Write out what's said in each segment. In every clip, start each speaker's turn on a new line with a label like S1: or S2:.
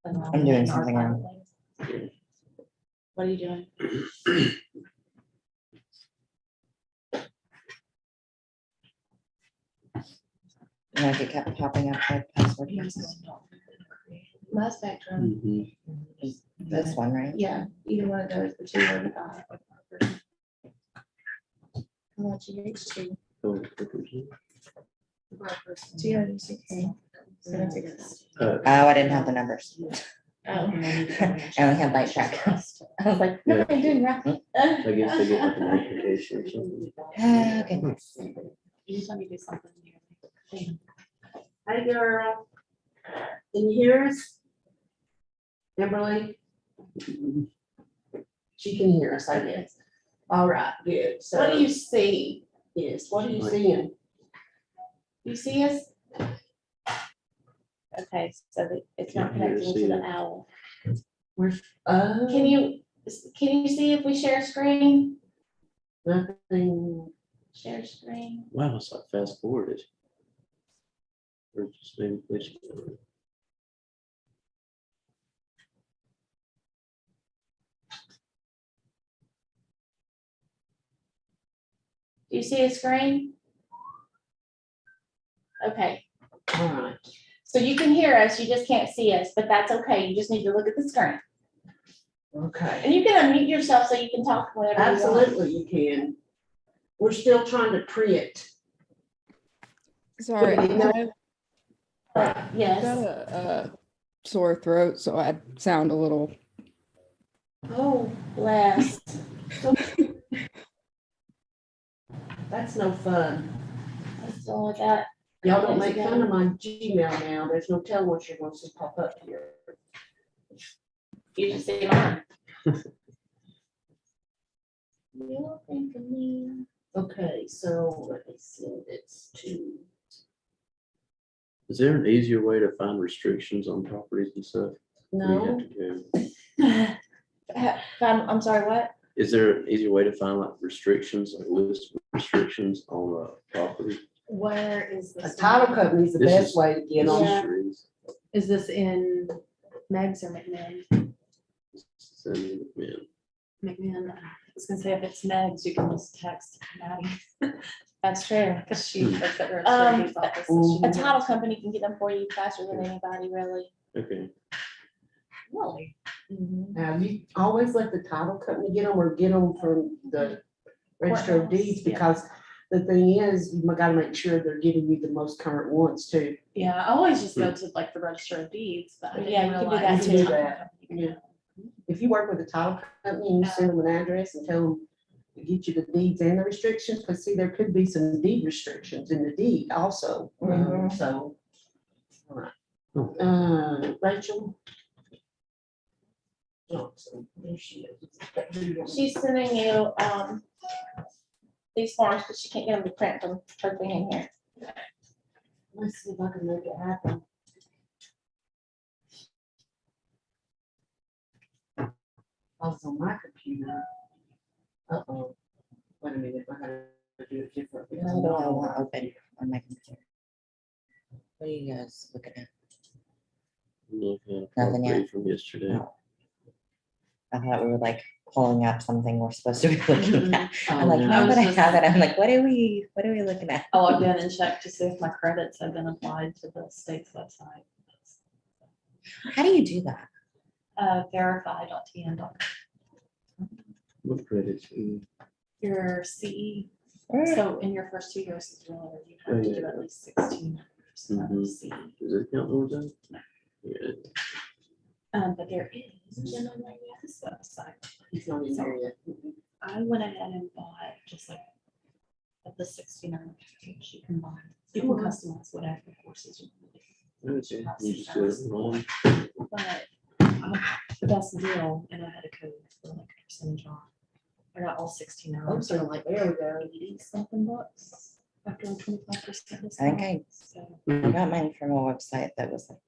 S1: I'm doing something wrong.
S2: What are you doing?
S1: Like it kept popping up like password.
S2: My Spectrum,
S3: Mhm.
S1: This one, right?
S2: yeah, either one of those, the 235. How much you reach to?
S3: Oh, okay.
S2: 216.
S1: Oh, I didn't have the numbers.
S2: Oh.
S1: I only had light track. I was like, no,
S3: Yeah.
S1: I'm doing right.
S3: I guess they get like a notification or something.
S1: Oh, goodness.
S2: Anytime you do something new.
S4: Hey, girl. Can you hear us? Kimberly? She can hear us, I guess. All right, good. So.
S2: What do you see?
S4: Yes, what are you seeing?
S2: You see us? Okay, so it's not
S3: Can't hear us
S2: connecting to the
S3: either.
S2: owl.
S4: Can
S2: Can you see if we share screen?
S4: Nothing.
S2: Share screen.
S3: Wow, it's like fast forwarded. Or just maybe push.
S2: Do you see a screen? Okay,
S4: All right.
S2: so you can hear us, you just can't see us, but that's okay. You just need to look at the screen.
S4: Okay.
S2: And you can unmute yourself so you can talk whenever you want.
S4: Absolutely, you can. We're still trying to print.
S5: Sorry,
S4: Put it in
S5: I've got
S2: Yes.
S5: a sore throat, so I sound a little.
S2: Oh, bless.
S4: That's no fun.
S2: Let's go with that.
S4: Y'all don't make fun of my Gmail now. There's no telling what you're going to see pop up here.
S2: You just see mine. You'll think of me.
S4: Okay, so let me send this to.
S3: Is there an easier way to find restrictions on properties and stuff? Where you have
S4: No,
S3: to go?
S2: I'm sorry, what?
S3: Is there an easier way to find like restrictions, like list of restrictions on a property?
S6: Where is
S4: a
S6: this?
S4: title company is the
S3: This
S4: best
S3: is-
S4: way to get
S3: This
S4: on.
S3: is
S2: Yeah.
S3: Shreve's.
S6: Is this in Meg's or McMahon?
S3: So, man,
S6: McMahon, I was gonna say if it's Meg's, you can just text Maddie,
S2: That's true.
S6: because she works at her
S2: Um,
S6: attorney's office. so she
S2: A
S6: knows.
S2: title company can get them for you faster than anybody, really.
S3: okay.
S6: Really?
S4: Now, you always let the title company get them or get them from the register of deeds,
S6: Yeah.
S4: because the thing is, you gotta make sure they're giving you the most current ones too.
S6: Yeah, I always just go to like the register of deeds, but I
S2: Yeah,
S6: didn't
S2: you can do
S6: realize.
S2: that
S4: too.
S6: title company could do
S4: Yeah. If you work with a title company and you send them an address and tell them to get you the deeds and the restrictions, because see, there could be some deed restrictions in the deed also,
S2: Mhm.
S4: so. All
S3: Oh.
S4: right. Rachel. Johnson, there she is.
S2: She's sending you, these forms, but she can't get them to print them, her thing in here.
S4: Let's see if I can make it happen. I was on my computer. Uh-oh. Wait a minute, I gotta do it different. because
S1: No,
S4: I'm
S1: no,
S4: not
S1: I
S4: on
S1: won't
S4: my
S1: open on my computer. What are you guys looking at?
S3: I'm looking at a
S1: Nothing yet.
S3: property from yesterday.
S1: No. I thought we were like pulling up something we're supposed to be looking at. I'm like,
S4: Oh,
S1: no,
S6: I was
S1: but I
S6: just-
S1: have it. I'm like, what are we looking at?
S6: I logged in and checked to see if my credits have been applied to the state's website.
S1: How do you do that?
S6: Verify.tn.
S3: What credits?
S6: Your CE, so in your first 2 years as a realtor, you have to do at least 16 hours of
S3: Mhm.
S6: CE.
S3: Does it count towards that? Yeah.
S6: But there is a gentleman on this website.
S4: He's not in there yet.
S6: I went ahead and bought just like of the 16 hour package, you can buy, you can customize whatever courses you want.
S3: Okay, you just do it online.
S6: But the best deal, and I had a code for like a percentage off. I got all 16 hours.
S4: Okay,
S6: for like
S4: there we go.
S6: 80 something bucks after a 25% discount.
S1: I think
S6: So
S1: I got mine from a website that was like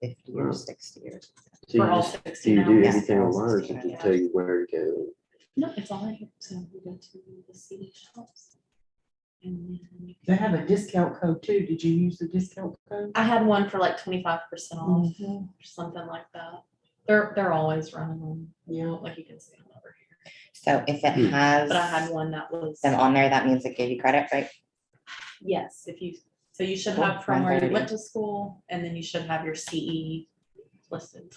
S1: 50 or 60 years.
S3: So you
S6: for all
S3: just, do
S6: 16
S3: you do
S6: hours.
S3: everything
S1: Yeah.
S3: online or does it just tell you where to go?
S6: No, it's all right here. So we go to the city shops. And then you
S4: They
S6: can-
S4: have a discount code too. Did you use the discount code?
S6: I had one for like 25% off
S4: Mhm.
S6: or something like that. They're always running them,
S4: Yeah.
S6: like you can see them over here.
S1: So if it has
S6: But I had one that was,
S1: them on there, that means it gave you credit, right?
S6: yes, so you should
S1: Cool,
S6: have from where you
S1: 130.
S6: went to school, and then you should have your CE listed.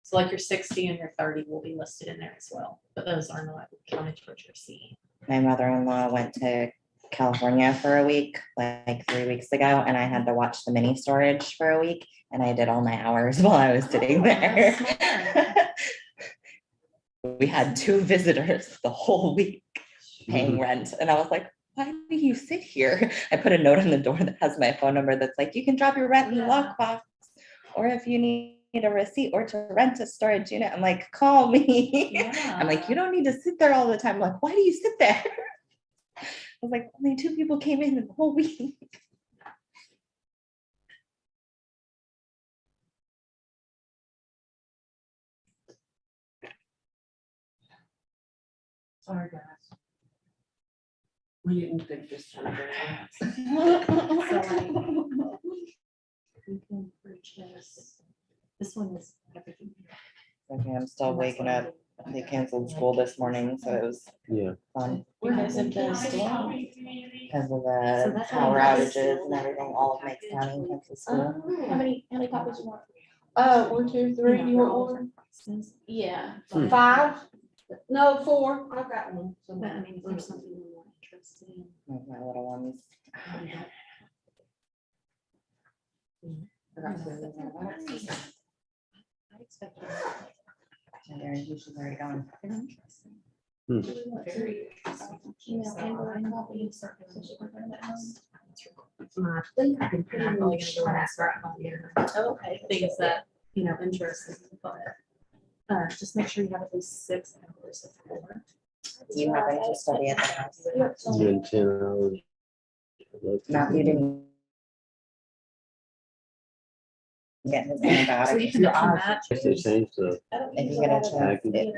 S6: So like your 60 and your 30 will be listed in there as well, but those are not counted towards your CE.
S1: My mother-in-law went to California for a week, like 3 weeks ago, and I had to watch the mini storage for a week, and I did all my hours while I was sitting
S6: Oh,
S1: there.
S6: that's
S1: We had 2 visitors the whole week paying rent, and I was like, why do you sit here? I put a note on the door that has my phone number that's like, you can drop your rent in the
S6: Yeah.
S1: lockbox, or if you need a receipt or to rent a storage unit, I'm like, call me. I'm like, you don't need to sit there all the time. I'm like, why do you sit there? I was like, only 2 people came in the whole week.
S4: Sorry, guys. We didn't think this through.
S6: So like, you can purchase, this one is everything.
S1: Okay, I'm still waking up. They canceled school this morning, so it was
S3: Yeah.
S1: fun
S2: Because of the storm.
S1: because of
S6: So
S1: the
S6: that's
S1: power
S6: how it is.
S1: outages and everything. All of Meigs County canceled school.
S2: How many copies you want?
S4: 1, 2, 3, you want one?
S2: Yeah.
S3: Hmm.
S4: 5? No, 4. I've got one.
S6: But I mean, if there's something you're more interested in.
S1: Like my little ones.
S6: I expect.
S1: And Erin, she's already gone.
S6: Interesting.
S3: Hmm.
S6: Very interesting.
S2: You know, Amber and copies. So she can bring that home.
S4: I think I can put
S6: And I'm
S4: it
S6: probably
S4: in
S6: gonna go ahead and start on here.
S2: Okay.
S6: Things that, interest me, but just make sure you have at least 6 hours of homework.
S1: Do you happen to study at the house?
S3: It's been 10 hours.
S1: No, you didn't. Get his name about
S6: So
S1: it.
S6: you can match.
S3: If they changed the
S1: If you get a chance,
S3: package.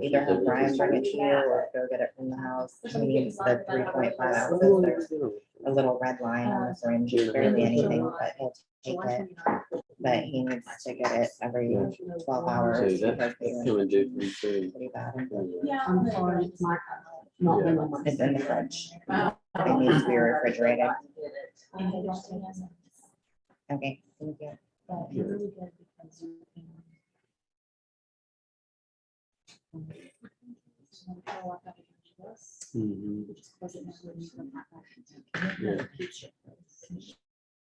S1: either have Brian bring it to you or go get it from the house. He needs the 3.5 ounces. There's a little red line on the syringe, it's barely anything, but he'll take it. But he needs to get it every 12 hours.
S3: So that's
S1: because
S3: coming due pretty soon.
S1: pretty bad.
S2: Yeah.
S4: I'm sorry, it's my, not been on my.
S1: It's in the fridge.
S2: Wow.
S1: It needs to be refrigerated.
S2: And they don't say yes.
S1: Okay, thank you.
S6: But you're really good because you can. So I'm gonna walk up against this,
S3: Mhm.
S6: you just close it now and you can have that.
S3: Yeah.
S6: Keeps your place.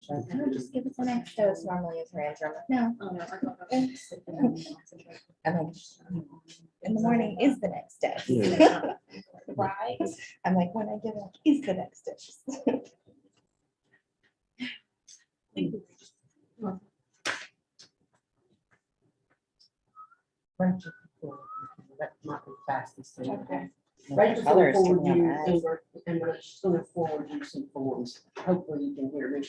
S1: Oh, just give us the next dose. Normally it's her answer. I'm like, no,
S6: Oh, no, I thought that was sleeping and concentrating.
S1: I'm like, in the morning is the next dose.
S3: Yeah.
S2: Right.
S1: I'm like, when I get up is the next dose.
S4: That might be fastest thing.
S2: Okay.
S4: Rachel's
S1: Colors
S4: gonna
S1: coming
S4: forward you,
S1: out
S4: Amber, and she's gonna forward you some forms. Hopefully you can hear me.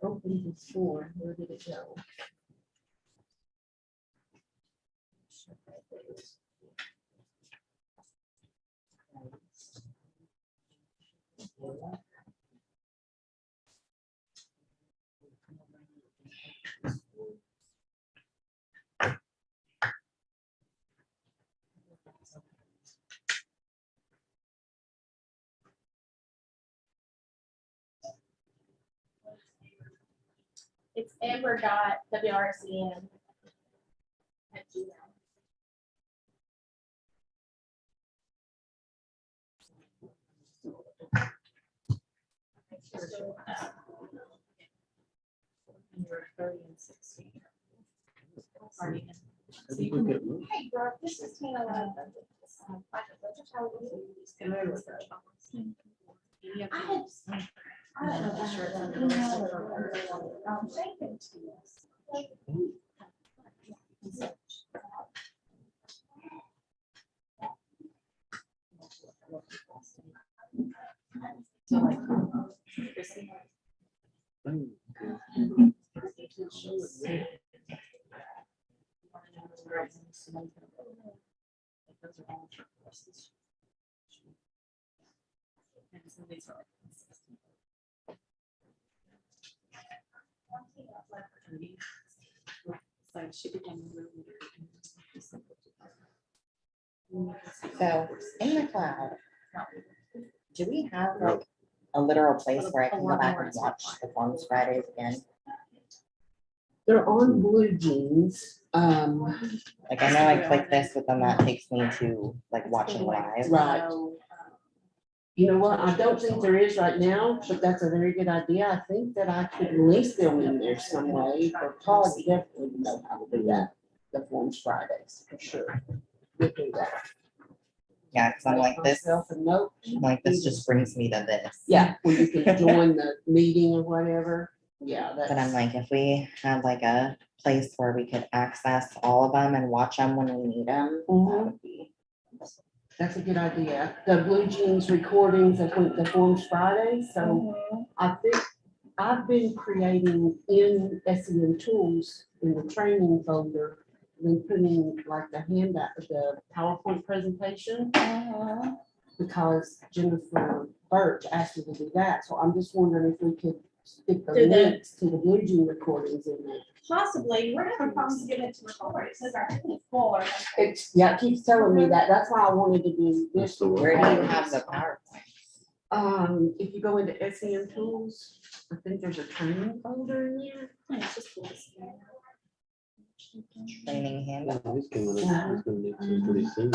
S4: Open this form, where did it go?
S2: It's amber.wrcn. at Gmail.
S6: And you're 30 and 60. Already in.
S3: How do you look at mine?
S2: Hey, Brooke, this is Tina Love.
S6: Just go to research policy. You have
S2: I
S6: to-
S2: had. I don't know if I heard something else. Thank you.
S6: So like. courses. And so these are like 16. So she became a real leader.
S1: So in the cloud, do we have like a literal place where I can go back and watch the Forms Fridays again?
S4: They're on Blue Jeans.
S1: Like I know I click this, but then that takes me to like watching live.
S4: Right. You know what? I don't think there is right now, but that's a very good idea. I think that I could link them in there some way, or Paul definitely would know how to do that. The Forms Fridays, for sure. We'll do that.
S1: Yeah, because I'm like this,
S4: Myself a note.
S1: this just brings me to this.
S4: Yeah, where you can join the meeting or whatever. Yeah,
S1: But I'm
S4: that's,
S1: like, if we had like a place where we could access all of them and watch them when we need them, that
S4: Mhm.
S1: would be.
S4: that's a good idea. The Blue Jeans recordings of the Forms Fridays, so I think I've been creating in SEM tools in the training folder, then putting like the handout, the PowerPoint presentation, because Jennifer Birch asked me to do that. So I'm just wondering if we could stick the
S2: Do that.
S4: links to the Blue Jean recordings in there.
S2: Possibly, we're having problems getting it to record. It says our thing is full or something.
S4: It's, yeah, it keeps telling me that. That's why I wanted to do
S3: That's
S4: this.
S3: the word.
S1: Where do you have the PowerPoint?
S4: If you go into SEM tools, I think there's a training folder in there.
S6: It's just this.
S1: Training handout?
S3: He's coming up, he's gonna need some pretty soon.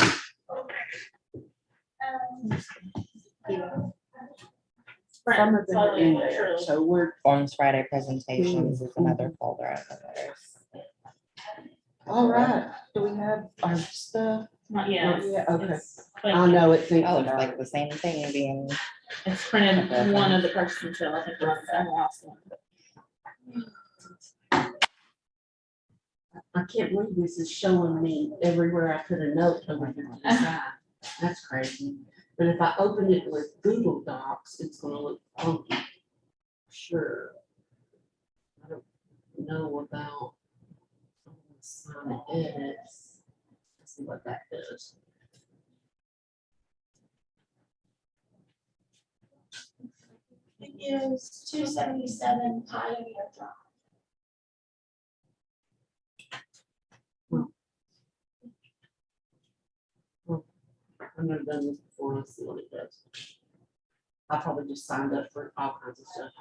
S4: Some of them are in there, so we're,
S1: Forms Friday presentations is another folder I have there.
S4: all right. Do we have our stuff?
S6: Not yet.
S4: Yeah, okay.
S6: It's-
S4: I know it thinks
S1: Oh, it's
S4: about
S1: like
S4: it.
S1: the same thing being,
S6: It's printed one of the purchasing sale, I think that's the last one.
S4: I can't believe this is showing me everywhere I put a note over here to the side. That's crazy. But if I open it with Google Docs, it's gonna look funky. Sure. I don't know about sign edits. Let's see what that does.
S2: It is 277 Pioneer Drive.
S4: I've never done this before. Let's see what it does. I probably just signed up for all kinds of stuff.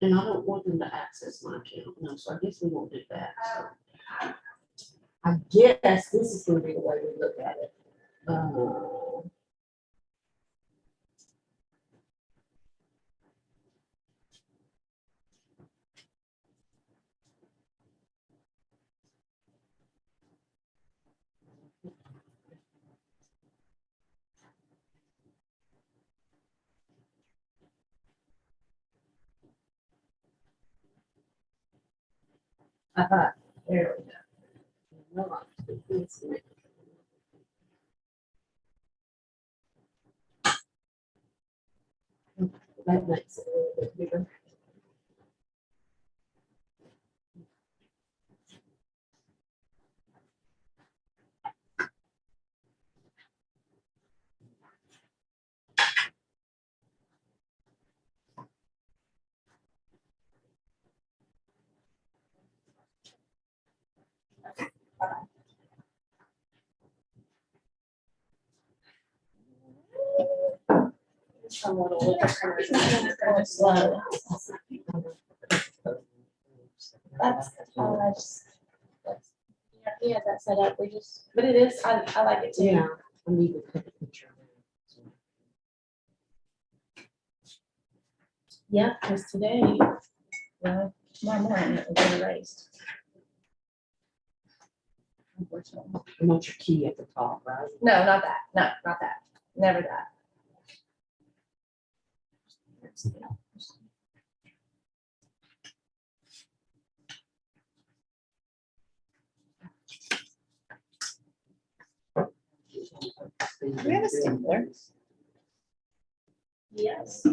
S4: And I don't want them to access my account, no, so I guess we won't do that. So I guess this is gonna be the way we look at it. There we go. No, it's me. That makes it a little bit bigger.
S2: Some little liquor printers, it's kind of slow. That's, I just, yeah, that's set up, we just, but it is, I like it too.
S4: Yeah, I need to take a picture of it.
S2: Yeah, because today, well, tomorrow morning it will be erased. Unfortunately.
S4: I want your key at the top, right?
S2: No, not that, no, not that, never that.
S1: do we have a stapler?
S2: Yes.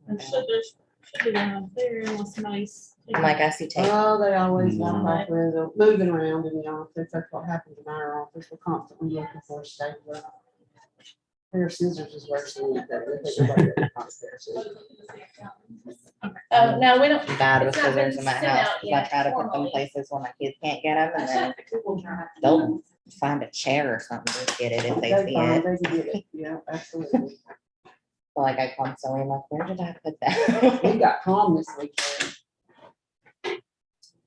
S2: And should
S6: the one out there, unless somebody's.
S1: I'm like, I see tape.
S4: Oh, they always walk off with them, moving around in the office. That's what happens in our office. We're constantly looking for a stapler. Pair of scissors is worse than anything.
S2: Oh, no, we don't.
S1: I'm bad with
S2: It's not been
S1: scissors in my
S2: sent
S1: house,
S2: out
S1: 'cause I
S2: yet
S1: try to put them
S2: formally.
S1: places where my kids can't get them, and then they'll find a chair or something to get it if they see it.
S4: They can get it. Yeah, absolutely.
S1: So like I constantly, I'm like, where did I put that?
S4: We got prom this weekend.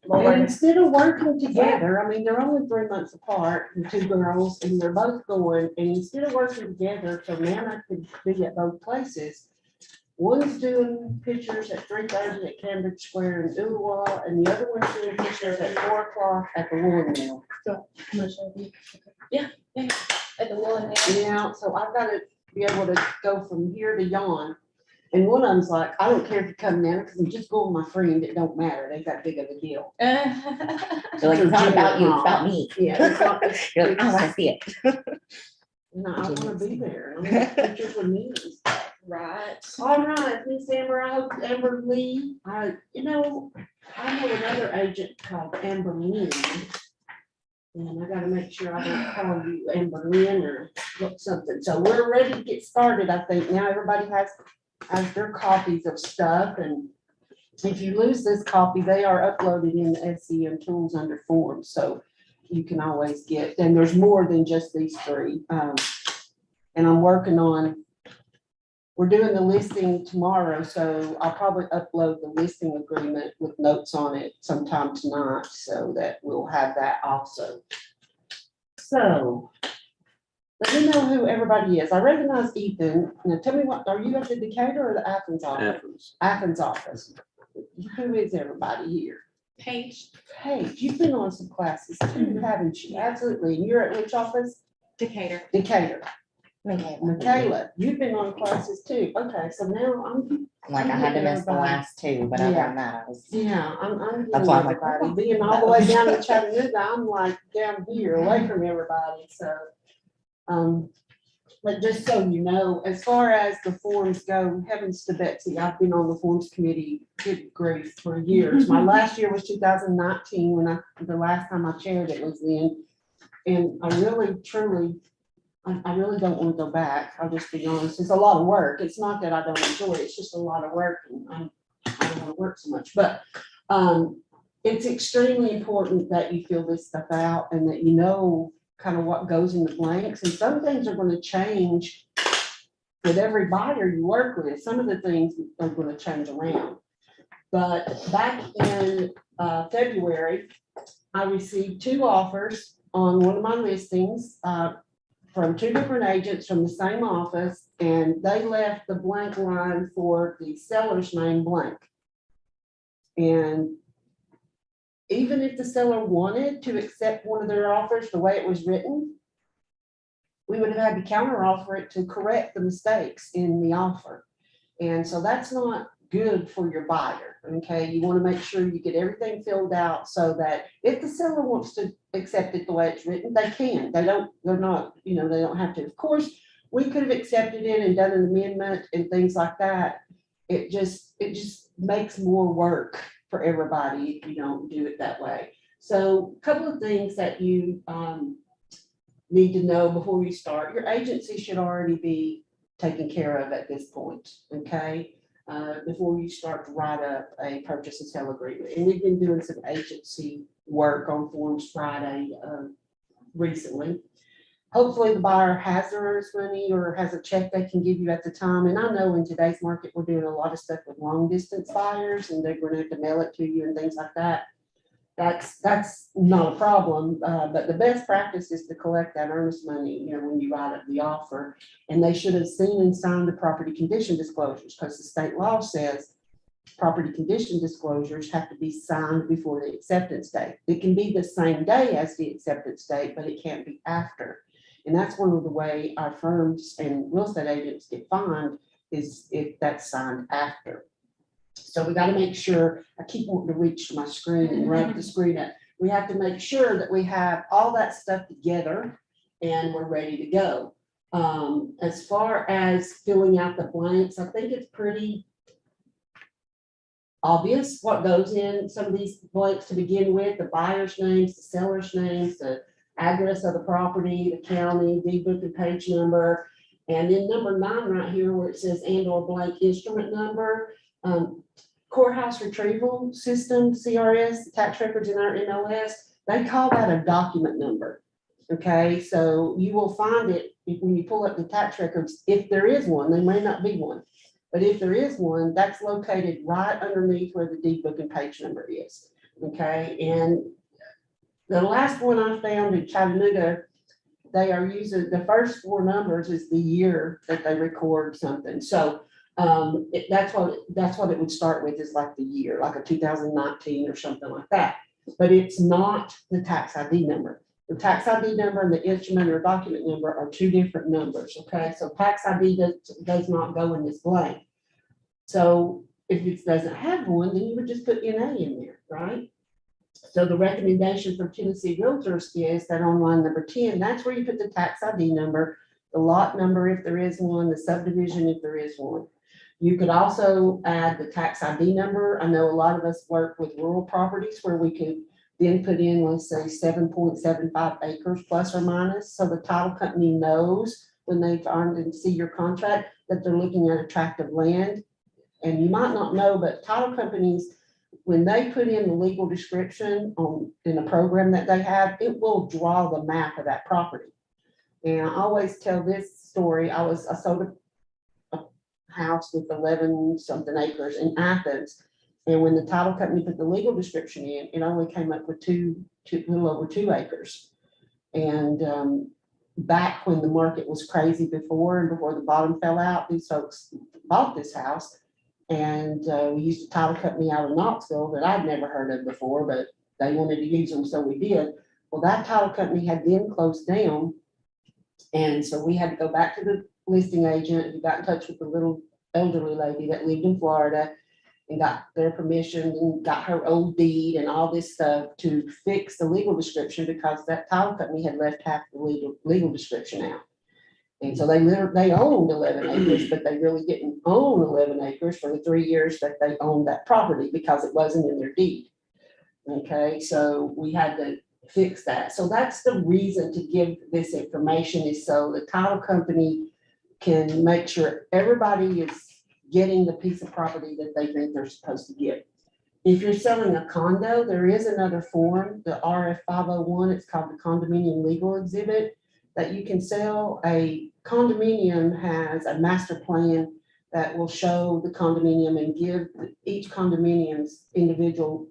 S2: Well,
S4: And instead of working together, I mean, they're only 3 months apart, the two girls, and they're both going, and instead of working together, so Nana could be at both places. One's doing pictures at 3:30 at Cambridge Square in Uwa, and the other one's doing pictures at 4 o'clock at the woolen mill.
S2: At the woolen mill.
S4: Yeah, so I've got to be able to go from here to yon. And one of them's like, I don't care if you come now, because I'm just going with my friend, it don't matter, they got big of a deal.
S1: They're like, it's not about you, it's about me.
S4: Yeah, it's not,
S1: You're like, I wanna see it.
S4: no, I wanna be there, I want pictures with me and stuff.
S2: Right.
S4: All right, Miss Amber, I hope Amber Lee, I know another agent called Amber Lynn. And I gotta make sure I don't call you Amber Lynn or something, so we're ready to get started, I think, now everybody has their copies of stuff, and if you lose this copy, they are uploaded in the SCM tools under forms, so you can always get, and there's more than just these three. And I'm working on, we're doing the listing tomorrow, so I'll probably upload the listing agreement with notes on it sometime tonight, so that we'll have that also. So, let me know who everybody is. I recognize Ethan. Now tell me what, are you at the Decatur or the Athens office?
S3: Athens.
S4: Athens office. Who is everybody here?
S2: Paige.
S4: Hey, you've been on some classes too, haven't you? Absolutely. And you're at which office?
S2: Decatur.
S4: Decatur.
S1: I'm
S4: Michaela, you've been on classes too. Okay, so now I'm,
S1: like, I had to miss the last two, but other than that, I was.
S4: yeah, I'm
S1: That's
S4: getting
S1: why I'm like,
S4: everybody. Being all the way down to Chattanooga, I'm like down here away from everybody, so. But just so you know, as far as the forms go, heavens to Betsy, I've been on the forms committee, good grief, for years. My last year was 2019, when the last time I chaired it was then. And I really, truly, I really don't want to go back. I'll just be honest. It's a lot of work. It's not that I don't enjoy it. It's just a lot of work, and I don't want to work so much. But it's extremely important that you fill this stuff out and that you know kind of what goes in the blanks. And some things are going to change with every buyer you work with. Some of the things are going to change around. But back in February, I received 2 offers on one of my listings from 2 different agents from the same office, and they left the blank line for the seller's name blank. And even if the seller wanted to accept one of their offers the way it was written, we would have had to counter offer it to correct the mistakes in the offer. And so that's not good for your buyer, okay? You want to make sure you get everything filled out so that if the seller wants to accept it the way it's written, they can. They're not, they don't have to. Of course, we could have accepted it and done an amendment and things like that. It just makes more work for everybody if you don't do it that way. So a couple of things that you need to know before you start. Your agency should already be taken care of at this point, okay? Before you start to write up a purchase and sale agreement. And we've been doing some agency work on Forms Friday recently. Hopefully the buyer has their earnest money or has a check they can give you at the time. And I know in today's market, we're doing a lot of stuff with long distance buyers, and they're going to have to mail it to you and things like that. That's not a problem, but the best practice is to collect that earnest money, when you write up the offer. And they should have seen and signed the property condition disclosures, because the state law says property condition disclosures have to be signed before the acceptance date. It can be the same day as the acceptance date, but it can't be after. And that's one of the way our firms and real estate agents get fined, is if that's signed after. So we got to make sure, I keep wanting to reach my screen and wrap the screen up. We have to make sure that we have all that stuff together and we're ready to go. As far as filling out the blanks, I think it's pretty obvious what goes in some of these blanks to begin with, the buyer's names, the seller's names, the address of the property, the county, deed book and page number. And then number 9 right here where it says and or blank instrument number, courthouse retrieval system, CRS, the tax records in our MLS, they call that a document number. Okay, so you will find it when you pull up the tax records, if there is one, there may not be one. But if there is one, that's located right underneath where the deed book and page number is. Okay, and the last one I found in Chattanooga, they are using, the first 4 numbers is the year that they record something. So that's what it would start with, is like the year, like a 2019 or something like that. But it's not the tax ID number. The tax ID number and the instrument or document number are 2 different numbers, okay? So tax ID does not go in this blank. So if it doesn't have one, then you would just put NA in there, right? So the recommendation from Tennessee Realtors is that on line number 10, that's where you put the tax ID number, the lot number if there is one, the subdivision if there is one. You could also add the tax ID number. I know a lot of us work with rural properties where we could then put in, let's say, 7.75 acres plus or minus. So the title company knows when they find and see your contract that they're looking at a tract of land. And you might not know, but title companies, when they put in the legal description in a program that they have, it will draw the map of that property. And I always tell this story. I sold a house with 11 something acres in Athens. And when the title company put the legal description in, it only came up with a little over 2 acres. And back when the market was crazy before the bottom fell out, these folks bought this house. And we used a title company out of Knoxville that I'd never heard of before, but they wanted to use them, so we did. Well, that title company had then closed down. And so we had to go back to the listing agent who got in touch with the little elderly lady that lived in Florida and got their permission and got her old deed and all this stuff to fix the legal description, because that title company had left half the legal description out. And so they owned 11 acres, but they really didn't own 11 acres for the 3 years that they owned that property because it wasn't in their deed. Okay, so we had to fix that. So that's the reason to give this information, is so the title company can make sure everybody is getting the piece of property that they think they're supposed to get. If you're selling a condo, there is another form, the RF 501, it's called the condominium legal exhibit, that you can sell. A condominium has a master plan that will show the condominium and give each condominium's individual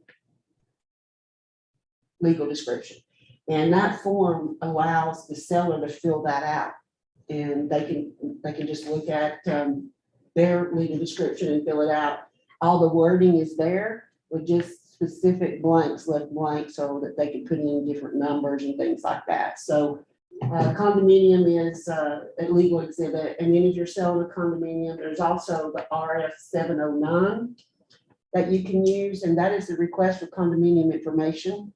S4: legal description. And that form allows the seller to fill that out. And they can just look at their legal description and fill it out. All the wording is there with just specific blanks left blank so that they can put in different numbers and things like that. So condominium is a legal exhibit. And then if you're selling a condominium, there's also the RF 709 that you can use. And that is the request for condominium information.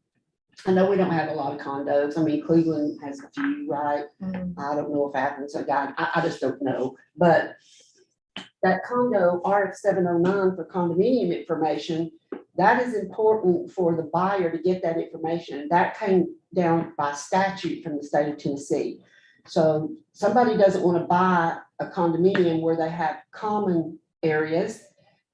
S4: I know we don't have a lot of condos. I mean, Cleveland has a few, right? I don't know if Athens, I just don't know. But that condo RF 709 for condominium information, that is important for the buyer to get that information. That came down by statute from the state of Tennessee. So somebody doesn't want to buy a condominium where they have common areas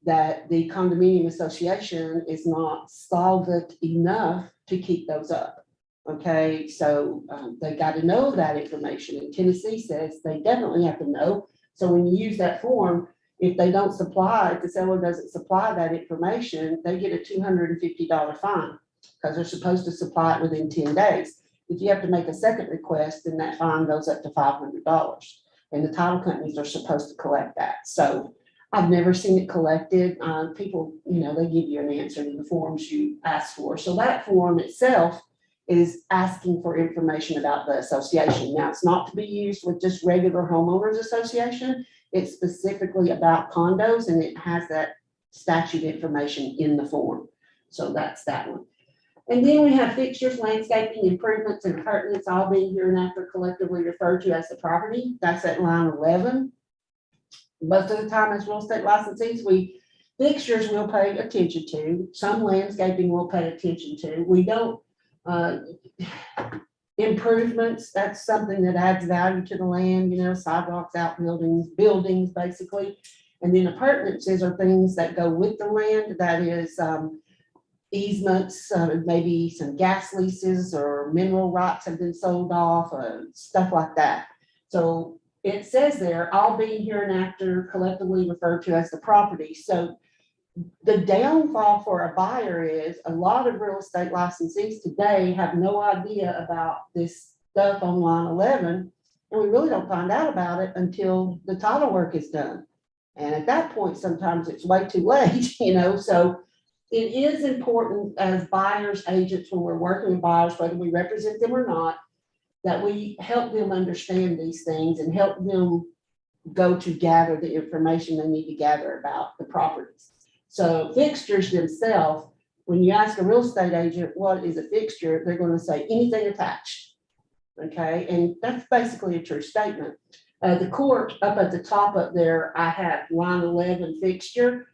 S4: that the condominium association is not solvent enough to keep those up. Okay, so they got to know that information. And Tennessee says they definitely have to know. So when you use that form, if they don't supply, if the seller doesn't supply that information, they get a $250 fine because they're supposed to supply it within 10 days. If you have to make a second request, then that fine goes up to $500. And the title companies are supposed to collect that. So I've never seen it collected. People, they give you an answer to the forms you ask for. So that form itself is asking for information about the association. Now, it's not to be used with just regular homeowners association. It's specifically about condos, and it has that statute information in the form. So that's that one. And then we have fixtures, landscaping, improvements, and appurtenance, all being hereinafter collectively referred to as the property. That's at line 11. Most of the time as real estate licensees, we Fixtures we'll pay attention to, some landscaping we'll pay attention to. We don't, improvements, that's something that adds value to the land, sidewalks, outbuildings, buildings, basically. And then appurtenances are things that go with the land, that is, easements, maybe some gas leases or mineral rights have been sold off, stuff like that. So it says there, all being hereinafter collectively referred to as the property. So the downfall for a buyer is a lot of real estate licensees today have no idea about this stuff on line 11. And we really don't find out about it until the title work is done. And at that point, sometimes it's way too late, so it is important as buyers, agents, when we're working with buyers, whether we represent them or not, that we help them understand these things and help them go to gather the information they need to gather about the properties. So fixtures themselves, when you ask a real estate agent, what is a fixture, they're going to say anything attached. Okay, and that's basically a true statement. The court up at the top up there, I have line 11 fixture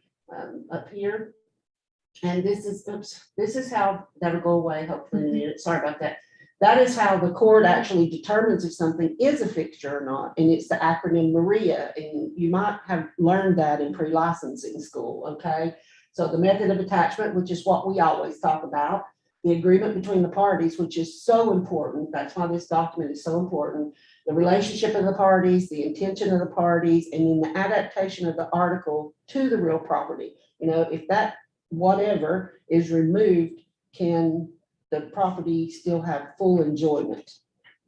S4: up here. And this is how, that'll go away hopefully in a minute. Sorry about that. That is how the court actually determines if something is a fixture or not. And it's the acronym MARIA. And you might have learned that in pre-licensing school, okay? So the method of attachment, which is what we always talk about, the agreement between the parties, which is so important. That's why this document is so important. The relationship of the parties, the intention of the parties, and then the adaptation of the article to the real property. If that whatever is removed, can the property still have full enjoyment?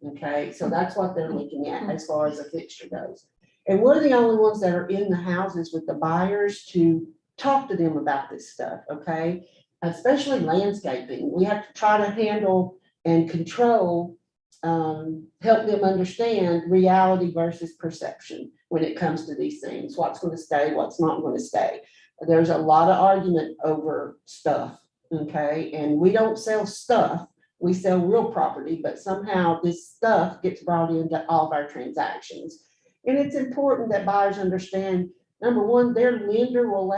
S4: Okay, so that's what they're looking at as far as a fixture goes. And we're the only ones that are in the houses with the buyers to talk to them about this stuff, okay? Especially landscaping. We have to try to handle and control, help them understand reality versus perception when it comes to these things. What's going to stay, what's not going to stay. There's a lot of argument over stuff, okay? And we don't sell stuff, we sell real property, but somehow this stuff gets brought into all of our transactions. And it's important that buyers understand, number one, their lender will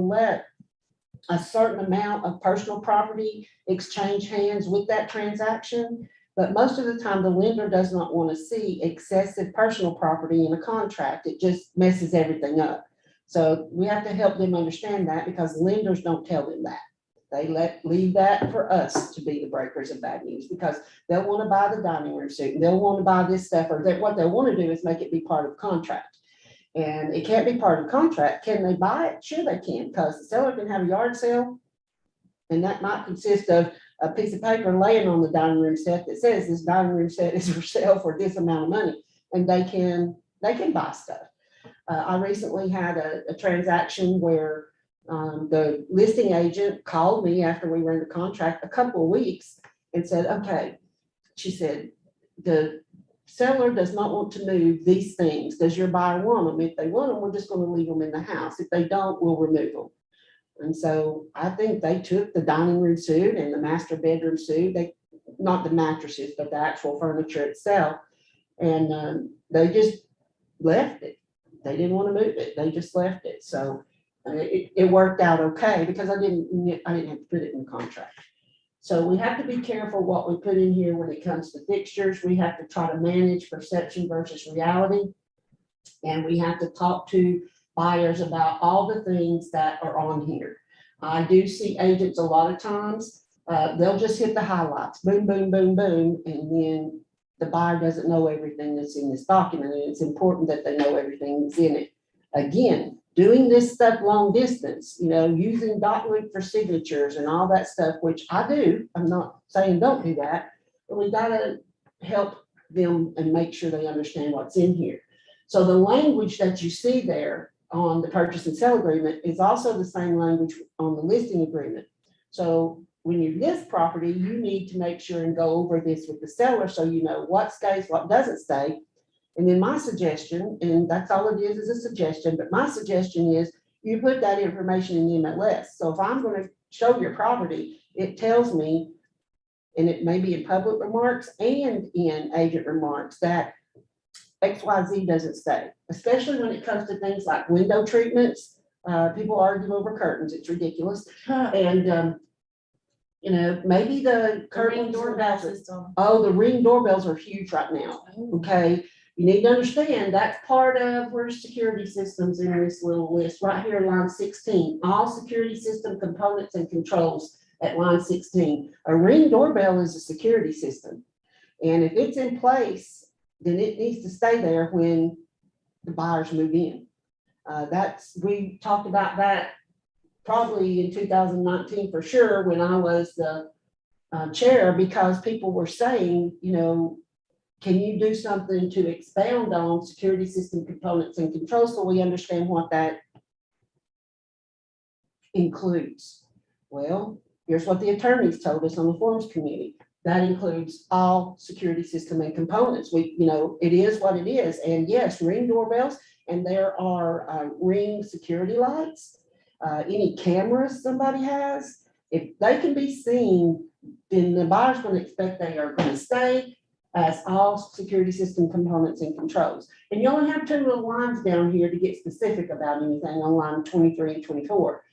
S4: let a certain amount of personal property exchange hands with that transaction. But most of the time, the lender does not want to see excessive personal property in a contract. It just messes everything up. So we have to help them understand that, because lenders don't tell them that. They leave that for us to be the breakers of bad news, because they'll want to buy the dining room suite and they'll want to buy this stuff, or what they want to do is make it be part of the contract. And it can't be part of the contract. Can they buy it? Sure they can, because the seller can have a yard sale, and that might consist of a piece of paper laying on the dining room set that says this dining room set is for sale for this amount of money, and they can buy stuff. I recently had a transaction where the listing agent called me after we were in the contract a couple of weeks and said, okay, she said, the seller does not want to move these things. Does your buyer want them? If they want them, we're just going to leave them in the house. If they don't, we'll remove them. And so I think they took the dining room suite and the master bedroom suite, not the mattresses, but the actual furniture itself. And they just left it. They didn't want to move it. They just left it. So it worked out okay, because I didn't have to put it in the contract. So we have to be careful what we put in here when it comes to fixtures. We have to try to manage perception versus reality. And we have to talk to buyers about all the things that are on here. I do see agents a lot of times, they'll just hit the highlights, boom, boom, boom, boom, and then the buyer doesn't know everything that's in this document, and it's important that they know everything that's in it. Again, doing this stuff long distance, using DocLink for signatures and all that stuff, which I do. I'm not saying don't do that, but we gotta help them and make sure they understand what's in here. So the language that you see there on the purchase and sale agreement is also the same language on the listing agreement. So when you list property, you need to make sure and go over this with the seller so you know what stays, what doesn't stay. And then my suggestion, and that's all it is a suggestion, but my suggestion is you put that information in the MLS. So if I'm going to show your property, it tells me, and it may be in public remarks and in agent remarks, that XYZ doesn't stay, especially when it comes to things like window treatments. People argue over curtains. It's ridiculous. And, you know, maybe the
S2: The ring
S4: curtain
S2: doorbell
S4: doorbells.
S2: system.
S4: Oh, the Ring doorbells are huge right now. Okay, you need to understand that's part of where security systems in this little list, right here, line 16. All security system components and controls at line 16. A Ring doorbell is a security system. And if it's in place, then it needs to stay there when the buyers move in. We talked about that probably in 2019 for sure, when I was the chair, because people were saying, you know, can you do something to expound on security system components and controls so we understand what that includes? Well, here's what the attorneys told us on the forms committee. That includes all security system and components. You know, it is what it is. And yes, Ring doorbells, and there are Ring security lights, any cameras somebody has. If they can be seen, then the buyer's going to expect they are going to stay as all security system components and controls. And you only have two little lines down here to get specific about anything on line 23 and 24.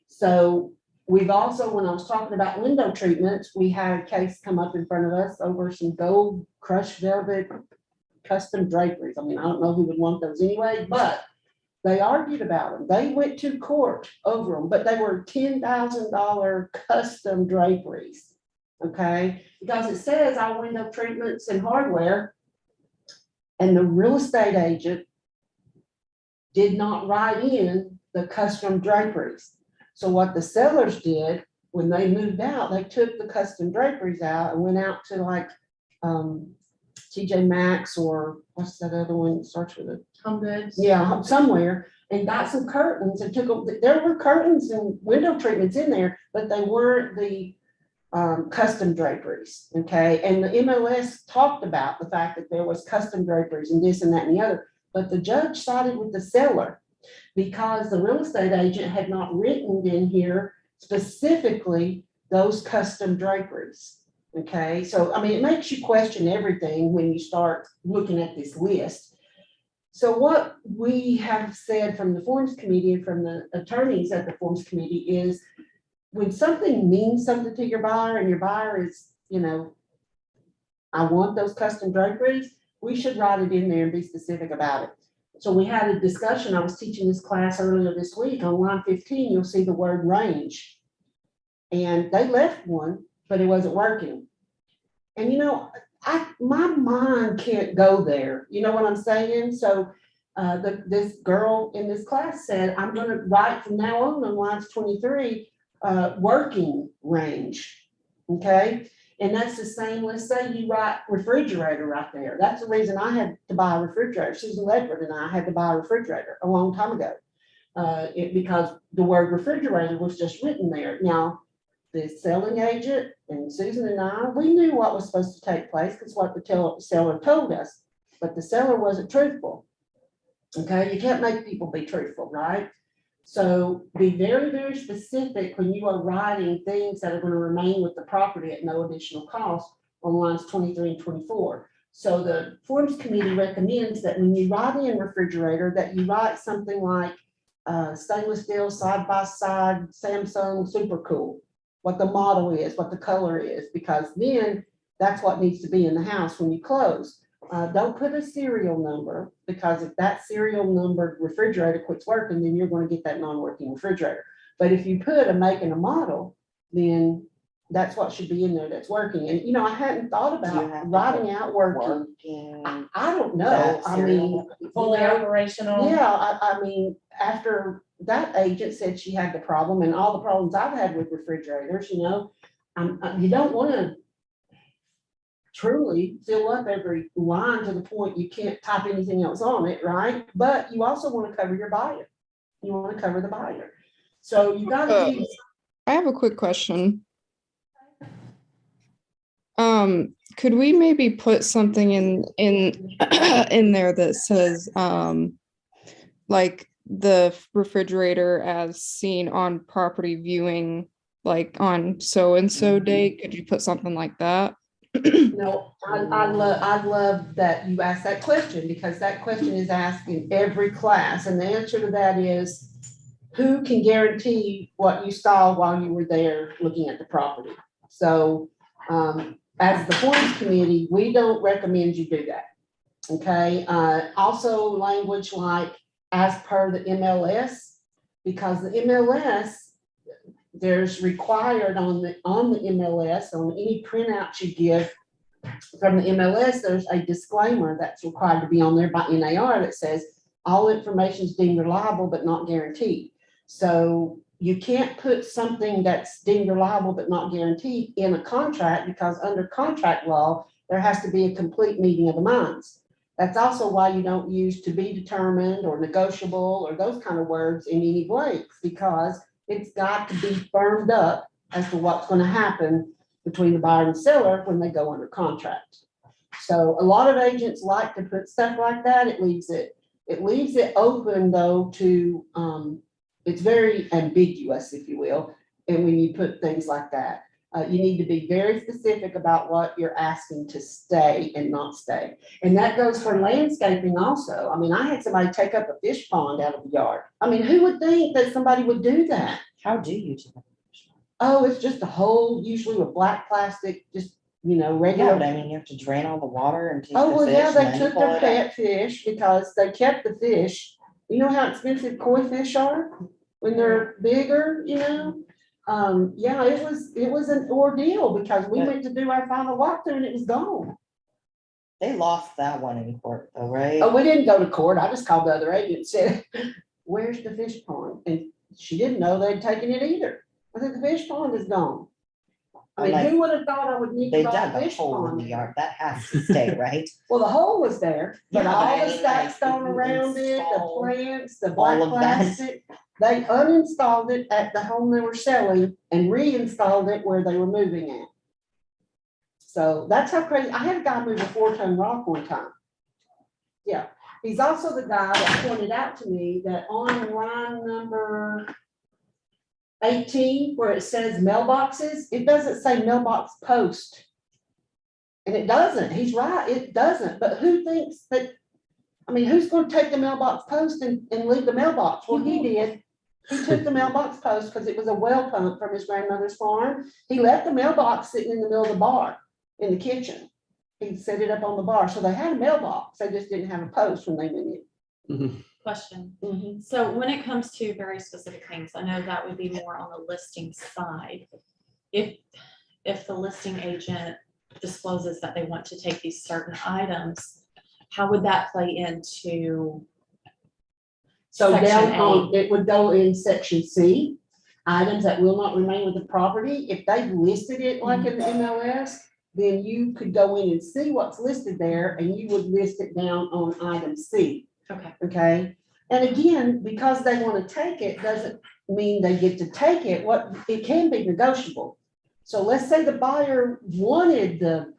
S4: So we've also, when I was talking about window treatments, we had a case come up in front of us over some gold crushed velvet custom draperies. I mean, I don't know who would want those anyway, but they argued about them. They went to court over them, but they were $10,000 custom draperies. Okay, because it says our window treatments and hardware, and the real estate agent did not write in the custom draperies. So what the sellers did when they moved out, they took the custom draperies out and went out to like TJ Maxx, or what's that other one that starts with a
S2: Home Goods.
S4: yeah, somewhere, and got some curtains and took them. There were curtains and window treatments in there, but they weren't the custom draperies. Okay, and the MLS talked about the fact that there was custom draperies and this and that and the other, but the judge sided with the seller because the real estate agent had not written in here specifically those custom draperies. Okay, so I mean, it makes you question everything when you start looking at this list. So what we have said from the forms committee and from the attorneys at the forms committee is, when something means something to your buyer and your buyer is, you know, I want those custom draperies, we should write it in there and be specific about it. So we had a discussion. I was teaching this class earlier this week. On line 15, you'll see the word range. And they left one, but it wasn't working. And you know, my mind can't go there. You know what I'm saying? So this girl in this class said, I'm going to write from now on lines 23, working range. Okay. And that's the same, let's say you write refrigerator right there. That's the reason I had to buy a refrigerator. Susan Ledford and I had to buy a refrigerator a long time ago. Because the word refrigerator was just written there. Now, the selling agent and Susan and I, we knew what was supposed to take place because what the seller told us, but the seller wasn't truthful. Okay, you can't make people be truthful, right? So be very, very specific when you are writing things that are going to remain with the property at no additional cost on lines 23 and 24. So the forms committee recommends that when you write in refrigerator, that you write something like stainless steel side-by-side Samsung Super Cool, what the model is, what the color is, because then that's what needs to be in the house when you close. Don't put a serial number, because if that serial number refrigerator quits working, then you're going to get that non-working refrigerator. But if you put a make and a model, then that's what should be in there that's working. And, you know, I hadn't thought
S1: Do you have
S4: about
S1: to
S4: writing out working.
S1: Working.
S4: I don't know.
S1: That
S4: I
S1: serial
S4: mean,
S2: Fully
S4: you know,
S2: operational.
S4: yeah, I mean, after that agent said she had the problem and all the problems I've had with refrigerators, you know, you don't want to truly fill up every line to the point you can't type anything else on it, right? But you also want to cover your buyer. You want to cover the buyer. So you got to use.
S5: I have a quick question. Could we maybe put something in in there that says like the refrigerator as seen on property viewing, like on so and so date? Could you put something like that?
S4: No, I love that you asked that question, because that question is asked in every class, and the answer to that is who can guarantee what you saw while you were there looking at the property? So, as the forms committee, we don't recommend you do that. Okay, also language like as per the MLS, because the MLS, there's required on the MLS, on any printouts you give from the MLS, there's a disclaimer that's required to be on there by NAR that says all information is deemed reliable but not guaranteed. So you can't put something that's deemed reliable but not guaranteed in a contract, because under contract law, there has to be a complete meeting of the minds. That's also why you don't use to be determined or negotiable or those kind of words in any blanks, because it's got to be firmed up as to what's going to happen between the buyer and seller when they go under contract. So a lot of agents like to put stuff like that. It leaves it open though to, it's very ambiguous, if you will. And when you put things like that, you need to be very specific about what you're asking to stay and not stay. And that goes for landscaping also. I mean, I had somebody take up a fish pond out of the yard. I mean, who would think that somebody would do that?
S1: How do you do that?
S4: Oh, it's just a hole, usually with black plastic, just,
S1: Yeah,
S4: regular.
S1: but I mean, you have to drain all the water and take
S4: Oh,
S1: the
S4: well,
S1: fish.
S4: yeah,
S1: and
S4: they
S1: then
S4: took
S1: pull
S4: their
S1: it out.
S4: pet fish because they kept the fish. You know how expensive koi fish are when they're bigger, Yeah, it was an ordeal because we went to do our final walkthrough and it was gone.
S1: They lost that one in court though, right?
S4: Oh, we didn't go to court. I just called the other agent and said, where's the fish pond? And she didn't know they'd taken it either. I said, the fish pond is gone. I mean,
S1: I'm like,
S4: who would have thought I would need
S1: They
S4: to buy
S1: dug
S4: a
S1: a
S4: fish
S1: hole in
S4: pond?
S1: the yard. That has to stay, right?
S4: Well, the hole was there, but
S1: Yeah, but
S4: all
S1: I
S4: the
S1: mean,
S4: stack
S1: like,
S4: stone
S1: you
S4: around it, the
S1: install
S4: plants, the
S1: all
S4: black
S1: of that.
S4: plastic. They uninstalled it at the home they were selling and reinstalled it where they were moving at. So that's how crazy. I had a guy move a 4-ton rock one time. Yeah, he's also the guy that pointed out to me that on line number 18, where it says mailboxes, it doesn't say mailbox post. And it doesn't. He's right, it doesn't. But who thinks that, I mean, who's gonna take the mailbox post and leave the mailbox? Well, he did. He took the mailbox post because it was a well pump from his grandmother's farm. He left the mailbox sitting in the middle of the bar in the kitchen. He set it up on the bar. So they had a mailbox. They just didn't have a post when they went in.
S6: Question.
S4: Mhm.
S6: So when it comes to very specific things, I know that would be more on the listing side. If the listing agent discloses that they want to take these certain items, how would that play into?
S4: So
S6: Section
S4: down on,
S6: A.
S4: it would go in section C, items that will not remain with the property. If they've listed it like in the MLS, then you could go in and see what's listed there and you would list it down on item C.
S6: Okay.
S4: Okay, and again, because they want to take it, doesn't mean they get to take it. It can be negotiable. So let's say the buyer wanted the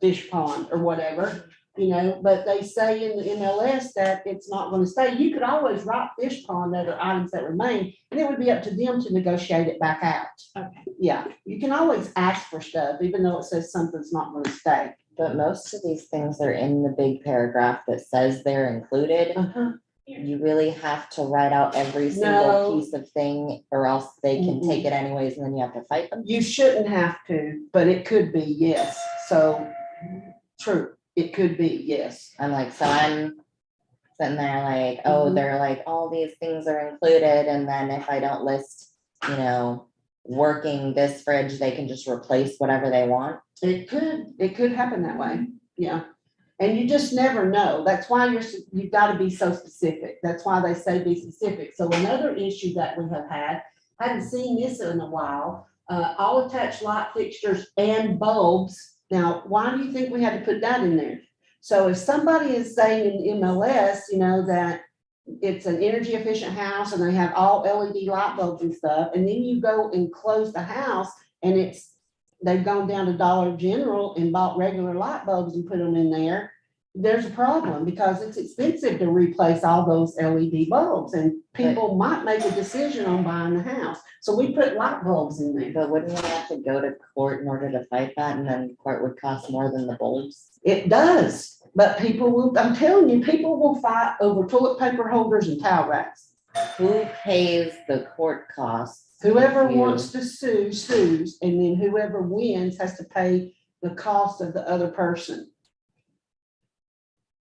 S4: fish pond or whatever, but they say in the MLS that it's not going to stay. You could always write fish pond other items that remain, and it would be up to them to negotiate it back out.
S6: Okay.
S4: Yeah, you can always ask for stuff, even though it says something's not going to stay.
S1: But most of these things are in the big paragraph that says they're included.
S4: Uh-huh.
S1: You really have to write out every
S4: No.
S1: single piece of thing or else they can
S4: Mhm.
S1: take it anyways and then you have to fight them.
S4: You shouldn't have to, but it could be, yes. So, true, it could be, yes.
S1: I'm like, so I'm sitting there like, oh,
S4: Mhm.
S1: they're like, all these things are included. And then if I don't list, working this fridge, they can just replace whatever they want.
S4: It could happen that way, yeah. And you just never know. That's why you've got to be so specific. That's why they say be specific. So another issue that we have had, hadn't seen this in a while, all attached light fixtures and bulbs. Now, why do you think we had to put that in there? So if somebody is saying in MLS, that it's an energy efficient house and they have all LED light bulbs and stuff, and then you go and close the house and they've gone down to Dollar General and bought regular light bulbs and put them in there, there's a problem because it's expensive to replace all those LED bulbs and people might make a decision on buying the house. So we put light bulbs in there.
S1: But wouldn't we have to go to court in order to fight that? And then court would cost more than the bulbs?
S4: It does, but I'm telling you, people will fight over toilet paper holders and towel racks.
S1: who pays the court costs?
S4: Whoever
S1: if you-
S4: wants to sue, sues, and then whoever wins has to pay the cost of the other person.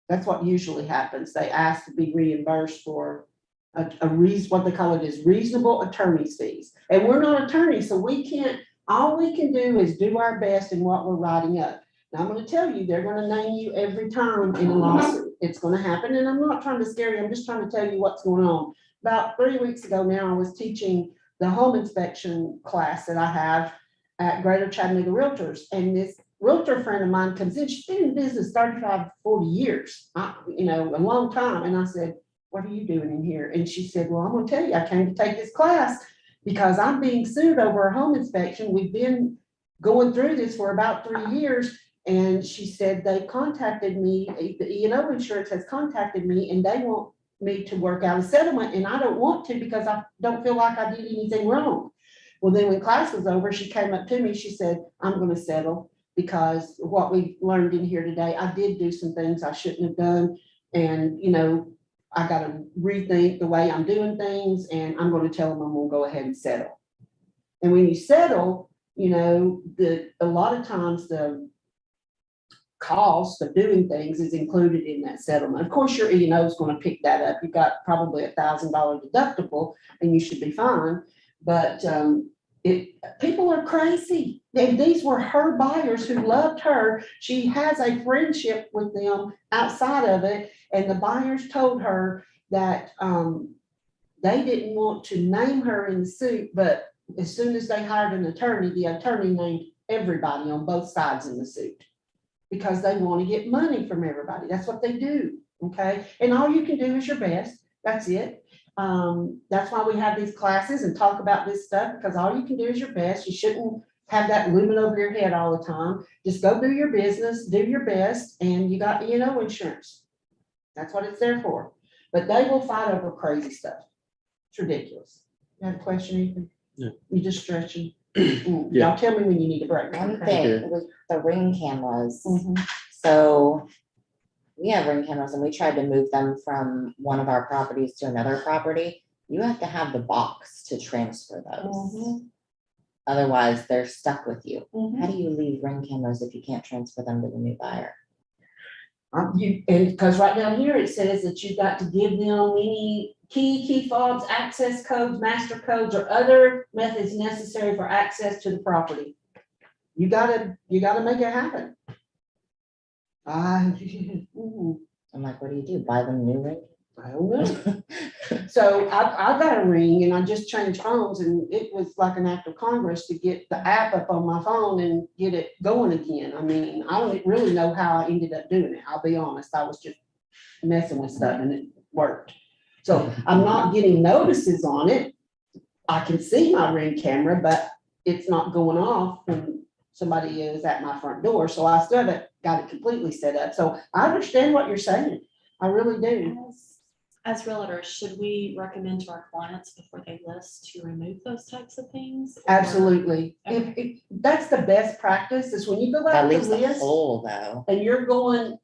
S4: That's what usually happens. They ask to be reimbursed for a reason, what they call it is reasonable attorney's fees. And we're not attorneys, so we can't, all we can do is do our best in what we're writing up. Now, I'm gonna tell you, they're gonna name you every time in a lawsuit. It's gonna happen, and I'm not trying to scare you, I'm just trying to tell you what's going on. About 3 weeks ago now, I was teaching the home inspection class that I have at Greater Chattanooga Realtors, and this realtor friend of mine comes in, she's been in business 35, 40 years, a long time, and I said, what are you doing in here? And she said, well, I'm gonna tell you, I came to take this class because I'm being sued over a home inspection. We've been going through this for about 3 years. And she said, they contacted me, the E&O insurance has contacted me and they want me to work out a settlement and I don't want to because I don't feel like I did anything wrong. Well, then when class was over, she came up to me, she said, I'm gonna settle because what we learned in here today, I did do some things I shouldn't have done. And, I gotta rethink the way I'm doing things and I'm gonna tell them I'm gonna go ahead and settle. And when you settle, a lot of times the cost of doing things is included in that settlement. Of course, your E&O is gonna pick that up. You've got probably $1,000 deductible and you should be fine. But people are crazy. These were her buyers who loved her. She has a friendship with them outside of it. And the buyers told her that they didn't want to name her in the suit, but as soon as they hired an attorney, the attorney named everybody on both sides in the suit because they want to get money from everybody. That's what they do, okay? And all you can do is your best. That's it. That's why we have these classes and talk about this stuff because all you can do is your best. You shouldn't have that looming over your head all the time. Just go do your business, do your best, and you got E&O insurance. That's what it's there for. But they will fight over crazy stuff. It's ridiculous. You have a question, Ethan?
S3: Yeah.
S4: You just stretching?
S3: Yeah.
S4: Y'all tell me when you need a break.
S1: One
S4: okay?
S1: thing with the Ring cameras,
S4: Mhm.
S1: so we have Ring cameras and we tried to move them from one of our properties to another property. You have to have the box to transfer those.
S4: Mhm.
S1: Otherwise, they're stuck with you.
S4: Mhm.
S1: How do you leave Ring cameras if you can't transfer them to the new buyer?
S4: And because right down here, it says that you've got to give them any key fobs, access codes, master codes, or other methods necessary for access to the property. You gotta make it happen.
S1: I'm like, what do you do? Buy them new Ring?
S4: I don't know. So I got a Ring and I just changed phones and it was like an act of Congress to get the app up on my phone and get it going again. I mean, I don't really know how I ended up doing it. I'll be honest. I was just messing with stuff and it worked. So I'm not getting notices on it. I can see my Ring camera, but it's not going off when somebody is at my front door. So I still haven't got it completely set up. So I understand what you're saying. I really do.
S6: As realtors, should we recommend to our clients before they list to remove those types of things? or-
S4: Absolutely.
S6: Okay.
S4: That's the best practice is when you go
S1: That
S4: out the
S1: leaves a
S4: list
S1: hole though.
S4: and you're going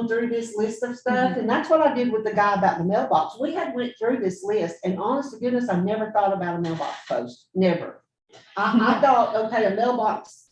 S4: through this list of stuff. And that's what I did with the guy about the mailbox. We had went through this list and honest to goodness, I never thought about a mailbox post. Never. I thought, okay, a mailbox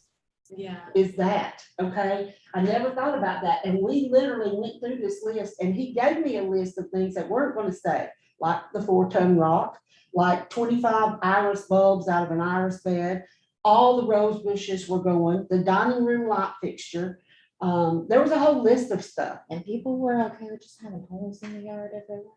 S6: Yeah,
S4: is that, okay? I never thought about that. And we literally went through this list and he gave me a list of things that weren't gonna stay, like the 4-ton rock, like 25 iris bulbs out of an iris bed. All the rose bushes were going, the dining room light fixture. There was a whole list of stuff.
S1: And people were okay with just having holes in the yard everywhere.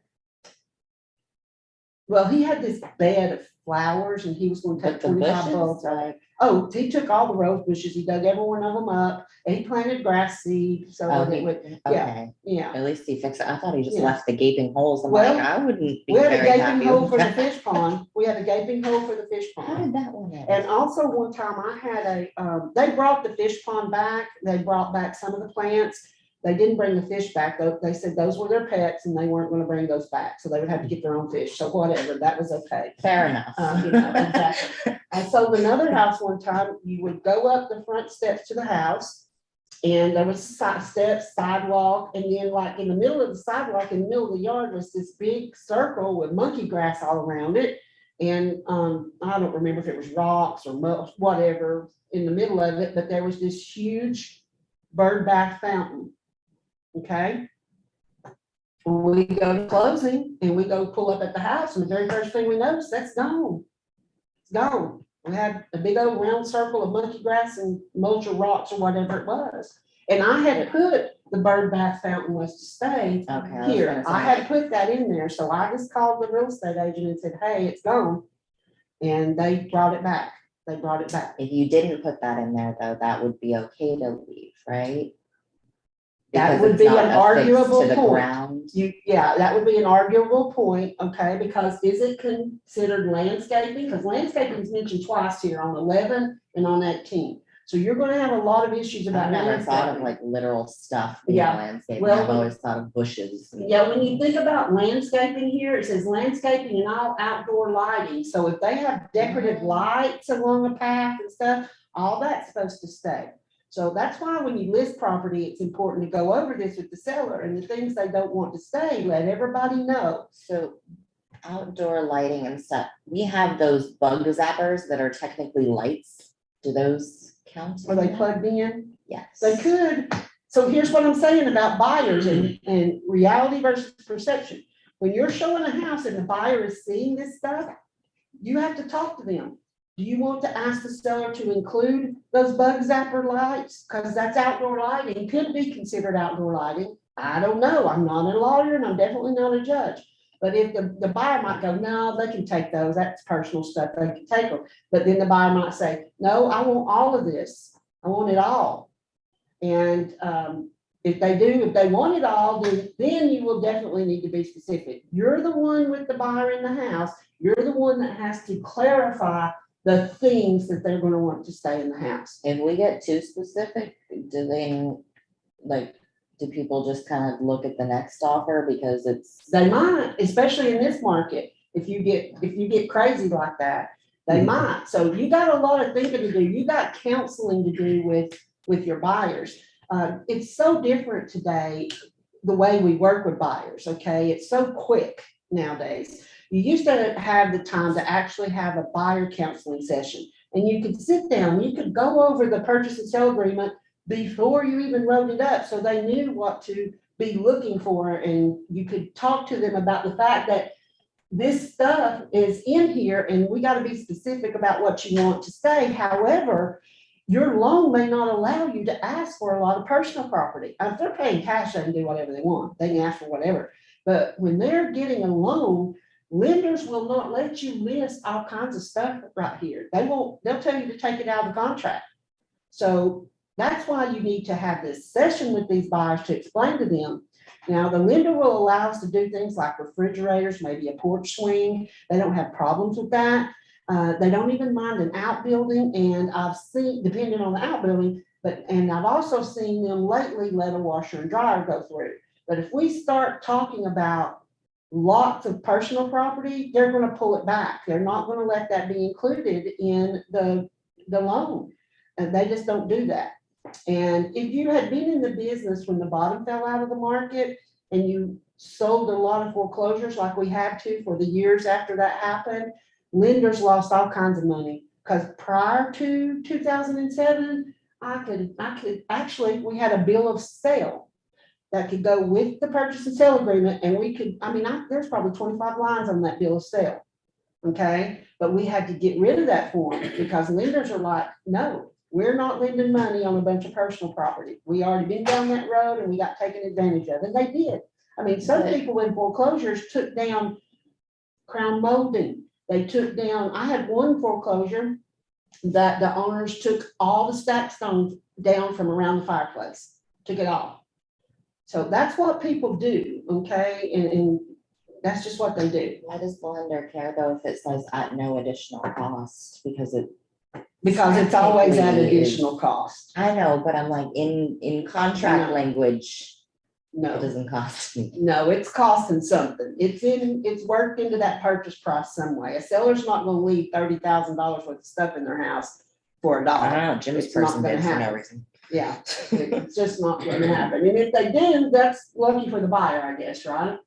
S4: Well, he had this bed of flowers and he was gonna take
S1: But the
S4: 25
S1: bushes,
S4: bulbs out.
S1: like,
S4: Oh, he took all the rose bushes, he dug every one of them up, and he planted grass seed, so
S1: oh,
S4: that it would,
S1: he-
S4: yeah,
S1: okay,
S4: yeah.
S1: at least he fixed it. I thought he just
S4: Yeah.
S1: left the gaping holes. I'm
S4: Well,
S1: like, I wouldn't be
S4: We had a
S1: very
S4: gaping
S1: happy
S4: hole
S1: with
S4: for the
S1: that.
S4: fish pond, we had a gaping hole for the fish
S1: How
S4: pond.
S1: did that one end?
S4: And also one time I had they brought the fish pond back, they brought back some of the plants. They didn't bring the fish back, though, they said those were their pets and they weren't gonna bring those back, so they would have to get their own fish, so whatever, that was okay.
S1: Fair enough.
S4: Exactly. I sold another house one time, you would go up the front steps to the house, And there was steps, sidewalk, and then like in the middle of the sidewalk, in the middle of the yard was this big circle with monkey grass all around it. And I don't remember if it was rocks or whatever in the middle of it, but there was this huge bird bath fountain. Okay. We go to closing and we go pull up at the house, and the very first thing we notice, that's gone. It's gone. We had a big old round circle of monkey grass and mulch or rocks or whatever it was. And I had put the bird bath fountain was to stay
S1: Okay.
S4: here. I had put that in there. So I just called the real estate agent and said, hey, it's gone. And they brought it back. They brought it back.
S1: If you didn't put that in there though, that would be okay to leave, right?
S4: That
S1: Because
S4: would
S1: it's
S4: be
S1: not
S4: an
S1: affixed
S4: arguable
S1: to the
S4: point.
S1: ground.
S4: Yeah, that would be an arguable point, okay, because is it considered landscaping? Because landscaping is mentioned twice here on 11 and on 18. So you're gonna have a lot of issues
S1: I've
S4: about
S1: never thought of
S4: landscaping.
S1: like literal stuff in
S4: Yeah,
S1: landscaping.
S4: well,
S1: I've always thought of bushes.
S4: Yeah, when you think about landscaping here, it says landscaping and all outdoor lighting. So if they have decorative lights along the path and stuff, all that's supposed to stay. So that's why when you list property, it's important to go over this with the seller and the things they don't want to stay, let everybody know.
S1: So outdoor lighting and stuff, we have those bug zappers that are technically lights. Do those count?
S4: Are they plugged in?
S1: Yes.
S4: They could. So here's what I'm saying about buyers and reality versus perception. When you're showing a house and the buyer is seeing this stuff, you have to talk to them. Do you want to ask the seller to include those bug zapper lights? Because that's outdoor lighting, could be considered outdoor lighting. I don't know. I'm not a lawyer and I'm definitely not a judge. But if the buyer might go, no, they can take those. That's personal stuff. They can take them. But then the buyer might say, no, I want all of this. I want it all. And if they want it all, then you will definitely need to be specific. You're the one with the buyer in the house. You're the one that has to clarify the things that they're going to want to stay in the house.
S1: If we get too specific, do people just kind of look at the next offer because it's,
S4: They might, especially in this market, if you get crazy like that, they might. So you got a lot of thinking to do. You got counseling to do with your buyers. It's so different today, the way we work with buyers, okay? It's so quick nowadays. You used to have the time to actually have a buyer counseling session, and you could sit down, you could go over the purchase and sale agreement before you even wrote it up, so they knew what to be looking for, and you could talk to them about the fact that this stuff is in here, and we got to be specific about what you want to say. However, your loan may not allow you to ask for a lot of personal property. If they're paying cash, they can do whatever they want. They can ask for whatever. But when they're getting a loan, lenders will not let you list all kinds of stuff right here. They'll tell you to take it out of the contract. So that's why you need to have this session with these buyers to explain to them. Now, the lender will allow us to do things like refrigerators, maybe a porch swing. They don't have problems with that. They don't even mind an outbuilding, and I've seen, depending on the outbuilding, and I've also seen them lately let a washer and dryer go through. But if we start talking about lots of personal property, they're going to pull it back. They're not going to let that be included in the loan. And they just don't do that. And if you had been in the business when the bottom fell out of the market and you sold a lot of foreclosures like we had to for the years after that happened, lenders lost all kinds of money. Because prior to 2007, we had a bill of sale that could go with the purchase and sale agreement, and there's probably 25 lines on that bill of sale. Okay, but we had to get rid of that form because lenders are like, no, we're not lending money on a bunch of personal property. We already been down that road and we got taken advantage of, and they did. Some people in foreclosures took down crown molding. They took down, I had one foreclosure that the owners took all the stacked stones down from around the fireplace, took it off. So that's what people do, okay? And that's just what they do.
S1: why does the lender care though if it says at no additional cost? Because
S4: It's always at
S1: Technically
S4: additional cost.
S1: I know, but I'm like in contract
S4: No.
S1: language, it
S4: No,
S1: doesn't cost me.
S4: no, it's costing something. It's worked into that purchase price some way. A seller's not gonna leave $30,000 worth of stuff in their house for $1.
S1: I don't know, Jim's
S4: It's not
S1: person
S4: gonna
S1: bids for no
S4: happen.
S1: reason.
S4: Yeah, it's just not gonna happen. And if they do, that's lucky for the buyer, I guess, right?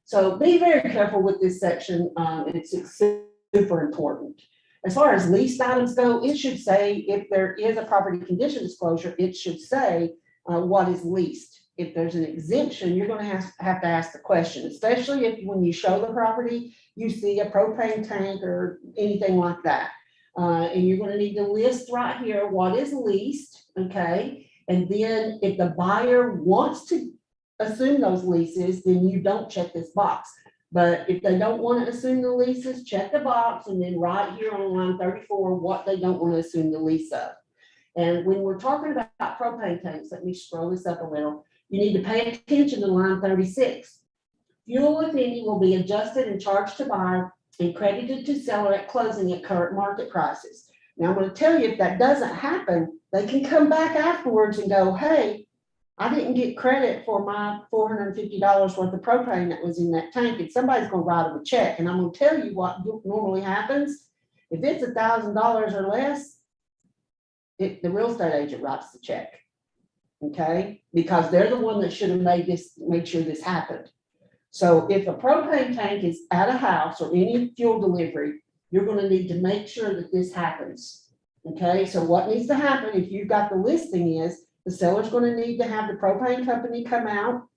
S4: So be very careful with this section. It's super important. As far as leased items go, it should say, if there is a property condition disclosure, it should say what is leased. If there's an exemption, you're gonna have to ask the question, especially if when you show the property, you see a propane tank or anything like that. And you're gonna need to list right here what is leased, okay? And then if the buyer wants to assume those leases, then you don't check this box. But if they don't want to assume the leases, check the box and then right here on line 34, what they don't want to assume the lease of. And when we're talking about propane tanks, let me scroll this up a little. You need to pay attention to line 36. Fuel, if any, will be adjusted and charged to buyer and credited to seller at closing at current market prices. Now, I'm going to tell you, if that doesn't happen, they can come back afterwards and go, hey, I didn't get credit for my $450 worth of propane that was in that tank, and somebody's gonna write them a check. And I'm gonna tell you what normally happens. If it's $1,000 or less, the real estate agent writes the check. Okay, because they're the one that should have made sure this happened. So if a propane tank is at a house or any fuel delivery, you're gonna need to make sure that this happens. Okay, so what needs to happen if you've got the listing is, the seller's gonna need to have the propane company come out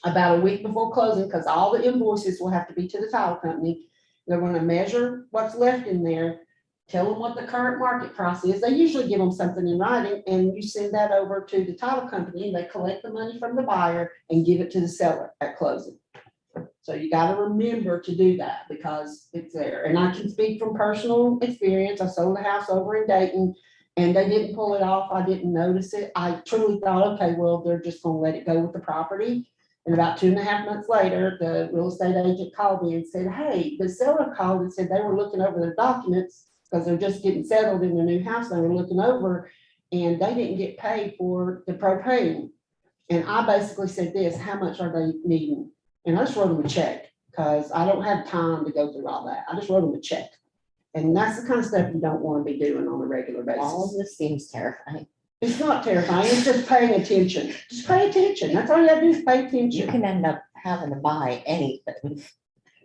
S4: about a week before closing, because all the invoices will have to be to the title company. They're gonna measure what's left in there, tell them what the current market price is. They usually give them something in writing, and you send that over to the title company, and they collect the money from the buyer and give it to the seller at closing. So you gotta remember to do that because it's there. And I can speak from personal experience. I sold a house over in Dayton, and they didn't pull it off. I didn't notice it. I truly thought, okay, well, they're just gonna let it go with the property. And about 2.5 months later, the real estate agent called me and said, hey, the seller called and said they were looking over their documents because they're just getting settled in their new house. They were looking over and they didn't get paid for the propane. And I basically said this, how much are they needing? And I just wrote them a check because I don't have time to go through all that. I just wrote them a check. And that's the kind of stuff you don't want to be doing on a regular
S1: All of
S4: basis.
S1: this seems terrifying.
S4: It's not terrifying, it's just paying attention. Just pay attention. That's all you have to do is pay
S1: You
S4: attention.
S1: can end up having to buy anything.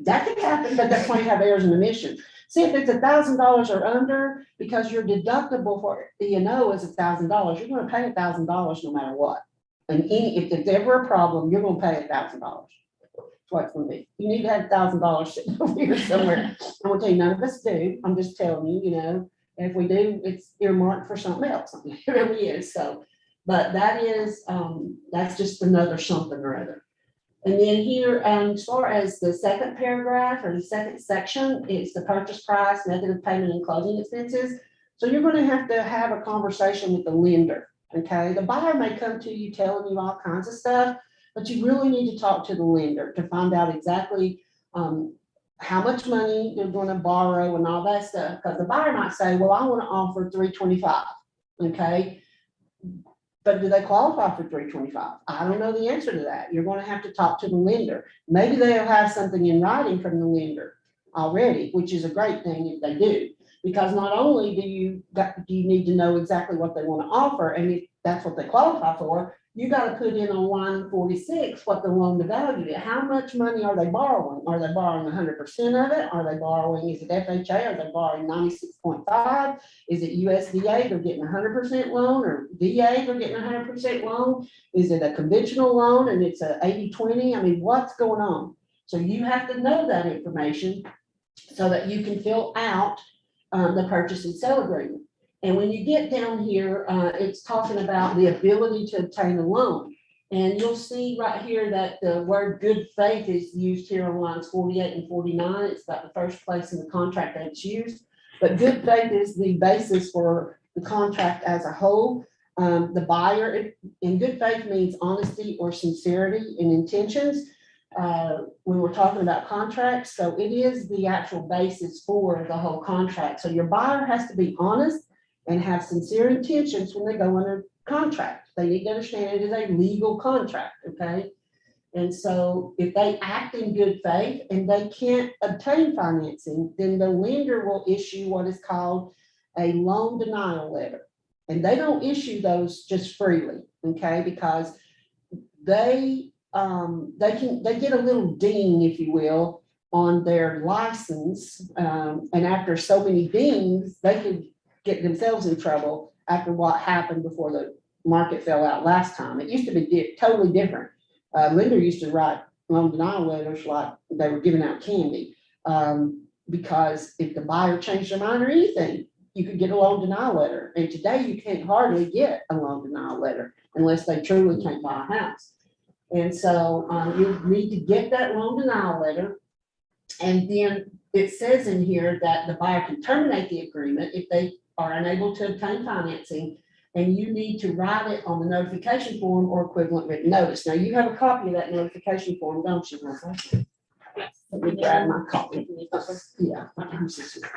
S4: That could happen, but that's why you have errors and omissions. See, if it's $1,000 or under, because your deductible for E&O is $1,000, you're gonna pay $1,000 no matter what. And if there's ever a problem, you're gonna pay $1,000. That's what it's gonna be. You need to have $1,000 sitting over here somewhere. I'm gonna tell you, none of us do. I'm just telling you, you know, and if we do, it's earmarked for something else. It really is. So, but that is, that's just another something or other. And then here, as far as the second paragraph or the second section, it's the purchase price, method of payment, and closing expenses. So you're going to have a conversation with the lender. Okay, the buyer may come to you telling you all kinds of stuff, but you really need to talk to the lender to find out exactly how much money they're going to borrow and all that stuff. Because the buyer might say, well, I want to offer $325. Okay. But do they qualify for $325? I don't know the answer to that. You're going to have to talk to the lender. Maybe they'll have something in writing from the lender already, which is a great thing if they do. Because not only do you need to know exactly what they want to offer, and if that's what they qualify for, you got to put in on line 46 what the loan to value is. How much money are they borrowing? Are they borrowing 100% of it? Are they borrowing, is it FHA? Are they borrowing 96.5? Is it USDA? They're getting 100% loan, or VA? They're getting 100% loan. Is it a conventional loan and it's a 80-20? I mean, what's going on? So you have to know that information so that you can fill out the purchase and sale agreement. And when you get down here, it's talking about the ability to obtain a loan. And you'll see right here that the word good faith is used here on lines 48 and 49. It's about the first place in the contract that it's used. But good faith is the basis for the contract as a whole. The buyer in good faith means honesty or sincerity in intentions. When we're talking about contracts, so it is the actual basis for the whole contract. So your buyer has to be honest and have sincere intentions when they go under contract. They need to understand it is a legal contract, okay? And so if they act in good faith and they can't obtain financing, then the lender will issue what is called a loan denial letter. And they don't issue those just freely, okay, because they get a little ding, if you will, on their license. And after so many dings, they could get themselves in trouble after what happened before the market fell out last time. It used to be totally different. Linda used to write loan denial letters like they were giving out candy. Because if the buyer changed their mind or anything, you could get a loan denial letter. And today you can't hardly get a loan denial letter unless they truly can't buy a house. And so you need to get that loan denial letter. And then it says in here that the buyer can terminate the agreement if they are unable to obtain financing. And you need to write it on the notification form or equivalent written notice. Now, you have a copy of that notification form, don't you, Martha? Let me grab my copy. Yeah.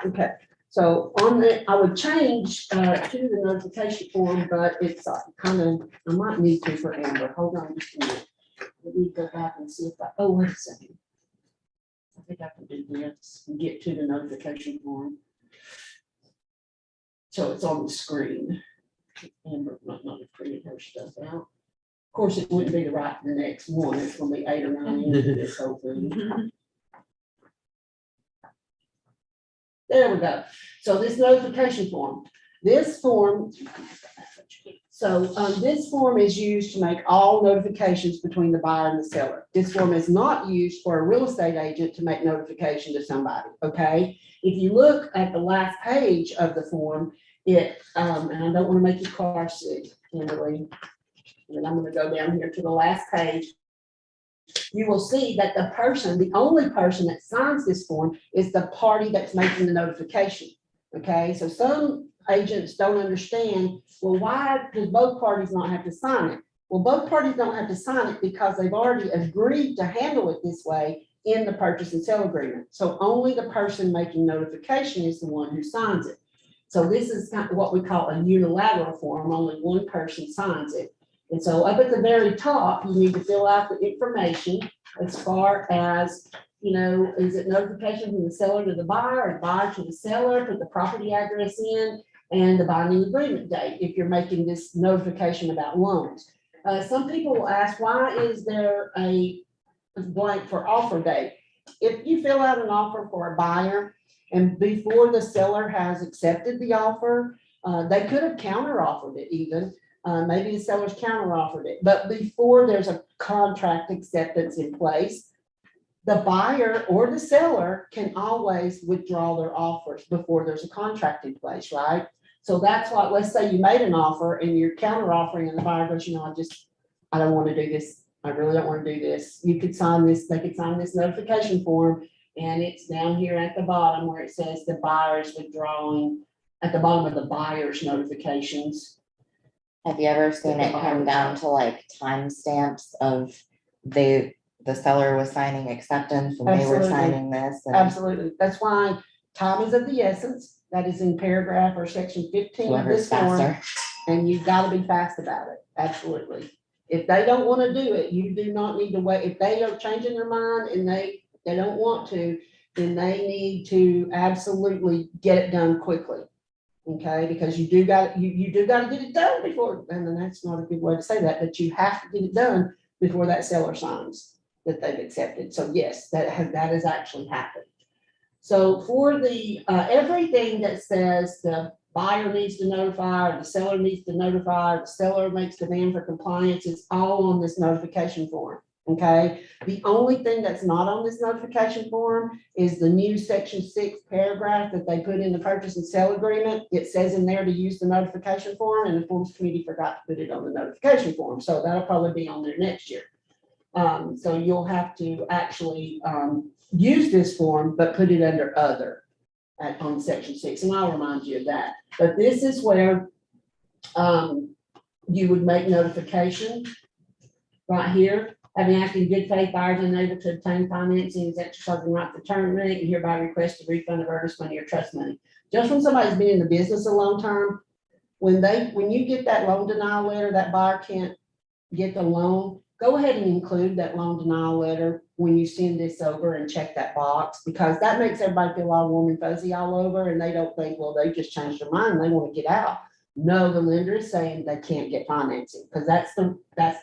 S4: Okay, so on the, I would change to the notification form, but it's kind of, I might need to for Amber. Hold on just a minute. Let me go back and see if oh, wait a second. I think I can do this and get to the notification form. So it's on the screen. Amber might not have printed her stuff out. Of course, it wouldn't be the next one. It's gonna be 8 or 9 into this whole thing. There we go. So this notification form, this form is used to make all notifications between the buyer and the seller. This form is not used for a real estate agent to make notification to somebody, okay? If you look at the last page of the form, and I don't want to make your car sick, Emily, and I'm going to go down here to the last page. You will see that the only person that signs this form is the party that's making the notification. Okay, so some agents don't understand, well, why does both parties not have to sign it? Well, both parties don't have to sign it because they've already agreed to handle it this way in the purchase and sale agreement. So only the person making notification is the one who signs it. So this is kind of what we call a unilateral form. Only one person signs it. And so up at the very top, you need to fill out the information as far as, you know, is it notification from the seller to the buyer or the buyer to the seller, put the property address in and the binding agreement date if you're making this notification about loans. Some people will ask, why is there a blank for offer date? If you fill out an offer for a buyer and before the seller has accepted the offer, they could have counter offered it even. Maybe the seller's counter offered it, but before there's a contract acceptance in place, the buyer or the seller can always withdraw their offers before there's a contract in place, right? So that's why, let's say you made an offer and you're counter offering and the buyer goes, you know, I don't want to do this. I really don't want to do this. You could sign this, they could sign this notification form and it's down here at the bottom where it says the buyer is withdrawing at the bottom of the buyer's notifications.
S1: Have you ever seen it come down to like timestamps of the seller was signing acceptance and they were
S4: Absolutely.
S1: signing this? And
S4: Absolutely. That's why time is of the essence. That is in paragraph or section 15 of
S1: whoever's
S4: this form.
S1: faster.
S4: And you've got to be fast about it. Absolutely. If they don't want to do it, you do not need to wait. If they are changing their mind and they don't want to, then they need to absolutely get it done quickly. Okay, because you do got to get it done before, and then that's not a good way to say that, but you have to get it done before that seller signs that they've accepted. So yes, that has actually happened. So for the everything that says the buyer needs to notify, or the seller needs to notify, or the seller makes demand for compliance, is all on this notification form. Okay, the only thing that's not on this notification form is the new section 6 paragraph that they put in the purchase and sale agreement. It says in there to use the notification form, and the forms committee forgot to put it on the notification form. So that'll probably be on there next year. So you'll have to actually use this form, but put it under other on section 6, and I'll remind you of that. But this is where you would make notification right here. Having acted in good faith, buyers unable to obtain financing is exercising the right to terminate and hereby request a refund of earnest money or trust money. Just when somebody's been in the business a long time, when you get that loan denial letter, that buyer can't get the loan, go ahead and include that loan denial letter when you send this over and check that box, because that makes everybody feel all warm and fuzzy all over and they don't think, well, they just changed their mind and they want to get out. No, the lender is saying they can't get financing, because that's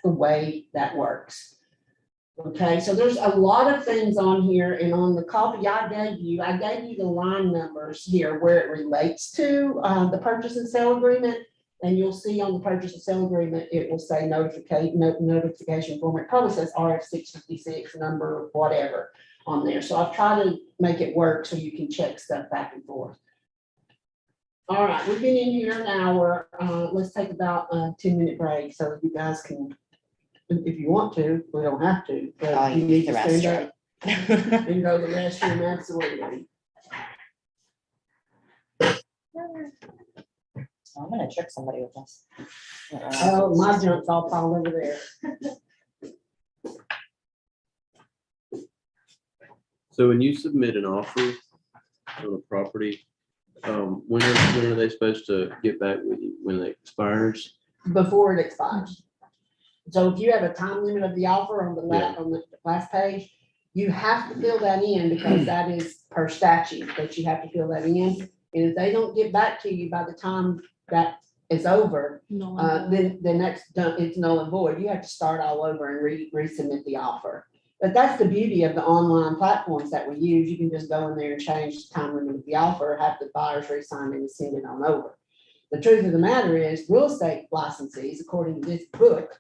S4: the way that works. Okay, so there's a lot of things on here, and on the copy I gave you the line numbers here where it relates to, the purchase and sale agreement. And you'll see on the purchase and sale agreement, it will say notification form. It probably says RF 656 number, whatever on there. So I've tried to make it work so you can check stuff back and forth. All right, we've been in here an hour. Let's take about a 10-minute break so you guys can, if you want to, we don't have to,
S1: Oh,
S4: but
S1: you
S4: you need
S1: the
S4: to stand up
S1: restroom.
S4: and go to the restroom, absolutely.
S1: I'm gonna trick somebody with this.
S4: Oh, my junk's all piled over there.
S3: So when you submit an offer on a property, when are they supposed to get back with you? When it expires?
S4: Before it expires. So if you have a time limit of the offer on the last page, you have to fill that in because that is per statute that you have to fill that in. And if they don't get back to you by the time that is over, then that's done, it's null and void. You have to start all over and resubmit the offer. But that's the beauty of the online platforms that we use. You can just go in there and change the time limit of the offer, have the buyers re-sign and send it on over. The truth of the matter is, real estate licensees, according to this book,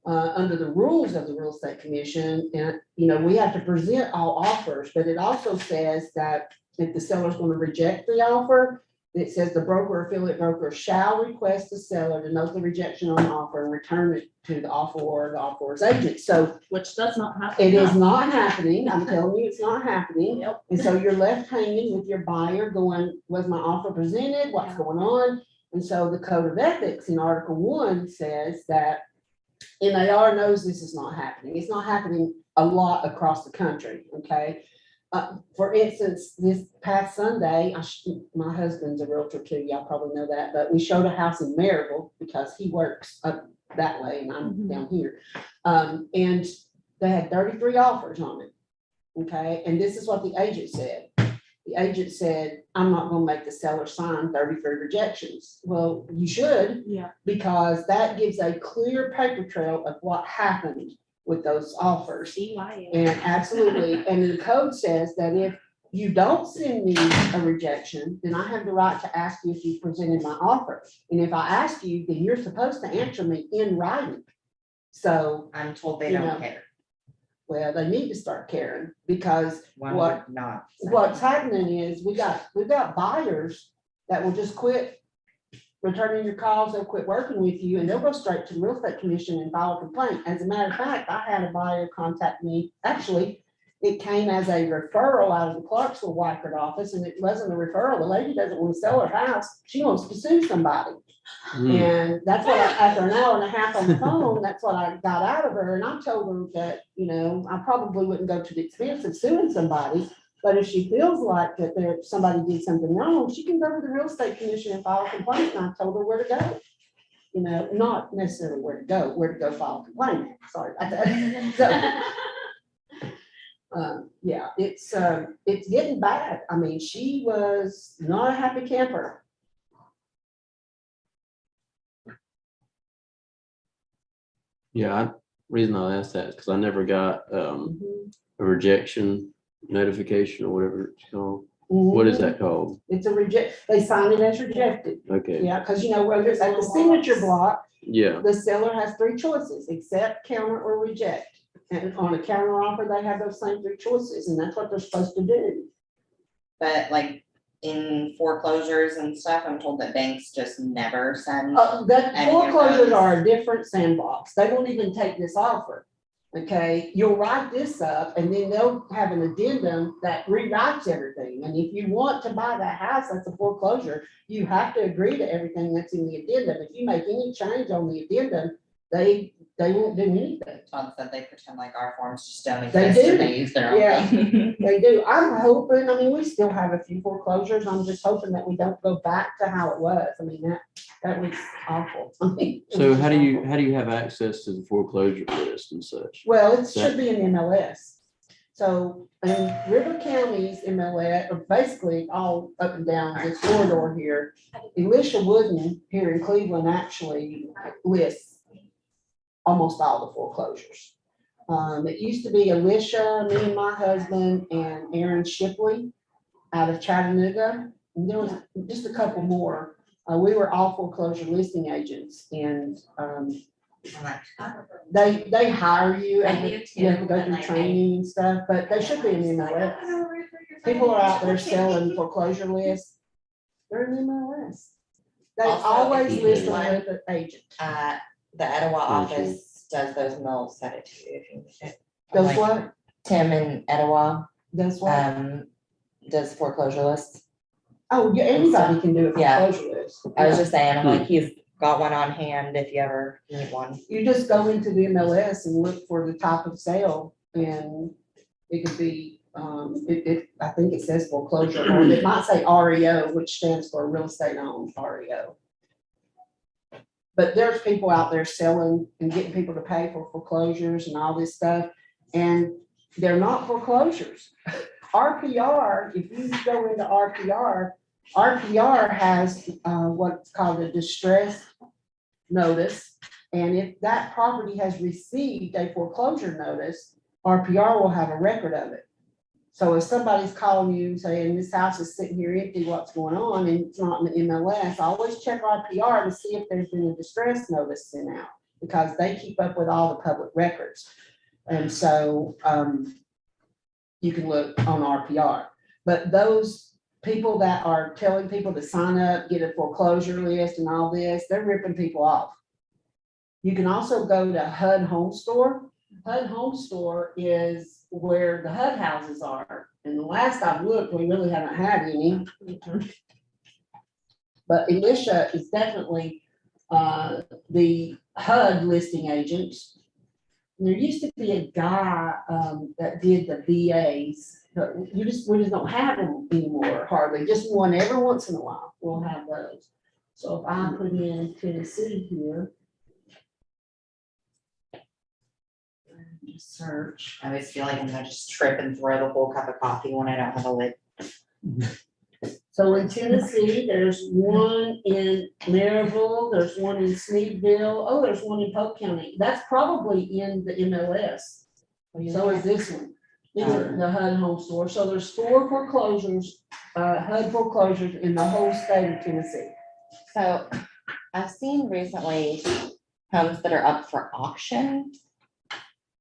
S4: under the rules of the Real Estate Commission, and we have to present all offers, but it also says that if the seller's going to reject the offer, it says the broker or affiliate broker shall request the seller to note the rejection on the offer and return it to the offeror or the offeror's agent. So
S6: Which does not happen.
S4: it is not happening. I'm telling you, it's not happening.
S6: Yep.
S4: And so you're left hanging with your buyer going, was my offer presented? What's going on? And so the Code of Ethics in Article 1 says that NAR knows this is not happening. It's not happening a lot across the country, okay? For instance, this past Sunday, my husband's a realtor too, y'all probably know that, but we showed a house in Maryville because he works up that way and I'm down here. And they had 33 offers on it, okay? And this is what the agent said. The agent said, I'm not gonna make the seller sign 33 rejections. Well, you should,
S6: Yeah.
S4: because that gives a clear paper trail of what happened with those offers. And absolutely, and the code says that if you don't send me a rejection, then I have the right to ask you if you presented my offer. And if I ask you, then you're supposed to answer me in writing. So,
S1: I'm told they
S4: You
S1: don't
S4: know,
S1: care.
S4: well, they need to start caring, because
S1: One
S4: what-
S1: would not.
S4: what's happening is we've got buyers that will just quit returning your calls, they'll quit working with you, and they'll go straight to the Real Estate Commission and file a complaint. As a matter of fact, I had a buyer contact me, actually, it came as a referral out of the Clarksville Wyckoff office, and it wasn't a referral. The lady doesn't want to sell her house, she wants to sue somebody. And that's what, after an hour and a half on the phone, that's what I got out of her, and I told her that, I probably wouldn't go to the expense of suing somebody. But if she feels like that somebody did something wrong, she can go to the Real Estate Commission and file a complaint, and I told her where to go. Not necessarily where to go file a complaint, sorry about that. So, yeah, it's getting bad. I mean, she was not a happy camper.
S3: Yeah, reason I asked that is because I never got a rejection notification or whatever it's called. What is that called?
S4: It's a they sign it as rejected.
S3: Okay,
S4: Yeah, because whether it's at the signature block,
S3: yeah,
S4: the seller has 3 choices: accept, counter, or reject. And on a counter offer, they have those same 3 choices, and that's what they're supposed to do.
S1: But like in foreclosures and stuff, I'm told that banks just never send.
S4: That
S1: Any of
S4: foreclosures
S1: those?
S4: are a different sandbox. They won't even take this offer. Okay, you'll write this up and then they'll have an addendum that rewrites everything. And if you want to buy that house, that's a foreclosure, you have to agree to everything that's in the addendum. If you make any change on the addendum, they won't do anything.
S1: Todd said they pretend like our forms just don't
S4: They
S1: exist and
S4: do.
S1: they use their own
S4: Yeah.
S1: thing.
S4: They do. I'm hoping, we still have a few foreclosures. I'm just hoping that we don't go back to how it was. That was awful. It
S3: so
S4: was
S3: how
S4: just
S3: do
S4: awful.
S3: you have access to the foreclosure list and such?
S4: Well, it should be an MLS. So in River County's MLS, or basically all up and down this corridor here, Elisha Wooden here in Cleveland actually lists almost all the foreclosures. It used to be Alicia, me and my husband, and Aaron Shipley out of Chattanooga. And there was just a couple more. We were all foreclosure listing agents, and they hire you and you have to go through training and stuff, but they should be in the MLS. People are out there selling foreclosure lists. They're in the MLS. They
S1: Also,
S4: always
S1: if you
S4: list
S1: need
S4: them
S1: one,
S4: with an agent.
S1: The Etowah
S3: Thank you.
S1: office does those, and they'll set it to you if you need it.
S4: Does
S1: Like
S4: what?
S1: Tim in Etowah,
S4: Does what?
S1: does foreclosure lists.
S4: Oh, yeah, anybody can do a
S1: Yeah.
S4: foreclosure list.
S1: I was just saying, I'm like, he's got one on hand if you ever need one.
S4: You just go into the MLS and look for the type of sale, and it could be, I think it says foreclosure, or it might say REO, which stands for real estate owned REO. But there's people out there selling and getting people to pay for foreclosures and all this stuff, and they're not foreclosures. RPR, if you go into RPR has what's called a distress notice. And if that property has received a foreclosure notice, RPR will have a record of it. So if somebody's calling you saying this house is sitting here empty, what's going on, and it's not in the MLS, always check RPR to see if there's been a distress notice sent out, because they keep up with all the public records. And so you can look on RPR. But those people that are telling people to sign up, get a foreclosure list and all this, they're ripping people off. You can also go to HUD Home Store. HUD Home Store is where the HUD houses are. And the last I've looked, we really haven't had any. But Elisha is definitely the HUD listing agent. And there used to be a guy that did the VAs, but we just don't have them anymore, hardly. Just one every once in a while, we'll have those. So if I put in Tennessee here, just search.
S1: I always feel like I'm gonna just trip and throw the whole cup of coffee when I don't have a lid.
S4: So in Tennessee, there's one in Maryville, there's one in Sneedville, oh, there's one in Polk County. That's probably in the MLS. So is this one. These are the HUD Home Store. So there's 4 foreclosures, HUD foreclosures in the whole state of Tennessee.
S1: So I've seen recently homes that are up for auction.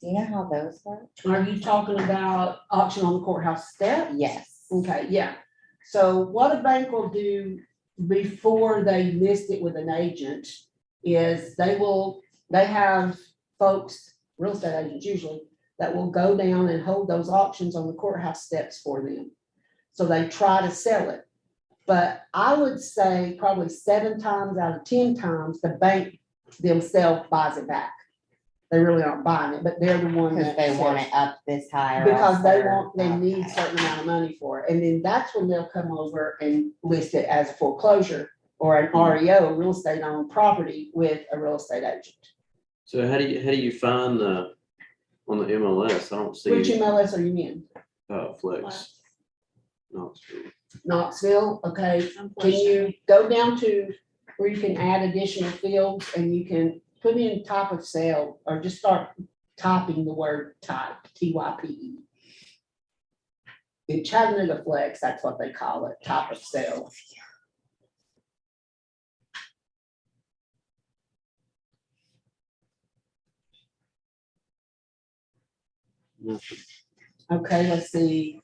S1: Do you know how those work?
S4: Are you talking about auction on the courthouse step?
S1: Yes.
S4: Okay, yeah. So what a bank will do before they list it with an agent is they have folks, real estate agents usually, that will go down and hold those auctions on the courthouse steps for them. So they try to sell it. But I would say probably 7 times out of 10 times, the bank themselves buys it back. They really aren't buying it, but they're the one
S1: Because
S4: that.
S1: they want it up this high. or
S4: Because
S1: else
S4: they
S1: they're-
S4: want, they need a
S1: okay.
S4: certain amount of money for it, and then that's when they'll come over and list it as a foreclosure or an REO, real estate owned property, with a real estate agent.
S3: So how do you find the, on the MLS? I don't
S4: Which
S3: see,
S4: MLS are you in?
S3: Flex. No, it's true.
S4: Knoxville, okay, can you go down to where you can add additional fields and you can put in type of sale, or just start typing the word type, TYPE. In Chattanooga Flex, that's what they call it, type of sale.
S3: Nothing.
S4: Okay, let's see.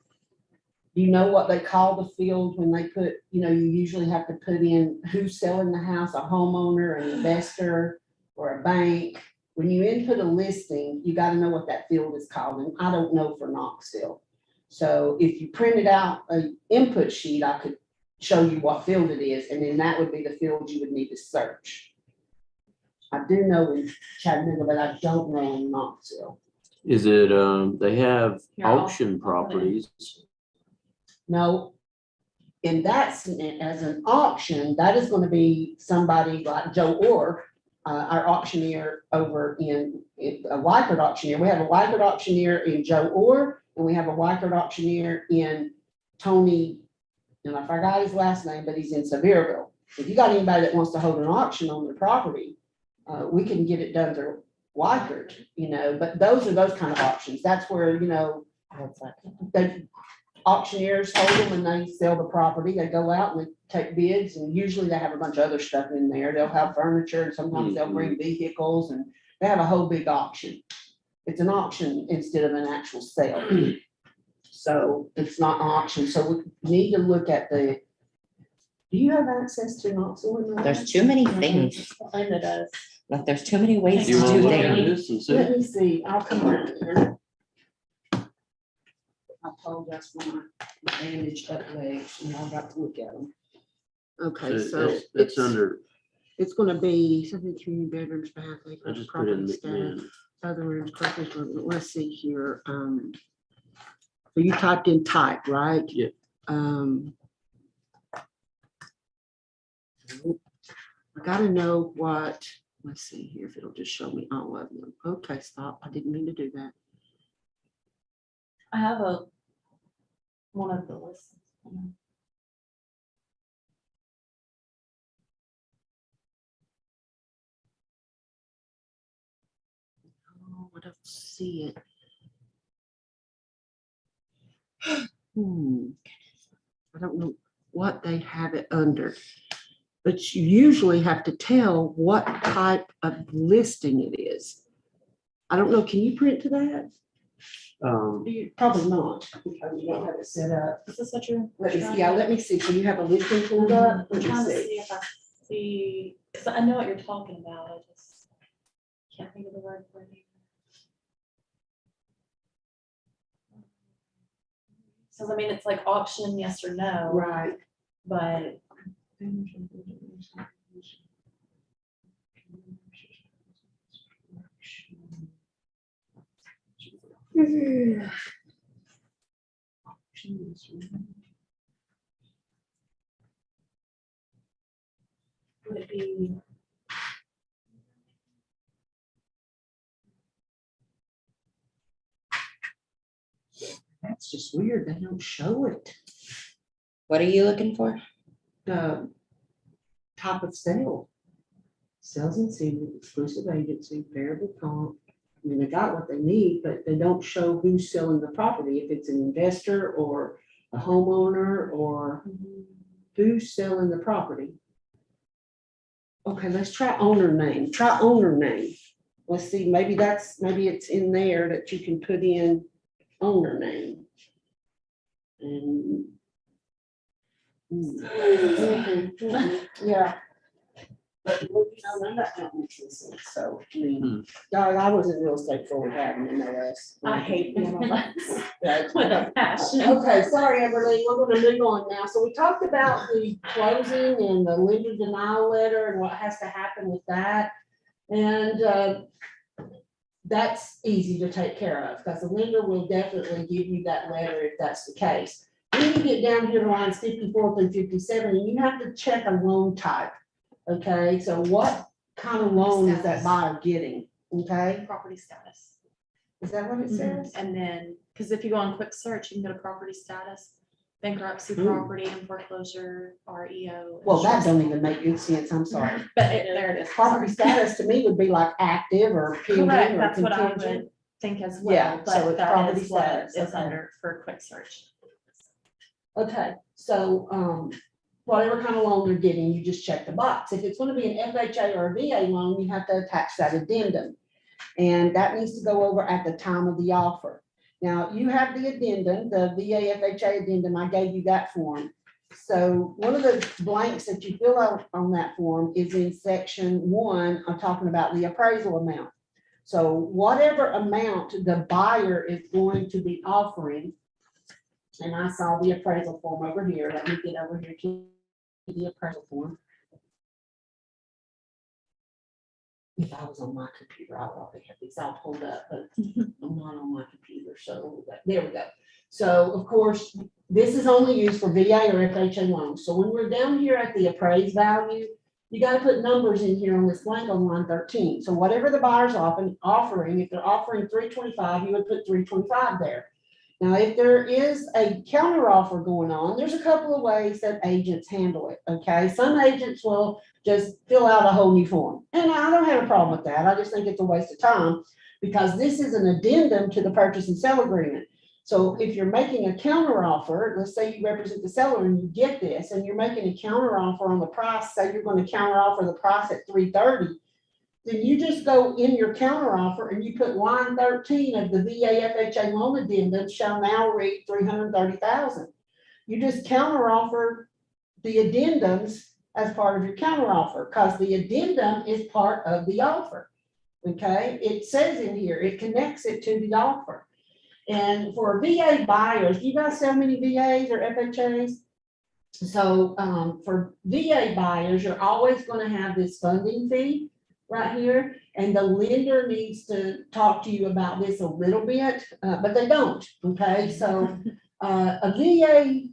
S4: Do you know what they call the field when they put, you usually have to put in who's selling the house, a homeowner, an investor, or a bank. When you input a listing, you gotta know what that field is called, and I don't know for Knoxville. So if you printed out an input sheet, I could show you what field it is, and then that would be the field you would need to search. I do know in Chattanooga, but I don't know in Knoxville.
S3: Is it, they have
S6: Here, I'll-
S3: auction
S6: I'll put it.
S3: properties.
S4: No. And that's, as an auction, that is gonna be somebody like Joe Orr, our auctioneer over in a Wyford auctioneer. We have a Wyford auctioneer in Joe Orr, and we have a Wyckoff auctioneer in Tony, and I forgot his last name, but he's in Sevierville. If you got anybody that wants to hold an auction on their property, we can get it done through Wyckoff, you know, but those are those kind of auctions. That's where, you know,
S1: That's like,
S4: the auctioneers hold them and they sell the property. They go out and they take bids, and usually they have a bunch of other stuff in there. They'll have furniture, and sometimes they'll bring vehicles, and they have a whole big auction. It's an auction instead of an actual sale. So it's not an auction. So we need to look at the, do you have access to an auction?
S1: there's too many things.
S2: Linda does.
S1: Like, there's too many ways to
S3: You wanna
S1: do
S3: look at
S1: things.
S3: this and see?
S4: Let me see, I'll come over here. I apologize for my bandaged up legs, and I got to look at them. Okay, so
S3: That's
S4: it's,
S3: under,
S4: it's gonna be something community bedrooms, bathroom,
S3: I just put in
S4: property staff,
S3: McMahon.
S4: other rooms, carpet, let's see here, so you typed in type, right?
S3: Yeah.
S4: I gotta know what, let's see here, if it'll just show me all of them. Okay, stop, I didn't mean to do that.
S6: I have one of the lists.
S4: Oh, I don't see it. I don't know what they have it under. But you usually have to tell what type of listing it is. I don't know, can you print to that? Probably not, because you don't have it set up.
S6: Is this what you're?
S4: Let me
S6: trying
S4: see, yeah,
S6: to-
S4: let me see, so you have a listing pulled up?
S6: I'm
S4: Let me
S6: trying to
S4: see.
S6: see if I see, because I know what you're talking about, I just can't think of the word for it. So I mean, it's like auction, yes or no,
S4: Right.
S6: but would it be?
S4: That's just weird, they don't show it.
S1: What are you looking for?
S4: The type of sale. Sales and seating, exclusive agency, variable comp. I mean, they got what they need, but they don't show who's selling the property, if it's an investor or a homeowner or who's selling the property. Okay, let's try owner name, try owner name. Let's see, maybe it's in there that you can put in owner name. And. Yeah. But, well, you know, none of that don't make any sense, so, I mean, dog, I was in real estate before we had an MLS.
S6: I hate MLS
S4: Right.
S6: with a passion.
S4: Okay, sorry, Everly, we're gonna move on now. So we talked about the closing and the lender denial letter and what has to happen with that. And that's easy to take care of, because the lender will definitely give you that letter if that's the case. Then you get down here to lines 54 through 57, and you have to check a loan type. Okay, so what kind of loan is that buyer getting? Okay,
S6: Property status.
S4: is that what it says?
S6: And then, because if you go on quick search, you can go to property status, bankruptcy,
S4: Ooh.
S6: property and foreclosure, REO.
S4: Well, that
S6: insurance.
S4: don't even make good sense, I'm sorry.
S6: But there it is.
S4: Property status to me would be like active or pending
S6: Correct,
S4: or
S6: that's what I
S4: contingent.
S6: would think as
S4: Yeah,
S6: well,
S4: so
S6: but
S4: it's
S6: that
S4: property
S6: is what
S4: status,
S6: is
S4: okay.
S6: under for quick search.
S4: Okay, so, whatever kind of loan they're getting, you just check the box. If it's gonna be an FHA or a VA loan, you have to attach that addendum. And that needs to go over at the time of the offer. Now, you have the addendum, the VA FHA addendum, I gave you that form. So one of the blanks that you fill out on that form is in section 1, I'm talking about the appraisal amount. So whatever amount the buyer is going to be offering, and I saw the appraisal form over here, let me get over here to the appraisal form. If I was on my computer, I would already have these all pulled up, but I'm not on my computer, so there we go. So of course, this is only used for VA or FHA loans. So when we're down here at the appraised value, you gotta put numbers in here on this blank on line 13. So whatever the buyer's offering, if they're offering 325, you would put 325 there. Now, if there is a counteroffer going on, there's a couple of ways that agents handle it, okay? Some agents will just fill out a whole new form, and I don't have a problem with that. I just think it's a waste of time because this is an addendum to the purchase and sale agreement. So if you're making a counteroffer, let's say you represent the seller and you get this, and you're making a counteroffer on the price, say you're going to counteroffer the price at $330, then you just go in your counteroffer and you put line 13 of the VA FHA loan addendum shall now read $330,000. You just counteroffer the addendums as part of your counteroffer, because the addendum is part of the offer. Okay, it says in here, it connects it to the offer. And for VA buyers, do you guys sell many VAs or FHAs? So for VA buyers, you're always going to have this funding fee right here, and the lender needs to talk to you about this a little bit, but they don't. Okay, so a VA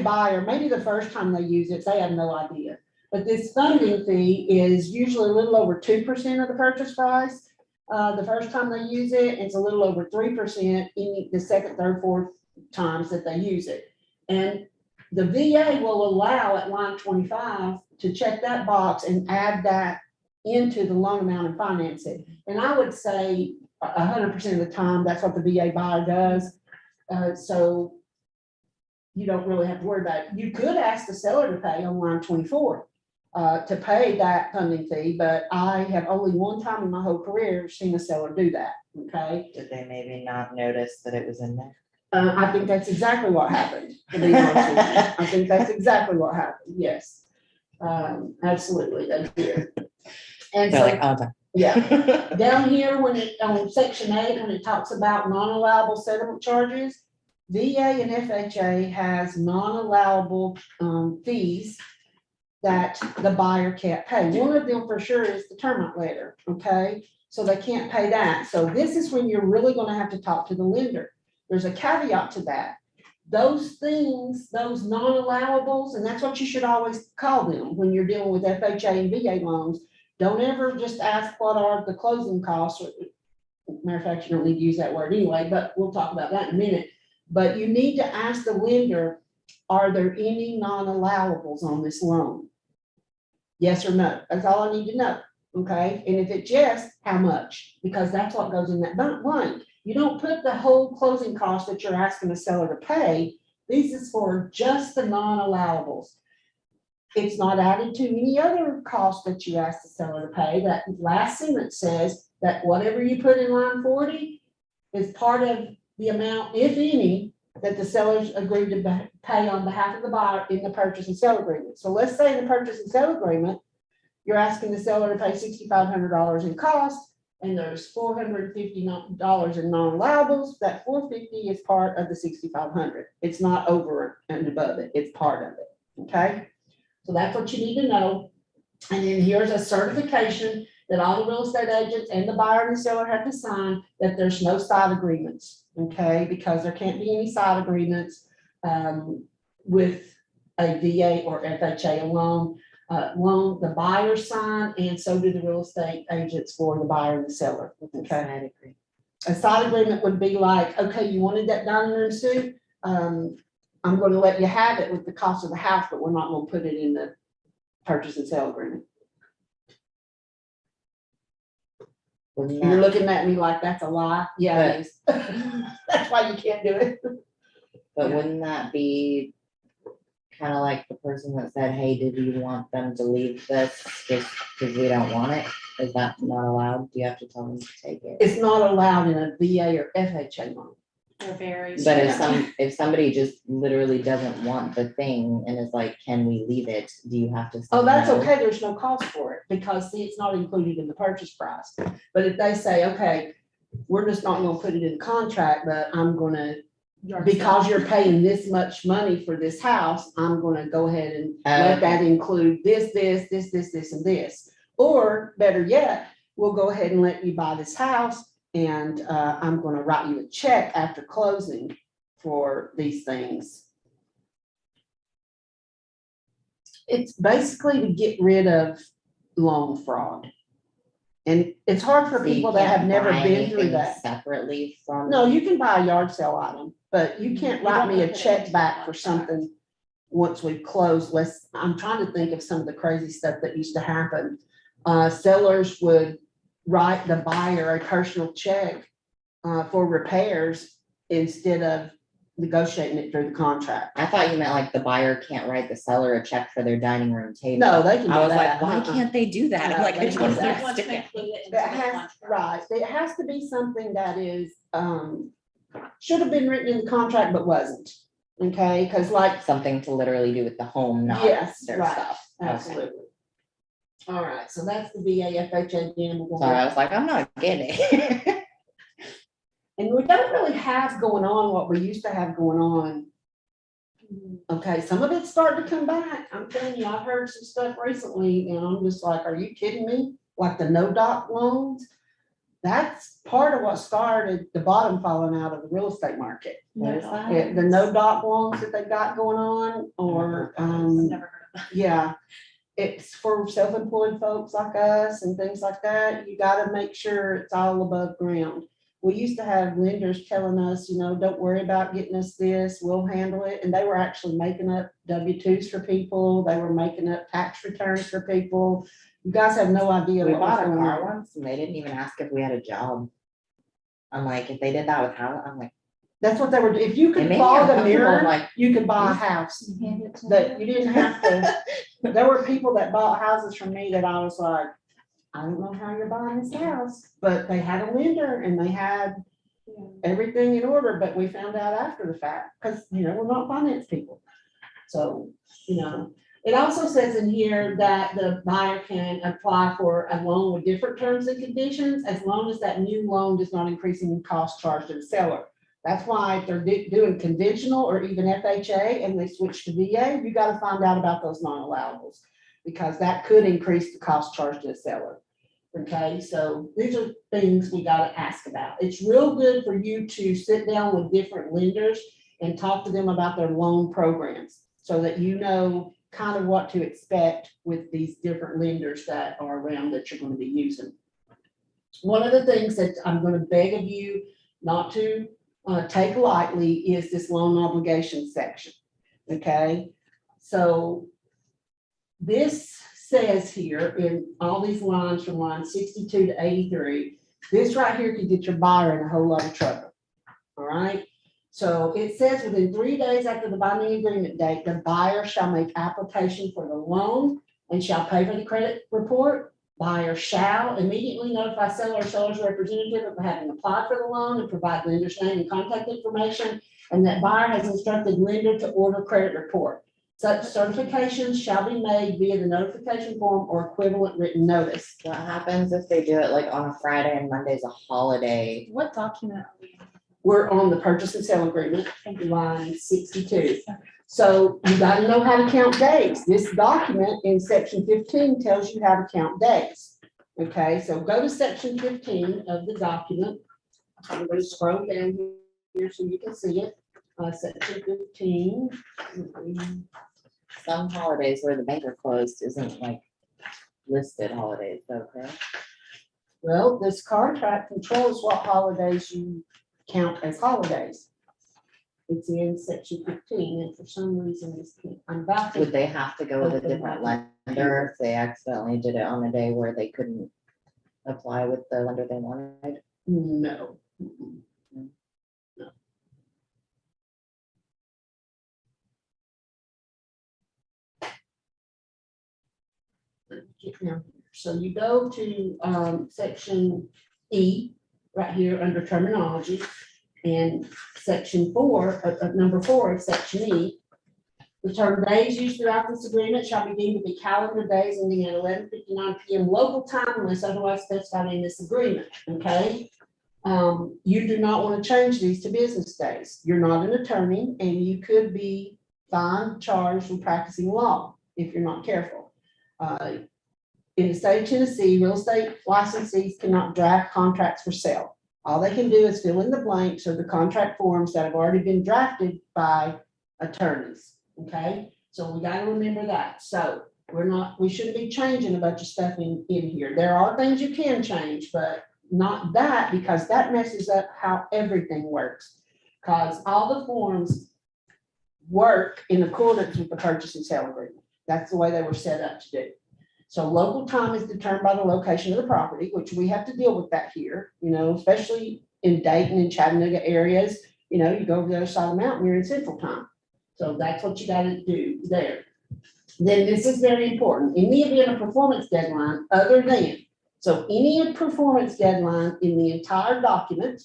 S4: buyer, maybe the first time they use it, they have no idea. But this funding fee is usually a little over 2% of the purchase price. The first time they use it, it's a little over 3% in the second, third, fourth times that they use it. And the VA will allow at line 25 to check that box and add that into the loan amount and finance it. And I would say 100% of the time, that's what the VA buyer does. So you don't really have to worry about it. You could ask the seller to pay on line 24 to pay that funding fee, but I have only one time in my whole career seen a seller do that, okay?
S1: Did they maybe not notice that it was in there?
S4: I think that's exactly what happened, to be honest with you. I think that's exactly what happened, yes. Absolutely, they did. And
S1: They're
S4: so,
S1: like, oh,
S4: yeah, down here, when it, on section 8, when it talks about non-allowable settlement charges, VA and FHA has non-allowable fees that the buyer can't pay. One of them for sure is the termite letter, okay? So they can't pay that. So this is when you're really gonna have to talk to the lender. There's a caveat to that. Those things, those non-allowables, and that's what you should always call them when you're dealing with FHA and VA loans. Don't ever just ask what are the closing costs. Matter of fact, you don't need to use that word anyway, but we'll talk about that in a minute. But you need to ask the lender, are there any non-allowables on this loan? Yes or no? That's all I need to know, okay? And if it's yes, how much? Because that's what goes in that blank. You don't put the whole closing cost that you're asking the seller to pay. This is for just the non-allowables. It's not added to any other cost that you ask the seller to pay. That last sentence says that whatever you put in line 40 is part of the amount, if any, that the sellers agreed to pay on behalf of the buyer in the purchase and sale agreement. So let's say in the purchase and sale agreement, you're asking the seller to pay $6,500 in cost, and there's $450 in non-allowables. That $450 is part of the $6,500. It's not over and above it. It's part of it. Okay. So that's what you need to know. And then here's a certification that all the real estate agents and the buyer and the seller have to sign that there's no side agreements. Okay, because there can't be any side agreements with a VA or FHA loan. The buyer sign, and so do the real estate agents for the buyer and the seller. Okay. A side agreement would be like, okay, you wanted that dining room suite. I'm going to let you have it with the cost of the house, but we're not going to put it in the purchase and sale agreement. You're looking at me like that's a lie. Yeah, it is. That's why you can't do it.
S1: But wouldn't that be kind of like the person that said, hey, did you want them to leave this just because we don't want it? Is that not allowed? Do you have to tell them to take it?
S4: It's not allowed in a VA or FHA loan.
S6: They're very.
S1: But if somebody just literally doesn't want the thing and is like, can we leave it? Do you have to? Say
S4: Oh, that's
S1: no?
S4: okay. There's no cost for it because see, it's not included in the purchase price. But if they say, okay, we're just not going to put it in the contract, but I'm going to, because you're paying this much money for this house, I'm going to go ahead and let that include this, and this. Or better yet, we'll go ahead and let you buy this house. And I'm going to write you a check after closing for these things. It's basically to get rid of loan fraud. And it's hard for
S1: So you
S4: people that have
S1: can't
S4: never
S1: buy
S4: been through
S1: anything
S4: that.
S1: Separately from.
S4: No, you can buy a yard sale item, but you can't
S2: You
S4: write
S2: don't
S4: me a
S2: put it
S4: check
S2: into
S4: back
S2: the
S4: for
S2: contract.
S4: something once we've closed. I'm trying to think of some of the crazy stuff that used to happen. Sellers would write the buyer a personal check for repairs instead of negotiating it through the contract.
S1: I thought you meant like the buyer can't write the seller a check for their dining room table.
S4: No, they can do
S1: I was
S4: that.
S1: like, why can't they do that?
S4: No,
S1: I'm like,
S4: they
S1: I
S4: can
S1: don't
S4: do that.
S6: They want to
S1: understand.
S6: include it into
S4: That
S6: the
S4: has,
S6: contract.
S4: right, it has to be something that is, should have been written in the contract but wasn't. Okay, because like,
S1: Something to literally do with the home, not
S4: yes,
S1: their
S4: right,
S1: stuff. Okay.
S4: absolutely. All right, so that's the VA FHA again. We're
S1: Sorry, I
S4: gonna-
S1: was like, I'm not getting it.
S4: And we don't really have going on what we used to have going on. Okay, some of it's starting to come back. I'm telling you, I've heard some stuff recently and I'm just like, are you kidding me? Like the no doc loans? That's part of what started the bottom falling out of the real estate market.
S1: What is that?
S4: The no doc loans that they got going on, or,
S6: I've never heard of that.
S4: yeah. It's for self-employed folks like us and things like that. You gotta make sure it's all above ground. We used to have lenders telling us, don't worry about getting us this, we'll handle it. And they were actually making up W-2s for people. They were making up tax returns for people. You guys have no idea.
S1: We
S4: what was
S1: bought a
S4: going
S1: car
S4: on.
S1: once and they didn't even ask if we had a job. I'm like, if they did that with how, I'm like,
S4: That's what they were, if you
S1: it
S4: could
S1: made me
S4: fog a
S1: uncomfortable,
S4: mirror,
S1: I'm like,
S4: you could buy a house.
S2: Hand it to
S4: That
S2: me.
S4: you didn't have to, there were people that bought houses from me that I was like, I don't know how you're buying this house, but they had a lender and they had everything in order, but we found out after the fact, because, we're not finance people. So, it also says in here that the buyer can apply for a loan with different terms and conditions, as long as that new loan does not increase any cost charged to the seller. That's why if they're doing conventional or even FHA and they switch to VA, you gotta find out about those non-allowables, because that could increase the cost charged to the seller. Okay, so these are things we gotta ask about. It's real good for you to sit down with different lenders and talk to them about their loan programs, so that you know kind of what to expect with these different lenders that are around that you're gonna be using. One of the things that I'm gonna beg of you not to take lightly is this loan obligation section, okay? So this says here in all these lines from line 62 to 83, this right here could get your buyer in a whole lot of trouble, all right? So it says within 3 days after the binding agreement date, the buyer shall make application for the loan and shall pay for the credit report. Buyer shall immediately notify seller or seller's representative of having applied for the loan and provide lender's name and contact information, and that buyer has instructed lender to order credit report. Such certifications shall be made via the notification form or equivalent written notice.
S1: what happens if they do it like on a Friday and Monday's a holiday?
S6: What document are we on?
S4: We're on the purchase and sale agreement, line 62. So you gotta know how to count days. This document in section 15 tells you how to count days. Okay, so go to section 15 of the document. I'm gonna scroll down here so you can see it. Section 15.
S1: Some holidays where the bank are closed isn't like listed holidays, okay?
S4: Well, this contract controls what holidays you count as holidays. It's in section 15, and for some reason, I'm about
S1: Would
S4: to,
S1: they have to go with a different lender if they accidentally did it on a day where they couldn't apply with the lender they wanted?
S4: no. Get down here. So you go to section E, right here under terminology, and section 4, number 4 of section E. The term days used throughout this agreement shall be deemed to be calendar days ending at 11:59 PM local time unless otherwise specified in this agreement, okay? You do not want to change these to business days. You're not an attorney and you could be fined, charged with practicing law if you're not careful. In the state of Tennessee, real estate licensees cannot draft contracts for sale. All they can do is fill in the blanks or the contract forms that have already been drafted by attorneys, okay? So we gotta remember that. So we shouldn't be changing a bunch of stuff in here. There are things you can change, but not that, because that messes up how everything works. Cause all the forms work in accordance with the purchase and sale agreement. That's the way they were set up to do. So local time is determined by the location of the property, which we have to deal with that here, especially in Dayton and Chattanooga areas. You go over the other side of the mountain, you're in central time. So that's what you gotta do there. Then this is very important. In the event of performance deadline other than, so any performance deadline in the entire document,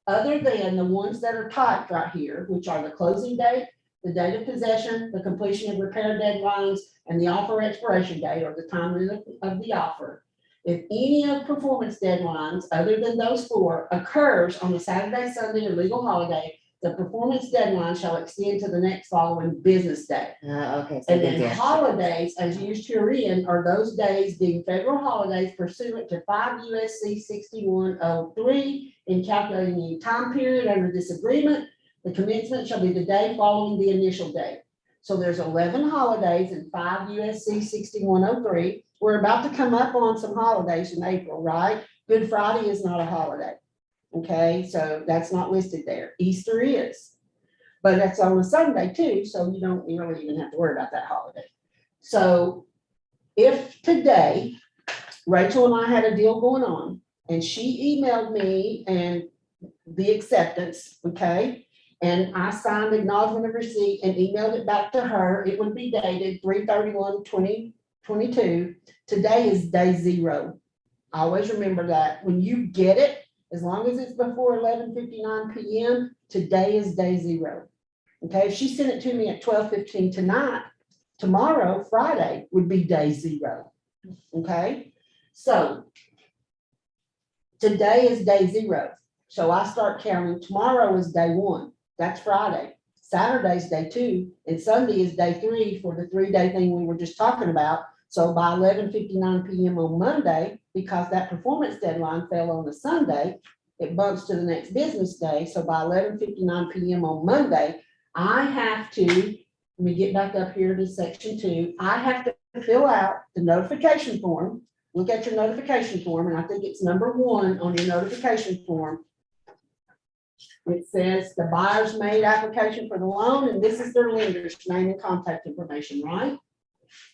S4: other than the ones that are typed right here, which are the closing date, the date of possession, the completion of repair deadlines, and the offer expiration date, or the time of the offer. If any of performance deadlines other than those four occurs on a Saturday, Sunday, or legal holiday, the performance deadline shall extend to the next following business day.
S1: Okay. So
S4: And
S1: good
S4: then
S1: deal.
S4: holidays, as used herein, are those days deemed federal holidays pursuant to 5 U.S.C. 6103 in calculating the time period under this agreement. The commencement shall be the day following the initial date. So there's 11 holidays in 5 U.S.C. 6103. We're about to come up on some holidays in April, right? Good Friday is not a holiday. Okay, so that's not listed there. Easter is, but that's on a Sunday too, so you don't really even have to worry about that holiday. So if today Rachel and I had a deal going on and she emailed me and the acceptance, okay, and I signed acknowledgement of receipt and emailed it back to her, it would be dated 3/31/2022. Today is day 0. Always remember that. When you get it, as long as it's before 11:59 p.m., today is day 0. Okay, if she sent it to me at 12:15 tonight, tomorrow, Friday, would be day 0. Okay, so today is day 0. So I start counting. Tomorrow is day 1. That's Friday. Saturday's day 2, and Sunday is day 3 for the 3-day thing we were just talking about. So by 11:59 p.m. on Monday, because that performance deadline fell on a Sunday, it bumps to the next business day. So by 11:59 p.m. on Monday, I have to, let me get back up here to section 2. I have to fill out the notification form. Look at your notification form, and I think it's number 1 on your notification form. It says the buyer's made application for the loan, and this is their lender's name and contact information, right?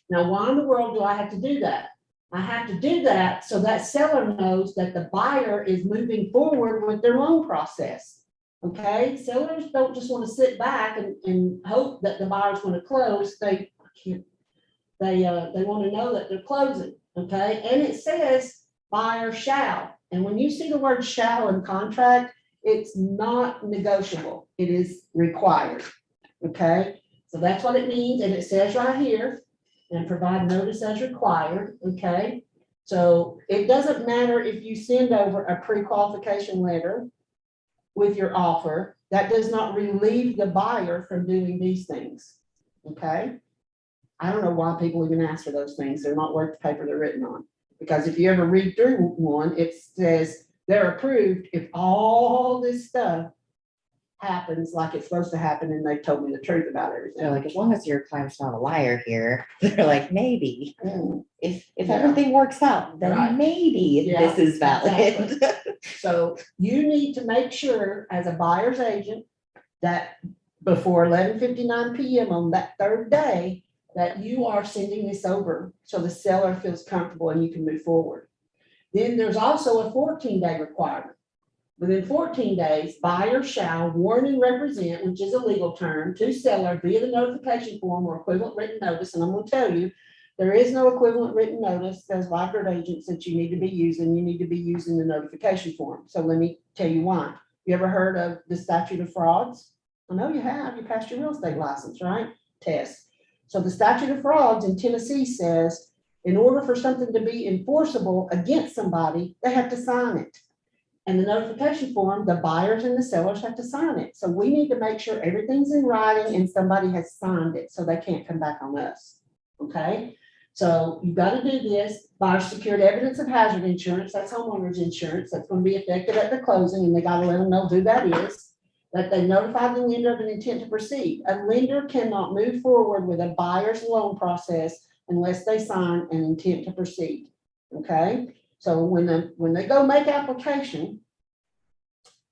S4: Now, why in the world do I have to do that? I have to do that so that seller knows that the buyer is moving forward with their loan process. Okay, sellers don't just want to sit back and hope that the buyer's going to close. They want to know that they're closing. Okay, and it says buyer shall. And when you see the word shall in contract, it's not negotiable. It is required. Okay, so that's what it means, and it says right here, and provide notice as required. Okay, so it doesn't matter if you send over a pre-qualification letter with your offer. That does not relieve the buyer from doing these things. Okay, I don't know why people even ask for those things. They're not worth the paper they're written on. Because if you ever read through one, it says they're approved if all this stuff happens like it's supposed to happen, and they told me the truth about everything.
S1: They're like, as long as your client's not a liar here, they're like, maybe if
S4: Yeah.
S1: everything works out, then
S4: Right.
S1: maybe
S4: Yeah,
S1: this is valid.
S4: So you need to make sure as a buyer's agent that before 11:59 p.m. on that 3rd day, that you are sending this over so the seller feels comfortable and you can move forward. Then there's also a 14-day requirement. Within 14 days, buyer shall warn and represent, which is a legal term, to seller via the notification form or equivalent written notice. And I'm going to tell you, there is no equivalent written notice as Vicard agents that you need to be using. You need to be using the notification form. So let me tell you why. You ever heard of the statute of frauds? I know you have. You passed your real estate license, right? Test. So the statute of frauds in Tennessee says, in order for something to be enforceable against somebody, they have to sign it. And the notification form, the buyers and the sellers have to sign it. So we need to make sure everything's in writing and somebody has signed it so they can't come back on us. Okay, so you've got to do this. Buyer secured evidence of hazard insurance. That's homeowners insurance. That's going to be effective at the closing, and they got to let them know who that is. That they notify the lender of an intent to proceed. A lender cannot move forward with a buyer's loan process unless they sign an intent to proceed. Okay, so when they go make application,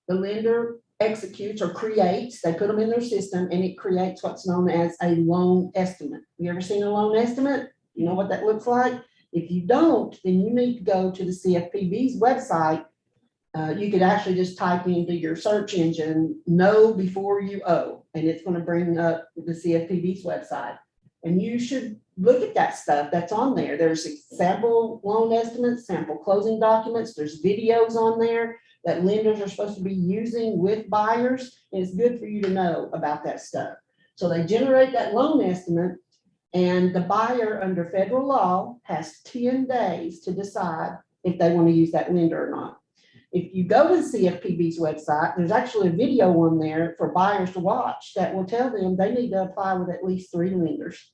S4: the lender executes or creates, they put them in their system and it creates what's known as a loan estimate. You ever seen a loan estimate? You know what that looks like? If you don't, then you need to go to the CFPB's website. You could actually just type into your search engine, know before you owe, and it's going to bring up the CFPB's website. And you should look at that stuff that's on there. There's sample loan estimates, sample closing documents, there's videos on there that lenders are supposed to be using with buyers. And it's good for you to know about that stuff. So they generate that loan estimate, and the buyer under federal law has 10 days to decide if they want to use that lender or not. If you go to the CFPB's website, there's actually a video on there for buyers to watch that will tell them they need to apply with at least 3 lenders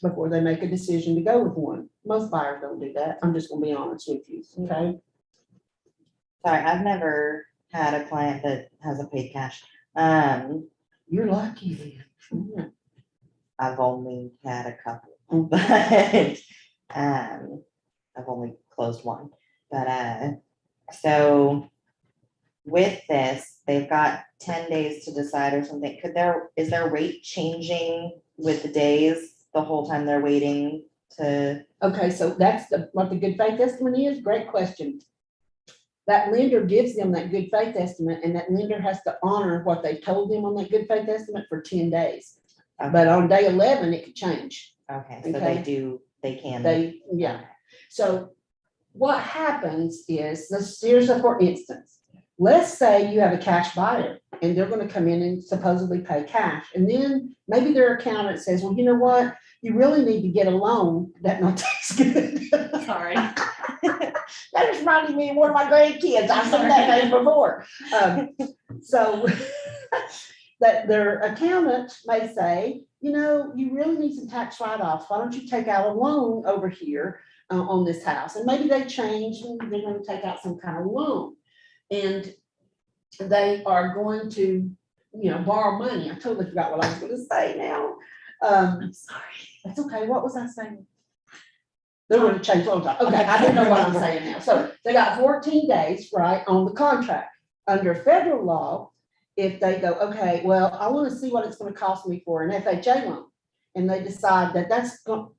S4: before they make a decision to go with one. Most buyers don't do that. I'm just gonna be honest with you, okay?
S1: Sorry, I've never had a client that hasn't paid cash.
S4: You're lucky then.
S1: I've only had a couple, but, I've only closed one. But, so with this, they've got 10 days to decide or something. Is their rate changing with the days the whole time they're waiting to?
S4: Okay, so that's what the good faith estimate is. Great question. That lender gives them that good faith estimate, and that lender has to honor what they told them on that good faith estimate for 10 days. But on day 11, it could change.
S1: Okay, so
S4: Okay.
S1: they can.
S4: Yeah. So what happens is, here's a for instance, let's say you have a cash buyer and they're going to come in and supposedly pay cash. And then maybe their accountant says, well, you know what? You really need to get a loan. That not tastes good.
S6: Sorry.
S4: That just reminded me of one of my grandkids. I've said that name before. So that their accountant may say, you know, you really need some tax write-offs. Why don't you take out a loan over here on this house? And maybe they change and they're going to take out some kind of loan. And they are going to, borrow money. I totally forgot what I was going to say now.
S6: I'm sorry.
S4: That's okay. What was I saying? They're going to change loans. Okay, I didn't know what I'm saying now. So they got 14 days, right, on the contract. Under federal law, if they go, okay, well, I want to see what it's going to cost me for an FHA loan, and they decide that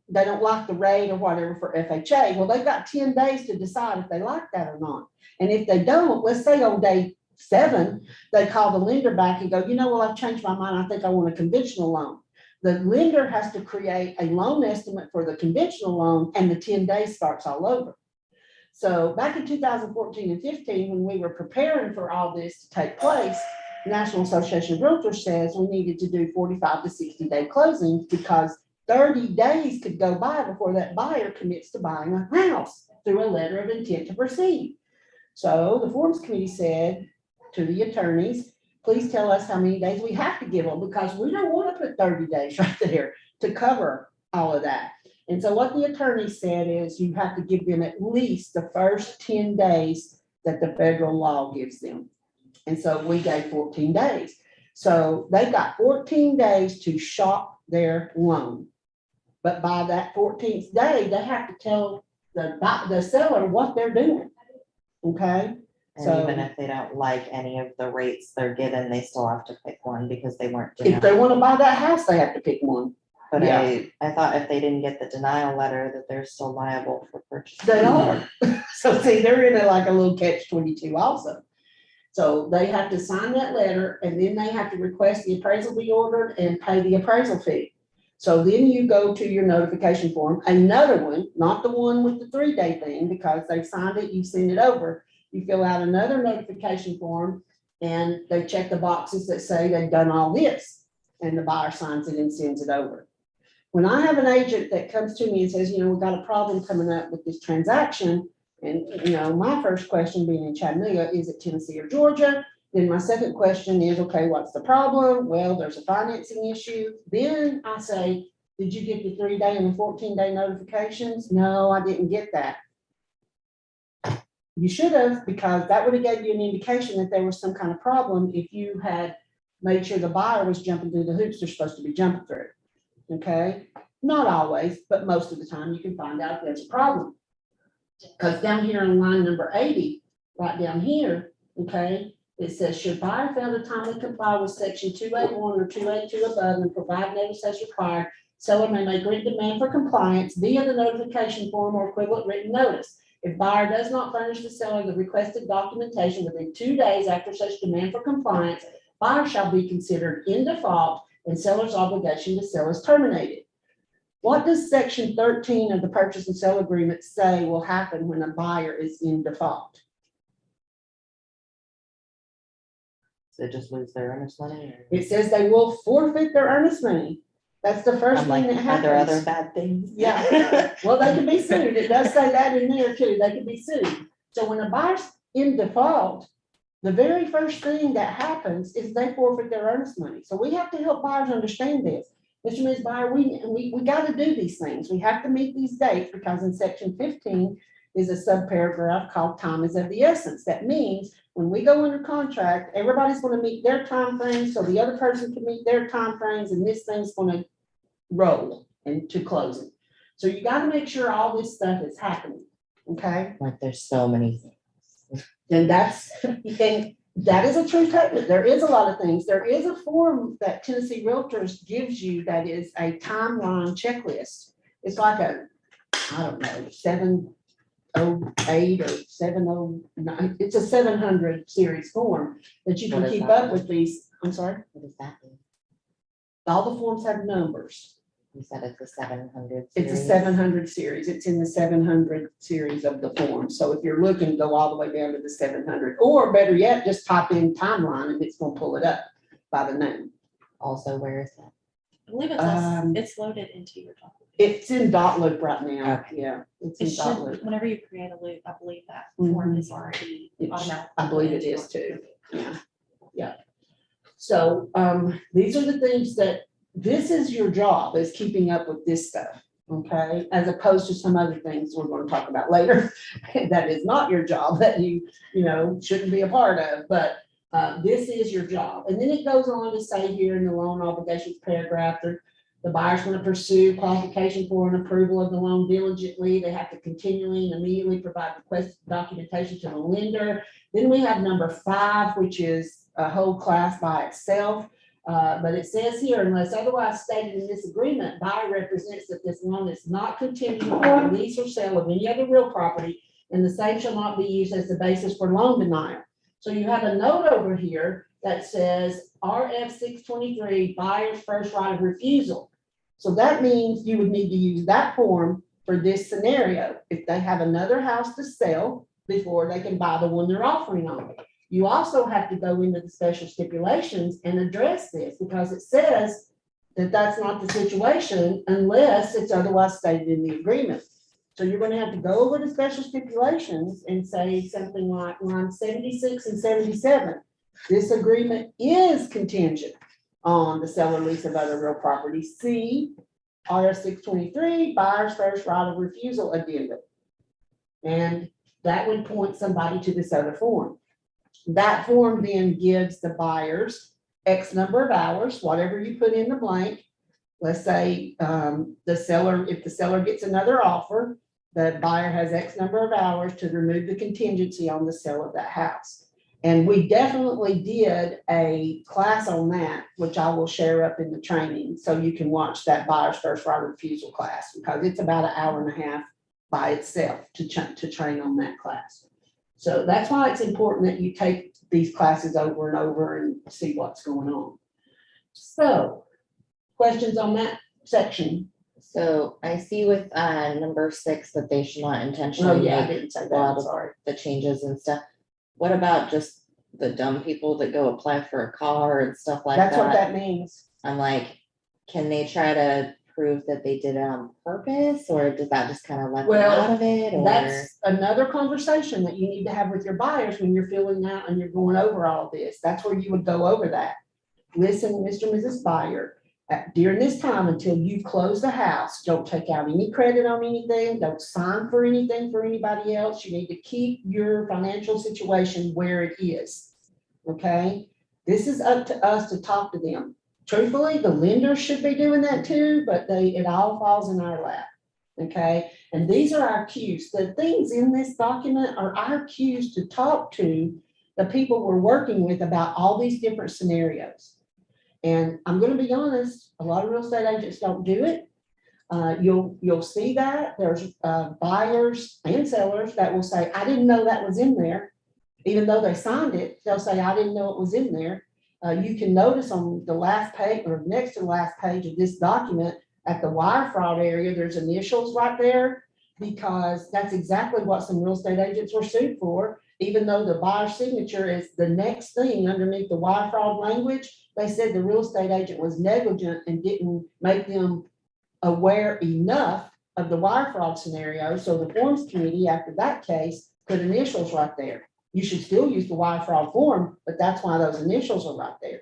S4: they don't like the rate or whatever for FHA, well, they've got 10 days to decide if they like that or not. And if they don't, let's say on day 7, they call the lender back and go, well, I've changed my mind. I think I want a conventional loan. The lender has to create a loan estimate for the conventional loan, and the 10 days starts all over. So back in 2014 and 15, when we were preparing for all this to take place, National Association of Realtors says we needed to do 45 to 60-day closings because 30 days could go by before that buyer commits to buying a house through a letter of intent to proceed. So the Forms Committee said to the attorneys, please tell us how many days we have to give them, because we don't want to put 30 days right there to cover all of that. And so what the attorney said is you have to give them at least the first 10 days that the federal law gives them. And so we gave 14 days. So they got 14 days to shop their loan. But by that 14th day, they have to tell the seller what they're doing. Okay?
S1: And
S4: So
S1: even if they don't like any of the rates they're given, they still have to pick one because they weren't.
S4: if they want to buy that house, they have to pick one.
S1: But
S4: Yeah.
S1: I thought if they didn't get the denial letter that they're still liable for purchase.
S4: They are. So see, they're in like a little catch-22 also. So they have to sign that letter, and then they have to request the appraisal be ordered and pay the appraisal fee. So then you go to your notification form, another one, not the one with the 3-day thing, because they've signed it, you send it over. You fill out another notification form, and they check the boxes that say they've done all this, and the buyer signs it and sends it over. When I have an agent that comes to me and says, we've got a problem coming up with this transaction, and, my first question being in Chattanooga, is it Tennessee or Georgia? Then my second question is, okay, what's the problem? Well, there's a financing issue. Then I say, did you get the 3-day and the 14-day notifications? No, I didn't get that. You should have, because that would have gave you an indication that there was some kind of problem if you had made sure the buyer was jumping through the hoops they're supposed to be jumping through. Okay, Not always, but most of the time you can find out if there's a problem. Because down here on line number 80, right down here, okay, it says, should buyer fail to timely comply with section 281 or 282 above and provide notice as required, seller may make written demand for compliance via the notification form or equivalent written notice. If buyer does not furnish the seller the requested documentation within 2 days after such demand for compliance, buyer shall be considered in default and seller's obligation to sell is terminated. What does section 13 of the purchase and sale agreement say will happen when a buyer is in default?
S1: So just lose their earnest money? Or-
S4: It says they will forfeit their earnest money. That's the first
S1: I'm like,
S4: thing that
S1: are there other
S4: happens.
S1: bad things?
S4: Yeah. Well, they can be sued. It does say that in there too. They can be sued. So when a buyer's in default, the very first thing that happens is they forfeit their earnest money. So we have to help buyers understand this. Mr. and Ms. Buyer, we got to do these things. We have to meet these dates because in section 15 is a subparagraph called time is of the essence. That means when we go under contract, everybody's going to meet their time frames, so the other person can meet their time frames, and this thing's going to roll into closing. So you got to make sure all this stuff is happening, okay?
S1: Like there's so many things.
S4: And that's, and that is a true statement. There is a lot of things. There is a form that Tennessee Realtors gives you that is a timeline checklist. It's like a, I don't know, 708 or 709. It's a 700 series form that you can
S1: What is
S4: keep
S1: that?
S4: up with these. I'm sorry.
S1: What does that mean?
S4: All the forms have numbers.
S1: You said it's a 700.
S4: It's a
S1: series?
S4: 700 series. It's in the 700 series of the form. So if you're looking, go all the way down to the 700, or better yet, just type in timeline and it's gonna pull it up by the name.
S1: Also, where is that?
S6: I believe it's loaded into your document.
S4: It's in dot loop right now.
S1: Okay.
S4: Yeah, it's
S6: It
S4: in dot
S6: should,
S4: loop.
S6: whenever you create a loop, I believe that form
S4: Mhm.
S6: is already
S4: It sh-
S6: automatic.
S4: I believe it is too. Yeah, yeah. So, these are the things that, this is your job, is keeping up with this stuff, okay? As opposed to some other things we're gonna talk about later. That is not your job, that you shouldn't be a part of, but, this is your job. And then it goes on to say here in the loan obligations paragraph, the buyer's gonna pursue qualification for an approval of the loan diligently. They have to continually and immediately provide requested documentation to the lender. Then we have number 5, which is a whole class by itself. But it says here, unless otherwise stated in this agreement, buyer represents that this loan is not contingent on the lease or sale of any other real property, and the same shall not be used as the basis for loan denial. So you have a note over here that says RF 623, buyer's first right of refusal. So that means you would need to use that form for this scenario. If they have another house to sell before they can buy the one they're offering on. You also have to go into the special stipulations and address this, because it says that that's not the situation unless it's otherwise stated in the agreement. So you're gonna have to go over the special stipulations and say something like line 76 and 77. This agreement is contingent on the seller lease of other real property. See RS 623, buyer's first right of refusal addendum. And that would point somebody to this other form. That form then gives the buyers X number of hours, whatever you put in the blank. Let's say the seller, if the seller gets another offer, the buyer has X number of hours to remove the contingency on the sale of that house. And we definitely did a class on that, which I will share up in the training, so you can watch that buyer's first right of refusal class, because it's about an hour and a half by itself to train on that class. So that's why it's important that you take these classes over and over and see what's going on. So, questions on that section?
S1: So I see with number 6 that they should not
S4: Oh,
S1: intentionally
S4: yeah, I
S1: make
S4: didn't say
S1: a
S4: that,
S1: lot
S4: I'm
S1: of
S4: sorry.
S1: the changes and stuff. What about just the dumb people that go apply for a car and stuff like
S4: That's what
S1: that?
S4: that means.
S1: I'm like, can they try to prove that they did it on purpose, or does that just kind of let them
S4: Well,
S1: out of it? Or
S4: That's another conversation that you need to have with your buyers when you're filling out and you're going over all this. That's where you would go over that. Listen, Mr. and Mrs. Buyer, during this time until you close the house, don't take out any credit on anything, don't sign for anything for anybody else. You need to keep your financial situation where it is. Okay? This is up to us to talk to them. truthfully, the lenders should be doing that too, but it all falls in our lap. Okay, and these are our cues. The things in this document are our cues to talk to the people we're working with about all these different scenarios. And I'm gonna be honest, a lot of real estate agents don't do it. You'll see that there's buyers and sellers that will say, I didn't know that was in there. Even though they signed it, they'll say, I didn't know it was in there. You can notice on the last page or next to the last page of this document at the wire fraud area, there's initials right there because that's exactly what some real estate agents were sued for. Even though the buyer's signature is the next thing underneath the wire fraud language, they said the real estate agent was negligent and didn't make them aware enough of the wire fraud scenario. So the forms committee, after that case, put initials right there. You should still use the wire fraud form, but that's why those initials are right there.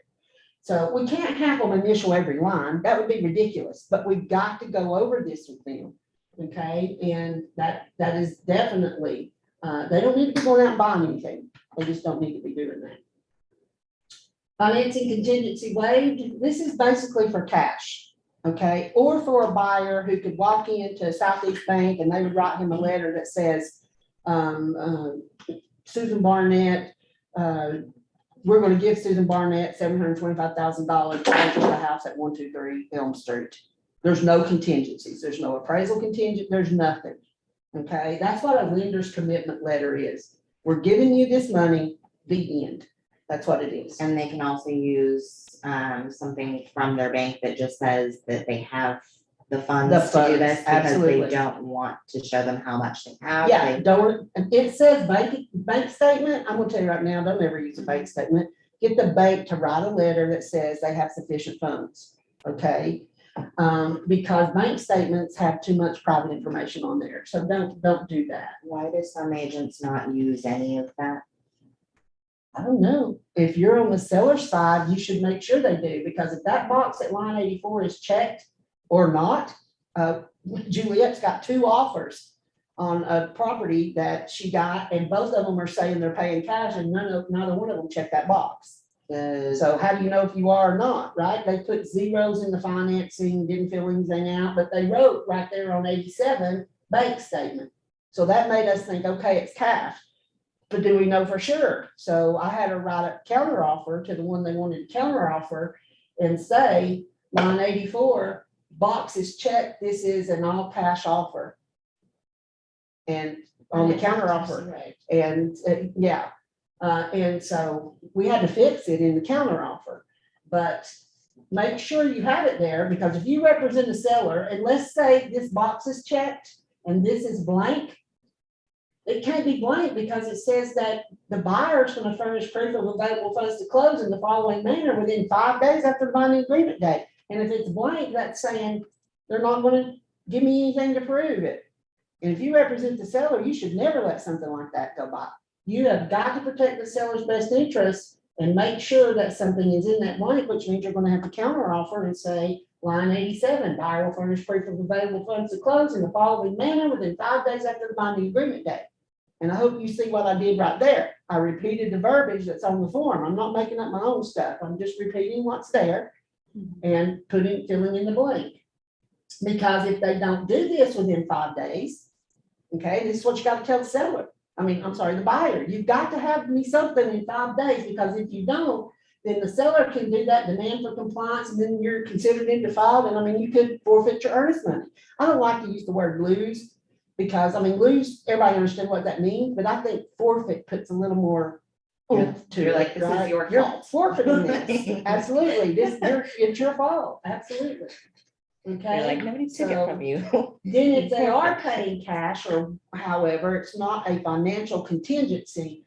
S4: So we can't have them initial every line. That would be ridiculous, but we've got to go over this with them. Okay, and that is definitely, they don't need to be going out and buying anything. They just don't need to be doing that. Financing contingency waived. This is basically for cash, okay? Or for a buyer who could walk into Southeast Bank and they would write him a letter that says, Susan Barnett, we're going to give Susan Barnett $725,000 to purchase the house at 123 Elm Street. There's no contingencies. There's no appraisal contingent. There's nothing. Okay, that's what a lender's commitment letter is. We're giving you this money, the end. That's what it is.
S1: And they can also use something from their bank that just says that they have the funds
S4: The
S1: to do
S4: funds,
S1: this because
S4: absolutely.
S1: they don't want to show them how much they have.
S4: Yeah,
S1: They-
S4: don't, it says bank statement. I'm gonna tell you right now, don't ever use a bank statement. Get the bank to write a letter that says they have sufficient funds, okay? Because bank statements have too much private information on there, so don't do that.
S1: Why do some agents not use any of that?
S4: I don't know. If you're on the seller side, you should make sure they do, because if that box at line 84 is checked or not, Juliet's got 2 offers on a property that she got, and both of them are saying they're paying cash, and neither one of them checked that box. So how do you know if you are or not, right? They put zeros in the financing, didn't fill anything out, but they wrote right there on 87, bank statement. So that made us think, okay, it's cash. But do we know for sure? So I had her write a counter offer to the one they wanted to counter offer and say, line 84, box is checked, this is an all cash offer. And on the counter offer, and yeah. And so we had to fix it in the counter offer, but make sure you have it there, because if you represent a seller, and let's say this box is checked and this is blank, it can't be blank because it says that the buyer is going to furnish proof of available funds to close in the following manner within 5 days after the binding agreement date. And if it's blank, that's saying they're not going to give me anything to prove it. And if you represent the seller, you should never let something like that go by. You have got to protect the seller's best interests and make sure that something is in that blank, which means you're going to have to counter offer and say, line 87, buyer will furnish proof of available funds to close in the following manner within 5 days after the binding agreement date. And I hope you see what I did right there. I repeated the verbiage that's on the form. I'm not making up my own stuff. I'm just repeating what's there and filling in the blank. Because if they don't do this within 5 days, okay, this is what you got to tell the seller. The buyer. You've got to have me something in 5 days, because if you don't, then the seller can do that demand for compliance, and then you're considered in default, and you could forfeit your earnest money. I don't like to use the word lose, because lose, everybody understands what that means, but I think forfeit puts a little more oomph to
S1: You're
S4: it,
S1: like, this is
S4: right?
S1: your
S4: You're
S1: fault.
S4: forfeiting this. Absolutely. It's your fault. Absolutely. Okay.
S1: You're like, nobody took it
S4: So-
S1: from you.
S4: Then if they are paying cash, or however, it's not a financial contingency,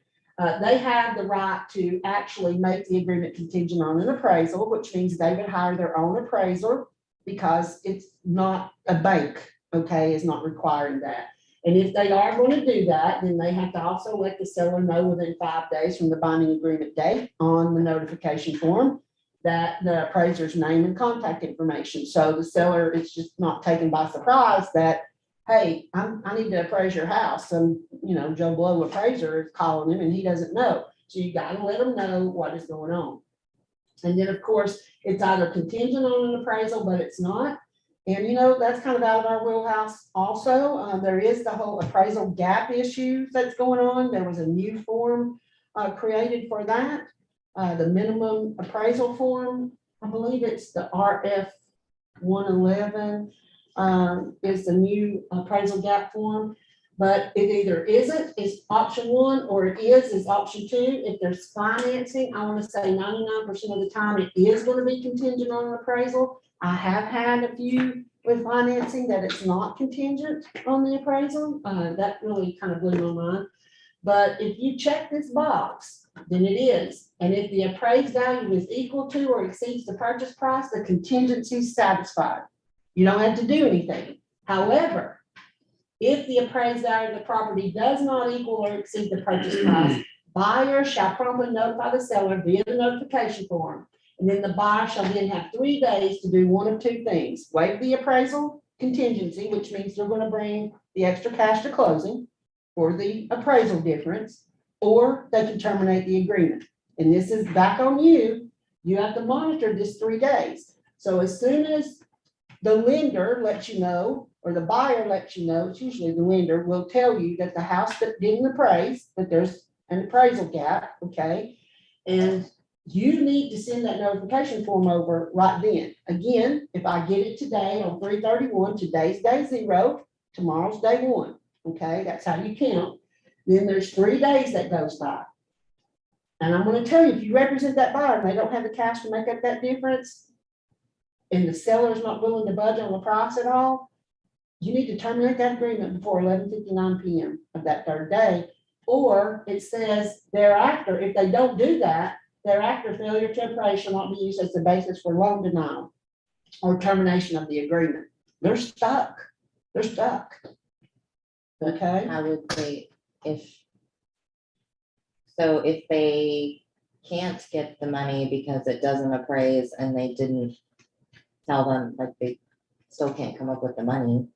S4: they have the right to actually make the agreement contingent on an appraisal, which means they would hire their own appraiser, because it's not a bank, okay, is not requiring that. And if they are going to do that, then they have to also let the seller know within 5 days from the binding agreement date on the notification form that the appraiser's name and contact information. So the seller is just not taken by surprise that, hey, I need to appraise your house. And, Joe Blow appraiser is calling him and he doesn't know. So you got to let them know what is going on. And then, of course, it's either contingent on an appraisal, but it's not. And you know, that's kind of out of our wheelhouse also. There is the whole appraisal gap issue that's going on. There was a new form created for that. The minimum appraisal form, I believe it's the RF 111 is the new appraisal gap form. But it either isn't, is option one, or it is option two. If there's financing, I want to say 99% of the time it is going to be contingent on an appraisal. I have had a few with financing that it's not contingent on the appraisal. That really kind of blew my mind. But if you check this box, then it is. And if the appraised value is equal to or exceeds the purchase price, the contingency is satisfied. You don't have to do anything. However, if the appraised value of the property does not equal or exceed the purchase price, buyer shall promptly notify the seller via the notification form. And then the buyer shall then have 3 days to do one of two things: waive the appraisal contingency, which means they're going to bring the extra cash to closing for the appraisal difference, or they can terminate the agreement. And this is back on you. You have to monitor this 3 days. So as soon as the lender lets you know, or the buyer lets you know, it's usually the lender, will tell you that the house that didn't appraise, that there's an appraisal gap, okay? And you need to send that notification form over right then. Again, if I get it today on 3/31, today's day 0, tomorrow's day 1, okay? That's how you count. Then there's 3 days that goes by. And I'm gonna tell you, if you represent that buyer and they don't have the cash to make up that difference, and the seller is not willing to budge on the price at all, you need to terminate that agreement before 11:59 PM of that 3rd day. Or it says thereafter, if they don't do that, thereafter failure to appraise shall not be used as the basis for loan denial or termination of the agreement. They're stuck. They're stuck. Okay?
S1: I would say if they can't get the money because it doesn't appraise and they didn't tell them, like, they still can't come up with the money.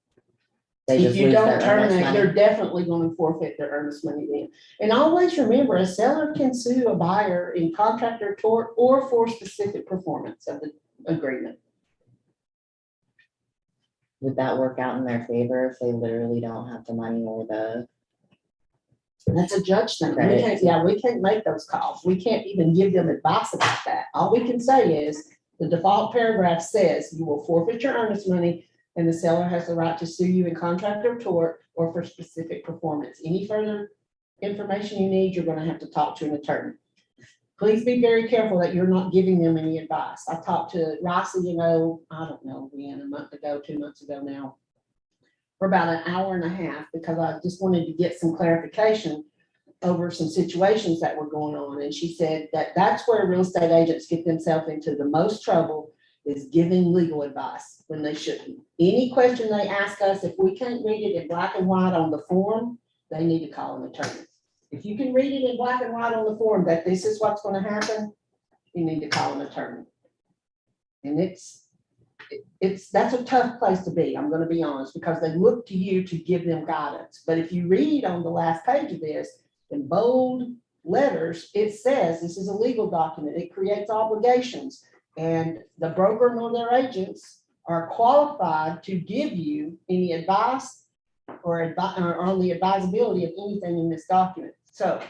S1: They
S4: If
S1: just
S4: you
S1: lose
S4: don't
S1: their earnest
S4: terminate,
S1: money.
S4: they're definitely going to forfeit their earnest money then. And always remember, a seller can sue a buyer in contract or tort or for specific performance of the agreement.
S1: Would that work out in their favor if they literally don't have the money or the?
S4: That's a judge thing.
S1: Right.
S4: We can't make those calls. We can't even give them advice about that. All we can say is the default paragraph says you will forfeit your earnest money and the seller has the right to sue you in contract or tort or for specific performance. Any further information you need, you're going to have to talk to an attorney. Please be very careful that you're not giving them any advice. I talked to Rossi, I don't know, when, a month ago, 2 months ago now, for about an hour and a half, because I just wanted to get some clarification over some situations that were going on. And she said that that's where real estate agents get themselves into the most trouble, is giving legal advice when they shouldn't. Any question they ask us, if we can't read it in black and white on the form, they need to call an attorney. If you can read it in black and white on the form that this is what's going to happen, you need to call an attorney. And that's a tough place to be, I'm going to be honest, because they look to you to give them guidance. But if you read on the last page of this in bold letters, it says this is a legal document. It creates obligations, and the broker nor their agents are qualified to give you any advice or on the advisability of anything in this document. So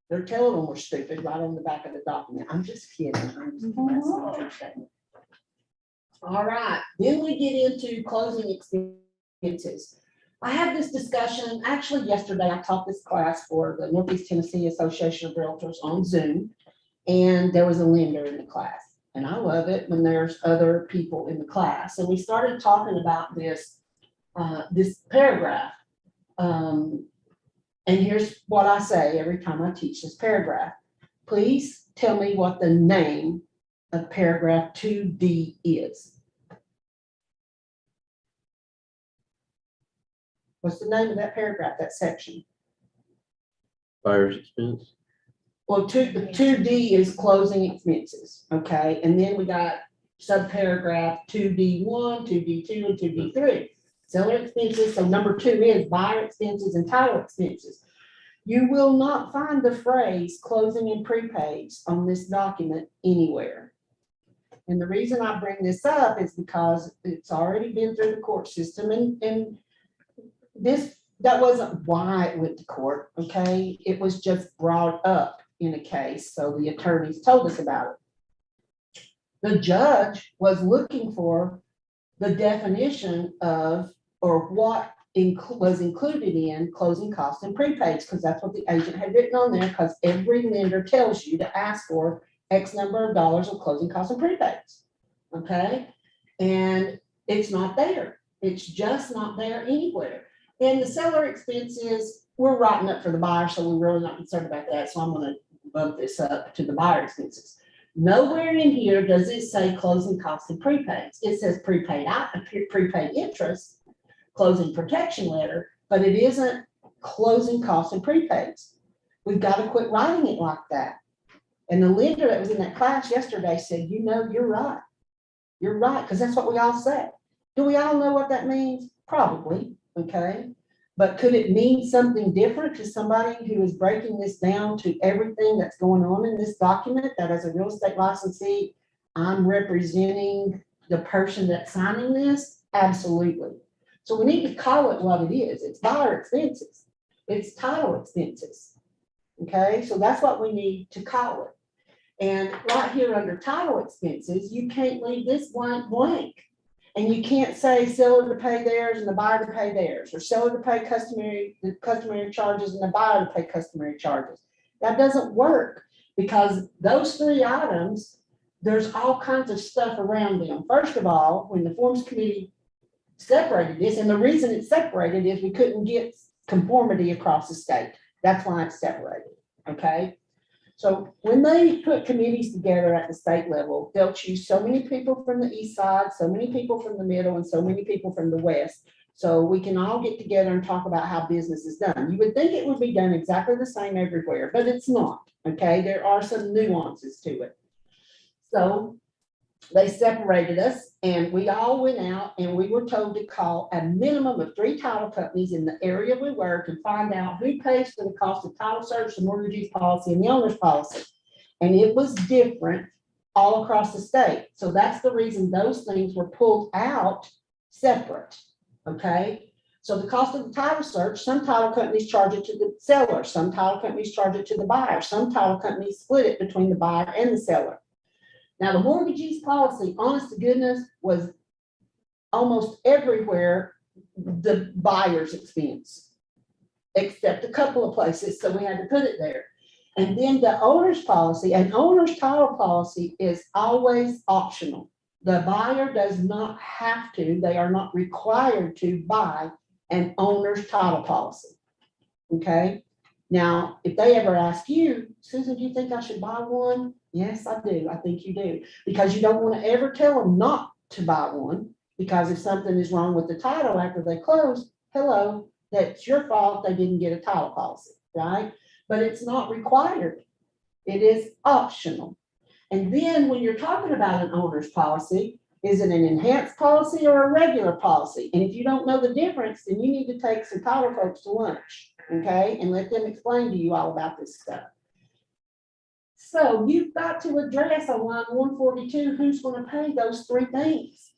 S4: they're telling them we're stupid right on the back of the document. I'm just kidding. All right, then we get into closing expenses. I had this discussion, actually yesterday, I taught this class for the Northeast Tennessee Association of Realtors on Zoom, and there was a lender in the class. And I love it when there's other people in the class. And we started talking about this paragraph. And here's what I say every time I teach this paragraph. Please tell me what the name of paragraph 2D is. What's the name of that paragraph, that section?
S3: Buyer's expense.
S4: Well, the 2D is closing expenses, okay? And then we got subparagraph 2D1, 2D2, and 2D3. Seller expenses, so number 2 is buyer expenses and title expenses. You will not find the phrase closing and prepaids on this document anywhere. And the reason I bring this up is because it's already been through the court system and that wasn't why it went to court, okay? It was just brought up in a case, so the attorneys told us about it. The judge was looking for the definition of, or what was included in closing costs and prepaids, because that's what the agent had written on there, because every lender tells you to ask for X number of dollars of closing costs and prepaids, okay? And it's not there. It's just not there anywhere. And the seller expenses, we're writing up for the buyer, so we're really not concerned about that, so I'm gonna bump this up to the buyer expenses. Nowhere in here does it say closing costs and prepaids. It says prepaid interest, closing protection letter, but it isn't closing costs and prepaids. We've got to quit writing it like that. And the lender that was in that class yesterday said, you know, you're right. You're right, because that's what we all say. Do we all know what that means? Probably, okay? But could it mean something different to somebody who is breaking this down to everything that's going on in this document, that as a real estate licensee, I'm representing the person that's signing this? Absolutely. So we need to call it what it is. It's buyer expenses. It's title expenses. Okay, so that's what we need to call it. And right here under title expenses, you can't leave this blank. And you can't say seller to pay theirs and the buyer to pay theirs, or seller to pay the customary charges and the buyer to pay customary charges. That doesn't work, because those three items, there's all kinds of stuff around them. First of all, when the forms committee separated this, and the reason it's separated is we couldn't get conformity across the state. That's why it's separated, okay? So when they put committees together at the state level, they'll choose so many people from the east side, so many people from the middle, and so many people from the west. So we can all get together and talk about how business is done. You would think it would be done exactly the same everywhere, but it's not, okay? There are some nuances to it. So they separated us, and we all went out and we were told to call a minimum of 3 title companies in the area we were to find out who pays for the cost of title search, the mortgage use policy, and the owner's policy. And it was different all across the state. So that's the reason those things were pulled out separate, okay? So the cost of the title search, some title companies charge it to the seller, some title companies charge it to the buyer, some title companies split it between the buyer and the seller. Now, the mortgage use policy, honest to goodness, was almost everywhere the buyer's expense, except a couple of places, so we had to put it there. And then the owner's policy, an owner's title policy is always optional. The buyer does not have to, they are not required to buy an owner's title policy, okay? Now, if they ever ask you, Susan, do you think I should buy one? Yes, I do. I think you do. Because you don't want to ever tell them not to buy one, because if something is wrong with the title after they close, hello, that's your fault. They didn't get a title policy, right? But it's not required. It is optional. And then when you're talking about an owner's policy, is it an enhanced policy or a regular policy? And if you don't know the difference, then you need to take some title folks to lunch, okay? And let them explain to you all about this stuff. So you've got to address on line 142, who's going to pay those 3 things.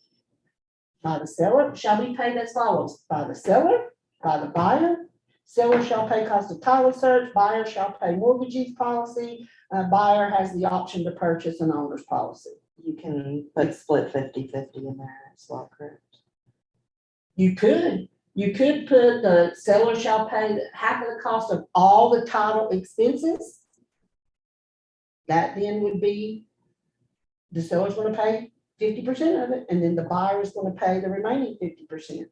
S4: By the seller shall be paid as follows: by the seller, by the buyer. Seller shall pay cost of title search, buyer shall pay mortgage use policy, buyer has the option to purchase an owner's policy.
S1: You can put split 50-50 in there as well, correct?
S4: You could put the seller shall pay half of the cost of all the title expenses. That then would be, the seller's going to pay 50% of it, and then the buyer is going to pay the remaining 50%.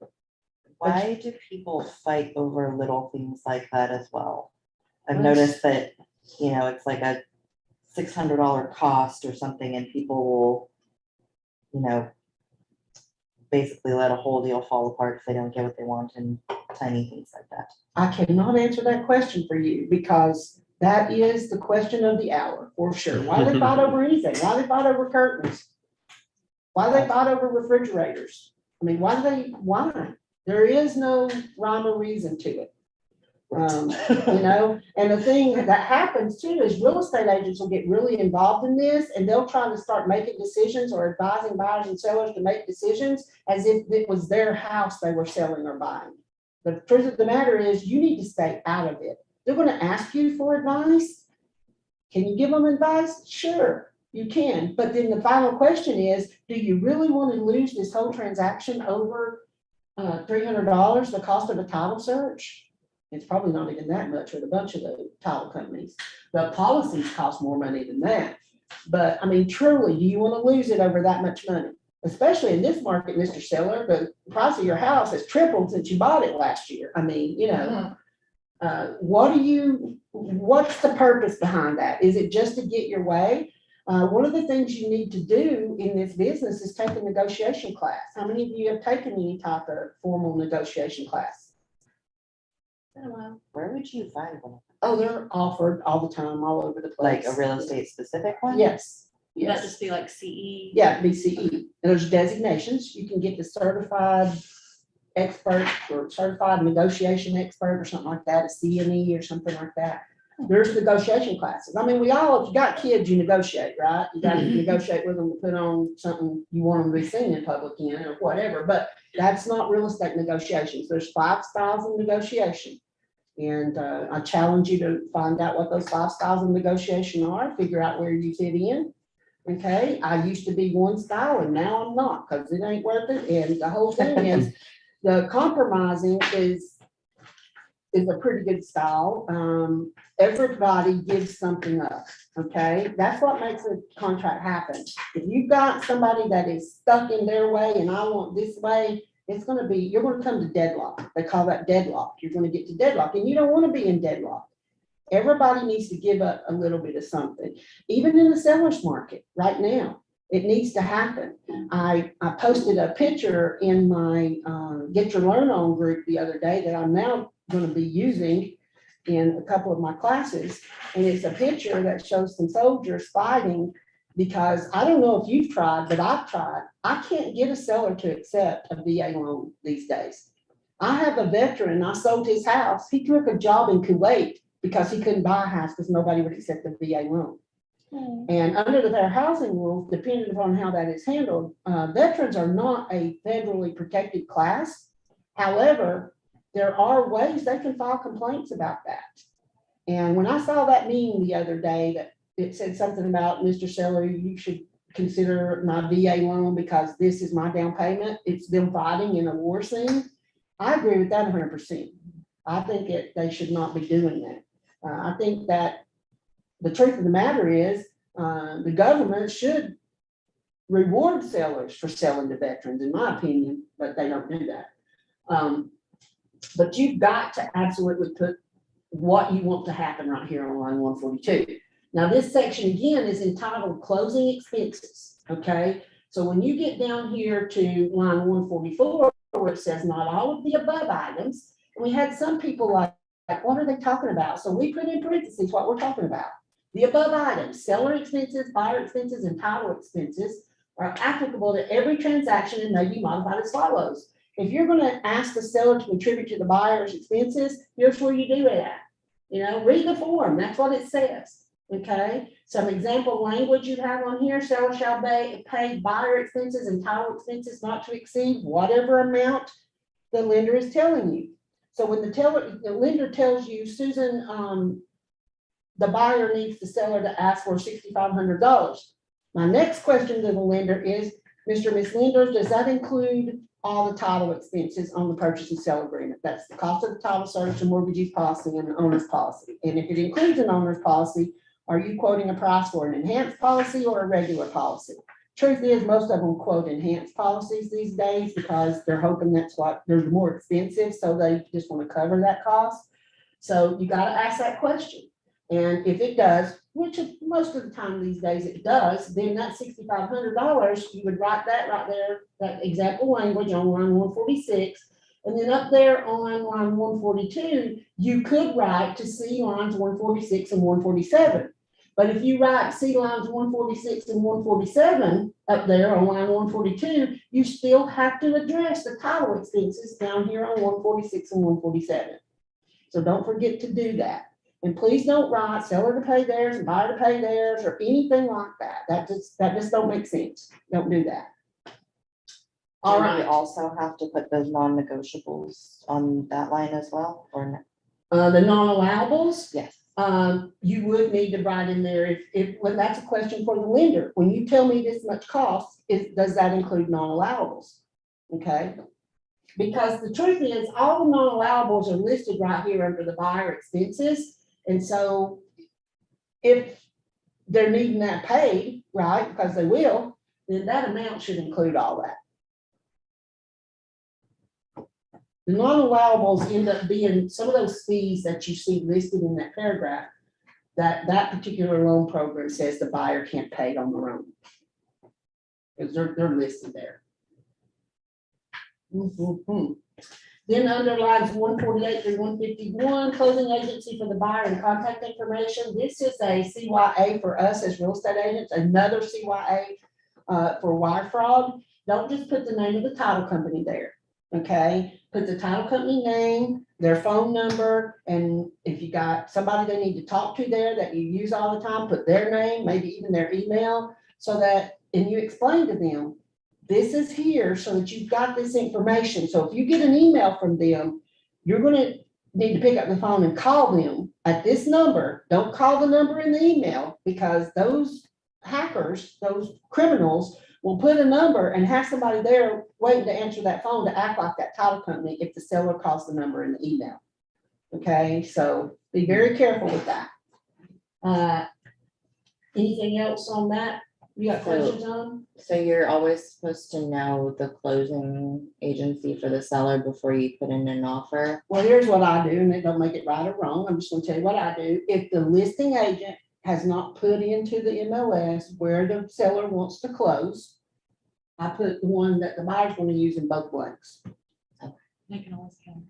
S1: Why do people fight over little things like that as well? I've noticed that, you know, it's like a $600 cost or something, and people will, you know, basically let a whole deal fall apart if they don't get what they want, and tiny things like that. I
S4: cannot answer that question for you, because that is the question of the hour, for sure. Why do they fight over anything? Why do they fight over curtains? Why do they fight over refrigerators? I mean, why? There is no rhyme or reason to it. You know, and the thing that happens too is real estate agents will get really involved in this and they'll try to start making decisions or advising buyers and sellers to make decisions as if it was their house they were selling or buying. The truth of the matter is you need to stay out of it. They're gonna ask you for advice. Can you give them advice? Sure, you can. But then the final question is, do you really want to lose this whole transaction over $300, the cost of a title search? It's probably not even that much with a bunch of the title companies. The policies cost more money than that. But I mean, truly, do you want to lose it over that much money? Especially in this market, Mr. Seller, the price of your house has tripled since you bought it last year. I mean, you know, what's the purpose behind that? Is it just to get your way? One of the things you need to do in this business is take a negotiation class. How many of you have taken any type of formal negotiation class?
S1: Where would you find one?
S4: Oh, they're offered all the time, all over the
S1: Like
S4: place.
S1: a real estate specific one?
S4: Yes,
S6: Would that
S4: yes.
S6: just be like CE?
S4: Yeah, BCE. And there's designations. You can get the certified expert or certified negotiation expert or something like that, a CNE or something like that. There's negotiation classes. I mean, we all, if you got kids, you negotiate, right? You got to negotiate with them to put on something you want them to be seen in public in or whatever, but that's not real estate negotiations. There's 5 styles of negotiation. And I challenge you to find out what those 5 styles of negotiation are, figure out where you fit in. Okay, I used to be one style and now I'm not, because it ain't worth it. And the whole thing is the compromising is a pretty good style. Everybody gives something up, okay? That's what makes a contract happen. If you've got somebody that is stuck in their way and I want this way, it's gonna be, you're gonna come to deadlock. They call that deadlock. You're gonna get to deadlock and you don't wanna be in deadlock. Everybody needs to give up a little bit of something, even in the seller's market right now. It needs to happen. I posted a picture in my Get Your Learn On group the other day that I'm now going to be using in a couple of my classes. And it's a picture that shows some soldiers fighting because I don't know if you've tried, but I've tried. I can't get a seller to accept a VA loan these days. I have a veteran, I sold his house. He took a job in Kuwait because he couldn't buy a house because nobody would accept a VA loan. And under the Fair Housing rules, depending upon how that is handled, veterans are not a federally protected class. However, there are ways they can file complaints about that. And when I saw that meme the other day that it said something about, Mr. Seller, you should consider my VA loan because this is my down payment. It's them fighting in a war scene. I agree with that 100%. I think they should not be doing that. I think that the truth of the matter is the government should reward sellers for selling to veterans, in my opinion, but they don't do that. But you've got to absolutely put what you want to happen right here on line 142. Now, this section again is entitled closing expenses, okay? So when you get down here to line 144, where it says not all of the above items, we had some people like, what are they talking about? So we put in parentheses what we're talking about. The above items, seller expenses, buyer expenses, and title expenses are applicable to every transaction and may be modified as follows. If you're going to ask the seller to contribute to the buyer's expenses, here's where you do it at. You know, read the form. That's what it says. Okay. Some example language you have on here: seller shall pay buyer expenses and title expenses not to exceed whatever amount the lender is telling you. So when the lender tells you, Susan, the buyer needs the seller to ask for $6,500. My next question to the lender is, Mr. and Ms. Lender, does that include all the title expenses on the purchase and sale agreement? That's the cost of the title search, and mortgagee policy, and the owner's policy. And if it includes an owner's policy, are you quoting a price for an enhanced policy or a regular policy? Truth is, most of them quote enhanced policies these days because they're hoping that's what they're more expensive, so they just want to cover that cost. So you got to ask that question. And if it does, which most of the time these days it does, then that $6,500, you would write that right there, that example language on line 146. And then up there on line 142, you could write to see lines 146 and 147. But if you write see lines 146 and 147 up there on line 142, you still have to address the title expenses down here on 146 and 147. So don't forget to do that. And please don't write seller to pay theirs and buyer to pay theirs or anything like that. That just don't make sense. Don't do that. All
S1: Do we
S4: right,
S1: also have to put those non-negotiables on that line as well, or
S4: the non-allowables.
S1: yes?
S4: You would need to write in there well, that's a question for the lender. When you tell me this much cost, does that include non-allowables? Okay? Because the truth is, all the non-allowables are listed right here under the buyer expenses. And so if they're needing that paid, right, because they will, then that amount should include all that. The non-allowables end up being some of those fees that you see listed in that paragraph, that particular loan program says the buyer can't pay on their own. Because they're listed there. Then under lines 148 through 151, closing agency for the buyer and contact information. This is a CYA for us as real estate agents, another CYA for wire fraud. Don't just put the name of the title company there, okay? Put the title company name, their phone number, and if you got somebody they need to talk to there that you use all the time, put their name, maybe even their email, so that, and you explain to them, this is here so that you've got this information. So if you get an email from them, you're gonna need to pick up the phone and call them at this number. Don't call the number in the email, because those hackers, those criminals, will put a number and have somebody there waiting to answer that phone to act like that title company if the seller calls the number in the email. Okay, so be very careful with that. Anything else on that? You got questions on?
S1: So you're always supposed to know the closing agency for the seller before you put in an offer?
S4: Well, here's what I do, and it don't make it right or wrong. I'm just gonna tell you what I do. If the listing agent has not put into the MLS where the seller wants to close, I put the one that the buyer's gonna use in both blanks.
S6: They can always come.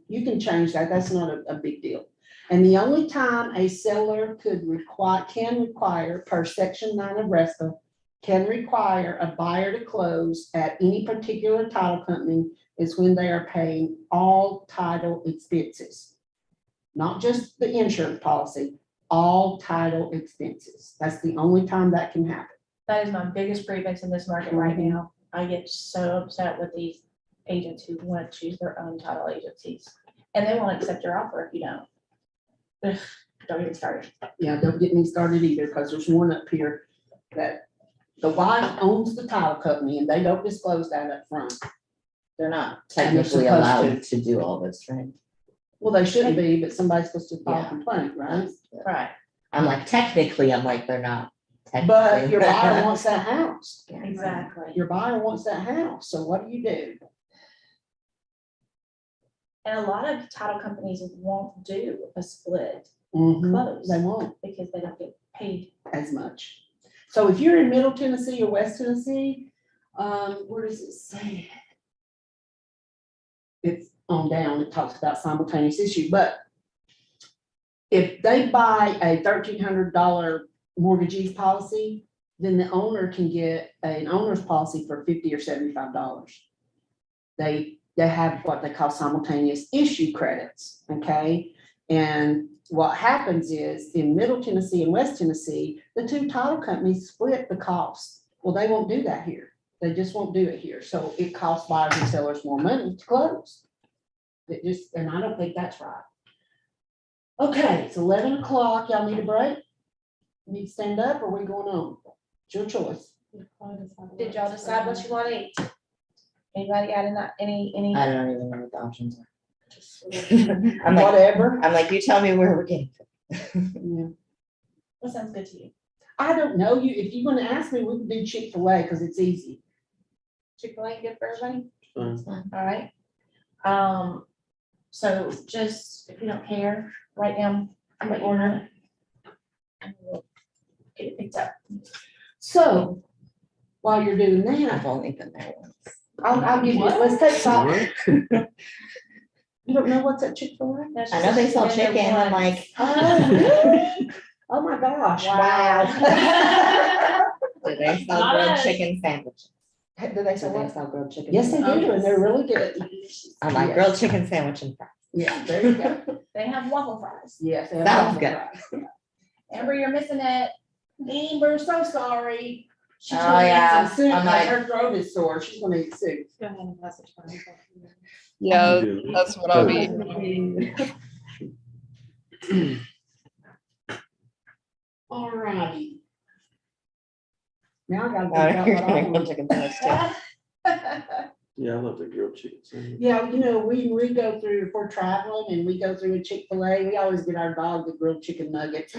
S4: You can change that. That's not a big deal. And the only time a seller can require per section 9 of RESPA, can require a buyer to close at any particular title company is when they are paying all title expenses. Not just the insurance policy, all title expenses. That's the only time that can happen.
S2: That is my biggest grievance in this market right now. I get so upset with these agents who want to choose their own title agencies. And they won't accept your offer if you don't. Ugh, don't get me started.
S4: Yeah, don't get me started either, because there's one up here that the wife owns the title company and they don't disclose that up front.
S1: They're not
S4: And they're
S1: technically
S4: supposed
S1: allowed to do all this, right?
S4: Well, they shouldn't be, but somebody's supposed to file a
S1: Yeah.
S4: complaint, right?
S2: Right,
S1: I'm like, I'm like, they're not.
S4: But your buyer
S1: technically.
S4: wants that house.
S1: Yeah.
S2: exactly.
S4: Your buyer wants that house, so what do?
S2: And a lot of title companies won't do a split
S4: Mhm,
S2: close
S4: They won't
S2: because they don't get paid.
S4: as much. So if you're in Middle Tennessee or West Tennessee, where does it say? It's on down, it talks about simultaneous issue, but if they buy a $1,300 mortgagee policy, then the owner can get an owner's policy for $50 or $75. They have what they call simultaneous issue credits, okay? And what happens is in Middle Tennessee and West Tennessee, the two title companies split the cost. Well, they won't do that here. They just won't do it here. So it costs buyers and sellers more money to close. And I don't think that's right. Okay, it's 11 o'clock. Y'all need a break? Need to stand up or we going on? It's your choice.
S2: Did y'all decide what you want to eat? Anybody got any?
S1: I don't even know what the options are. I'm like,
S4: Whatever.
S1: you tell me where we're getting.
S4: Yeah.
S2: What sounds good to you?
S4: I don't know. If you're gonna ask me, we can do Chick-fil-A because it's easy.
S2: Chick-fil-A good for everybody?
S3: Fine.
S2: All right. So just, if you don't care, write down what you order. And we'll get it picked up.
S4: So while you're doing
S1: I've
S4: that,
S1: only been there once.
S4: I'll give you, let's take five.
S3: What?
S4: You don't know what's at Chick-fil-A?
S2: That's
S1: I know they
S2: just
S1: sell
S2: been there
S1: chicken. I'm
S2: once.
S1: like,
S4: Oh, really? Oh my gosh, wow.
S1: do they sell
S2: Not
S1: grilled
S2: us.
S1: chicken sandwiches?
S4: Do they
S1: Do
S4: sell
S1: they
S4: what?
S1: sell grilled chicken?
S4: Yes, they
S1: sandwiches?
S4: do, and they're really good.
S1: I'm like
S4: Yes.
S1: grilled chicken sandwich and fries.
S4: Yeah, there you go.
S2: They have waffle fries.
S4: Yes. they have
S1: Sounds
S4: waffle
S1: good.
S4: fries.
S2: Amber, you're missing it.
S4: Amber, so sorry. She's
S1: Oh,
S4: gonna eat
S1: yeah.
S4: some soup,
S1: I'm
S4: 'cause
S1: like-
S4: her throat is sore, she's gonna eat soup.
S6: Go ahead and pass it to her.
S5: Yeah,
S3: Good.
S5: that's what I'll be.
S4: All righty. Now I gotta
S1: Oh,
S4: think about
S1: you're
S4: what I
S1: gonna
S4: want.
S1: go chicken sandwich too.
S3: Yeah, I love the grilled chicken sandwich.
S4: Yeah, we go through, if we're traveling and we go through a Chick-fil-A, we always get our dog the grilled chicken nuggets.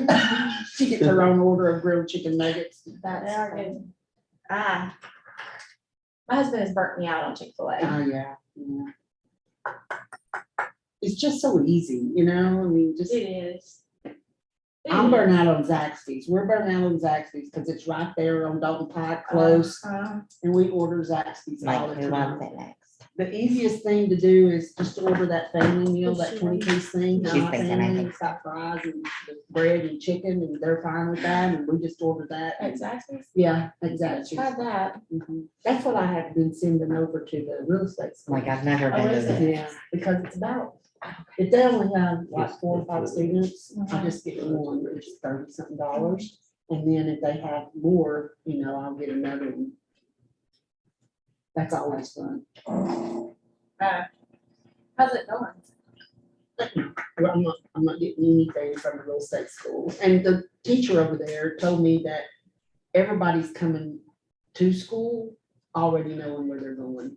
S4: She gets her own order of grilled chicken nuggets.
S2: That's good. My husband has burnt me out on Chick-fil-A.
S4: Oh, yeah. It's just so easy, I mean, just,
S2: It is.
S4: I'm burnt out on Zaxby's. We're burnt out on Zaxby's because it's right there on Dalton Pike, close, and we order Zaxby's all
S1: Like,
S4: the
S1: who
S4: time.
S1: wants it next?
S4: The easiest thing to do is just order that family meal, that 20-piece thing.
S1: She's
S4: not
S1: thinking, I
S4: family,
S1: think.
S4: It's got fries and the bread and chicken, and they're fine with that, and we just order that.
S2: At Zaxby's?
S4: Yeah,
S2: Let's
S4: exactly.
S2: try that.
S4: That's what I have been sending over to the real estate school.
S1: Like, I've never
S2: Oh,
S1: been to
S2: is it?
S1: this.
S4: Yeah, because it's about, if they only have like 4 or 5 students, I just get one, which is $30-something. And then if they have more, I'll get another one. That's always fun.
S2: How's it going?
S4: Well, I'm not getting anything from the real estate school. And the teacher over there told me that everybody's coming to school already knowing where they're going.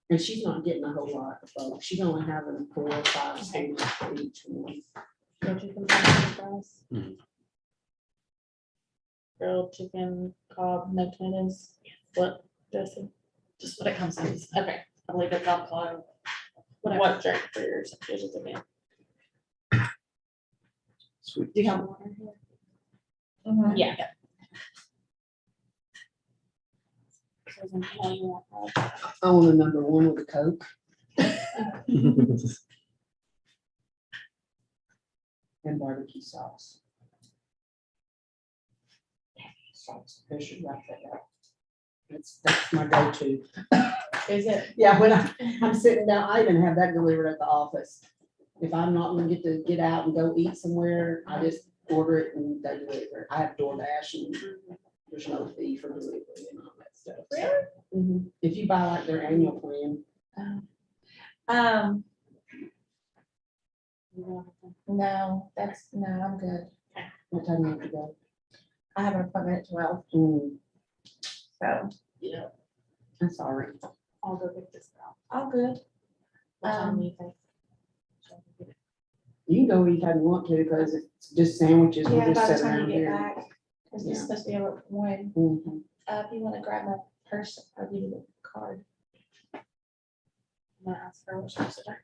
S4: And she's not getting a whole lot of folks. She's only having 4 or 5 students for each one.
S6: Grilled chicken sandwich fries.
S3: Mhm.
S6: Grilled chicken, cob, no tomatoes, what dressing? Just what it comes in. Okay, I believe it's avocado. What drink for yours? Yours is again.
S3: Sweet.
S6: Do you have water here?
S2: Mhm.
S6: Yeah. Susan, how you want that?
S4: I want a number 1 with a Coke and barbecue sauce. Sauce, fish is right there. That's my go-to.
S2: Is it?
S4: Yeah, when I'm sitting down, I even have that delivered at the office. If I'm not gonna get out and go eat somewhere, I just order it and they deliver it. I have DoorDash and there's no fee for delivery and all that stuff.
S2: Really?
S4: Mhm. If you buy like their annual plan,
S2: No, I'm good.
S4: what time do you have to go?
S2: I have an appointment at 12, so
S4: Yeah. I'm sorry.
S6: I'll go get this out.
S2: all good.
S6: What time do you think?
S4: You can go anytime you want to because it's just sandwiches. We'll
S2: Yeah,
S4: just
S2: by the
S4: sit
S2: time
S4: around
S2: you get
S4: here.
S2: back, because
S4: Yeah.
S2: it's supposed to be over at 1.
S4: Mhm.
S2: If you want to grab my purse, I'll give you the card.
S6: I'm gonna ask her what she wants to drink.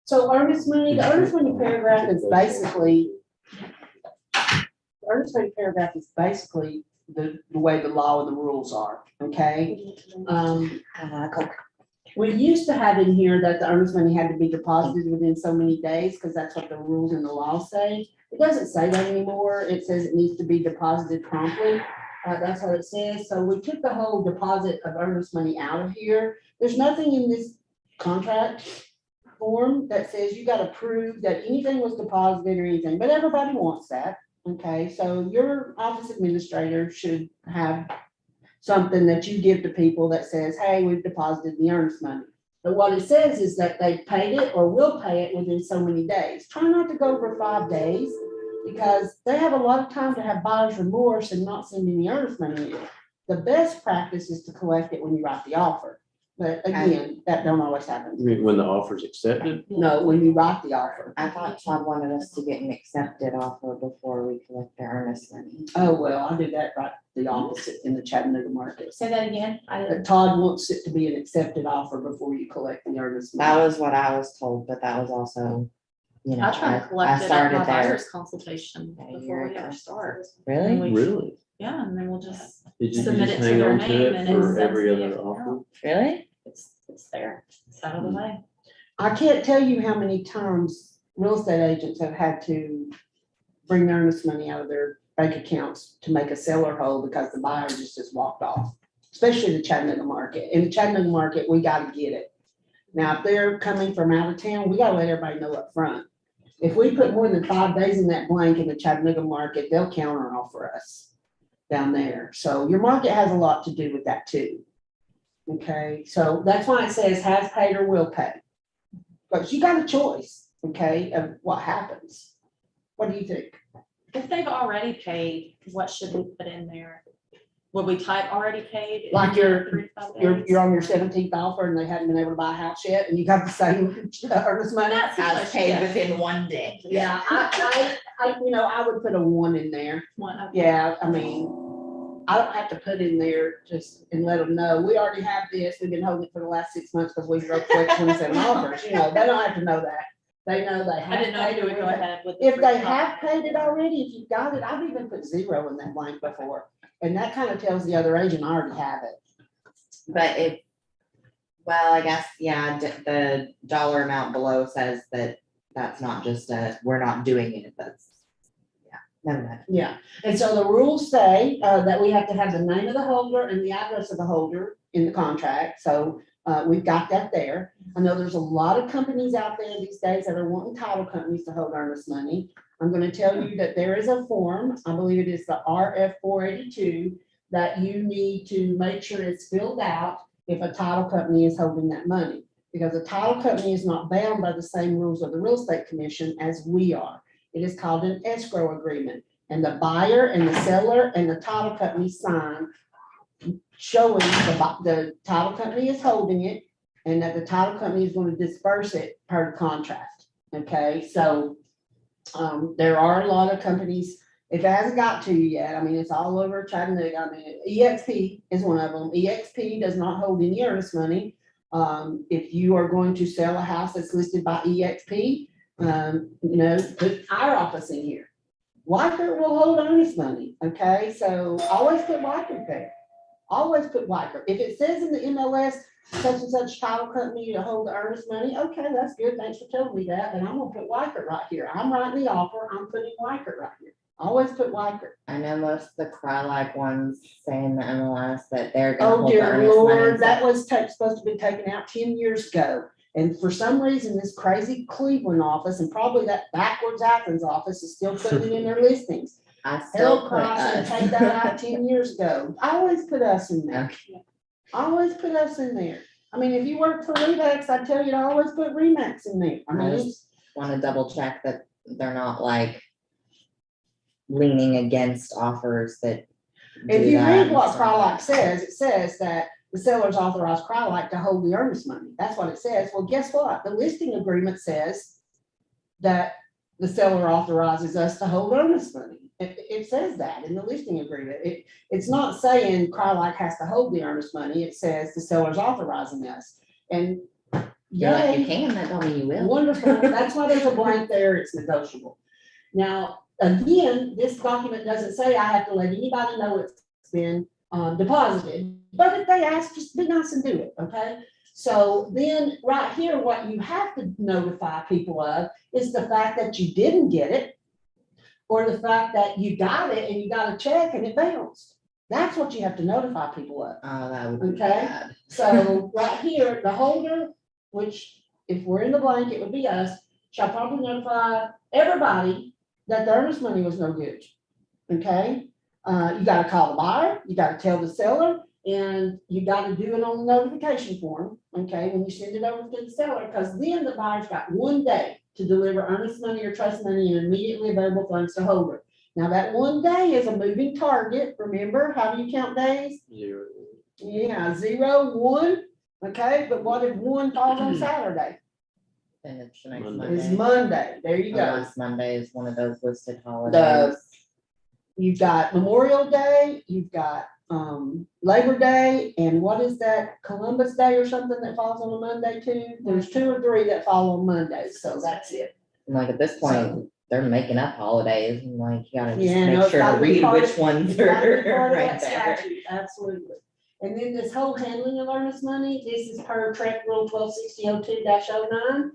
S4: So earnest money, the earnest money paragraph is basically, the earnest money paragraph is basically the way the law and the rules are, okay?
S1: Coke.
S4: We used to have in here that the earnest money had to be deposited within so many days, because that's what the rules in the law say. It doesn't say that anymore. It says it needs to be deposited promptly. That's what it says. So we took the whole deposit of earnest money out of here. There's nothing in this contract form that says you gotta prove that anything was deposited or anything, but everybody wants that. Okay, so your office administrator should have something that you give to people that says, hey, we've deposited the earnest money. But what it says is that they paid it or will pay it within so many days. Try not to go over 5 days because they have a lot of time to have buyer's remorse and not send any earnest money in. The best practice is to collect it when you write the offer. But again, that don't always happen.
S3: I mean, when the offer's accepted,
S4: No, when you write the offer.
S1: I thought Todd wanted us to get an accepted offer before we collect the earnest money.
S4: Oh, well, I do that right the opposite in the Chattanooga market.
S2: Say that again.
S4: But Todd wants it to be an accepted offer before you collect the earnest
S1: That
S4: money.
S1: was what I was told, but that was also,
S6: I'll try and
S1: I
S6: collect it at
S1: started
S6: my
S1: there.
S6: buyer's consultation
S1: Yeah,
S6: before
S1: you're
S6: we ever
S1: right.
S6: start.
S1: Really?
S6: We-
S3: really?
S6: Yeah, and then we'll just,
S3: Did you
S6: Submit
S3: just
S6: it to
S3: hang
S6: their
S3: on to
S6: name
S3: it
S6: and it
S3: for
S6: sends
S3: every
S6: the
S3: other
S6: account.
S3: offer?
S1: Really?
S6: it's there, it's out of the way.
S4: I can't tell you how many times real estate agents have had to bring their earnest money out of their bank accounts to make a seller whole because the buyer just walked off, especially the Chattanooga market. In the Chattanooga market, we gotta get it. Now, if they're coming from out of town, we gotta let everybody know up front. If we put more than 5 days in that blank in the Chattanooga market, they'll counter offer us down there. So your market has a lot to do with that too. Okay, so that's why it says has paid or will pay. But you got a choice, okay, of what happens. What do you think?
S6: If they've already paid, what should we put in there? Would we type already paid?
S4: Like you're-
S6: 3 to 5
S4: You're
S6: days?
S4: on your 17th offer and they hadn't been able to buy a house yet and you got the same earnest money?
S6: That's
S1: Has paid within 1 day.
S4: Yeah, I would put a 1 in there.
S6: One, okay.
S4: Yeah, I mean, I don't have to put in there just and let them know, we already have this, we've been holding it for the last 6 months because we wrote 27 offers, they don't have to know that. They know they have.
S6: I didn't know if
S4: paid
S6: you would
S4: it.
S6: go ahead with. the
S4: If
S6: 3
S4: they
S6: to 5
S4: have
S6: days.
S4: paid it already, if you've got it, I've even put 0 in that blank before. And that kind of tells the other agent, I already have it.
S1: But if, well, I guess, yeah, the dollar amount below says that that's not just we're not doing it, that's, yeah, never mind.
S4: Yeah, and so the rules say that we have to have the name of the holder and the address of the holder in the contract, so we've got that there. I know there's a lot of companies out there these days that are wanting title companies to hold earnest money. I'm gonna tell you that there is a form, I believe it is the RF 482, that you need to make sure it's filled out if a title company is holding that money. Because a title company is not bound by the same rules of the real estate commission as we are. It is called an escrow agreement, and the buyer and the seller and the title company sign showing the title company is holding it and that the title company is going to disperse it per contract. Okay, so there are a lot of companies, if it hasn't got to you yet, I mean, it's all over Chattanooga. I mean, EXP is one of them. EXP does not hold any earnest money. If you are going to sell a house that's listed by EXP, put our office in here. Weicker will hold earnest money, okay? So always put Weicker there. Always put Weicker. If it says in the MLS, such and such title company to hold the earnest money, okay, that's good. Thanks for telling me that. Then I'm gonna put Weicker right here. I'm writing the offer. I'm putting Weicker right here. Always put Weicker.
S1: I know most of the Cryolite ones say in the MLS that they're gonna
S4: Oh
S1: hold the
S4: dear
S1: earnest money.
S4: Lord, that was supposed to be taken out 10 years ago. And for some reason, this crazy Cleveland office and probably that backwards Athens office is still putting it in their listings.
S1: I still
S4: Harold
S1: put
S4: Cross and
S1: us.
S4: take that out 10 years ago. I always put us in there.
S1: Okay.
S4: Always put us in there. I mean, if you work for Remax, I tell you to always put Remax in there. I mean,
S1: I just wanna double check that they're not like leaning against offers that.
S4: if
S1: do
S4: you
S1: that
S4: read
S1: and
S4: what
S1: stuff.
S4: Cryolite says, it says that the sellers authorize Cryolite to hold the earnest money. That's what it says. Well, guess what? The listing agreement says that the seller authorizes us to hold earnest money. It says that in the listing agreement. It's not saying Cryolite has to hold the earnest money. It says the seller's authorizing us. And
S1: You're like, you
S4: yay,
S1: can, that don't mean you will.
S4: wonderful. That's why there's a blank there. It's negotiable. Now, again, this document doesn't say I have to let anybody know it's been deposited, but if they ask, just be nice and do it, okay? So then right here, what you have to notify people of is the fact that you didn't get it, or the fact that you got it and you got a check and it bounced. That's what you have to notify people of.
S1: Oh, that would be
S4: Okay.
S1: bad.
S4: So right here, the holder, which if we're in the blank, it would be us, shall probably notify everybody that the earnest money was no good. Okay, you gotta call the buyer, you gotta tell the seller, and you gotta do it on the notification form, okay, when you send it over to the seller, because then the buyer's got 1 day to deliver earnest money or trust money and immediately available funds to holder. Now, that 1 day is a moving target, remember, how do you count days?
S3: 0.
S4: Yeah, 0, 1, okay, but what if 1 falls on Saturday?
S1: And it's next
S3: Monday.
S4: It's
S1: Monday.
S4: Monday, there you go.
S1: Unless Monday is one of those listed holidays.
S4: You've got Memorial Day, you've got Labor Day, and what is that, Columbus Day or something that falls on a Monday too? There's 2 or 3 that fall on Mondays, so that's it.
S1: And like at this point, they're making up holidays and like you gotta just
S4: Yeah, no,
S1: make
S4: it's
S1: sure to
S4: gotta be
S1: read
S4: part
S1: which
S4: of-
S1: ones
S4: It's gotta be
S1: are
S4: part of
S1: right
S4: that
S1: there.
S4: statute, absolutely. And then this whole handling of earnest money, this is per Trek Rule 1260-02-09.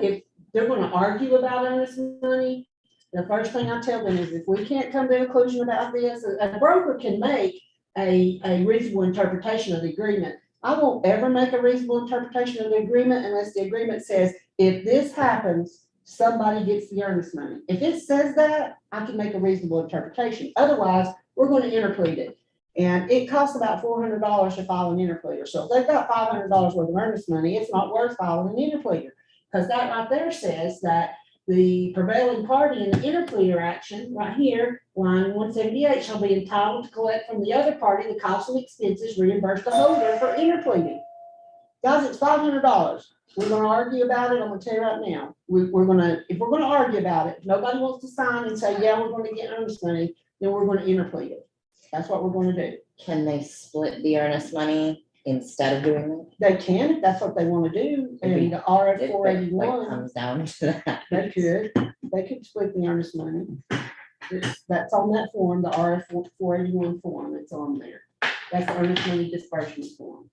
S4: If they're gonna argue about earnest money, the first thing I tell them is if we can't come to a conclusion about this, a broker can make a reasonable interpretation of the agreement. I won't ever make a reasonable interpretation of the agreement unless the agreement says, if this happens, somebody gets the earnest money. If it says that, I can make a reasonable interpretation. Otherwise, we're going to interplead it. And it costs about $400 to file an interpleader. So if they've got $500 worth of earnest money, it's not worth filing an interpleader. Because that right there says that the prevailing party in the interpleader action, right here, line 178, shall be entitled to collect from the other party the cost and expenses reimbursed the holder for interpleading. Guys, it's $500. We're gonna argue about it. I'm gonna tell you right now. If we're gonna argue about it, if nobody wants to sign and say, yeah, we're gonna get earnest money, then we're gonna interplead it. That's what we're gonna do.
S1: Can they split the earnest money instead of doing that?
S4: They can, if that's what they wanna do, and the RF
S1: If
S4: four
S1: it, like,
S4: eighty-one,
S1: comes down to that.
S4: they could split the earnest money. That's on that form, the RF 481 form, it's on there. That's the earnest money disbursement form.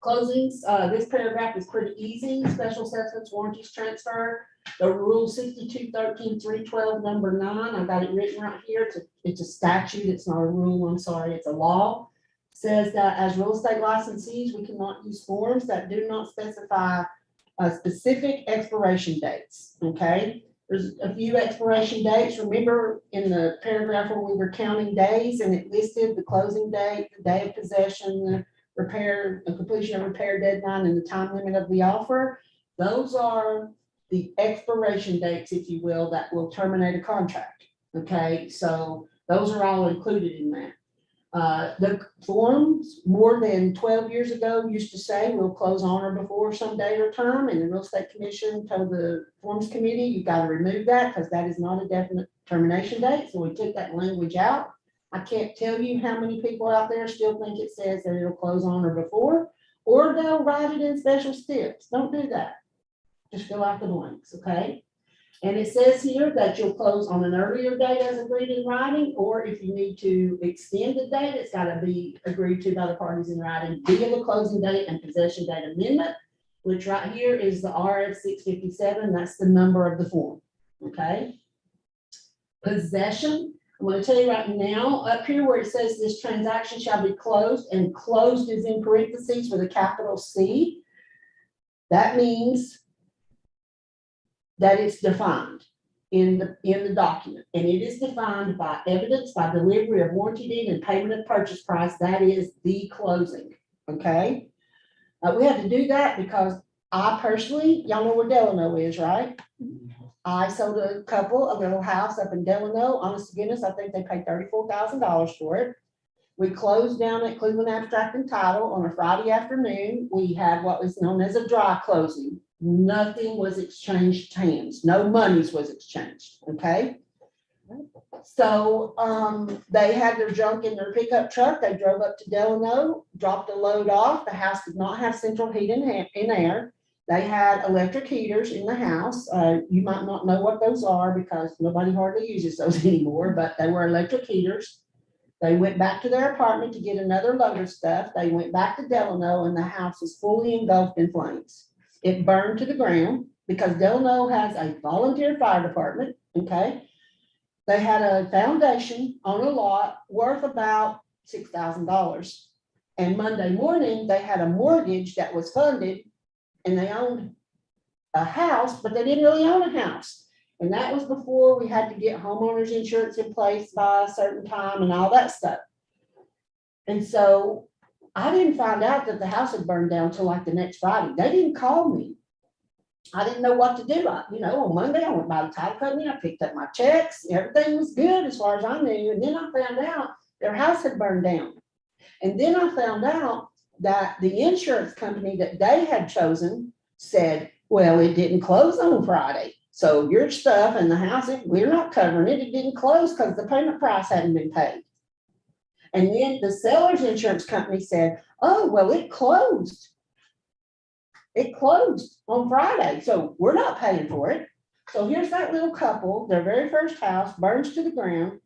S4: Closings, this paragraph is pretty easy, special assessments, warranties transfer. The rule 6213-312, number 9, I got it written right here, it's a statute, it's not a rule, I'm sorry, it's a law. Says that as real estate licensees, we cannot use forms that do not specify specific expiration dates, okay? There's a few expiration dates. Remember in the paragraph where we were counting days and it listed the closing date, the day of possession, the repair, the completion of repair deadline, and the time limit of the offer. Those are the expiration dates, if you will, that will terminate a contract. Okay, so those are all included in that. The forms more than 12 years ago used to say we'll close on or before some day or term, and the real estate commission told the forms committee, you got to remove that because that is not a definite termination date. So we took that language out. I can't tell you how many people out there still think it says that it'll close on or before, or they'll write it in special steps. Don't do that. Just fill out the blanks, okay? And it says here that you'll close on an earlier date as agreed in writing, or if you need to extend the date, it's got to be agreed to by the parties in writing via the closing date and possession date amendment, which right here is the RF 657. That's the number of the form, okay? Possession, I'm going to tell you right now, up here where it says this transaction shall be closed, and closed is in parentheses with a capital C. That means that it's defined in the document, and it is defined by evidence, by delivery of warranty deed and payment of purchase price. That is the closing, okay? We had to do that because I personally, y'all know where Delano is, right? I sold a couple, a little house up in Delano. Honest to goodness, I think they paid $34,000 for it. We closed down at Cleveland Abstract and Title on a Friday afternoon. We had what was known as a dry closing. Nothing was exchanged hands. No monies was exchanged, okay? So they had their junk in their pickup truck. They drove up to Delano, dropped the load off. The house did not have central heat and air. They had electric heaters in the house. You might not know what those are because nobody hardly uses those anymore, but they were electric heaters. They went back to their apartment to get another load of stuff. They went back to Delano, and the house was fully engulfed in flames. It burned to the ground because Delano has a volunteer fire department, okay? They had a foundation on a lot worth about $6,000. And Monday morning, they had a mortgage that was funded, and they owned a house, but they didn't really own a house. And that was before we had to get homeowners insurance in place by a certain time and all that stuff. And so I didn't find out that the house had burned down till like the next Friday. They didn't call me. I didn't know what to do. On Monday, I went by the title company. I picked up my checks. Everything was good as far as I knew. And then I found out their house had burned down. And then I found out that the insurance company that they had chosen said, well, it didn't close on Friday. So your stuff and the house, we're not covering it. It didn't close because the payment price hadn't been paid. And then the seller's insurance company said, oh, well, it closed. It closed on Friday, so we're not paying for it. So here's that little couple, their very first house burns to the ground.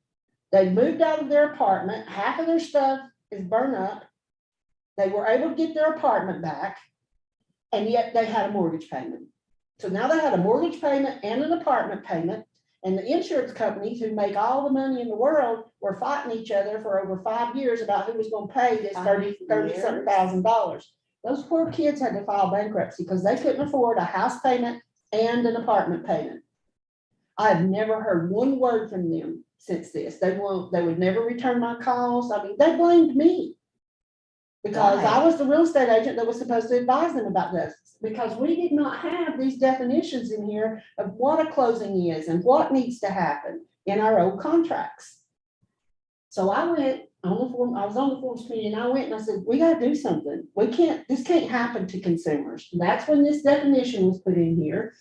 S4: They moved out of their apartment. Half of their stuff is burned up. They were able to get their apartment back, and yet they had a mortgage payment. So now they had a mortgage payment and an apartment payment, And the insurance companies who make all the money in the world were fighting each other for over 5 years about who was gonna pay this 30-something thousand dollars. Those poor kids had to file bankruptcy because they couldn't afford a house payment and an apartment payment. I've never heard one word from them since this. They would never return my calls. I mean, they blamed me. Because I was the real estate agent that was supposed to advise them about this, because we did not have these definitions in here of what a closing is and what needs to happen in our old contracts. So I went on the form, I was on the forms committee, and I went and I said, we gotta do something. This can't happen to consumers. That's when this definition was put in here,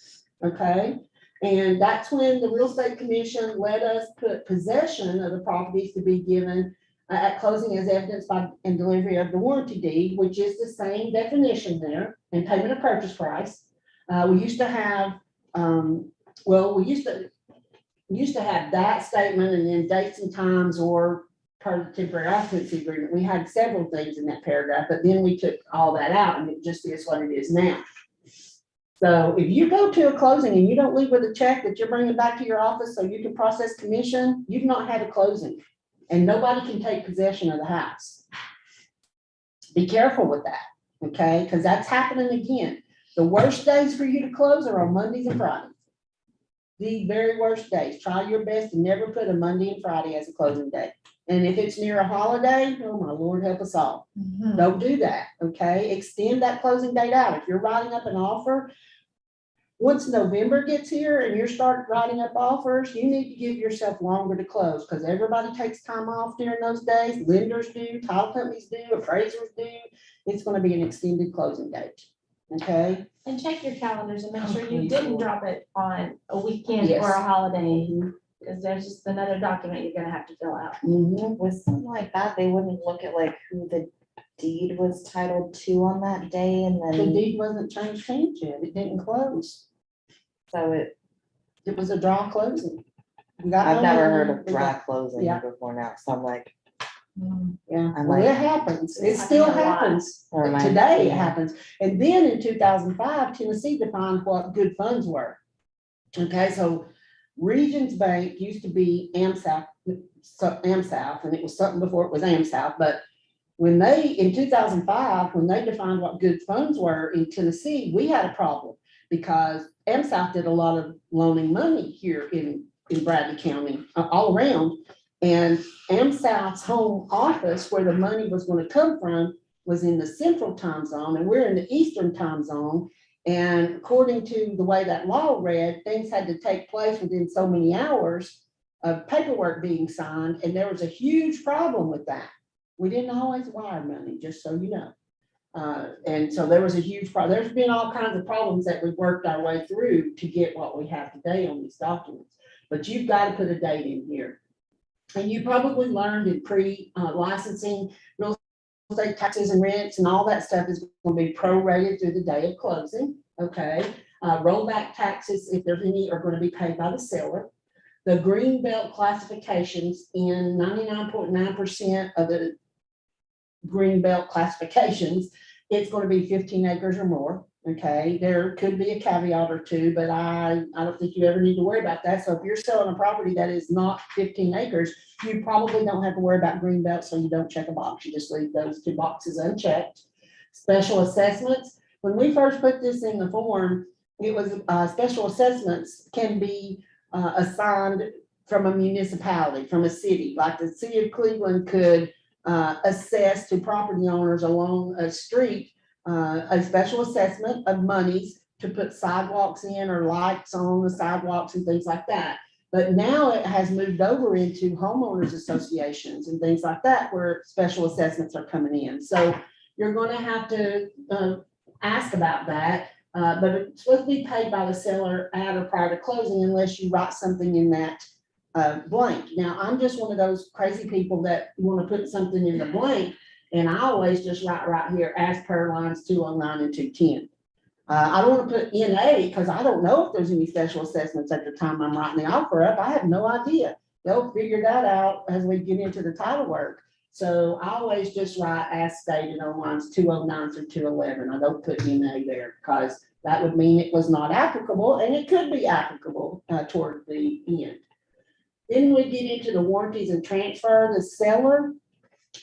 S4: okay? And that's when the real estate commission let us put possession of the properties to be given at closing as evidence by and delivery of the warranty deed, which is the same definition there, and payment of purchase price. We used to have, we used to have that statement and then dates and times or part of the temporary occupancy agreement. We had several things in that paragraph, but then we took all that out and it just is what it is now. So if you go to a closing and you don't leave with a check that you're bringing back to your office so you can process commission, you've not had a closing. And nobody can take possession of the house. Be careful with that, okay? Because that's happening again. The worst days for you to close are on Mondays and Fridays. The very worst days. Try your best to never put a Monday and Friday as a closing day. And if it's near a holiday, oh my Lord, help us all. Don't do that, okay? Extend that closing date out. If you're writing up an offer, once November gets here and you start writing up offers, you need to give yourself longer to close because everybody takes time off during those days. Lenders do, title companies do, appraisers do. It's going to be an extended closing date. Okay.
S2: And check your calendars and make sure you didn't drop it on a weekend
S4: Yes.
S2: or a holiday, because there's just another document you're gonna have to fill out.
S1: With something like that, they wouldn't look at like who the deed was titled to on that day and
S4: The
S1: then,
S4: deed wasn't changed yet. It didn't close.
S1: so
S4: It was a draw closing.
S1: I've never heard of dry closing
S4: Yeah.
S1: before now, so I'm like,
S4: Yeah,
S1: I'm
S4: well,
S1: like-
S4: it happens. It
S2: It's
S4: still
S2: happening a lot.
S4: happens.
S1: or am I-
S4: Today it
S1: yeah.
S4: happens. And then in 2005, Tennessee defined what good funds were. Okay, so Regions Bank used to be AmSouth, and it was something before it was AmSouth, but when in 2005, when they defined what good funds were in Tennessee, we had a problem because AmSouth did a lot of loaning money here in Bradley County, all around. And AmSouth's home office, where the money was going to come from, was in the central time zone, and we're in the eastern time zone. And according to the way that law read, things had to take place within so many hours of paperwork being signed, and there was a huge problem with that. We didn't always wire money, just so you know. And so there was a huge problem. There's been all kinds of problems that we've worked our way through to get what we have today on these documents. But you've got to put a date in here. And you probably learned in pre-licensing, real estate taxes and rents and all that stuff is going to be prorated through the day of closing, okay? Rollback taxes, if there's any, are going to be paid by the seller. The green belt classifications in 99.9% of the green belt classifications, it's going to be 15 acres or more, okay? There could be a caveat or two, but I don't think you ever need to worry about that. So if you're selling a property that is not 15 acres, you probably don't have to worry about green belt, so you don't check a box. You just leave those 2 boxes unchecked. Special assessments. When we first put this in the form, it was special assessments can be assigned from a municipality, from a city, like the city of Cleveland could assess to property owners along a street a special assessment of monies to put sidewalks in or lights on the sidewalks and things like that. But now it has moved over into homeowners associations and things like that where special assessments are coming in. So you're going to have to ask about that. But it's supposed to be paid by the seller at or prior to closing unless you write something in that blank. Now, I'm just one of those crazy people that want to put something in the blank, and I always just write right here, as per lines 209 and 210. I don't want to put NA because I don't know if there's any special assessments at the time I'm writing the offer up. I have no idea. They'll figure that out as we get into the title work. So I always just write as stated on lines 209 through 211. I don't put MA there because that would mean it was not applicable, and it could be applicable toward the end. Then we get into the warranties and transfer. The seller,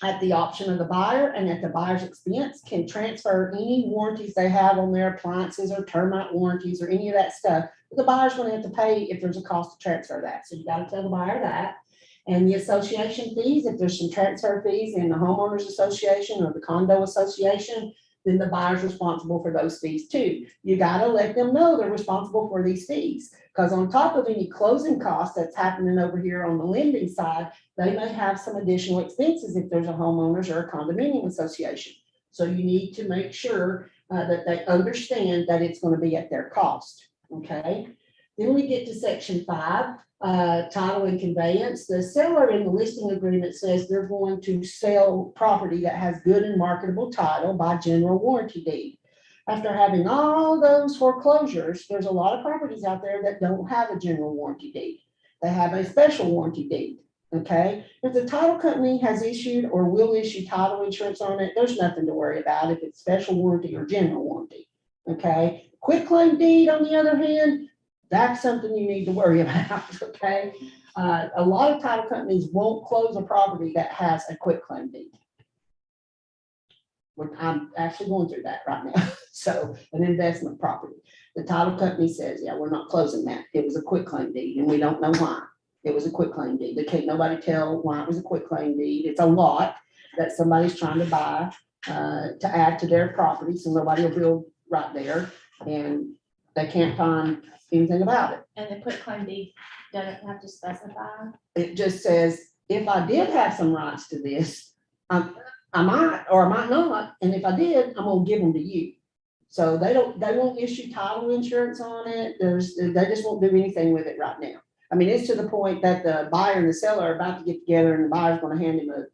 S4: at the option of the buyer and at the buyer's expense, can transfer any warranties they have on their appliances or termite warranties or any of that stuff. The buyer's gonna have to pay if there's a cost to transfer that. So you gotta tell the buyer that. And the association fees, if there's some transfer fees in the homeowners association or the condo association, then the buyer's responsible for those fees too. You gotta let them know they're responsible for these fees. Because on top of any closing costs that's happening over here on the lending side, they may have some additional expenses if there's a homeowners or a condominium association. So you need to make sure that they understand that it's gonna be at their cost, okay? Then we get to section 5, title and conveyance. The seller in the listing agreement says they're going to sell property that has good and marketable title by general warranty deed. After having all those foreclosures, there's a lot of properties out there that don't have a general warranty deed. They have a special warranty deed, okay? If the title company has issued or will issue title insurance on it, there's nothing to worry about if it's special warranty or general warranty, okay? Quitclaim deed, on the other hand, that's something you need to worry about, okay? A lot of title companies won't close a property that has a quitclaim deed. I'm actually going through that right now. So an investment property, the title company says, yeah, we're not closing that. It was a quitclaim deed and we don't know why. It was a quitclaim deed. They can't nobody tell why it was a quitclaim deed. It's a lot that somebody's trying to buy to add to their property, so nobody will build right there, and they can't find anything about it.
S2: And the quitclaim deed doesn't have to specify.
S4: It just says, if I did have some rights to this, I might or I might not, and if I did, I'm gonna give them to you. So they won't issue title insurance on it. They just won't do anything with it right now. I mean, it's to the point that the buyer and the seller are about to get together and the buyer's gonna hand him a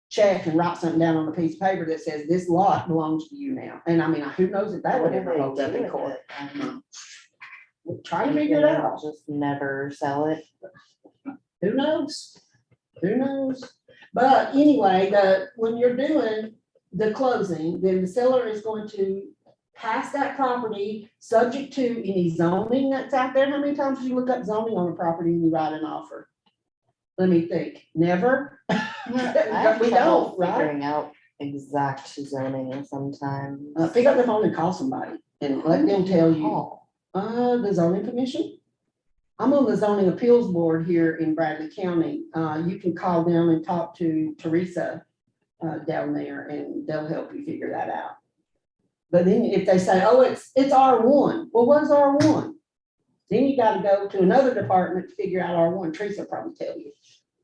S4: check and write something down on a piece of paper that says, this lot belongs to you now. And I mean, who knows if that would ever hold up in court. We're trying to figure it out.
S1: Just never sell it.
S4: Who knows? Who knows? But anyway, when you're doing the closing, then the seller is going to pass that property subject to any zoning that's out there. How many times do you look up zoning on a property and you write an offer? Let me think. Never?
S1: I have
S4: We
S1: trouble
S4: don't, right?
S1: figuring out exact zoning and sometimes.
S4: Pick up the phone and call somebody and let them tell you.
S1: Oh,
S4: The zoning commission. I'm on the zoning appeals board here in Bradley County. You can call them and talk to Teresa down there and they'll help you figure that out. But then if they say, oh, it's R1, well, what is R1? Then you gotta go to another department to figure out R1. Teresa will probably tell you.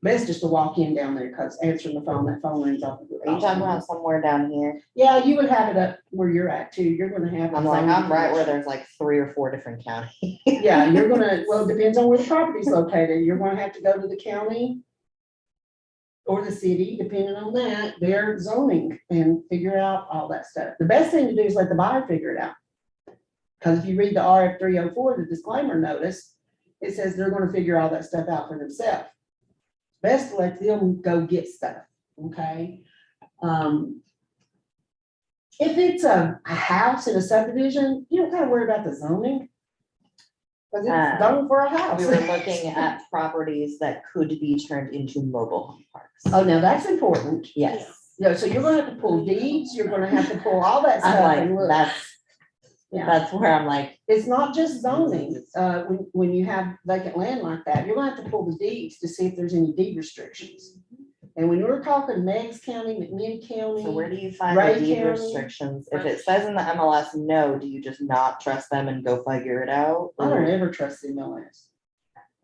S4: Best just to walk in down there because answering the phone, that phone rings off.
S1: are you talking about somewhere down here?
S4: Yeah, you would have it up where you're at too. You're gonna have.
S1: I'm like, I'm right where there's like 3 or 4 different counties.
S4: Yeah, you're gonna, well, it depends on where the property's located. You're gonna have to go to the county or the city, depending on that, their zoning, and figure out all that stuff. The best thing to do is let the buyer figure it out. Because if you read the RF 304, the disclaimer notice, it says they're gonna figure all that stuff out for themselves. Best to let them go get stuff, okay? If it's a house in a subdivision, you don't gotta worry about the zoning. Because it's zoned for a house.
S1: We were looking at properties that could be turned into mobile home parks.
S4: Oh, now that's important.
S1: Yes.
S4: Yeah, so you're gonna have to pull deeds, you're gonna have to pull all that stuff.
S1: I'm
S4: and
S1: like,
S4: look. Yeah.
S1: that's where I'm like,
S4: It's not just zoning, when you have vacant land like that, you're gonna have to pull the deeds to see if there's any deed restrictions. And when we're talking Meigs County, McMinn
S1: so where
S4: County,
S1: do you find
S4: Ray
S1: the deed
S4: County.
S1: restrictions? If it says in the MLS no, do you just not trust them and go figure it out?
S4: I don't ever trust the MLS.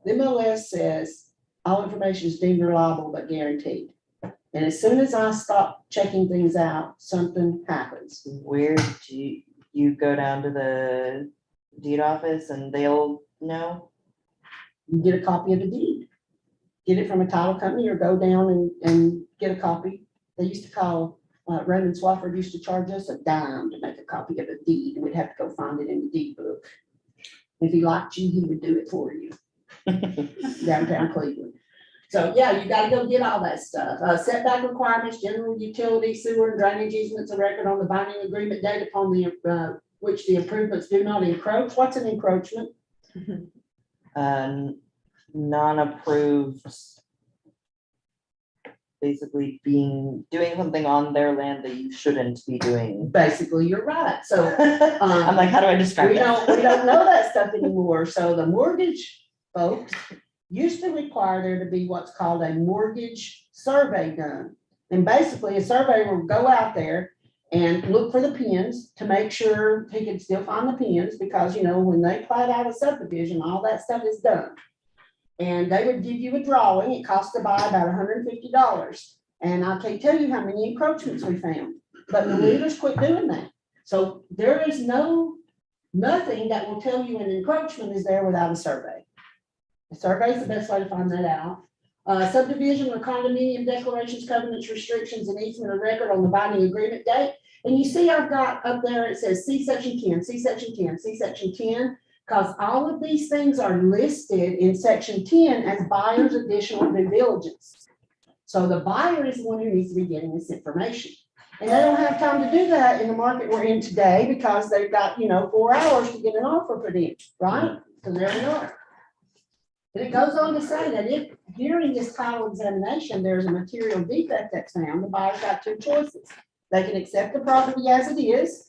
S4: The MLS says all information is deemed reliable but guaranteed. And as soon as I stop checking things out, something happens.
S1: Where do you go down to the deed office and they'll know?
S4: You get a copy of the deed. Get it from a title company or go down and get a copy. They used to call, Raymond Swafford used to charge us a dime to make a copy of a deed. And we'd have to go find it in the deed book. If he liked you, he would do it for you. Downtown Cleveland. So, yeah, you gotta go get all that stuff. Setback requirements, general utility, sewer, and drainage easements, a record on the binding agreement date upon the, which the improvements do not encroach. What's an encroachment?
S1: Non-approved. Basically doing something on their land that you shouldn't be doing.
S4: Basically, you're right. So,
S1: I'm like, how do I describe
S4: we
S1: that?
S4: don't know that stuff anymore. So the mortgage folks used to require there to be what's called a mortgage survey done. And basically, a surveyor will go out there and look for the pins to make sure he can still find the pins, because, you know, when they plat out a subdivision, all that stuff is done. And they would give you a drawing. It costs to buy about $150. And I can't tell you how many encroachments we found, but the leaders quit doing that. So there is nothing that will tell you an encroachment is there without a survey. A survey is the best way to find that out. Subdivision or condominium declarations, covenants, restrictions, and easement of record on the binding agreement date. And you see I've got up there, it says see section 10, see section 10, see section 10. Because all of these things are listed in section 10 as buyer's additional due diligence. So the buyer is the one who needs to be getting this information. And they don't have time to do that in the market we're in today, because they've got, 4 hours to get an offer put in, right? So there we are. And it goes on to say that if during this title examination, there's a material defect that's found, the buyer's got 2 choices. They can accept the property as it is,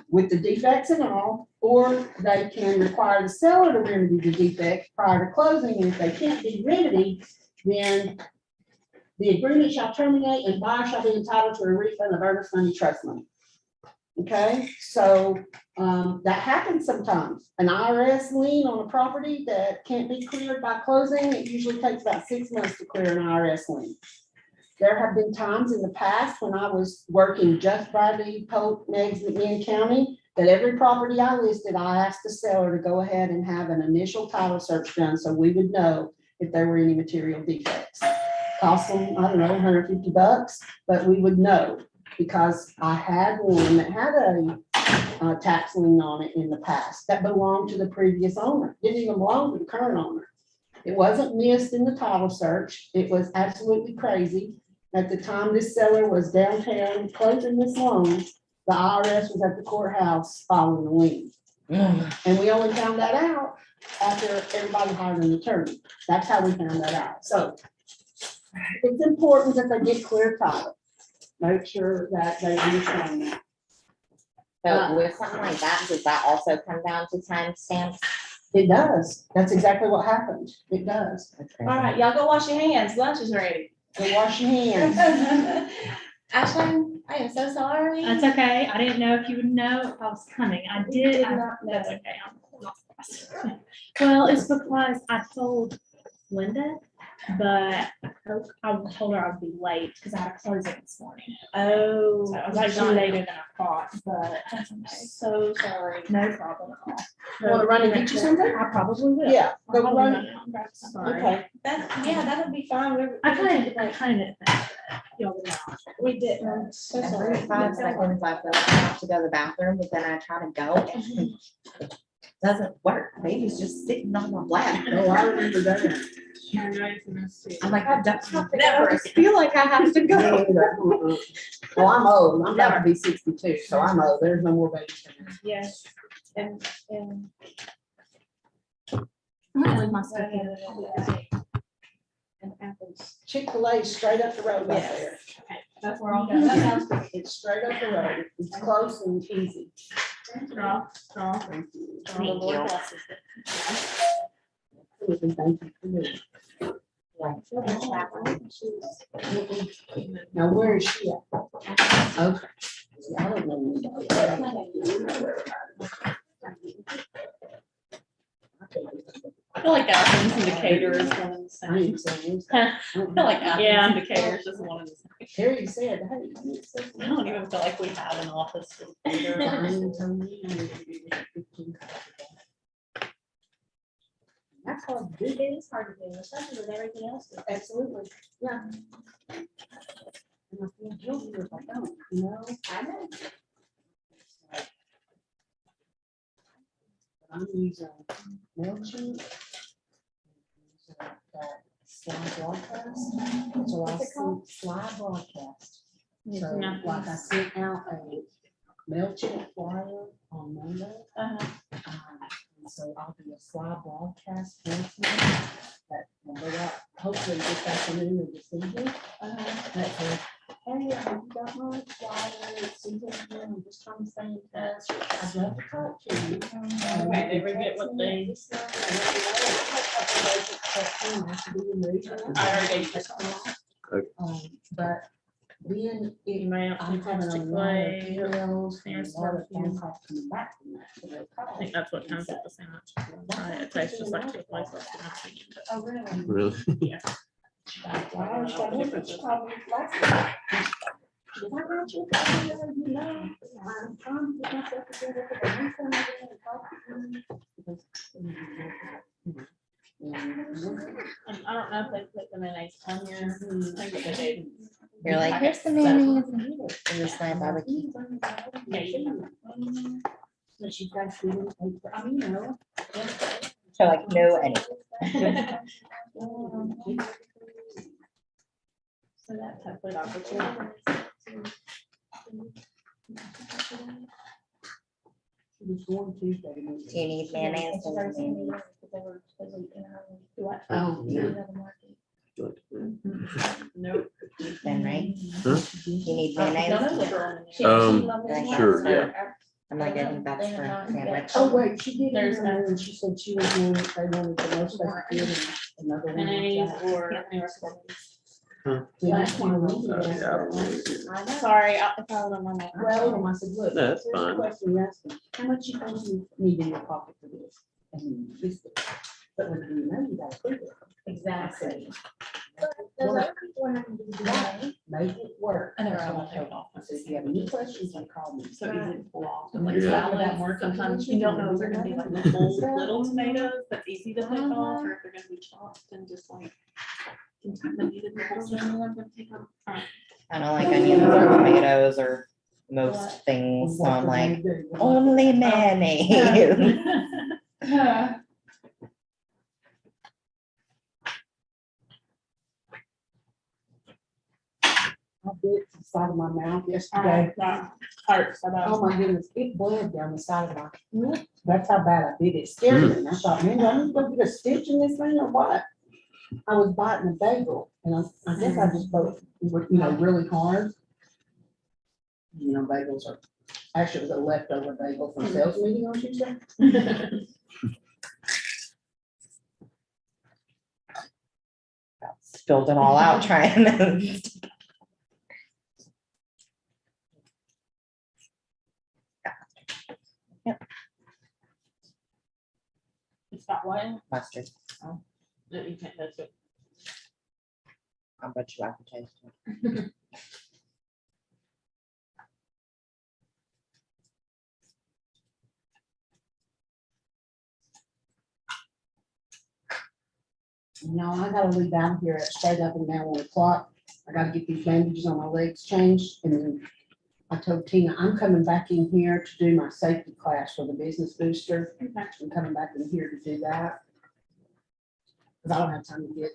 S4: with the defects and all, or they can require the seller to remedy the defect prior to closing. And if they can't be remedied, then the agreement shall terminate and buyer shall be entitled to a refund of earnest money trust money. Okay, so that happens sometimes. An IRS lien on a property that can't be cleared by closing, it usually takes about 6 months to clear an IRS lien. There have been times in the past when I was working just Bradley, Polk, Meigs, McMinn County, that every property I listed, I asked the seller to go ahead and have an initial title search done so we would know if there were any material defects. Cost them, I don't know, $150, but we would know, because I had one that had a tax lien on it in the past that belonged to the previous owner. Didn't even belong to the current owner. It wasn't missed in the title search. It was absolutely crazy. At the time this seller was downtown closing this loan, the IRS was at the courthouse filing the lien. And we only found that out after everybody hired an attorney. That's how we found that out. So it's important that they get clear title. Make sure that they understand that.
S1: So with something like that, does that also come down to timestamps?
S4: It does. That's exactly what happened. It does.
S2: All right, y'all go wash your hands. Lunch is ready.
S4: So wash your hands.
S2: Ashley, I am so sorry.
S7: That's okay. I didn't know if you would know if I was coming. I did.
S2: not know.
S7: That's okay. I'm not surprised. Well, it's because I told Linda, but I told her I'd be late because I had a closing this morning.
S2: Oh.
S7: So I was actually later than I thought, but that's okay.
S2: So sorry.
S7: No problem at all.
S4: Want to run and get you something?
S7: I probably will.
S4: Yeah,
S7: I'll
S4: go
S7: probably
S4: run.
S7: run out and grab some.
S4: Okay.
S2: That would be fine.
S7: I kind of didn't think that y'all would know.
S2: We didn't. I'm so
S1: Every
S2: sorry.
S1: 5 seconds I feel like I have to go to the bathroom, but then I try to go. It doesn't work. Baby's just sitting on my lap.
S4: Oh, I remember that.
S1: I'm like, I don't have to go. I just feel like I have to go.
S4: Well, I'm old. I'm about to be 62, so I'm old. There's no more babies coming.
S7: Yes.
S2: And
S7: I'm gonna leave my stuff here.
S2: apples.
S4: Chick-fil-A is straight up the road back
S2: Yes.
S4: there.
S7: That's where I'll go.
S2: That sounds good.
S4: It's straight up the road. It's close and easy.
S7: Draw.
S1: Thank
S2: The Lord
S1: you.
S2: blesses it.
S4: Thank you. Now, where is she at? Okay. I don't know.
S6: I feel like Athens and Decatur is one of the
S4: I
S6: same.
S4: ain't saying.
S6: I feel like Athens
S7: Yeah.
S6: and Decatur is just one of the same.
S4: Terry said, hey.
S6: I don't even feel like we have an office with Decatur.
S2: That's hard to do. It is hard to do, especially with everything else.
S4: Absolutely, yeah. And I feel guilty if I don't, you know?
S2: I know.
S4: I'm using MailChimp. That Slide broadcast. So I sent slide broadcast. So
S7: No.
S4: like I sent out a MailChimp flyer on Monday. And so I'll do a slide broadcast announcement that will go out hopefully this afternoon or this evening. That says, hey, have you got my flyer? It's Susan here. I'm just trying to stay in touch. I'd love to talk to you.
S7: Okay, they forget what they- I already gave you this one.
S4: But then it,
S7: Email,
S4: I'm having a lot of
S7: Chick-fil-A.
S4: emails and
S7: Here's
S4: a lot of
S7: one.
S4: phone calls coming back from that. So they'll call.
S7: I think that's what comes with the sandwich. It tastes just like Chick-fil-A. so it's gonna be good.
S4: Oh, really?
S3: Really?
S7: Yeah.
S4: Well, I should have put you probably last week. Did I write you a copy of it? No. I'm trying to get myself together for the next time I get a copy.
S7: I don't know if they put the mayonnaise on here. I think they did.
S1: You're like, here's the mayonnaise. And this my barbecue.
S7: Yeah, you
S4: But she's got food, I mean, you know.
S1: So like, no, anything.
S7: So that's a good opportunity.
S4: She was going Tuesday.
S1: Do you need mayonnaise?
S7: What?
S4: Oh, yeah.
S7: Nope.
S1: Then, right?
S3: Huh?
S1: You need mayonnaise?
S3: Sure, yeah.
S1: I'm like, I think that's for a sandwich.
S4: Oh, wait, she did.
S7: There's
S4: email me and she said she was going, they wanted the most they could and another one.
S7: Mayonnaise
S4: like
S7: or.
S4: that. Yeah, that's why I wanted
S3: Yeah, I
S4: to ask
S3: don't know.
S4: that. I know.
S7: Sorry, I found on my. notes.
S4: Well, I told him, I said, look.
S3: No, that's
S4: here's the
S3: fine.
S4: question you asked me. How much you think you need in your pocket for this? And he said, but when you know, you gotta prove it.
S7: Exactly.
S4: There's other people having to do that. Make it work.
S7: I know,
S4: That's
S7: I
S4: what
S7: won't take
S4: told
S7: it
S4: him.
S7: off.
S4: I said, if you have any questions, you call me.
S7: So easy to pull off.
S4: Yeah.
S7: Like salads,
S4: Yeah.
S7: sometimes you don't know if they're gonna be like the full little tomatoes, that's easy to pick off, or if they're gonna be chopped and just like. contaminated the whole thing, I'm gonna take off.
S1: I don't like onions or tomatoes or most things, so I'm like, only mayonnaise.
S4: I bit the side of my mouth yesterday.
S7: That hurts
S4: Oh
S7: about.
S4: my goodness, it bled down the side of my, that's how bad I bit it. It scared me. And I thought, man, do I need to go get a stitch in this thing or what? I was biting a bagel and I guess I just both, really hard. You know, bagels are, actually it was a leftover bagel from sales meeting on Tuesday.
S1: Spilled it all out trying to.
S7: It's got one,
S1: Mustard.
S7: that you can't touch it.
S1: I'll bet you I can taste it.
S4: No, I gotta leave out here at straight up and down 1 o'clock. I gotta get these bandages on my legs changed and then I told Tina, I'm coming back in here to do my safety class for the business booster. I'm coming back in here to do that. Cause I don't have time to get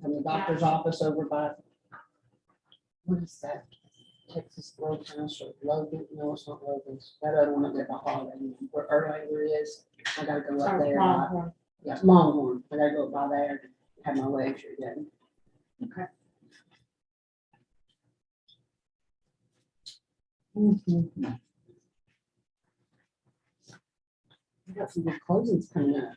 S4: from the doctor's office over by, what is that? Texas Roadhouse or Logan, no, it's not Logan's, that other one up there by Holiday, where Erlanger is. I gotta go up there. Yeah, Longhorn, I gotta go up by there, to have my legs redone.
S7: Okay.
S4: Mhm. I got some good closings coming up.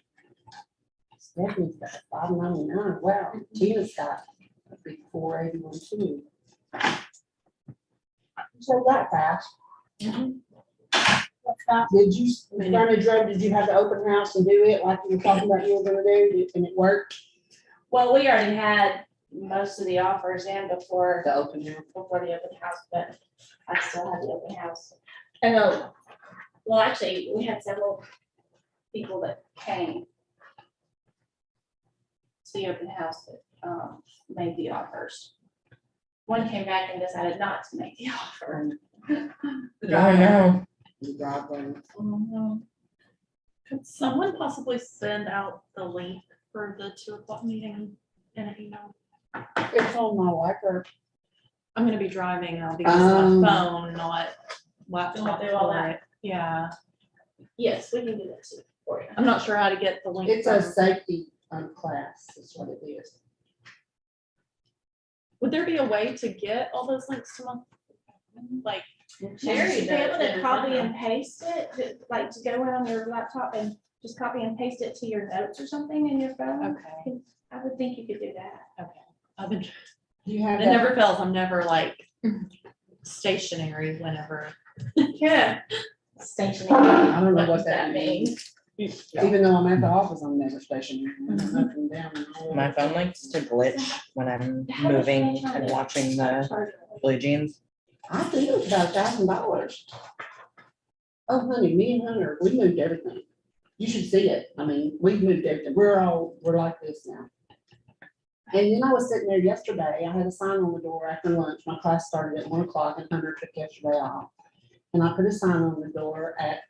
S4: Stephanie's got $5.99, wow, Tina's got a big 481 too. So that fast. Did you, Frontage Road, did you have the open house and do it like you were talking about you were gonna do, and it worked?
S2: Well, we already had most of the offers in before
S4: The open house.
S2: the open house, but I still have the open house.
S7: Oh,
S2: Well, actually, we had several people that came to the open house that made the offers. One came back and decided not to make the offer.
S1: no.
S4: The driveway.
S6: Could someone possibly send out the link for the 2 o'clock meeting
S7: in an email?
S4: It's on my Wiper.
S6: I'm gonna be driving and I'll be using my phone, not
S2: You wanna
S6: laptop
S2: do all
S6: for
S2: that?
S6: it. Yeah,
S2: Yes, we can do that too for you.
S6: I'm not sure how to get the link.
S4: It's a
S6: from-
S4: safety class, is what it is.
S6: Would there be a way to get all those links to my, like,
S2: Sherry
S7: Should be able
S2: does,
S7: to copy and paste it, like to go on your laptop and just copy and paste it to your notes or something in your phone.
S6: okay,
S7: I would think you could do that.
S6: okay. I've been,
S4: Do you have
S6: it
S4: that?
S6: never fails. I'm never like stationary whenever.
S2: Yeah. Stationary.
S4: I don't know
S2: What
S4: what
S2: does
S4: that
S2: that mean?
S4: means. Even though I'm at the office, I'm never stationary. I'm up and down and all
S1: My
S4: over.
S1: phone likes to glitch when I'm
S7: How much
S1: moving
S7: they charge
S1: and
S7: it?
S1: watching the
S7: Charge it.
S1: blue jeans.
S4: I think it was about $1,000. Oh, honey, me and Hunter, we moved everything. You should see it. I mean, we've moved everything. We're like this now. And then I was sitting there yesterday, I had a sign on the door after lunch. My class started at 1 o'clock and Hunter took yesterday off. And I put a sign on the door at,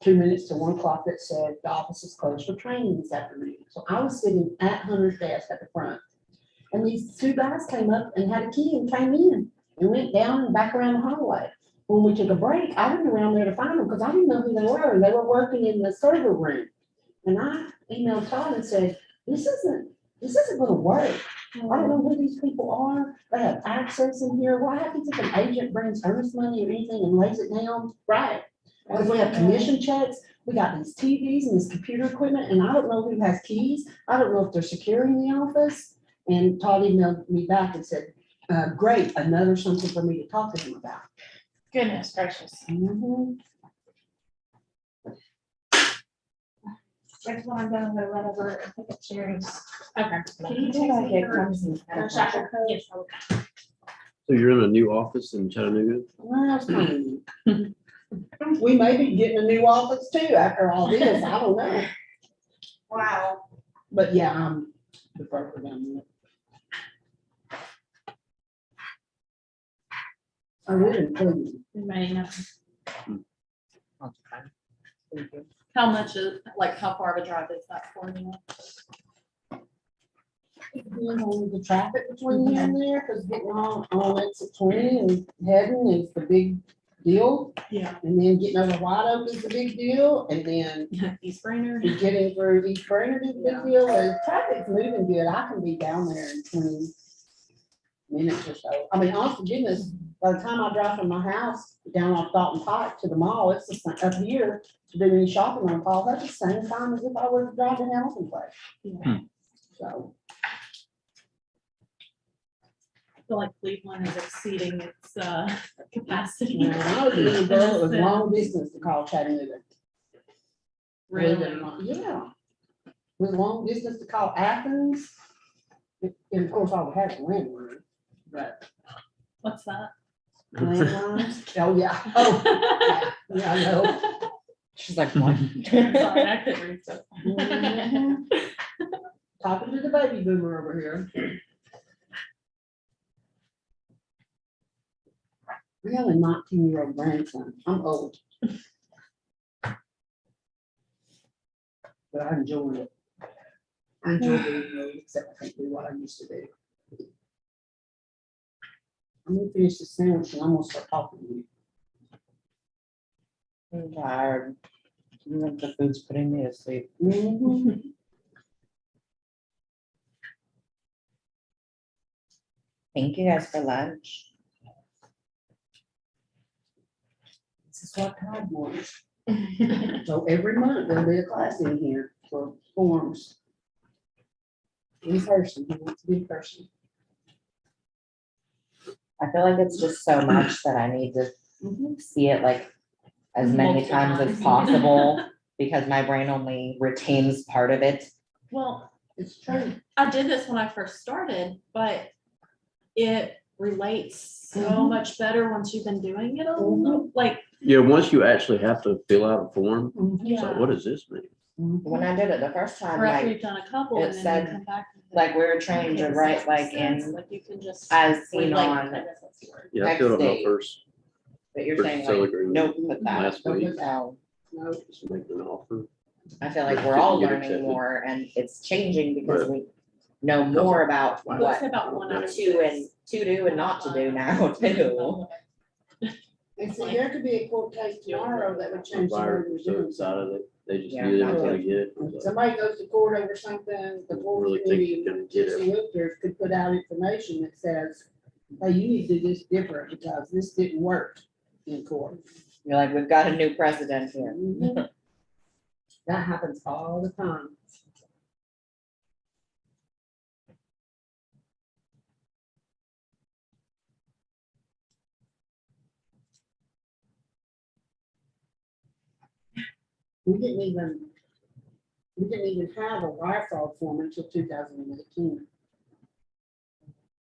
S4: 2 minutes to 1 o'clock that said the office is closed for training this afternoon. So I was sitting at Hunter's desk at the front. And these two guys came up and had a key and came in and went down and back around the hallway. When we took a break, I went around there to find them because I didn't know who they were. They were working in the server room. And I emailed Todd and said, this isn't gonna work. I don't know who these people are. They have access in here. What happens if an agent brings earnest money or anything and lays it down? Right. Or if we have commission checks, we got these TVs and this computer equipment, and I don't know who has keys. I don't know if they're securing the office. And Todd emailed me back and said, great, another something for me to talk to him about.
S2: Goodness gracious.
S4: Mhm.
S7: That's what I'm gonna go run over and pick up Sherry's.
S2: Okay.
S7: Can you text me your chapter code?
S2: Yes.
S3: So you're in a new office in Chattanooga?
S4: Well, it's kind of- We may be getting a new office too after all this. I don't know.
S2: Wow.
S4: But yeah, I'm the broker down there. I live in Cleveland.
S7: You may know.
S6: How much is, like, how far of a drive is that for you?
S4: Depends on the traffic between here and there, because getting on exit 20 and heading is the big deal.
S6: Yeah.
S4: And then getting over White Oak is the big deal, and then
S6: East Brainerd?
S4: getting through East Brainerd is the big deal. And traffic's moving good. I can be down there in 20 minutes or so. I mean, honest to goodness, by the time I drive from my house down off Dalton Pike to the mall, it's the same up here to do any shopping on call. That's the same time as if I were to drive to Hamilton Place.
S6: Yeah.
S4: So,
S6: I feel like Cleveland is exceeding its capacity.
S4: you know, when I was a little girl, it was long distance to call Chattanooga. Believe it or
S6: Really?
S4: not. Yeah. It was long distance to call Athens. And of course, I would have a landline, but
S6: What's that?
S4: landlines, oh, yeah. Oh, yeah, I know.
S1: She's like, what?
S6: Sorry, I couldn't read so.
S4: Mhm. Talking to the baby boomer over here. We have a 19-year-old grandson. I'm old. But I enjoy it. I enjoy being old, except I can't do what I used to do. I'm gonna finish the sandwich and I'm gonna start talking to you.
S1: I'm tired. The food's putting me to sleep.
S4: Mhm.
S1: Thank you guys for lunch.
S4: This is what God wants. So every month there'll be a class in here for forms. In person, he wants to be in person.
S1: I feel like it's just so much that I need to see it like as many
S6: Multiple
S1: times as
S6: times.
S1: possible, because my brain only retains part of it.
S6: Well,
S4: It's true.
S6: I did this when I first started, but it relates so
S4: Mhm.
S6: much better once you've been doing it a little, like,
S3: Yeah, once you actually have to fill out a form, it's
S6: yeah.
S3: like, what does this mean?
S1: When I did it the first time,
S6: Or after
S1: like,
S6: you've done a couple
S1: it
S6: and then
S1: said,
S6: you come back. and
S1: like we were trained to
S6: okay,
S1: write
S6: this
S1: like
S6: makes sense,
S1: in,
S6: like you can just.
S1: as seen
S6: relate,
S1: on,
S6: I guess that's the word.
S3: Yeah, I
S1: Next
S3: filled out my
S1: date.
S3: first,
S1: but you're
S3: first
S1: saying
S3: sale
S1: like,
S3: agreement
S1: nope, put that.
S3: last
S4: Don't
S3: week.
S4: put that. No,
S3: Just making an offer.
S1: I feel like we're
S3: Didn't
S1: all
S3: get
S1: learning
S3: accepted.
S1: more and it's changing because
S3: But-
S1: we know more about
S6: Let's
S1: what
S6: say about 1 out of
S1: to do and not to do now too.
S4: And see, there could be a court case tomorrow that would change the way
S3: Fire
S4: we're doing
S3: service out
S4: something.
S3: of it, they just
S1: Yeah.
S3: use it until they get it.
S4: If somebody goes to court over something, the court
S3: Really think
S4: committee,
S3: you can get it.
S4: Gypsy Realtors could put out information that says, hey, you need to do this different because this didn't work in court.
S1: You're like, we've got a new precedent here.
S4: That happens all the time. We didn't even have a wire fraud form until 2018.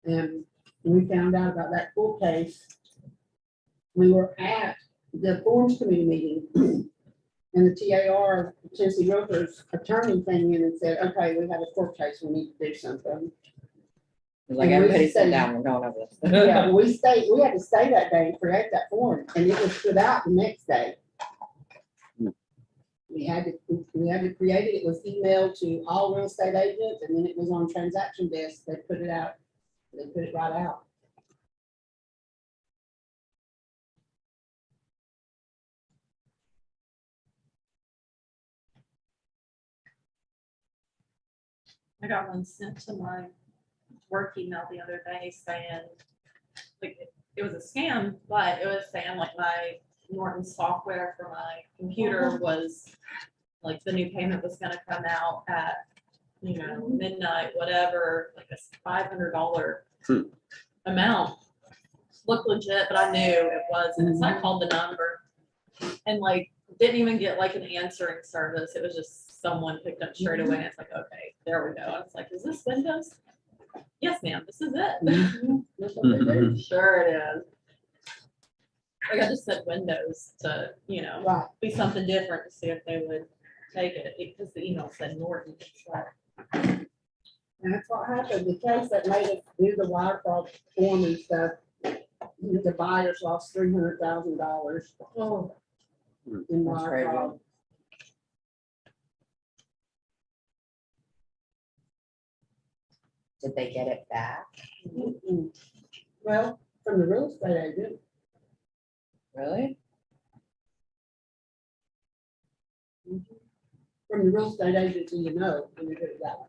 S4: And we found out about that court case. We were at the forms committee meeting. And the TAR, Tennessee Realtors attorney came in and said, okay, we have a court case, we need to do something.
S1: Like, everybody sit down, we're going over this.
S4: Yeah, we had to stay that day and create that form, and it was put out the next day. We had to create it, it was emailed to all real estate agents, and then it was on transaction desk, they put it out, they put it right out.
S6: I got one sent to my work email the other day saying, like, it was a scam, but it was saying like my Norton software for my computer was, like, the new payment was gonna come out at, you know, midnight, whatever, like a $500 amount. Looked legit, but I knew it wasn't, so I called the number and like, didn't even get like an answering service. It was just someone picked up straight away. And it's like, okay, there we go. I was like, is this Windows? Yes, ma'am, this is it.
S4: That's what they do.
S6: Sure it is. Like, I just said Windows to, you know,
S4: Right,
S6: be something different to see if they would take it, because the email said Norton. So,
S4: and that's what happened, the case that made us do the wire fraud form and stuff, the buyers lost $300,000 in
S1: That's
S4: wire
S1: crazy.
S4: fraud.
S1: Did they get it back?
S4: Well, from the real estate agent,
S1: Really?
S4: from the real estate agency, you know, when you do it that way.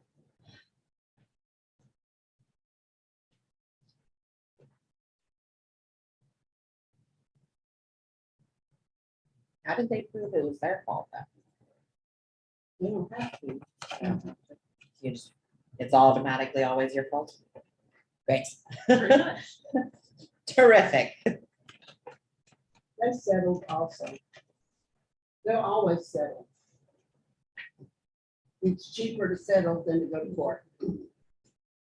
S1: How did they prove it was their fault then?
S4: You don't have to.
S1: You just, it's automatically always your fault? Great.
S6: pretty much.
S1: Terrific.
S4: They settled also. They'll always settle. It's cheaper to settle than to go to court.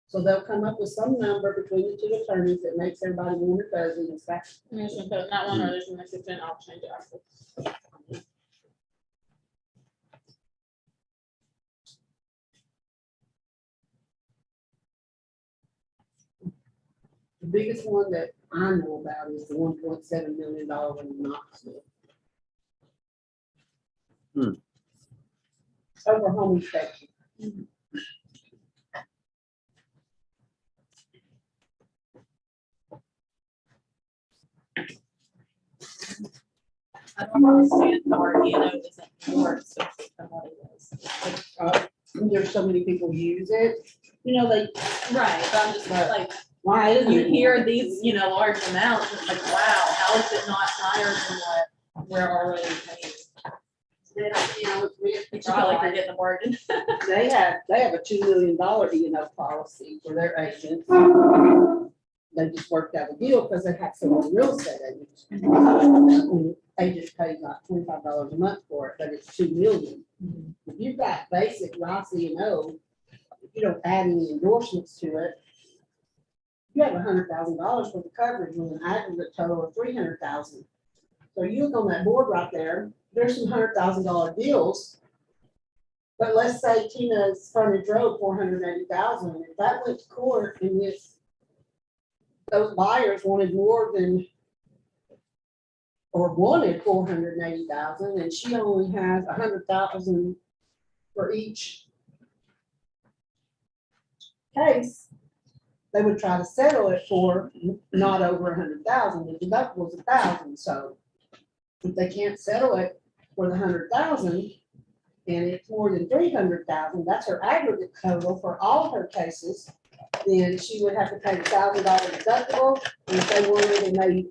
S4: So they'll come up with some number between the two attorneys that makes everybody warm and fuzzy and stuff.
S2: I'm just gonna put that one or there's an assistant, I'll change it after.
S4: The biggest one that I know about is the $1.7 million one in Knoxville. Over home inspection.
S6: I don't understand the RDNO doesn't work, so somebody does.
S4: There's so many people use it. You know, they,
S6: Right, but I'm just like,
S4: why is
S6: you
S4: it?
S6: hear these, you know, large amounts, it's like, wow, how is it not higher than what we're already paying?
S4: They don't, you know,
S6: You feel like you're getting a bargain.
S4: they have a $2 million E&O policy for their agents. They just worked out a deal because they have so many real estate agents. Agents pay like $25 a month for it, but it's $2 million. If you've got basic RICE E&O, if you don't add any endorsements to it, you have $100,000 worth of coverage with an aggregate total of $300,000. So you look on that board right there, there's some $100,000 deals. But let's say Tina's frontage road, $480,000, if that went to court and this, those buyers wanted more than, or wanted $480,000, and she only has $100,000 for each case, they would try to settle it for not over 100,000, the deductible's 1,000, so if they can't settle it for the 100,000, and it's more than 300,000, that's her aggregate total for all her cases, then she would have to pay the $1,000 deductible, and if they wanted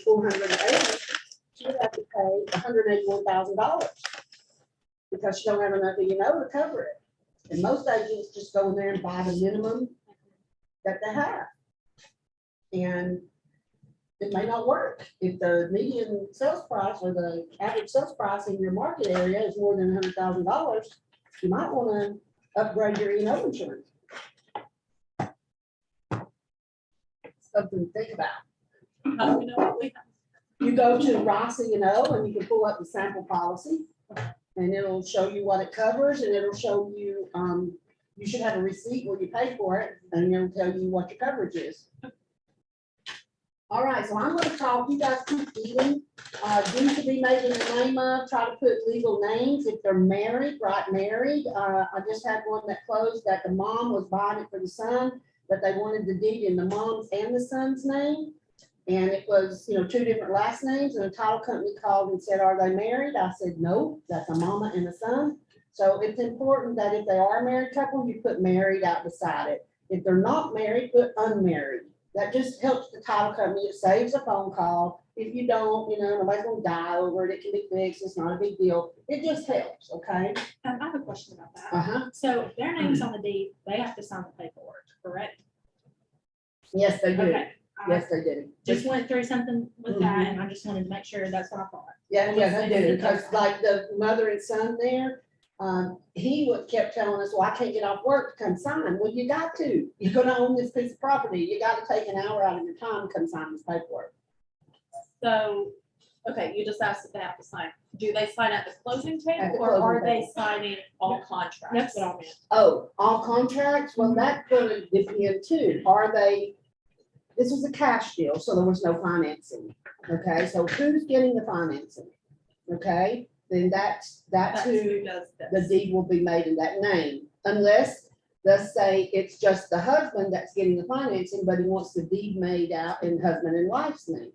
S4: 480, she would have to pay $181,000 because she don't have enough to cover it. And most agents just go in there and buy the minimum that they have. And it may not work. If the median sales price or the average sales price in your market area is more than $100,000, you might want to upgrade your insurance. Something to think about.
S6: How do we know what we have?
S4: You go to Ross E&O and you can pull up the sample policy and it'll show you what it covers and it'll show you, you should have a receipt where you pay for it and it'll tell you what your coverage is. All right, so I'm gonna talk, you guys keep eating, due to be made in the name of, try to put legal names. If they're married, write married. I just had one that closed that the mom was buying it for the son, but they wanted the deed in the mom's and the son's name. And it was, two different last names, and the title company called and said, are they married? I said, no, that's a mama and a son. So it's important that if they are a married couple, you put married out beside it. If they're not married, put unmarried. That just helps the title company. It saves a phone call. If you don't, nobody's gonna die over it. It can be fixed. It's not a big deal. It just helps, okay?
S7: I have a question about that.
S4: Uh-huh.
S7: So if their name's on the deed, they have to sign the paperwork, correct?
S4: Yes, they do.
S7: Okay. I
S4: Yes, they do.
S7: just went through something with that and I just wanted to make sure that's what I thought.
S4: Yeah, they did, because like the mother and son there, kept telling us, well, I can't get off work to come sign. Well, you got to. You're gonna own this piece of property. You got to take an hour out of your time to come sign this paperwork.
S6: So, okay, you just asked if they have to sign. Do they sign at the closing
S4: At
S6: table
S4: the
S6: or
S4: closing
S6: are they
S4: table.
S6: signing all contracts?
S7: That's what I meant.
S4: Oh, all contracts? Well, that's gonna depend too. Are they, this was a cash deal, so there was no financing. Okay, so who's getting the financing? Okay, then that's
S6: That's
S4: who
S6: who does
S4: the
S6: this.
S4: deed will be made in that name, unless, let's say, it's just the husband that's getting the financing, but he wants the deed made out in husband and wife's name.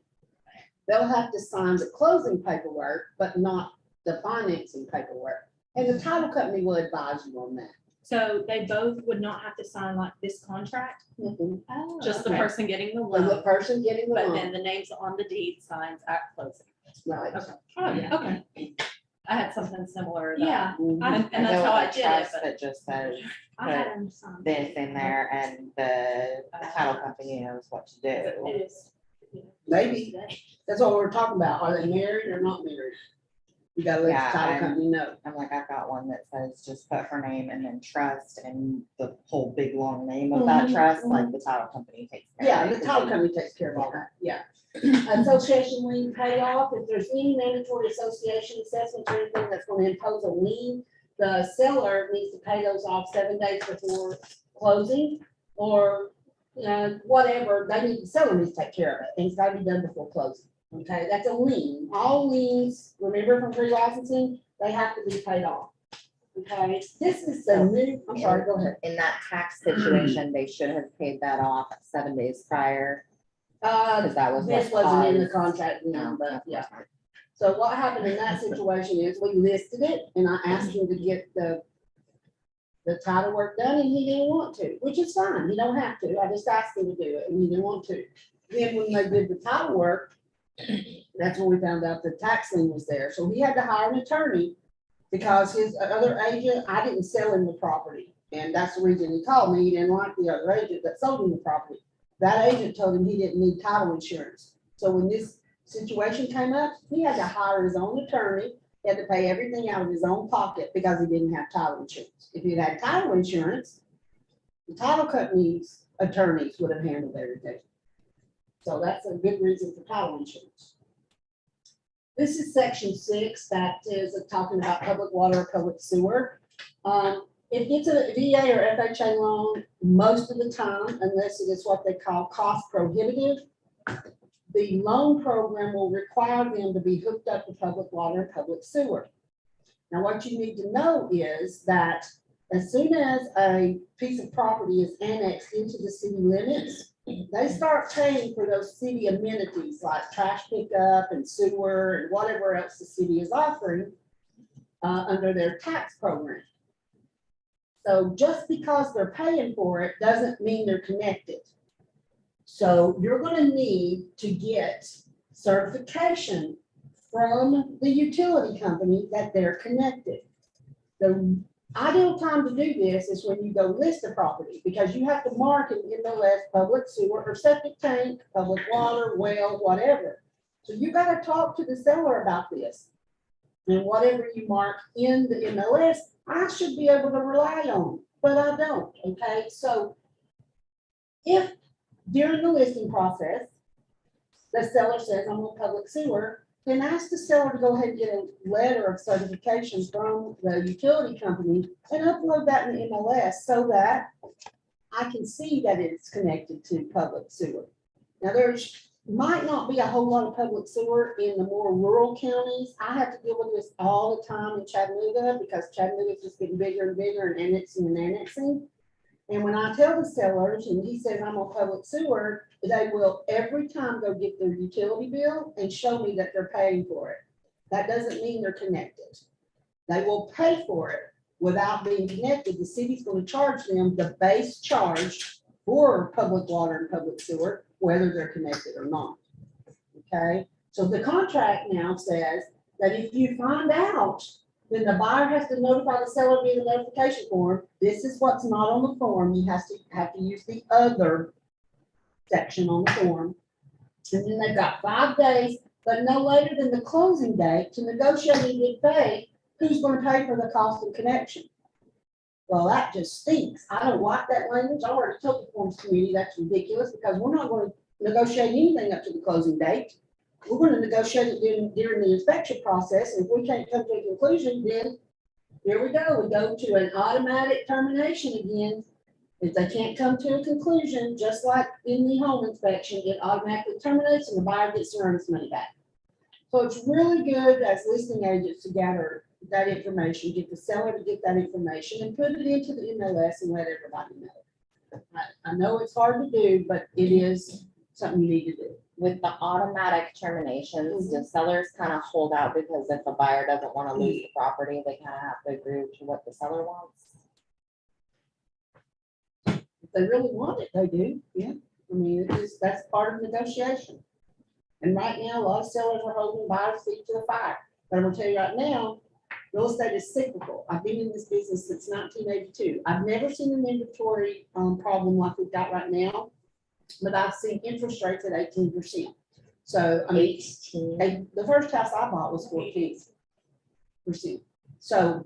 S4: They'll have to sign the closing paperwork, but not the financing paperwork. And the title company will advise you on that.
S7: So they both would not have to sign like this contract?
S4: Mhm.
S7: Oh,
S6: Just the
S4: Okay.
S6: person getting the
S4: And the
S6: loan,
S4: person getting the
S6: but then
S4: loan,
S6: the names on the deed signs at closing.
S4: right.
S6: Okay.
S7: Oh, yeah, okay.
S6: I had something similar. that-
S7: Yeah,
S4: Mhm.
S6: And that's how I did it,
S1: Trust
S6: but
S1: that just says
S7: I had them sign.
S1: this in there and the title company knows what to
S6: it
S1: do.
S6: is.
S4: Maybe. That's what we're talking about. Are they married or not married? You gotta let
S1: Yeah,
S4: the title
S1: I'm-
S4: company know.
S1: I'm like, I've got one that says just put her name and then trust and the whole big long name of that
S4: Mhm,
S1: trust, like the title company takes care of
S4: Yeah,
S1: it.
S4: the title company takes care of all that, yeah. Association lien payoff, if there's any mandatory association assessments or anything that's gonna impose a lien, the seller needs to pay those off 7 days before closing, or, whatever, the seller needs to take care of it, and it's gotta be done before closing. Okay, that's a lien. All liens, remember from pre-licensing, they have to be paid off. Okay, this is the new, I'm sorry, go ahead.
S1: In that tax situation, they should have paid that off 7 days prior,
S4: Uh,
S1: because that was.
S4: this
S1: what
S4: wasn't in the
S1: caused-
S4: contract,
S1: No,
S4: no, but
S1: that's
S4: yeah.
S1: not-
S4: So what happened in that situation is we listed it and I asked him to get the title work done and he didn't want to, which is fine. He don't have to. I just asked him to do it and he didn't want to. Then when they did the title work, that's when we found out the tax lien was there. So he had to hire an attorney because his other agent, I didn't sell him the property. And that's the reason he called me. He didn't like the other agent that sold him the property. That agent told him he didn't need title insurance. So when this situation came up, he had to hire his own attorney. He had to pay everything out of his own pocket because he didn't have title insurance. If he had title insurance, the title company's attorneys would have handled everything. So that's a good reason for title insurance. This is section 6, that is talking about public water, public sewer. If it's a VA or FHA loan, most of the time, unless it is what they call cost prohibitive, the loan program will require them to be hooked up to public water and public sewer. Now, what you need to know is that As soon as a piece of property is annexed into the city limits, they start paying for those city amenities like trash pickup and sewer and whatever else the city is offering under their tax program. So just because they're paying for it doesn't mean they're connected. So you're gonna need to get certification from the utility company that they're connected. The ideal time to do this is when you go list a property, because you have to mark in MLS public sewer or septic tank, public water, well, whatever. So you gotta talk to the seller about this. And whatever you mark in the MLS, I should be able to rely on, but I don't, okay? So if during the listing process, the seller says, I'm on public sewer, then ask the seller to go ahead and get a letter of certification from the utility company and upload that in the MLS so that I can see that it's connected to public sewer. Now, there's might not be a whole lot of public sewer in the more rural counties. I have to deal with this all the time in Chattanooga because Chattanooga is just getting bigger and bigger and annexing. And when I tell the sellers and he says I'm on public sewer, they will every time go get their utility bill and show me that they're paying for it. That doesn't mean they're connected. They will pay for it without being connected. The city's going to charge them the base charge for public water and public sewer, whether they're connected or not. Okay, so the contract now says that if you find out, then the buyer has to notify the seller via the notification form. This is what's not on the form. You have to use the other section on the form. And then they've got 5 days, but no later than the closing date to negotiate and get paid. Who's going to pay for the cost of connection? Well, that just stinks. I don't like that language. I already told the forms committee that's ridiculous because we're not going to negotiate anything up to the closing date. We're going to negotiate it during the inspection process. And if we can't come to a conclusion, then here we go. We go to an automatic termination again. If they can't come to a conclusion, just like in the home inspection, it automatically terminates and the buyer gets their earnest money back. So it's really good as listing agents to gather that information, get the seller to get that information and put it into the MLS and let everybody know. I know it's hard to do, but it is something you need to do.
S1: With the automatic terminations, the sellers kind of hold out because if a buyer doesn't want to lose the property, they kind of have to agree to what the seller wants.
S4: If they really want it, they do, yeah. I mean, that's part of negotiation. And right now, a lot of sellers are holding buyers' feet to the fire. But I'm gonna tell you right now, real estate is cyclical. I've been in this business since 1982. I've never seen an inventory problem like we've got right now, but I've seen interest rates at 18%. So, I mean,
S1: 18.
S4: the first house I bought was 14%. So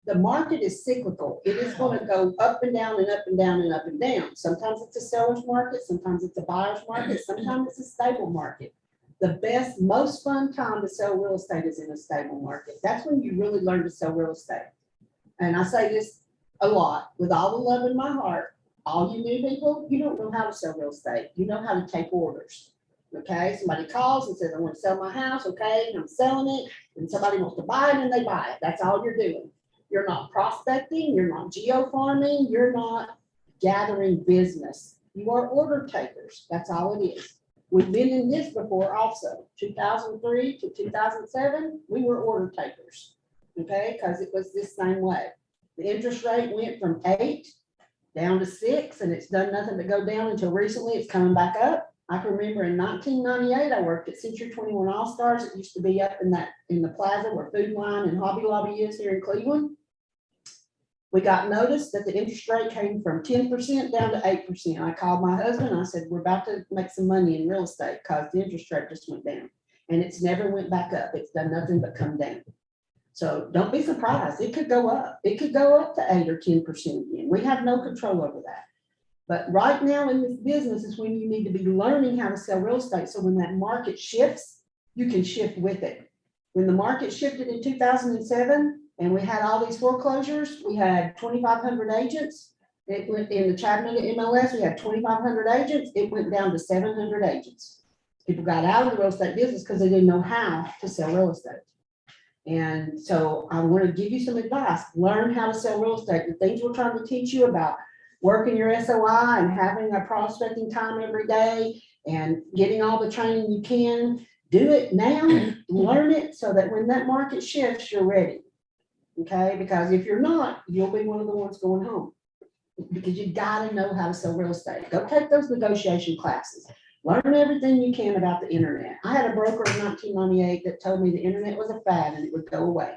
S4: the market is cyclical. It is going to go up and down and up and down and up and down. Sometimes it's a seller's market, sometimes it's a buyer's market, sometimes it's a stable market. The best, most fun time to sell real estate is in a stable market. That's when you really learn to sell real estate. And I say this a lot with all the love in my heart. All you new people, you don't know how to sell real estate. You know how to take orders. Okay, somebody calls and says, I want to sell my house. Okay, I'm selling it. And somebody wants to buy it and they buy it. That's all you're doing. You're not prospecting. You're not geo-farming. You're not gathering business. You are order takers. That's all it is. We've been in this before also. 2003 to 2007, we were order takers. Okay, because it was this same way. The interest rate went from 8 down to 6, and it's done nothing but go down until recently it's coming back up. I can remember in 1998, I worked at Century 21 All Stars. It used to be up in the plaza where Food Line and Hobby Lobby is here in Cleveland. We got notice that the interest rate came from 10% down to 8%. I called my husband. I said, we're about to make some money in real estate because the interest rate just went down. And it's never went back up. It's done nothing but come down. So don't be surprised. It could go up. It could go up to 8 or 10% again. We have no control over that. But right now in this business is when you need to be learning how to sell real estate. So when that market shifts, you can shift with it. When the market shifted in 2007 and we had all these foreclosures, we had 2,500 agents. It went in the Chattanooga MLS, we had 2,500 agents. It went down to 700 agents. People got out of the real estate business because they didn't know how to sell real estate. And so I want to give you some advice. Learn how to sell real estate. The things we're trying to teach you about working your SOI and having a prospecting time every day and getting all the training you can. Do it now, learn it so that when that market shifts, you're ready. Okay, because if you're not, you'll be one of the ones going home. Because you gotta know how to sell real estate. Go take those negotiation classes. Learn everything you can about the internet. I had a broker in 1998 that told me the internet was a fad and it would go away.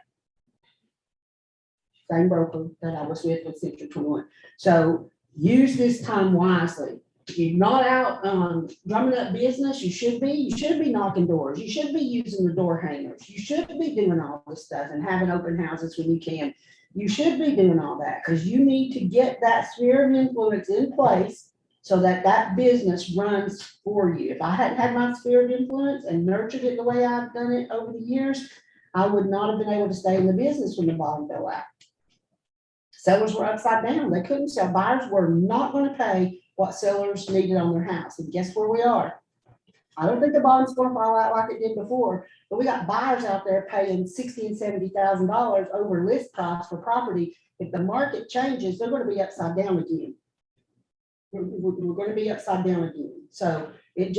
S4: Same broker that I was with Century 21. So use this time wisely. If you're not out drumming up business, you should be. You should be knocking doors. You should be using the door hangers. You should be doing all this stuff and having open houses when you can. You should be doing all that because you need to get that sphere of influence in place so that that business runs for you. If I hadn't had my sphere of influence and nurtured it the way I've done it over the years, I would not have been able to stay in the business when the bottom fell out. Sellers were upside down. They couldn't sell. Buyers were not going to pay what sellers needed on their house. And guess where we are? I don't think the bottom's going to fall out like it did before, but we got buyers out there paying $60,000 and $70,000 over list price for property. If the market changes, they're going to be upside down again. We're going to be upside down again. So it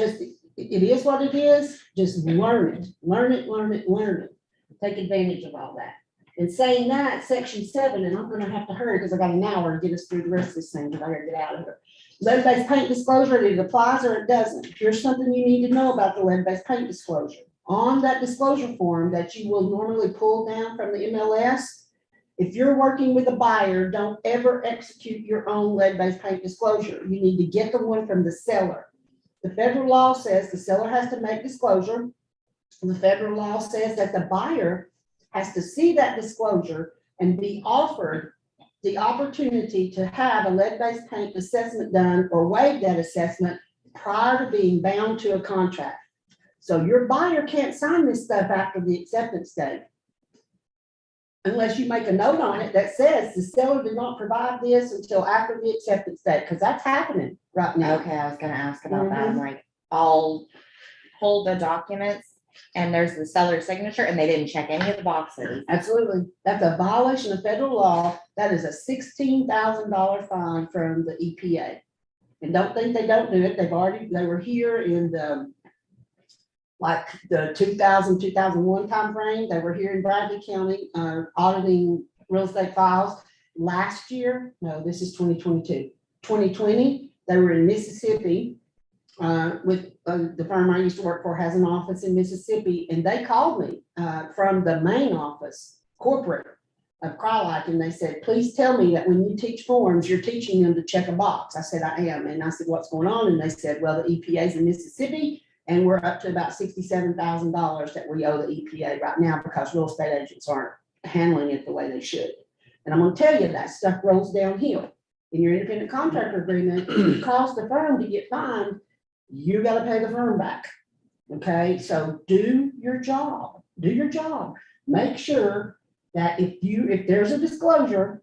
S4: is what it is. Just learn it, learn it, learn it, learn it. Take advantage of all that. And saying that, section 7, and I'm going to have to hurry because I got an hour to get us through the rest of this thing, but I gotta get out of here. Lead-based paint disclosure, it either applies or it doesn't. Here's something you need to know about the lead-based paint disclosure. On that disclosure form that you will normally pull down from the MLS, if you're working with a buyer, don't ever execute your own lead-based paint disclosure. You need to get the one from the seller. The federal law says the seller has to make disclosure. The federal law says that the buyer has to see that disclosure and be offered the opportunity to have a lead-based paint assessment done or waive that assessment prior to being bound to a contract. So your buyer can't sign this stuff after the acceptance date unless you make a note on it that says the seller did not provide this until after the acceptance date, because that's happening right now.
S1: Okay, I was gonna ask about that. I'm like, I'll hold the documents and there's the seller's signature and they didn't check any of the boxes.
S4: Absolutely. That's a violation of federal law. That is a $16,000 fine from the EPA. And don't think they don't do it. They were here in the 2000, 2001 timeframe. They were here in Bradley County, auditing real estate files. Last year, no, this is 2022. 2020, they were in Mississippi with the firm I used to work for has an office in Mississippi, and they called me from the main office, corporate of Crylite, and they said, please tell me that when you teach forms, you're teaching them to check a box. I said, I am. And I said, what's going on? And they said, well, the EPA's in Mississippi, and we're up to about $67,000 that we owe the EPA right now because real estate agents aren't handling it the way they should. And I'm going to tell you that stuff rolls downhill. In your independent contractor agreement, if you cause the firm to get fined, you got to pay the firm back. Okay, so do your job. Do your job. Make sure that if there's a disclosure,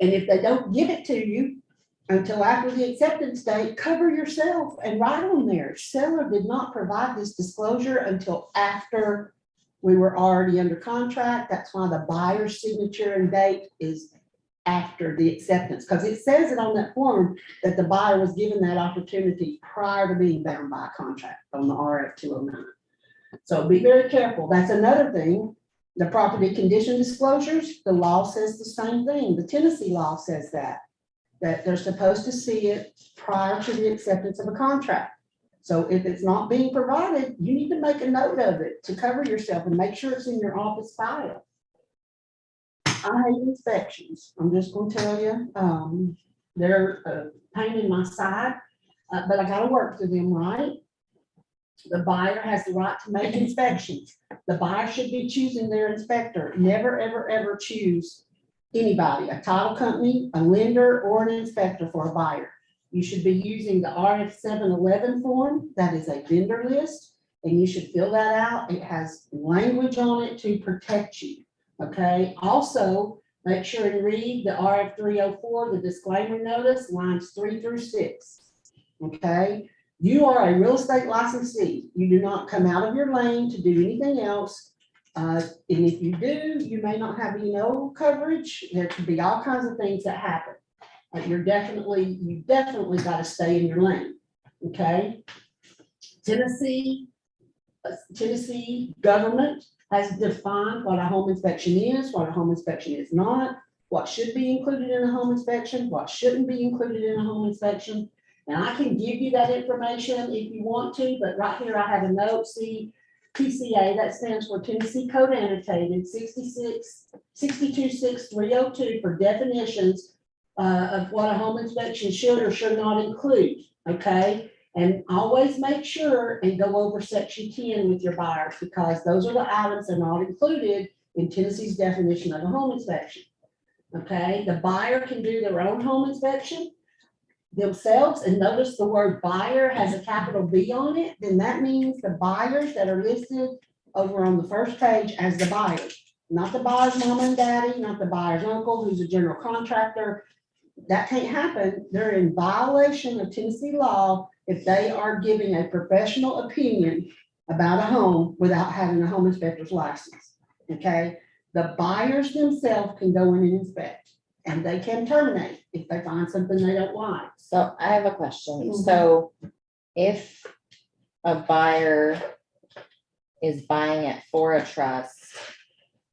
S4: and if they don't give it to you until after the acceptance date, cover yourself and write on there. Seller did not provide this disclosure until after we were already under contract. That's why the buyer's signature and date is after the acceptance, because it says it on that form that the buyer was given that opportunity prior to being bound by a contract on the RF 209. So be very careful. That's another thing. The property condition disclosures, the law says the same thing. The Tennessee law says that they're supposed to see it prior to the acceptance of a contract. So if it's not being provided, you need to make a note of it to cover yourself and make sure it's in your office file. I hate inspections. I'm just gonna tell you, they're a pain in my side, but I gotta work through them, right? The buyer has the right to make inspections. The buyer should be choosing their inspector. Never, ever, ever choose anybody, a title company, a lender, or an inspector for a buyer. You should be using the RF 711 form. That is a vendor list, and you should fill that out. It has language on it to protect you. Okay, also make sure and read the RF 304, the disclaimer notice, lines 3 through 6. Okay, you are a real estate licensee. You do not come out of your lane to do anything else And if you do, you may not have coverage. There could be all kinds of things that happen. You definitely got to stay in your lane, okay? Tennessee government has defined what a home inspection is, what a home inspection is not, what should be included in a home inspection, what shouldn't be included in a home inspection. And I can give you that information if you want to, but right here I have a note, see, TCA, that stands for Tennessee Code Annotated 626302 for definitions of what a home inspection should or should not include, okay? And always make sure and go over section 10 with your buyers, because those are the items that are not included in Tennessee's definition of a home inspection. Okay, the buyer can do their own home inspection themselves, and notice the word buyer has a capital B on it, then that means the buyers that are listed over on the first page as the buyers, not the buyer's mom and daddy, not the buyer's uncle who's a general contractor. That can't happen. They're in violation of Tennessee law if they are giving a professional opinion about a home without having a home inspector's license. Okay, the buyers themselves can go in and inspect, and they can terminate if they find something they don't like.
S1: So I have a question.
S4: Mhm.
S1: So if a buyer is buying it for a trust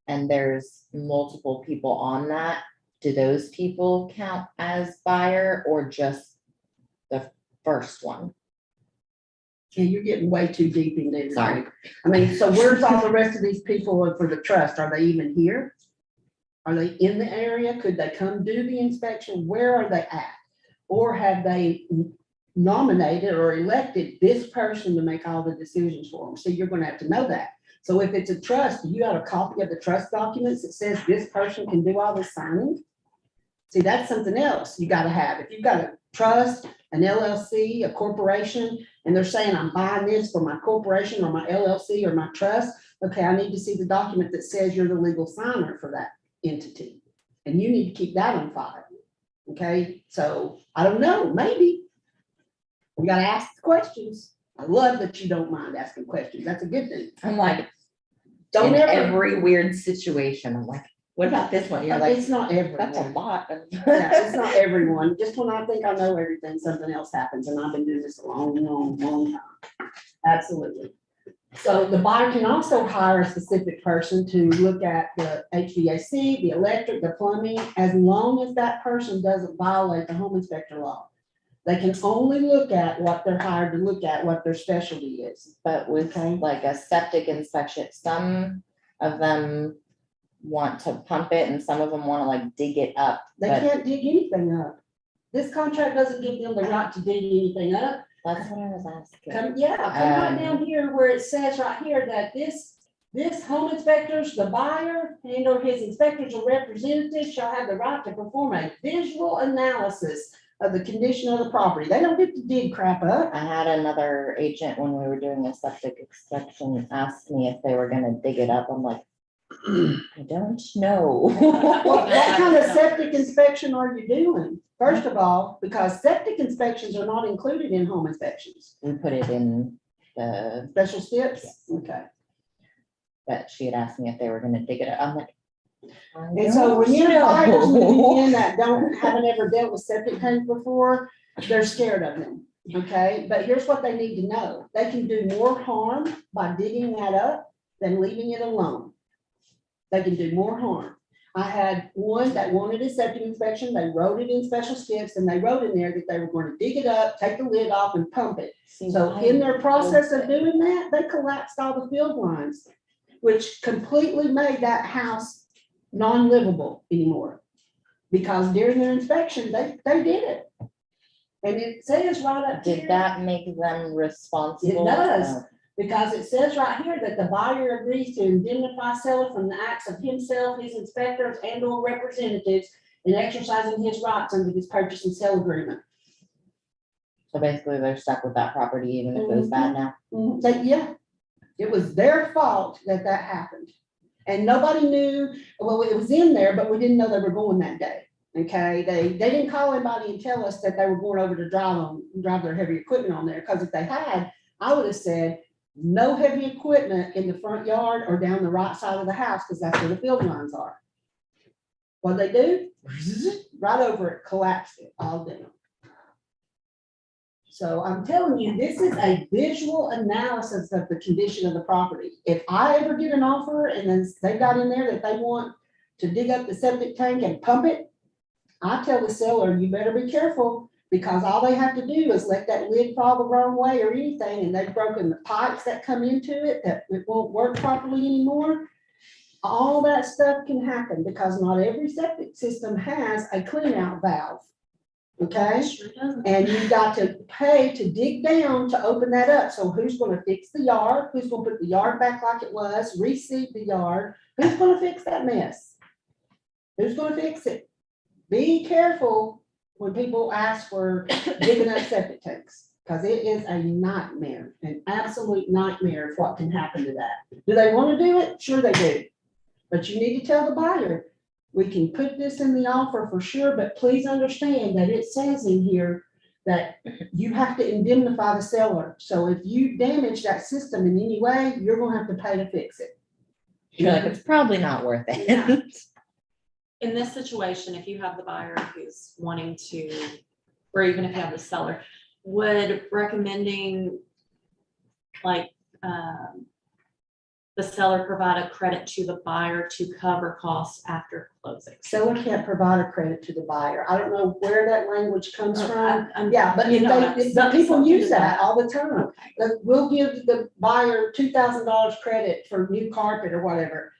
S1: and there's multiple people on that, do those people count as buyer or just the first one?
S4: Yeah, you're getting way too deep into it.
S1: Sorry.
S4: I mean, so where's all the rest of these people for the trust? Are they even here? Are they in the area? Could they come do the inspection? Where are they at? Or have they nominated or elected this person to make all the decisions for them? So you're gonna have to know that. So if it's a trust, you got a copy of the trust documents that says this person can do all the signing? See, that's something else you gotta have. If you've got a trust, an LLC, a corporation, and they're saying, I'm buying this for my corporation or my LLC or my trust, okay, I need to see the document that says you're the legal signer for that entity. And you need to keep that on file. Okay, so I don't know, maybe. You gotta ask the questions. I love that you don't mind asking questions. That's a good thing.
S1: I'm like,
S4: Don't
S1: in
S4: ever.
S1: every weird situation, I'm like, what about this one? You're like,
S4: It's not
S1: that's a
S4: everyone.
S1: lot.
S4: Yeah, it's not everyone. Just when I think I know everything, something else happens, and I've been doing this a long time. Absolutely. So the buyer can also hire a specific person to look at the HVAC, the electric, the plumbing, as long as that person doesn't violate the home inspector law. They can only look at what they're hired to look at, what their specialty is.
S1: But with
S4: Okay.
S1: like a septic inspection, some of them want to pump it and some of them want to like dig it up.
S4: They
S1: But
S4: can't dig anything up. This contract doesn't give them the right to dig anything up.
S1: that's what I was asking.
S4: Come right down here where it says right here that this home inspectors, the buyer and or his inspectors or representatives shall have the right to perform a visual analysis of the condition of the property. They don't get to dig crap up.
S1: I had another agent when we were doing a septic inspection ask me if they were gonna dig it up. I'm like, I don't know.
S4: What kind of septic inspection are you doing? First of all, because septic inspections are not included in home inspections.
S1: We put it in the,
S4: Special steps? Okay.
S1: but she had asked me if they were gonna dig it up. I'm like. I
S4: And so when you
S1: don't
S4: have buyers moving
S1: know.
S4: in that haven't ever dealt with septic tanks before, they're scared of them, okay? But here's what they need to know. They can do more harm by digging that up than leaving it alone. They can do more harm. I had one that wanted a septic inspection. They wrote it in special steps and they wrote in there that they were going to dig it up, take the lid off and pump it.
S1: See,
S4: So
S1: I
S4: in their process of
S1: don't-
S4: doing that, they collapsed all the field lines, which completely made that house non-livable anymore. Because during their inspection, they did it. And it says right up here.
S1: Did that make them responsible?
S4: It does. Because it says right here that the buyer agrees to indemnify seller from the acts of himself, his inspectors and or representatives in exercising his rights under this purchase and sale agreement.
S1: So basically they're stuck with that property even if it was bad now.
S4: Yeah, it was their fault that happened. And nobody knew, well, it was in there, but we didn't know they were going that day. Okay, they didn't call anybody and tell us that they were going over to drive their heavy equipment on there, because if they had, I would have said, no heavy equipment in the front yard or down the right side of the house, because that's where the field lines are. What they do? Right over it, collapsed it all down. So I'm telling you, this is a visual analysis of the condition of the property. If I ever get an offer and then they got in there that they want to dig up the septic tank and pump it, I tell the seller, you better be careful, because all they have to do is let that lid fall the wrong way or anything, and they've broken the pipes that come into it, that it won't work properly anymore. All that stuff can happen because not every septic system has a clean out valve. Okay?
S6: Sure doesn't.
S4: And you've got to pay to dig down to open that up. So who's gonna fix the yard? Who's gonna put the yard back like it was, reseed the yard? Who's gonna fix that mess? Who's gonna fix it? Be careful when people ask for digging up septic tanks, because it is a nightmare, an absolute nightmare of what can happen to that. Do they wanna do it? Sure they do. But you need to tell the buyer, we can put this in the offer for sure, but please understand that it says in here that you have to indemnify the seller. So if you damage that system in any way, you're gonna have to pay to fix it.
S1: You're like, it's probably not worth
S4: Yeah.
S1: it.
S6: In this situation, if you have the buyer who's wanting to, or even if you have the seller, would recommending like, the seller provide a credit to the buyer to cover costs after closing?
S4: Seller can't provide a credit to the buyer. I don't know where that language comes from.
S6: I'm-
S4: Yeah, but
S6: You
S4: if
S6: know,
S4: they,
S6: some-
S4: people
S6: some
S4: use
S6: do
S4: that all the time.
S6: Okay.
S4: Like, we'll give the buyer $2,000 credit for new carpet or whatever.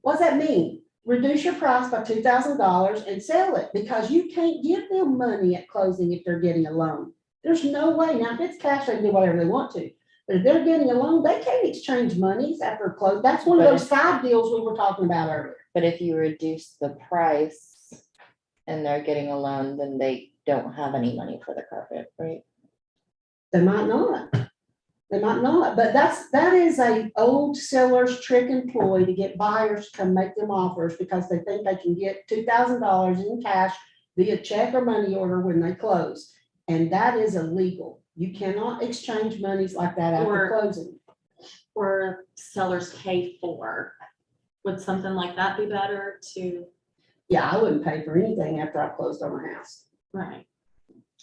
S4: What's that mean? Reduce your price by $2,000 and sell it, because you can't give them money at closing if they're getting a loan. There's no way. Now, if it's cash, they can do whatever they want to. But if they're getting a loan, they can't exchange monies after close. That's one of
S1: But
S4: those side deals we were talking about earlier.
S1: But if you reduce the price and they're getting a loan, then they don't have any money for the carpet, right?
S4: They might not. They might not, but that is a old seller's trick employ to get buyers to come make them offers because they think they can get $2,000 in cash via check or money order when they close. And that is illegal. You cannot exchange monies like that after
S6: Or-
S4: closing.
S6: Or sellers pay for, would something like that be better to,
S4: Yeah, I wouldn't pay for anything after I closed on a house.
S6: right?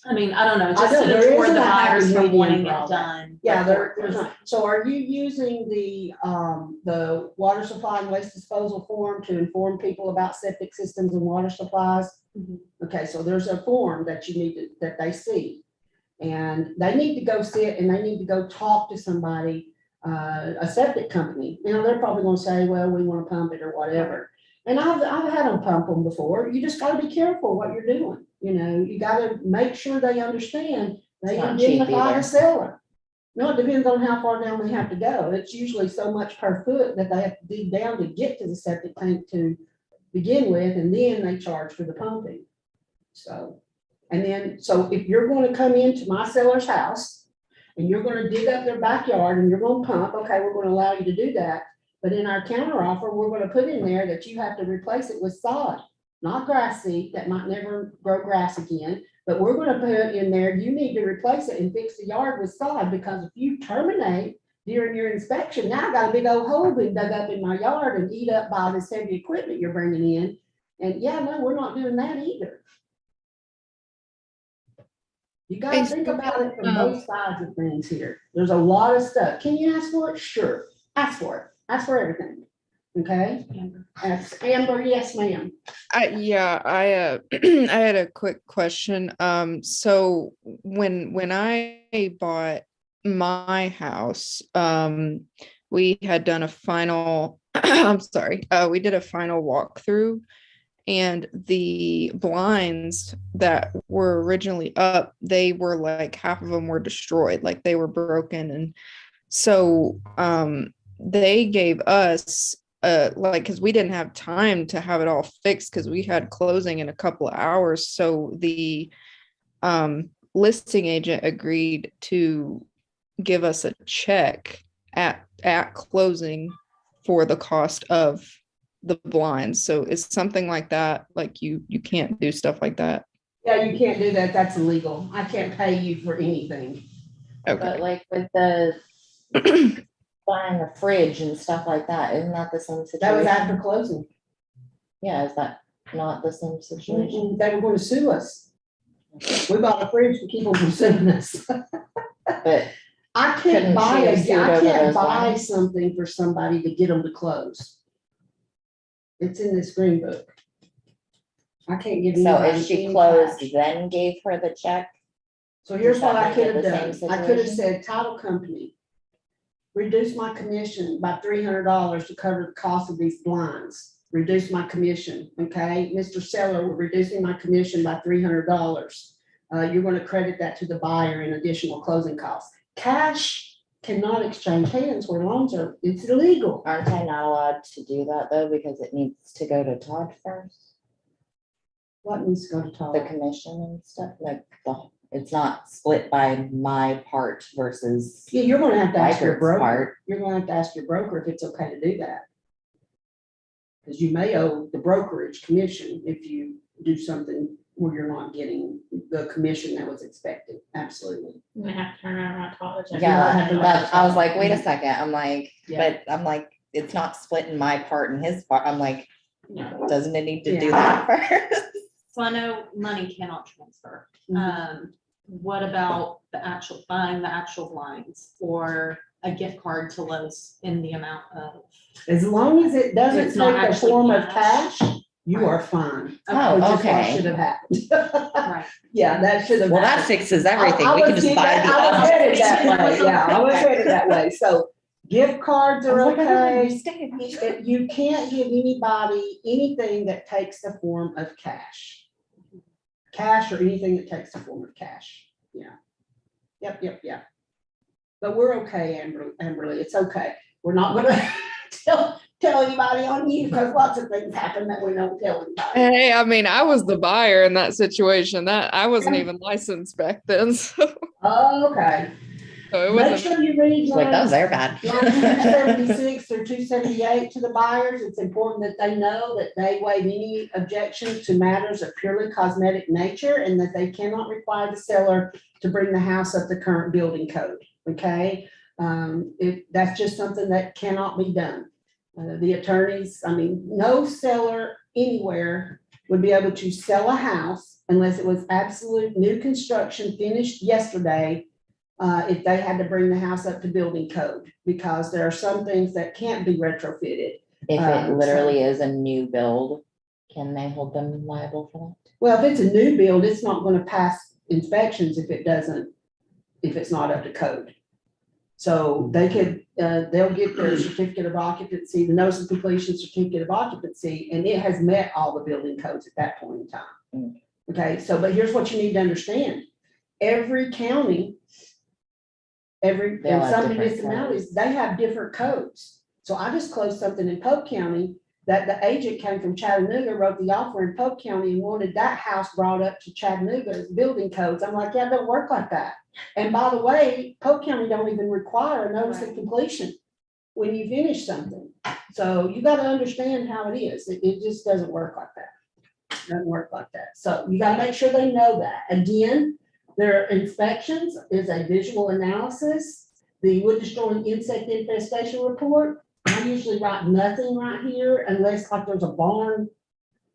S6: I mean, I don't know,
S4: I
S6: just
S4: know,
S6: to
S4: there is
S6: deter the
S4: a happy
S6: buyers from
S4: medium
S6: wanting
S4: for all
S6: it
S4: that.
S6: done.
S4: Yeah,
S6: before
S4: there's
S6: closing.
S4: not. So are you using the water waste disposal form to inform people about septic systems and water supplies?
S6: Mhm.
S4: Okay, so there's a form that you need to, that they see. And they need to go sit and they need to go talk to somebody, a septic company. You know, they're probably gonna say, well, we wanna pump it or whatever. And I've had them pump them before. You just gotta be careful what you're doing. You know, you gotta make sure they understand. They
S1: It's not cheap
S4: indemnify the
S1: either.
S4: seller. No, it depends on how far down they have to go. It's usually so much per foot that they have to dig down to get to the septic tank to begin with, and then they charge for the pumping. So, and then, so if you're gonna come into my seller's house and you're gonna dig up their backyard and you're gonna pump, okay, we're gonna allow you to do that. But in our counteroffer, we're gonna put in there that you have to replace it with sod, not grass seed that might never grow grass again. But we're gonna put in there, you need to replace it and fix the yard with sod, because if you terminate during your inspection, now I got a big old hole being dug up in my yard and eat up by this heavy equipment you're bringing in. And yeah, no, we're not doing that either. You gotta
S5: Hey,
S4: think
S5: so,
S4: about it from both sides of things here. There's a lot of stuff. Can you ask for it? Sure, ask for it. Ask for everything. Okay?
S6: Amber.
S4: Ask Amber, yes, ma'am.
S5: I I had a quick question. So when I bought my house, we had done a final, I'm sorry, we did a final walkthrough, and the blinds that were originally up, they were like half of them were destroyed, like they were broken. And so they gave us like, because we didn't have time to have it all fixed because we had closing in a couple of hours. So the listing agent agreed to give us a check at closing for the cost of the blinds. So it's something like that, like you can't do stuff like that.
S4: Yeah, you can't do that. That's illegal. I can't pay you for anything.
S5: Okay.
S1: But like with the buying a fridge and stuff like that. Isn't that the same
S4: That was
S1: situation?
S4: after closing.
S1: Yeah, is that not the same situation?
S4: They were gonna sue us. We bought a fridge to keep them from suing us.
S1: But
S4: I
S1: Couldn't
S4: can't buy
S1: she have sued
S4: I
S1: over
S4: can't
S1: those
S4: buy
S1: lines?
S4: something for somebody to get them to close. It's in this green book. I can't give
S1: so
S4: anybody
S1: if she
S4: any
S1: closed,
S4: cash.
S1: then gave her the check,
S4: So here's
S1: Is
S4: what
S1: that
S4: I
S1: make
S4: could
S1: it
S4: have
S1: the
S4: done.
S1: same
S4: I could have
S1: situation?
S4: said, title company, reduce my commission by $300 to cover the cost of these blinds. Reduce my commission, okay? Mr. Seller, we're reducing my commission by $300. You're gonna credit that to the buyer in additional closing costs. Cash cannot exchange hands where loans are, it's illegal.
S1: aren't I not allowed to do that though, because it needs to go to Todd first?
S4: What needs to go to
S1: The
S4: Todd?
S1: commission and stuff, like it's not split by my part versus
S4: Yeah, you're gonna have to ask your
S1: Reichert's
S4: broker.
S1: part.
S4: You're gonna have to ask your broker if it's okay to do that. Because you may owe the brokerage commission if you do something where you're not getting the commission that was expected. Absolutely.
S6: They have to turn around and apologize.
S1: Yeah,
S4: to
S1: but I was like, wait a
S4: Mhm.
S1: second, I'm like,
S4: Yeah.
S1: but I'm like, it's not splitting my part and his part, I'm like,
S6: No.
S1: doesn't it need to do
S4: Yeah.
S1: that first?
S6: So I know money cannot transfer.
S4: Mhm.
S6: What about the actual, buying the actual blinds or a gift card to Lowe's in the amount of?
S4: As long as it doesn't
S6: It's not
S4: take the
S6: actually
S4: form of
S6: cash.
S4: cash, you are fine.
S1: Oh,
S4: Which is what
S1: okay.
S4: should have happened.
S6: Right.
S4: Yeah, that should have.
S1: Well, that
S4: happened.
S1: fixes
S4: I-
S1: everything,
S4: I
S1: we can
S4: was
S1: just buy
S4: getting-
S1: the
S4: I was headed that
S1: object.
S4: way, yeah, I was headed that way. So gift cards
S1: I
S4: are
S1: was like, I don't
S4: okay.
S1: understand.
S4: You can't give anybody anything that takes the form of cash. Cash or anything that takes the form of cash, yeah. Yep. But we're okay, Amberly, it's okay. We're not gonna tell anybody on you, because lots of things happen that we don't tell anybody.
S5: Hey, I mean, I was the buyer in that situation. That I wasn't even licensed back then, so
S4: Okay,
S5: it
S4: make
S5: wasn't.
S4: sure you read
S1: Like, that was
S4: lines
S1: their bad.
S4: 276 or 278 to the buyers. It's important that they know that they waive any objections to matters of purely cosmetic nature and that they cannot require the seller to bring the house up to current building code, okay? That's just something that cannot be done. The attorneys, I mean, no seller anywhere would be able to sell a house unless it was absolute new construction finished yesterday, if they had to bring the house up to building code, because there are some things that can't be retrofitted.
S1: If it
S4: so-
S1: literally is a new build, can they hold them liable for
S4: Well, if it's a new build, it's not gonna pass inspections if it's not up to code. So they could, they'll get their certificate of occupancy, the notice of completion certificate of occupancy, and it has met all the building codes at that point in time.
S1: Mm.
S4: Okay, so, but here's what you need to understand. Every county,
S1: They all
S4: and
S1: have
S4: some
S1: different
S4: municipalities, they have different codes. So I just closed something in Polk County that the agent came from Chattanooga, wrote the offer in Polk County and wanted that house brought up to Chattanooga's building codes. I'm like, yeah, it don't work like that. And by the way, Polk County don't even require a notice of
S6: Right.
S4: completion when you finish something. So you gotta understand how it is. It just doesn't work like that. Doesn't work like that. So you gotta make sure they know that. Again, their inspections is a visual analysis. The wood destroying insect infestation report, I usually write nothing right here unless like there's a barn,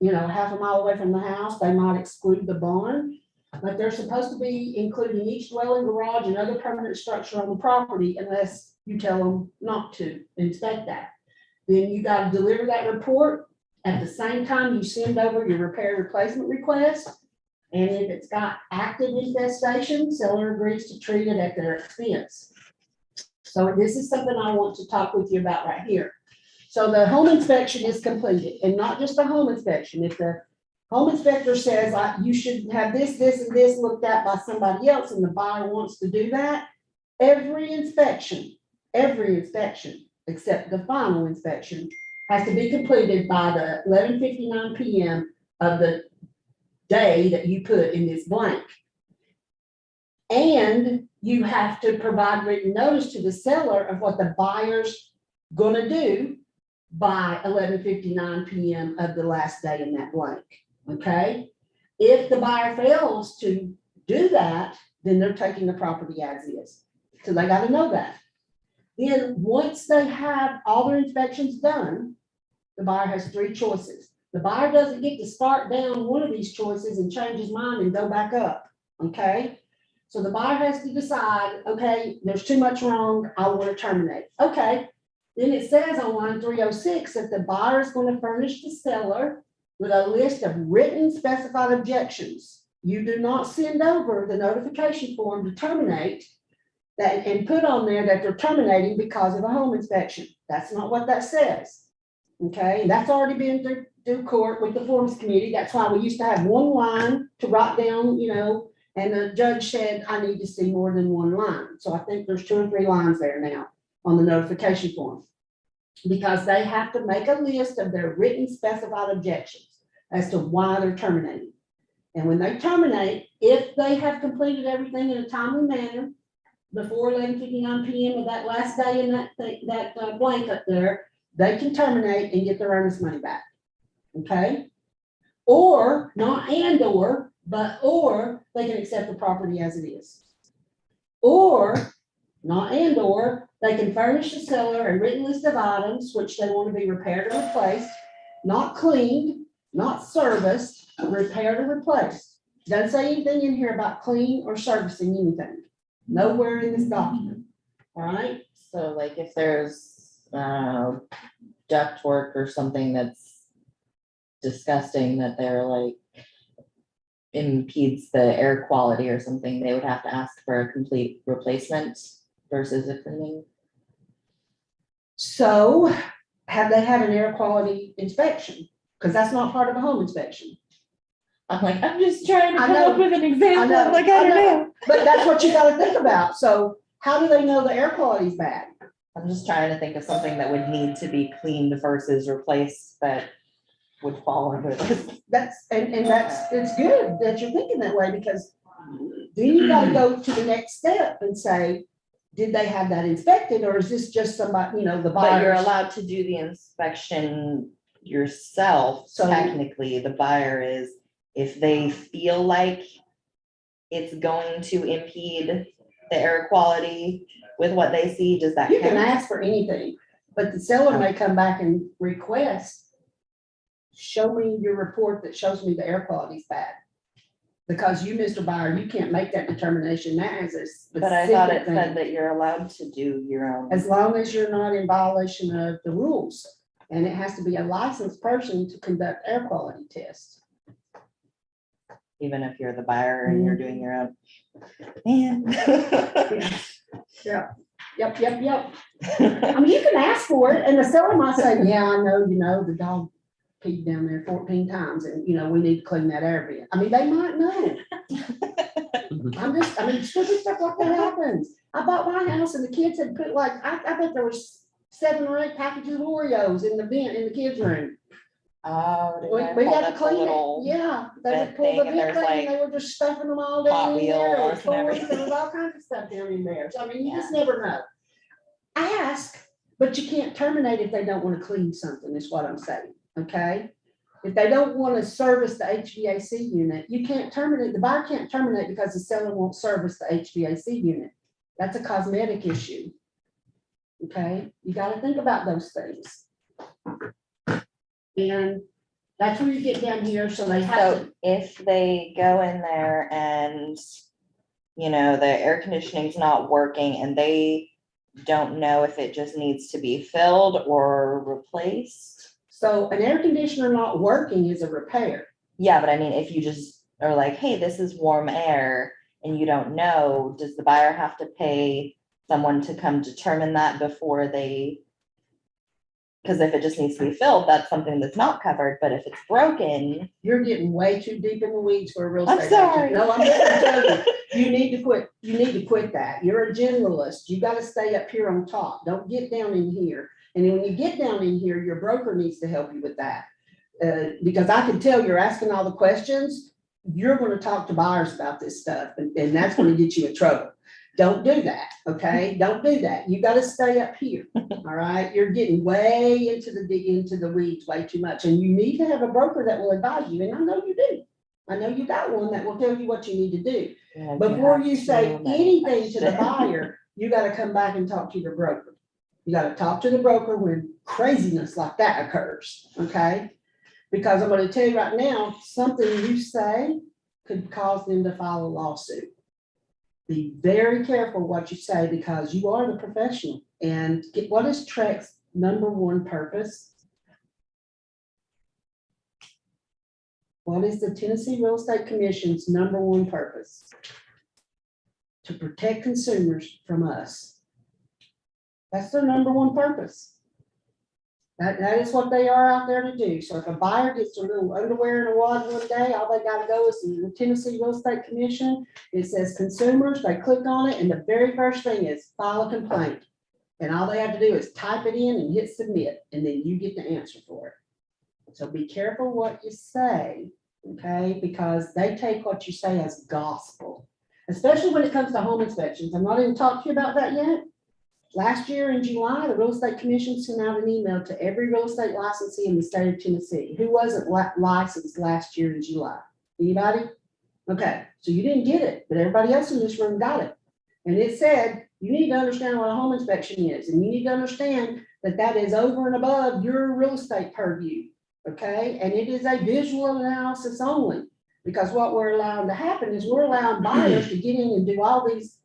S4: half a mile away from the house, they might exclude the barn. But they're supposed to be including each dwelling, garage, and other permanent structure on the property unless you tell them not to inspect that. Then you gotta deliver that report at the same time you send over your repair replacement request. And if it's got active infestation, seller agrees to treat it at their expense. So this is something I want to talk with you about right here. So the home inspection is completed, and not just a home inspection. If the home inspector says, you should have this, and this looked at by somebody else, and the buyer wants to do that, every inspection, except the final inspection, has to be completed by the 11:59 PM of the day that you put in this blank. And you have to provide written notice to the seller of what the buyer's gonna do by 11:59 PM of the last day in that blank, okay? If the buyer fails to do that, then they're taking the property as is. So they gotta know that. Then, once they have all their inspections done, the buyer has three choices. The buyer doesn't get to start down one of these choices and change his mind and go back up, okay? So the buyer has to decide, okay, there's too much wrong, I want to terminate. Okay, then it says on line 306 that the buyer is going to furnish the seller with a list of written specified objections. You do not send over the notification form to terminate that and put on there that they're terminating because of a home inspection. That's not what that says. Okay, and that's already been through court with the forms committee. That's why we used to have one line to write down, and the judge said, I need to see more than one line. So I think there's 2 or 3 lines there now on the notification form. Because they have to make a list of their written specified objections as to why they're terminating. And when they terminate, if they have completed everything in a timely manner before 11:59 p.m. of that last day in that blank up there, they can terminate and get their earnest money back. Okay? Or, not and or, but or they can accept the property as it is. Or, not and or, they can furnish the seller a written list of items which they want to be repaired or replaced, not cleaned, not serviced, repaired or replaced. Doesn't say anything in here about clean or servicing anything. Nowhere in this document. All right?
S1: So like if there's duct work or something that's disgusting that they're like impedes the air quality or something, they would have to ask for a complete replacement versus a cleaning.
S4: So have they had an air quality inspection? Because that's not part of a home inspection.
S1: I'm like, I'm just trying to
S4: I
S1: come
S4: know,
S1: up with an example.
S4: know,
S1: I'm like, I don't know.
S4: But that's what you gotta think about. So how do they know the air quality is bad?
S1: I'm just trying to think of something that would need to be cleaned versus replaced that would fall under this.
S4: It's good that you're thinking that way, because then you gotta go to the next step and say, did they have that inspected, or is this just somebody, the buyer?
S1: But you're allowed to do the inspection yourself.
S4: So-
S1: technically, the buyer is, if they feel like it's going to impede the air quality with what they see, does that
S4: You can
S1: count?
S4: ask for anything, but the seller may come back and request, show me your report that shows me the air quality is bad. Because you, Mr. Buyer, you can't make that determination. That has a specific
S1: But I thought it
S4: thing.
S1: said that you're allowed to do your own.
S4: As long as you're not in violation of the rules, and it has to be a licensed person to conduct air quality tests.
S1: Even if you're the buyer and you're doing your own. Man.
S4: Yep. I mean, you can ask for it, and the seller might say, yeah, I know, the dog peed down there 14 times, and, we need to clean that air vent. I mean, they might know. Stupid stuff like that happens. I bought my house and the kids had put I bet there was 7 or 8 packages of Oreos in the vent in the kids' room.
S1: Oh, did I
S4: We
S1: pull
S4: got to
S1: up the
S4: clean
S1: little
S4: it. Yeah, they
S1: vent
S4: would pull the
S1: thing and
S4: vent
S1: there's,
S4: thing and they were just stuffing them all down
S1: Hot
S4: in there. Or
S1: Wheels and
S4: toys,
S1: everything.
S4: there was all kinds of stuff down in there. So I mean, you just never know. Ask, but you can't terminate if they don't want to clean something, is what I'm saying, okay? If they don't want to service the HVAC unit, you can't terminate, the buyer can't terminate because the seller won't service the HVAC unit. That's a cosmetic issue. Okay, you got to think about those things. And that's where you get down here, so they have
S1: So
S4: to,
S1: if they go in there and, the air conditioning's not working and they don't know if it just needs to be filled or replaced.
S4: so an air conditioner not working is a repair.
S1: Yeah, but I mean, if you just are like, hey, this is warm air and you don't know, does the buyer have to pay someone to come determine that before they? Because if it just needs to be filled, that's something that's not covered, but if it's broken.
S4: You're getting way too deep in the weeds for a real
S1: I'm
S4: estate
S1: sorry.
S4: agent. No, I'm just gonna tell you, you need to quit that. You're a generalist. You gotta stay up here on top. Don't get down in here. And then when you get down in here, your broker needs to help you with that. Because I can tell you're asking all the questions, you're gonna talk to buyers about this stuff, and that's gonna get you in trouble. Don't do that, okay? Don't do that. You gotta stay up here, all right? You're getting way into the weeds way too much, and you need to have a broker that will advise you, and I know you do. I know you got one that will tell you what you need to do. Before you say anything to the buyer, you gotta come back and talk to your broker, You gotta talk to the broker when craziness like that occurs, okay? Because I'm gonna tell you right now, something you say could cause them to file a lawsuit. Be very careful what you say because you are the professional. And what is Trek's number one purpose? What is the Tennessee Real Estate Commission's number one purpose? To protect consumers from us. That's their number one purpose. That is what they are out there to do. So if a buyer gets a little underwear in a wad one day, all they gotta go is to the Tennessee Real Estate Commission. It says consumers, they click on it, and the very first thing is file a complaint. And all they have to do is type it in and hit submit, and then you get the answer for it. So be careful what you say, okay? Because they take what you say as gospel, especially when it comes to home inspections. I'm not even talking to you about that yet. Last year in July, the Real Estate Commission sent out an email to every real estate licensee in the state of Tennessee. Who wasn't licensed last year in July? Anybody? Okay, so you didn't get it, but everybody else in this room got it. And it said, you need to understand what a home inspection is, and you need to understand that that is over and above your real estate purview, okay? And it is a visual analysis only, because what we're allowing to happen is we're allowing buyers to get in and do all these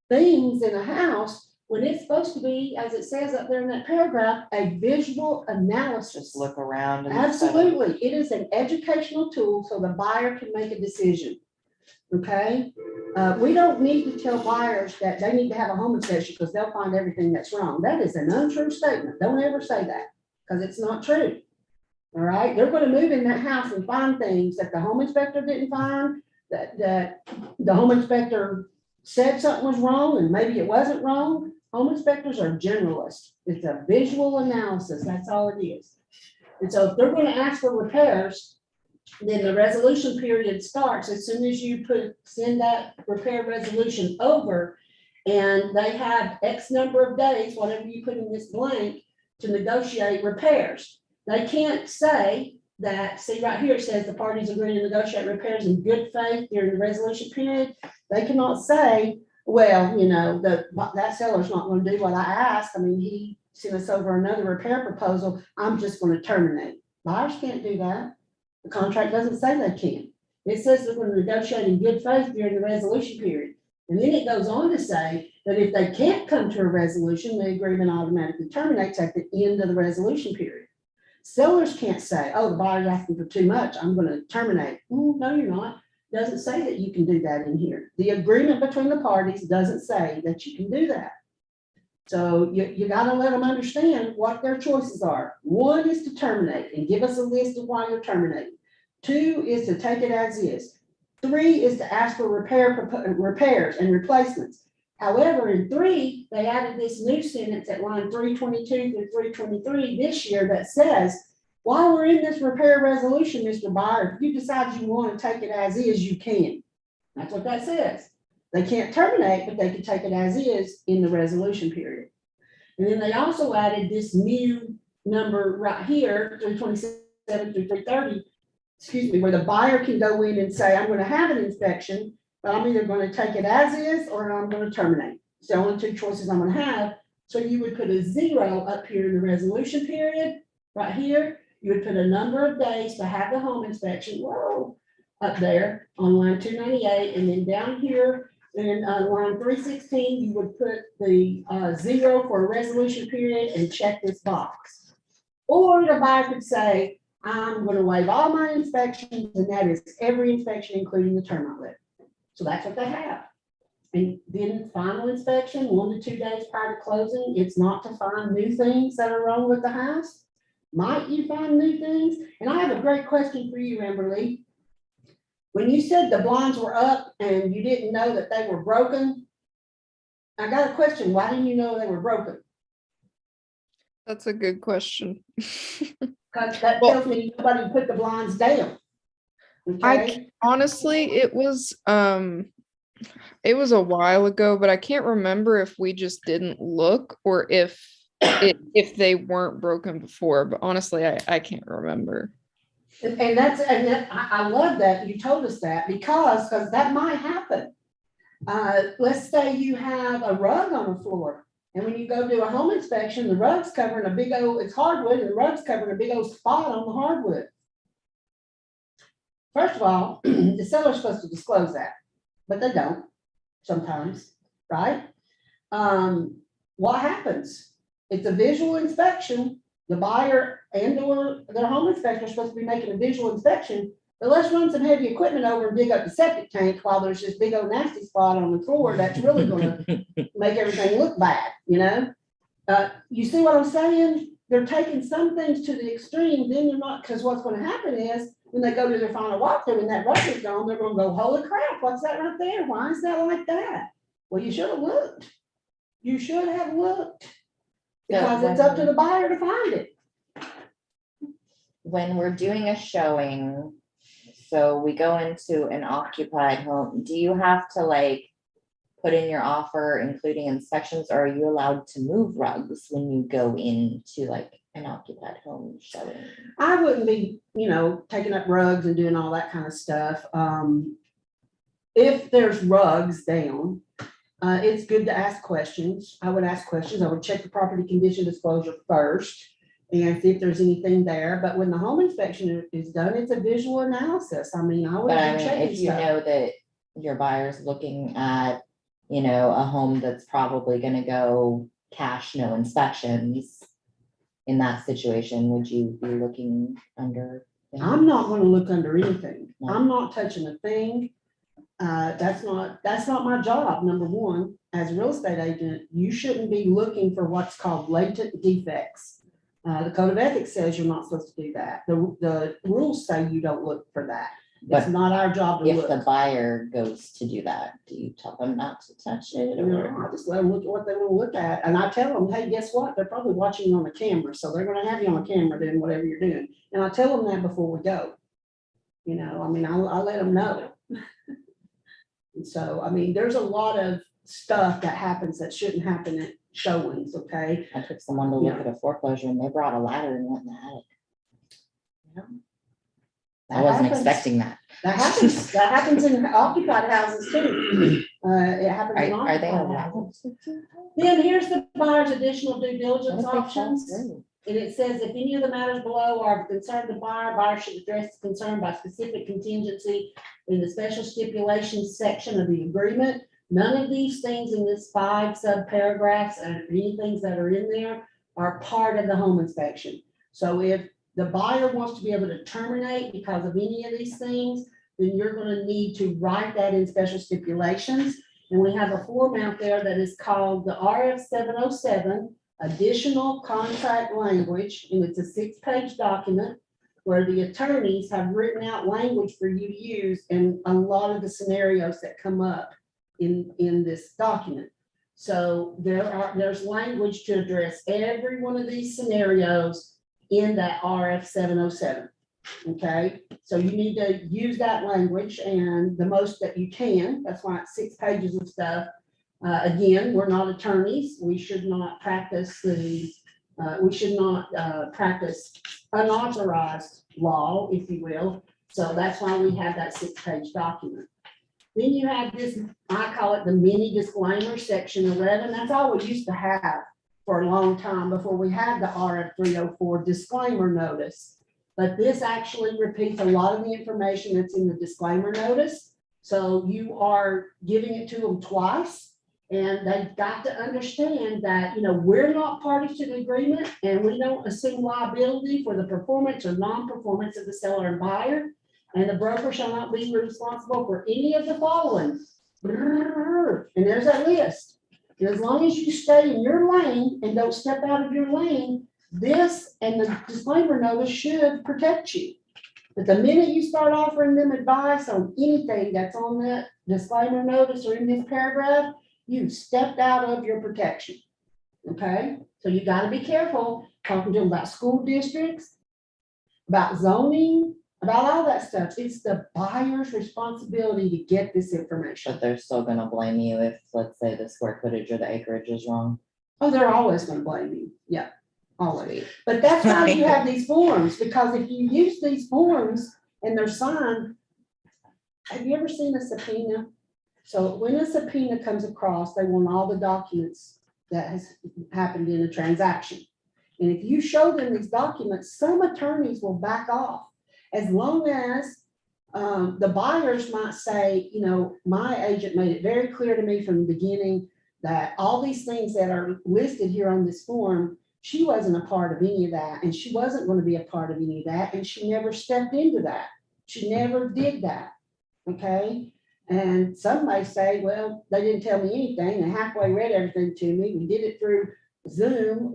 S4: things in a house when it's supposed to be, as it says up there in that paragraph, a visual analysis.
S1: Look around. And
S4: Absolutely. It is an educational tool so the buyer can make a decision. Okay? We don't need to tell buyers that they need to have a home inspection because they'll find everything that's wrong. That is an untrue statement. Don't ever say that because it's not true. All right? They're going to move in that house and find things that the home inspector didn't find, that the home inspector said something was wrong and maybe it wasn't wrong. Home inspectors are generalists. It's a visual analysis. That's all it is. And so if they're going to ask for repairs, then the resolution period starts as soon as you send that repair resolution over, and they have X number of days, whatever you put in this blank, to negotiate repairs. They can't say that, see right here, it says the parties agree to negotiate repairs in good faith during the resolution period. They cannot say, well, you know, that seller's not going to do what I asked. I mean, he sent us over another repair proposal. I'm just going to terminate. Buyers can't do that. The contract doesn't say they can. It says they're going to negotiate in good faith during the resolution period. And then it goes on to say that if they can't come to a resolution, the agreement automatically terminates at the end of the resolution period. Sellers can't say, oh, the buyer's asking for too much, I'm going to terminate. No, you're not. Doesn't say that you can do that in here. The agreement between the parties doesn't say that you can do that. So you got to let them understand what their choices are. One is to terminate and give us a list of why you're terminating. 2 is to take it as is. 3 is to ask for repairs and replacements. However, in 3, they added this new sentence at line 322 through 323 this year that says, while we're in this repair resolution, Mr. Buyer, if you decide you want to take it as is, you can. That's what that says. They can't terminate, but they can take it as is in the resolution period. And then they also added this new number right here, 327 through 330, excuse me, where the buyer can go in and say, I'm going to have an inspection, but I'm either going to take it as is or I'm going to terminate. It's the only 2 choices I'm going to have. So you would put a 0 up here in the resolution period, right here. You would put a number of days to have the home inspection, whoa, up there on line 298, and then down here in line 316, you would put the 0 for a resolution period and check this box. Or the buyer could say, I'm going to waive all my inspections, and that is every inspection, including the termite levy. So that's what they have. And then final inspection, 1 to 2 days prior to closing, it's not to find new things that are wrong with the house. Might you find new things? And I have a great question for you, Amberly. When you said the blinds were up and you didn't know that they were broken, I got a question. Why didn't you know they were broken?
S5: That's a good question.
S4: Because that tells me nobody put the blinds down. Okay?
S5: Honestly, it was a while ago, but I can't remember if we just didn't look or if they weren't broken before, but honestly, I can't remember.
S4: And I love that you told us that because that might happen. Let's say you have a rug on the floor And when you go do a home inspection, the rug's covering a big old, it's hardwood, and the rug's covering a big old spot on the hardwood. First of all, the seller's supposed to disclose that, but they don't sometimes, right? What happens? It's a visual inspection. The buyer and or their home inspector are supposed to be making a visual inspection. But let's run some heavy equipment over and dig up the septic tank while there's this big old nasty spot on the floor that's really gonna make everything look bad, you know? You see what I'm saying? They're taking some things to the extreme, then you're not, because what's gonna happen is, when they go to their final walkthrough and that rug is gone, they're gonna go, holy crap, what's that right there? Why is that like that? Well, you should have looked. You should have looked. Because it's up to the buyer to find it.
S1: When we're doing a showing, so we go into an occupied home, do you have to like put in your offer, including inspections, or are you allowed to move rugs when you go into like an occupied home showing?
S4: I wouldn't be, taking up rugs and doing all that kind of stuff. If there's rugs down, it's good to ask questions. I would ask questions. I would check the property condition disclosure first and see if there's anything there. But when the home inspection is done, it's a visual analysis. I mean, I would
S1: But I
S4: be
S1: mean,
S4: checking
S1: if you
S4: stuff.
S1: know that your buyer's looking at, a home that's probably gonna go cash, no inspections. In that situation, would you be looking under? things?
S4: I'm not gonna look under anything.
S1: No.
S4: I'm not touching a thing. That's not my job, number one. As a real estate agent, you shouldn't be looking for what's called latent defects. The code of ethics says you're not supposed to do that. The rules say you don't look for that. It's
S1: But
S4: not our job to
S1: if the
S4: look.
S1: buyer goes to do that, do you tell them not to touch it or?
S4: I just let them look at what they want to look at. And I tell them, hey, guess what? They're probably watching you on the camera. So they're gonna have you on the camera doing whatever you're doing. And I tell them that before we go. I let them know. And so, there's a lot of stuff that happens that shouldn't happen at showings, okay?
S1: I took someone to look
S4: Yeah.
S1: at a foreclosure and they brought a ladder and went in the attic. I
S4: That
S1: wasn't
S4: happens.
S1: expecting that.
S4: That happens in occupied houses too. It happens in
S1: Are they
S4: occupied
S1: allowed
S4: houses.
S1: to do that?
S4: Then here's the buyer's additional due
S1: What
S4: diligence
S1: if they fall
S4: options.
S1: through?
S4: And it says, if any of the matters below are of concern to the buyer should address the concern by specific contingency in the special stipulations section of the agreement. None of these things in this 5 sub-paragraphs and any things that are in there are part of the home inspection. So if the buyer wants to be able to terminate because of any of these things, then you're gonna need to write that in special stipulations. And we have a form out there that is called the RF 707 additional contract language, and it's a 6-page document where the attorneys have written out language for you to use in a lot of the scenarios that come up in this document. So there's language to address every one of these scenarios in that RF 707. Okay, so you need to use that language and the most that you can. That's why it's 6 pages of stuff. Again, we're not attorneys. We should not practice practice unauthorized law, if you will. So that's why we have that 6-page document. Then you have this, I call it the mini disclaimer, section 11. That's all we used to have for a long time before we had the RF 304 disclaimer notice. But this actually repeats a lot of the information that's in the disclaimer notice. So you are giving it to them twice. And they've got to understand that, we're not parties to the agreement and we don't assume liability for the performance or non-performance of the seller and buyer. And the broker shall not be responsible for any of the following. And there's that list. And as long as you stay in your lane and don't step out of your lane, this and the disclaimer notice should protect you. But the minute you start offering them advice on anything that's on that disclaimer notice or in this paragraph, you've stepped out of your protection. Okay, so you got to be careful talking to them about school districts, about zoning, about all that stuff. It's the buyer's responsibility to get this information.
S1: But they're still gonna blame you if, let's say, the square footage or the acreage is wrong.
S4: Oh, they're always going to blame you. Yeah, always. But that's why you have these forms, because if you use these forms and they're signed, have you ever seen a subpoena? So when a subpoena comes across, they want all the documents that has happened in a transaction. And if you show them these documents, some attorneys will back off as long as the buyers might say, you know, my agent made it very clear to me from the beginning that all these things that are listed here on this form, she wasn't a part of any of that, and she wasn't going to be a part of any of that, and she never stepped into that. She never did that, okay? And some may say, well, they didn't tell me anything, they halfway read everything to me, we did it through Zoom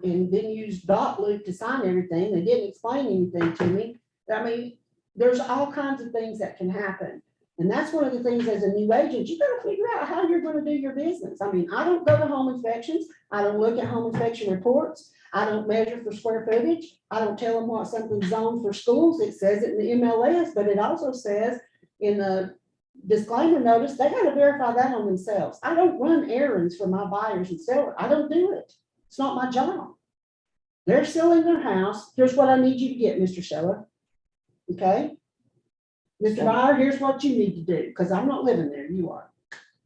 S4: and didn't use Dotloop to sign everything, they didn't explain anything to me. I mean, there's all kinds of things that can happen. And that's one of the things as a new agent, you gotta figure out how you're gonna do your business. I mean, I don't go to home inspections. I don't look at home inspection reports. I don't measure for square footage. I don't tell them what something's zoned for schools. It says it in the MLS, but it also says in the disclaimer notice, they gotta verify that on themselves. I don't run errands for my buyers and sellers. I don't do it. It's not my job. They're selling their house. Here's what I need you to get, Mr. Seller. Okay? Mr. Buyer, here's what you need to do, because I'm not living there, you are.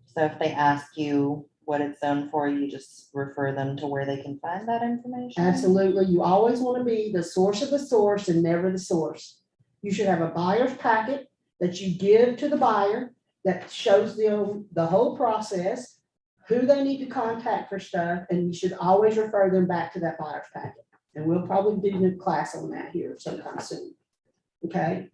S1: So if they ask you what it's zoned for, you just refer them to where they can find that information?
S4: Absolutely. You always want to be the source of the source and never the source. You should have a buyer's packet that you give to the buyer that shows them the whole process, who they need to contact for stuff, and you should always refer them back to that buyer's packet. And we'll probably do a class on that here sometime soon. Okay?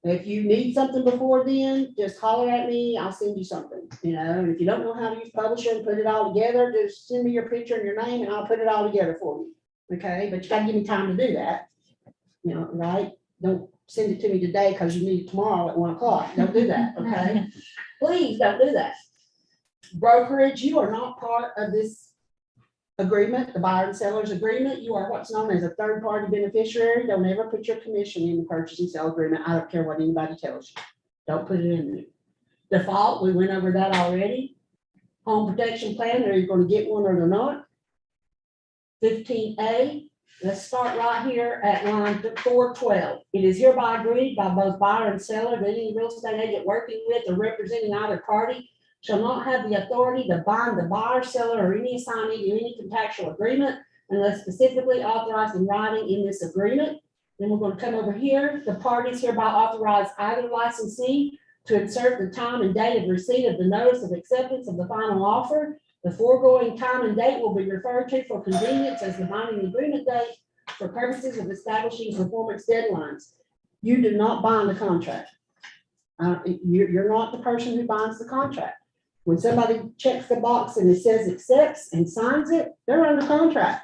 S4: If you need something before then, just holler at me, I'll send you something, you know, and if you don't know how to use Publisher and put it all together, just send me your picture and your name and I'll put it all together for you. Okay, but you gotta give me time to do that. You know, right? Don't send it to me today because you need it tomorrow at 1 o'clock. Don't do that, okay? Please don't do that. Brokerage, you are not part of this agreement, the buyer and seller's agreement. You are what's known as a third-party beneficiary. Don't ever put your commission in the purchase and sale agreement. I don't care what anybody tells you. Don't put it in there. Default, we went over that already. Home protection plan, are you going to get one or they're not? 15A, let's start right here at line 412. It is hereby agreed by both buyer and seller that any real estate agent working with or representing either party shall not have the authority to bind the buyer, seller, or any assignee to any contractual agreement unless specifically authorized in writing in this agreement. Then we're going to come over here. The parties hereby authorize either licensee to insert the time and date of receipt of the notice of acceptance of the final offer. The foregoing time and date will be referred to for convenience as the binding agreement date for purposes of establishing performance deadlines. You do not bind the contract. You're not the person who binds the contract. When somebody checks the box and it says accepts and signs it, they're under contract.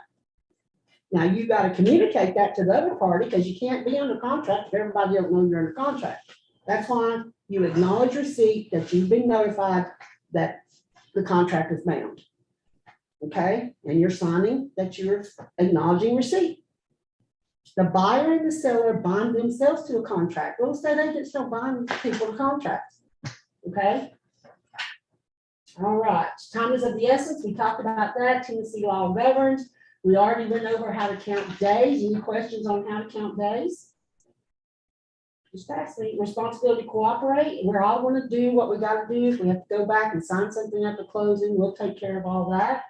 S4: Now you got to communicate that to the other party because you can't be under contract if everybody else knows you're under contract. That's why you acknowledge receipt that you've been notified that the contract is bound. Okay, and you're signing that you're acknowledging receipt. The buyer and the seller bind themselves to a contract. Real estate agents don't bind people to contracts. Okay. All right, time is of the essence. We talked about that. Tennessee law governs. We already went over how to count days. Any questions on how to count days? Just ask me. Responsibility to cooperate. We're all going to do what we got to do. If we have to go back and sign something at the closing, we'll take care of all that.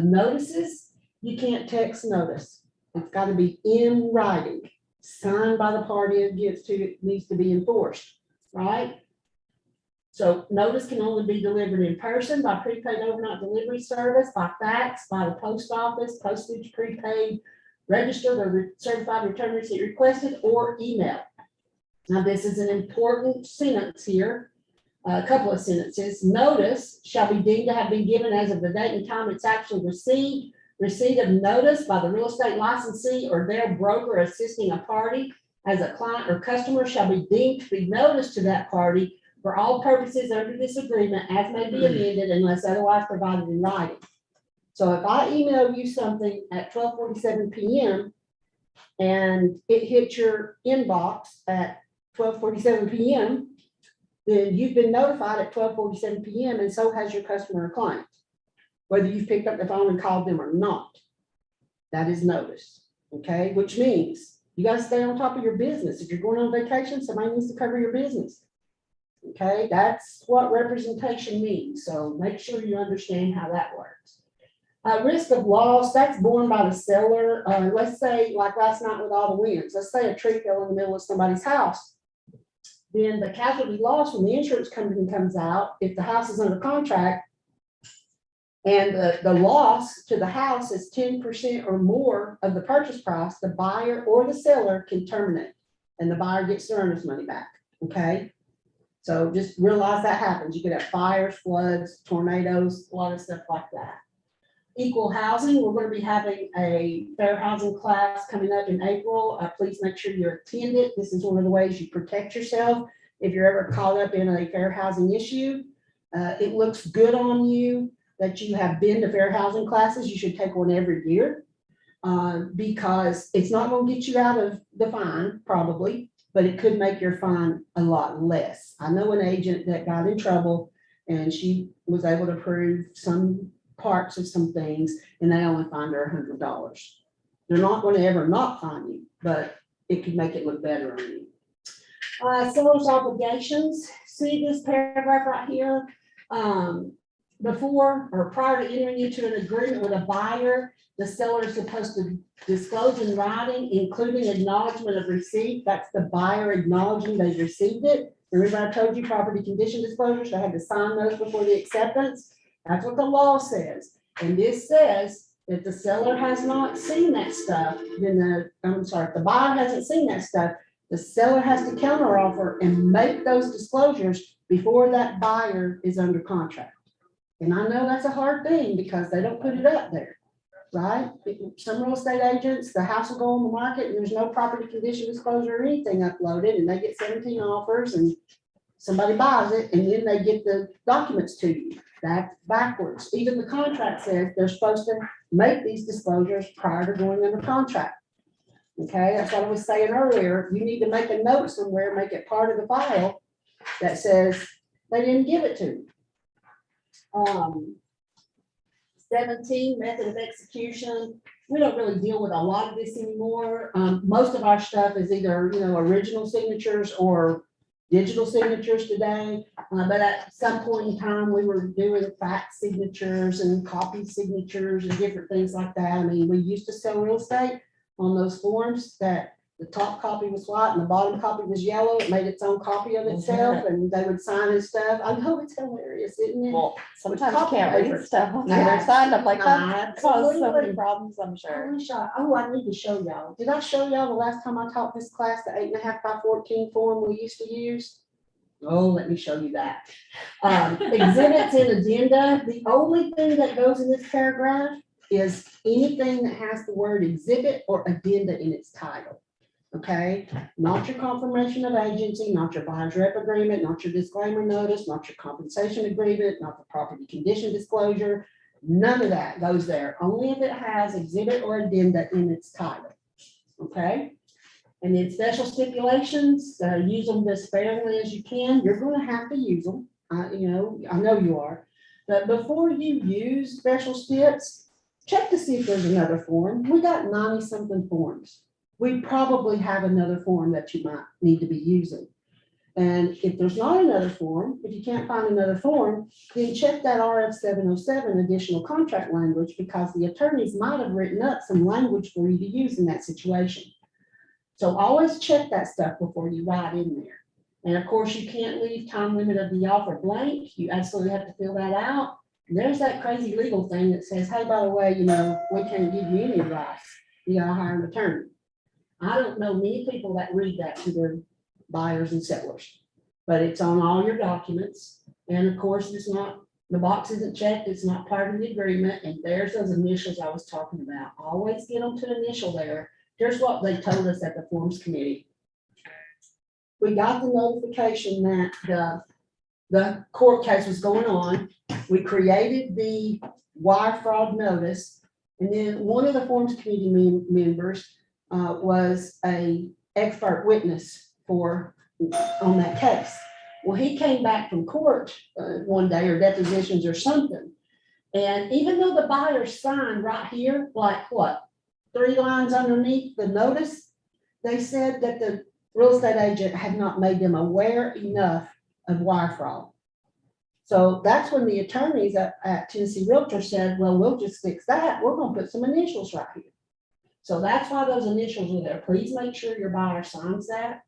S4: Notices, you can't text notice. It's got to be in writing, signed by the party it gets to, it needs to be enforced, right? So notice can only be delivered in person, by prepaid overnight delivery service, by fax, by the post office, postage prepaid, registered or certified return receipt requested, or email. Now this is an important sentence here, a couple of sentences. Notice shall be deemed to have been given as of the date and time it's actually received. Receipt of notice by the real estate licensee or their broker assisting a party as a client or customer shall be deemed to be noticed to that party for all purposes under this agreement as may be amended unless otherwise provided in writing. So if I email you something at 12:47 p.m. and it hits your inbox at 12:47 p.m., then you've been notified at 12:47 p.m. and so has your customer or client, whether you've picked up the phone and called them or not. That is notice, okay? Which means you got to stay on top of your business. If you're going on vacation, somebody needs to cover your business. Okay, that's what representation means. So make sure you understand how that works. Risk of loss, that's borne by the seller. Let's say, like last night with all the winds, let's say a tree fell in the middle of somebody's house. Then the casualty loss when the insurance company comes out, if the house is under contract, and the loss to the house is 10% or more of the purchase price, the buyer or the seller can terminate, and the buyer gets their earnest money back, okay? So just realize that happens. You could have fires, floods, tornadoes, a lot of stuff like that. Equal housing, we're gonna be having a fair housing class coming up in April. Please make sure you attend it. This is one of the ways you protect yourself if you're ever caught up in a fair housing issue. It looks good on you that you have been to fair housing classes. You should take one every year, because it's not gonna get you out of the fine, probably, but it could make your fine a lot less. I know an agent that got in trouble and she was able to prove some parts of some things, and they only fined her $100. They're not gonna ever not fine you, but it could make it look better on you. Seller's obligations, see this paragraph right here? Before or prior to entering into an agreement with a buyer, the seller is supposed to disclose in writing, including acknowledgement of receipt. That's the buyer acknowledging they received it. Remember I told you property condition disclosures, they had to sign those before the acceptance. That's what the law says. And this says if the seller has not seen that stuff, then if the buyer hasn't seen that stuff, the seller has to counteroffer and make those disclosures before that buyer is under contract. And I know that's a hard thing because they don't put it up there, right? Some real estate agents, the house will go on the market and there's no property condition disclosure or anything uploaded, and they get 17 offers and somebody buys it and then they get the documents to you. That's backwards. Even the contract says they're supposed to make these disclosures prior to going under contract. Okay, that's what I was saying earlier. You need to make a note somewhere, make it part of the file that says they didn't give it to you. 17, method of execution. We don't really deal with a lot of this anymore. Most of our stuff is either, original signatures or digital signatures today. But at some point in time, we were doing fax signatures and copy signatures and different things like that. I mean, we used to sell real estate on those forms that the top copy was white and the bottom copy was yellow. It made its own copy of itself and they would sign and stuff. I know it's hilarious, isn't it?
S1: Well, sometimes you
S4: copy
S1: can't
S4: paper.
S1: read stuff on the other side. I'm like, that causes so
S4: Absolutely.
S1: many problems, I'm sure.
S4: I need to show y'all. Did I show y'all the last time I taught this class, the 8.5 by 14 form we used to use? Oh, let me show you that. Exhibits and addenda. The only thing that goes in this paragraph is anything that has the word exhibit or addenda in its title. Okay, not your confirmation of agency, not your buyer's rep agreement, not your disclaimer notice, not your compensation agreement, not the property condition disclosure. None of that goes there, only if it has exhibit or addenda in its title. Okay, and then special stipulations, use them as sparingly as you can. You're going to have to use them. I know you are. But before you use special stips, check to see if there's another form. We got 90-something forms. We probably have another form that you might need to be using. And if there's not another form, if you can't find another form, then check that RF 707 additional contract language, because the attorneys might have written up some language for you to use in that situation. So always check that stuff before you write in there. And of course, you can't leave time limit of the offer blank. You absolutely have to fill that out. And there's that crazy legal thing that says, hey, by the way, we can't give you any advice. You gotta hire an attorney. I don't know many people that read that to their buyers and sellers, but it's on all your documents. And of course, the box isn't checked. It's not part of the agreement. And there's those initials I was talking about. Always get them to initial there. Here's what they told us at the forms committee. We got the notification that the court case was going on. We created the wire fraud notice. And then one of the forms committee members was a expert witness on that case. Well, he came back from court one day, or depositions or something. And even though the buyer signed right here, like 3 lines underneath the notice, they said that the real estate agent had not made them aware enough of wire fraud. So that's when the attorneys at Tennessee Realtor said, well, we'll just fix that. We're gonna put some initials right here. So that's why those initials are there. Please make sure your buyer signs that.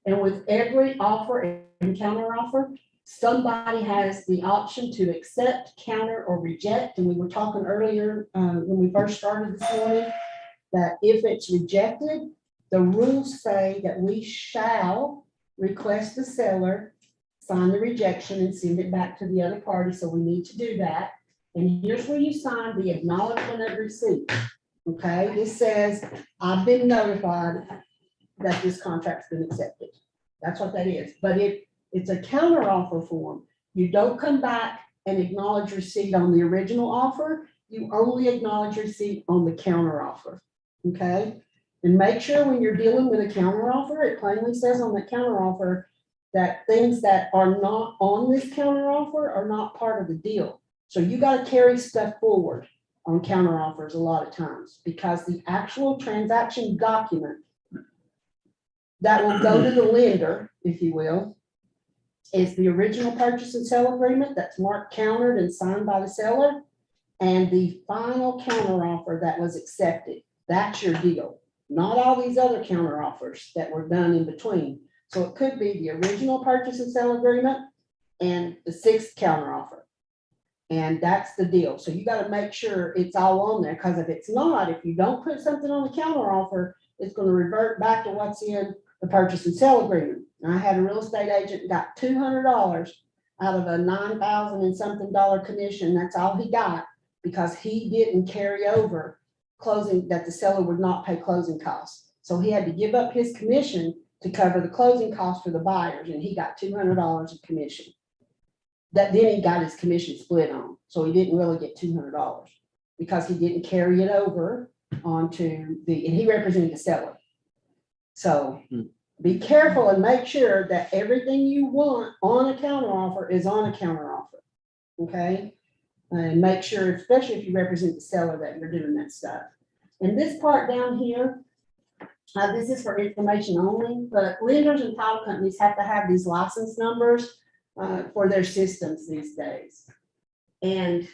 S4: And with every offer and counter offer, somebody has the option to accept, counter, or reject. And we were talking earlier, when we first started this morning, that if it's rejected, the rules say that we shall request the seller sign the rejection and send it back to the other party. So we need to do that. And here's where you sign the acknowledgement of receipt. Okay, this says, I've been notified that this contract's been accepted. That's what that is. But if it's a counter offer form, you don't come back and acknowledge receipt on the original offer. You only acknowledge receipt on the counter offer. Okay, and make sure when you're dealing with a counter offer, it plainly says on the counter offer that things that are not on this counter offer are not part of the deal. So you got to carry stuff forward on counter offers a lot of times, because the actual transaction document that will go to the lender, if you will, is the original purchase and sale agreement that's marked countered and signed by the seller, and the final counter offer that was accepted. That's your deal, not all these other counter offers that were done in between. So it could be the original purchase and sale agreement and the sixth counter offer. And that's the deal. So you got to make sure it's all on there, because if it's not, if you don't put something on the counter offer, it's going to revert back to what's in the purchase and sale agreement. And I had a real estate agent that got $200 out of a $9,000 and something commission. That's all he got, because he didn't carry over closing, that the seller would not pay closing costs. So he had to give up his commission to cover the closing costs for the buyers, and he got $200 of commission. That then he got his commission split on, so he didn't really get $200 because he didn't carry it over onto the, and he represented the seller. So be careful and make sure that everything you want on a counter offer is on a counter offer, okay? And make sure, especially if you represent the seller, that you're doing that stuff. And this part down here, this is for information only, but lenders and title companies have to have these license numbers for their systems these days. And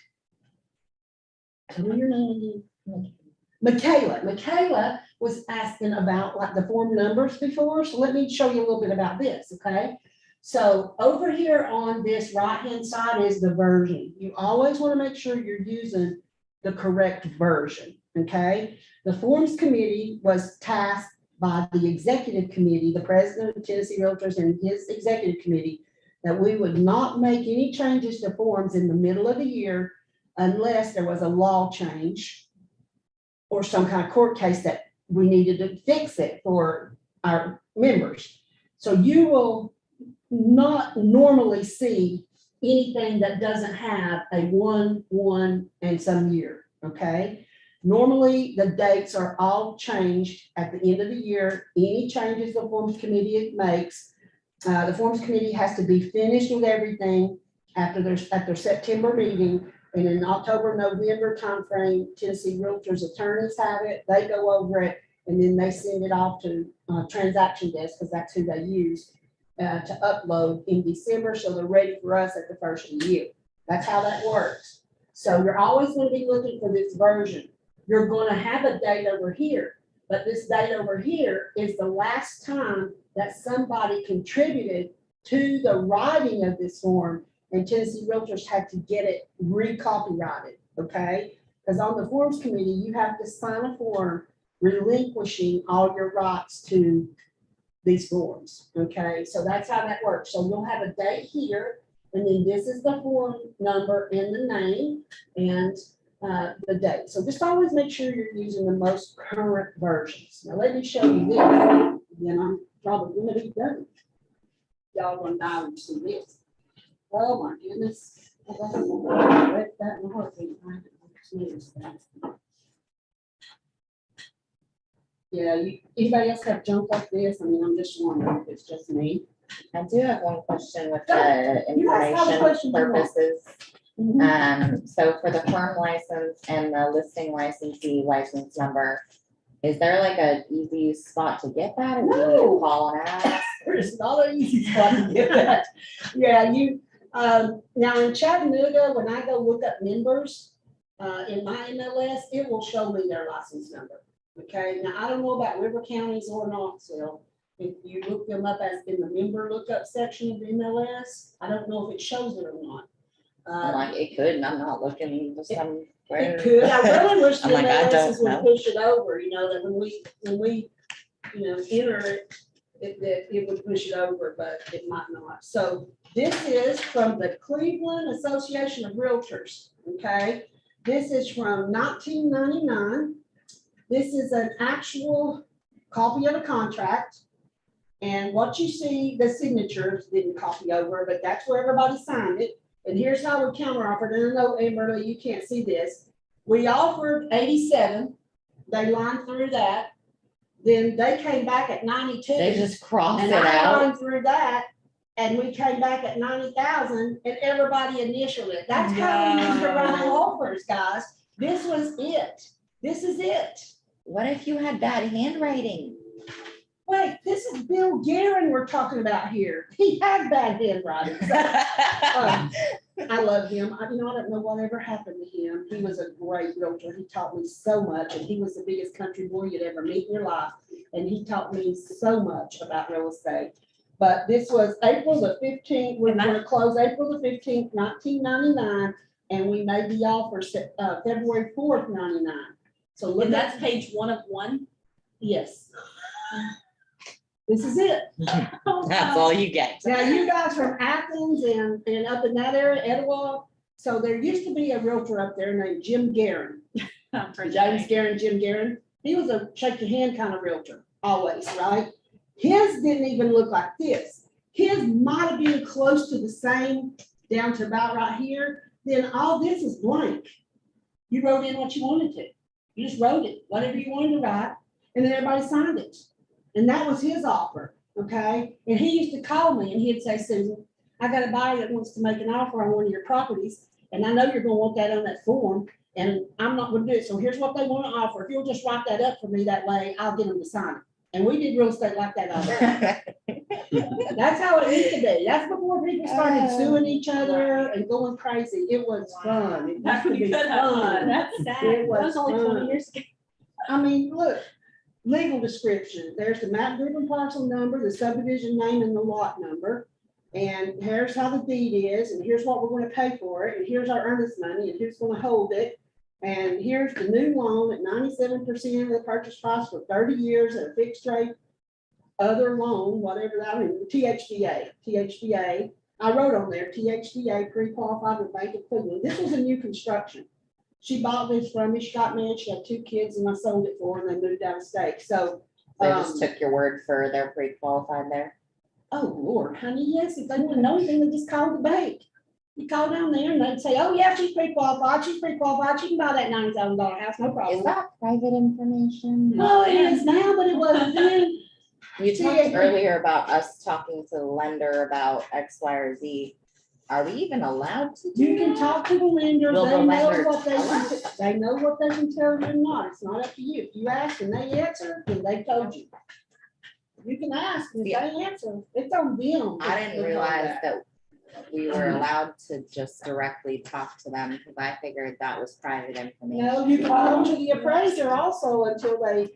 S4: tell me your name again. Michaela was asking about like the form numbers before. So let me show you a little bit about this, okay? So over here on this right-hand side is the version. You always want to make sure you're using the correct version, okay? The forms committee was tasked by the executive committee, the president of Tennessee Realtors and his executive committee, that we would not make any changes to forms in the middle of the year unless there was a law change or some kind of court case that we needed to fix it for our members. So you will not normally see anything that doesn't have a 1/1 and some year, okay? Normally, the dates are all changed at the end of the year. Any changes the forms committee makes, the forms committee has to be finished with everything after their September meeting. And in October, November timeframe, Tennessee Realtors attorneys have it, they go over it, and then they send it off to transaction desk, because that's who they use to upload in December, so they're ready for us at the first of the year. That's how that works. So you're always going to be looking for this version. You're going to have a date over here, but this date over here is the last time that somebody contributed to the writing of this form, and Tennessee Realtors had to get it re-copyrighted, okay? Because on the forms committee, you have to sign a form relinquishing all your rights to these forms, okay? So that's how that works. So you'll have a date here, and then this is the form number and the name and the date. So just always make sure you're using the most current versions. Now let me show you this, then I'm probably gonna be done. Y'all gonna die when you see this. Oh my goodness. I read that in a heartbeat. I sneezed that. Yeah, anybody else have junk like this? I mean, I'm just wondering if it's just me.
S1: I do have one question with
S4: Go
S1: the
S4: You guys have a question
S1: information
S4: you want.
S1: purposes. So for the firm license and the listing licensee license number, is there like a easy spot to get that? Or do you need
S4: No.
S1: to call and ask?
S4: It's not an easy spot to get that. Yeah, Now in Chattanooga, when I go look up members, in my MLS, it will show me their license number. Okay, now I don't know about River Counties or Knoxville. If you look them up as in the member lookup section of the MLS, I don't know if it shows it or not.
S1: I'm like, it could, and I'm not looking for somewhere.
S4: It could, I really wish the
S1: I'm like, I
S4: MLSs
S1: don't
S4: would
S1: know.
S4: push it over, that when we, enter it, that it would push it over, but it might not. So this is from the Cleveland Association of Realtors, okay? This is from 1999. This is an actual copy of a contract. And what you see, the signatures didn't copy over, but that's where everybody signed it. And here's how we counteroffered. And I know, Amberly, you can't see this. We offered 87. They lined through that. Then they came back at 92.
S1: They just crossed it
S4: And I
S1: out.
S4: lined through that. And we came back at 90,000 and everybody initialed it. That's how we used to run our offers, guys. This was it. This is it.
S1: What if you had bad handwriting?
S4: Wait, this is Bill Guerin we're talking about here. He had bad handwriting. I love him. I don't know whatever happened to him. He was a great realtor. He taught me so much, and he was the biggest country boy you'd ever meet in your life. And he taught me so much about real estate. But this was April the 15th. We're going to close April the 15th, 1999, and we made the offer February 4th, 99. So look,
S6: And that's page 1 of 1.
S4: yes. This is it.
S1: That's all you get.
S4: Now, you guys from Athens and up in that area, Etowah, so there used to be a realtor up there named Jim Guerin. James Guerin, Jim Guerin. He was a shake your hand kind of realtor, always, right? His didn't even look like this. His might have been close to the same, down to about right here. Then all this is blank. You wrote in what you wanted to. You just wrote it, whatever you wanted to write, and then everybody signed it. And that was his offer, okay? And he used to call me and he'd say, Susan, I got a buyer that wants to make an offer on one of your properties, and I know you're gonna want that on that form, and I'm not gonna do it, so here's what they wanna offer. If you'll just write that up for me that way, I'll get them to sign it. And we did real estate like that all day. That's how it used to be. That's before people started suing each other and going crazy. It was fun. It used to be fun.
S7: That's sad.
S4: It
S7: That was only
S4: was
S7: 20
S4: fun.
S7: years ago.
S4: I mean, look, legal description, there's the map driven parcel number, the subdivision name and the lot number. And here's how the deed is, and here's what we're gonna pay for it, and here's our earnest money, and who's gonna hold it. And here's the new loan at 97% of the purchase price for 30 years at a fixed rate. Other loan, whatever that is, THDA. I wrote on there, THDA pre-qualified with Bank of Cleveland. This was a new construction. She bought this from me, she got married, she had 2 kids, and I sold it for her, and they moved out of state, so.
S1: They just took your word for they're pre-qualified there.
S4: Oh, Lord, honey, yes, if they want to know anything, they just call the bank. You call down there and they'd say, oh, yeah, she's pre-qualified, she can buy that $9,000 house, no
S1: Is
S4: problem.
S1: that private information?
S4: No, it is now, but it wasn't then.
S1: You talked earlier about us talking to the lender about X, Y, or Z. Are we even allowed to do
S4: You can
S1: that?
S4: talk to the lenders,
S1: Will the
S4: they know
S1: lender
S4: what they
S1: tell
S4: can,
S1: us?
S4: they know what they can tell you or not, it's not up to you. If you ask and they answer, then they told you. You can ask, and if they answer, it's on them.
S1: I didn't realize that we were allowed to just directly talk to them because I figured that was private information.
S4: No, you can talk to the appraiser also until they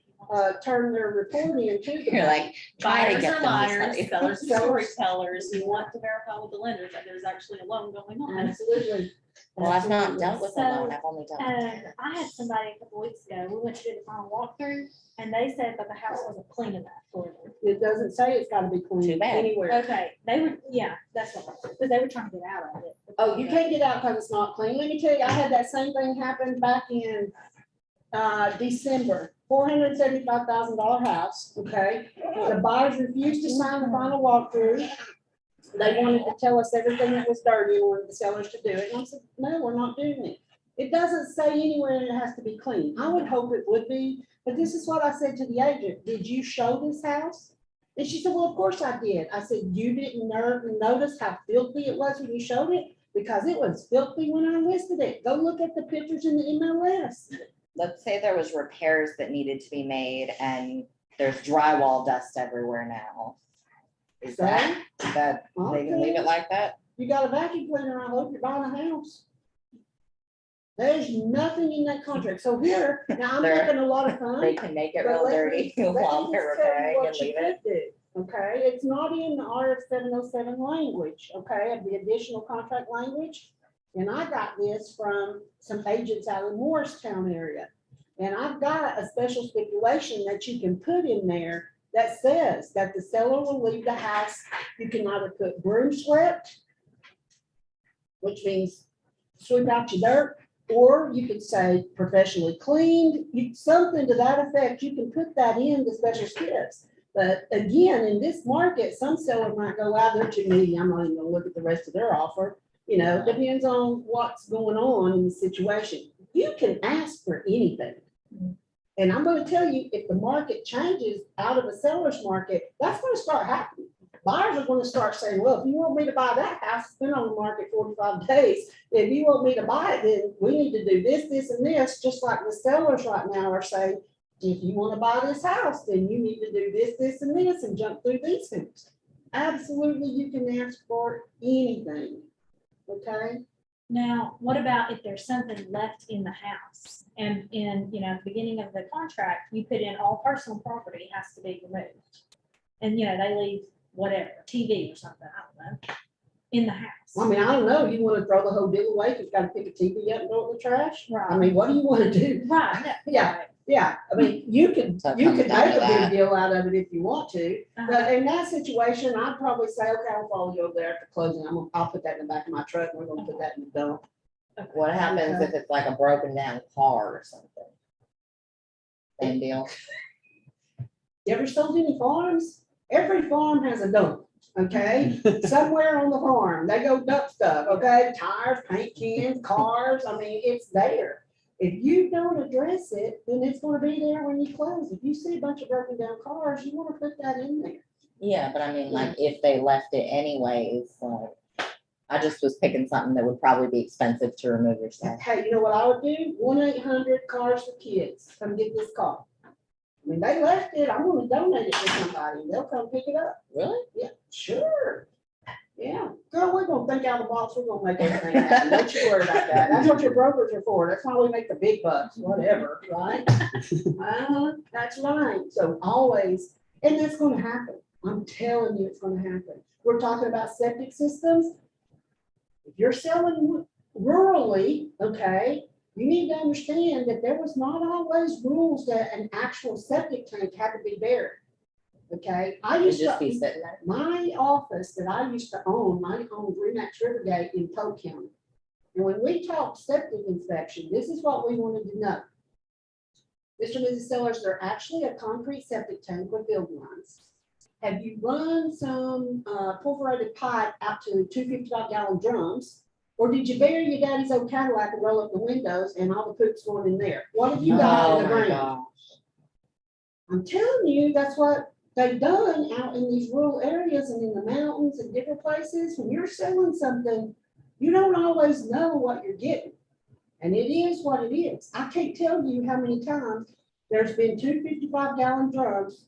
S4: turn their report in to the
S1: You're like, try to
S6: Buyers
S1: get
S6: are
S1: them to
S6: liars,
S1: say.
S6: sellers are storytellers. You want to verify with the lenders that there's actually a loan going on.
S4: Absolutely.
S1: Well, I've not dealt with a
S7: So,
S1: loan, I've only dealt with.
S7: I had somebody a couple weeks ago, we went to do the final walkthrough, and they said that the house wasn't clean enough for them.
S4: It doesn't say it's gotta be
S1: Too
S4: clean
S1: bad.
S4: anywhere.
S7: Okay, they were, yeah, that's what, because they were trying to get out of it.
S4: Oh, you can't get out because it's not clean. Let me tell you, I had that same thing happen back in December. $475,000 house, okay? The buyers refused to sign the final walkthrough. They wanted to tell us everything that was dirty and wanted the sellers to do it. And I said, no, we're not doing it. It doesn't say anywhere it has to be clean. I would hope it would be, but this is what I said to the agent. Did you show this house? And she said, well, of course I did. I said, you didn't notice how filthy it was when you showed it? Because it was filthy when I listed it. Go look at the pictures in the MLS.
S1: Let's say there was repairs that needed to be made and there's drywall dust everywhere now. Is that they can leave it like that?
S4: You got a vacuum cleaner, I hope you're buying a house. There's nothing in that contract. So here, now I'm
S1: They're-
S4: making a lot of fun.
S1: They can make it
S4: but
S1: real
S4: let me-
S1: dirty
S4: let me
S1: while
S4: just
S1: they're
S4: tell you
S1: repairing
S4: what
S1: and
S4: you
S1: leave it.
S4: could do, Okay, it's not in the RF 707 language, okay, of the additional contract language. And I got this from some agents out in Morristown area. And I've got a special stipulation that you can put in there that says that the seller will leave the house. You can either put broom swept, which means sweep out your dirt, or you could say professionally cleaned, something to that effect. You can put that in the special steps. But again, in this market, some seller might go out there to me, I'm not even gonna look at the rest of their offer. You know, depends on what's going on in the situation. You can ask for anything. And I'm gonna tell you, if the market changes out of a seller's market, that's gonna start happening. Buyers are gonna start saying, well, if you want me to buy that house, it's been on the market 45 days. If you want me to buy it, then we need to do this, this, and this, just like the sellers right now are saying, if you wanna buy this house, then you need to do this, this, and this, and jump through these hoops. Absolutely, you can ask for anything, okay?
S7: Now, what about if there's something left in the house? And in, the beginning of the contract, you put in all personal property has to be removed. And, they leave whatever, TV or something, I don't know, in the house.
S4: I mean, I don't know, you wanna throw the whole deal away, because you gotta pick a TV up and throw it in the trash? I
S7: Right.
S4: mean, what do you wanna do?
S7: Right, no,
S4: Yeah. Yeah, I mean, you could
S1: So it
S4: make
S1: comes
S4: a
S1: down to
S4: big
S1: that.
S4: deal out of it if you want to,
S7: uh-huh.
S4: but in that situation, I'd probably say, okay, I'll follow you over there after closing, I'll put that in the back of my truck, and we're gonna put that in the dump.
S1: What happens if it's like a broken down car or something? Same deal.
S4: You ever sold any farms? Every farm has a dump, okay? Somewhere on the farm, they go dump stuff, okay? Tires, paint cans, cars, I mean, it's there. If you don't address it, then it's gonna be there when you close. If you see a bunch of broken down cars, you wanna put that in there.
S1: Yeah, but I mean, like, if they left it anyways, like, I just was picking something that would probably be expensive to remove yourself.
S4: Hey, you know what I would do? 1-800-CARS for kids. Come get this car. I mean, they left it. I'm gonna donate it to somebody. They'll come pick it up.
S1: Really?
S4: Yeah, sure. Yeah. Girl, we're gonna think out of the box. We're gonna make everything happen. Don't you worry about that. That's what your brokers are for. That's why we make the big bucks, whatever, right? That's right. So always, and that's gonna happen. I'm telling you, it's gonna happen. We're talking about septic systems. If you're selling rurally, okay, you need to understand that there was not always rules that an actual septic tank had to be buried. Okay, I
S1: It'd
S4: used
S1: just be
S4: to,
S1: sitting there.
S4: my office that I used to own, I owned Remax Rivergate in Polk County. And when we talked septic inspection, this is what we wanted to know. Mr. and Mrs. Sellers, they're actually a concrete septic tank with build lines. Have you run some perforated pipe out to 255-gallon drums? Or did you bury your daddy's old Cadillac and roll up the windows and all the poop's going in there? What have you got
S1: Oh
S4: in the
S1: my
S4: ground?
S1: gosh.
S4: I'm telling you, that's what they've done out in these rural areas and in the mountains and different places. When you're selling something, you don't always know what you're getting. And it is what it is. I can't tell you how many times there's been 255-gallon drums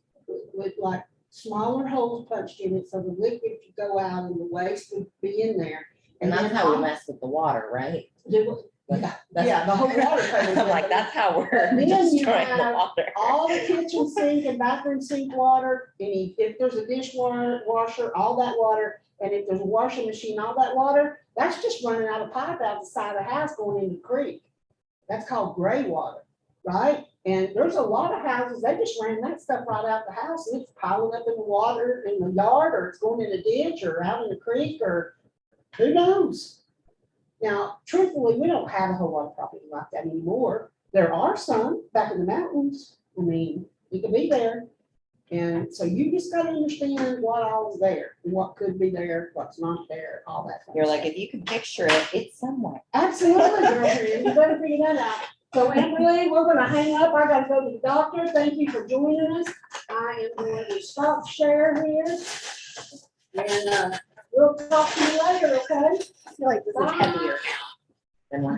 S4: with like smaller holes punched in it so the liquid could go out and the waste would be in there.
S1: And that's
S4: then
S1: how we
S4: all-
S1: mess with the water, right?
S4: Yeah,
S1: That's-
S4: yeah, the whole water table.
S1: I'm like, that's how we're
S4: Then you
S1: destroying the
S4: have
S1: water.
S4: all the kitchen sink and bathroom sink water, if there's a dishwasher, all that water, and if there's a washing machine, all that water, that's just running out of pipe out the side of the house going into the creek. That's called gray water, right? And there's a lot of houses, they just ran that stuff right out the house, and it's piling up in the water in the yard, or it's going in a ditch, or out in the creek, or who knows? Now, truthfully, we don't have a whole lot of property like that anymore. There are some back in the mountains. I mean, it could be there. And so you just gotta understand what all is there, and what could be there, what's not there, all that. kind of
S1: You're like,
S4: stuff.
S1: if you can picture it, it's somewhere.
S4: Absolutely, girlfriend. You better figure that out. So Emily, we're gonna hang up. I gotta go to the doctor. Thank you for joining us. I am going to stop share here. And we'll talk to you later, okay?
S1: I feel like this is heavier than one.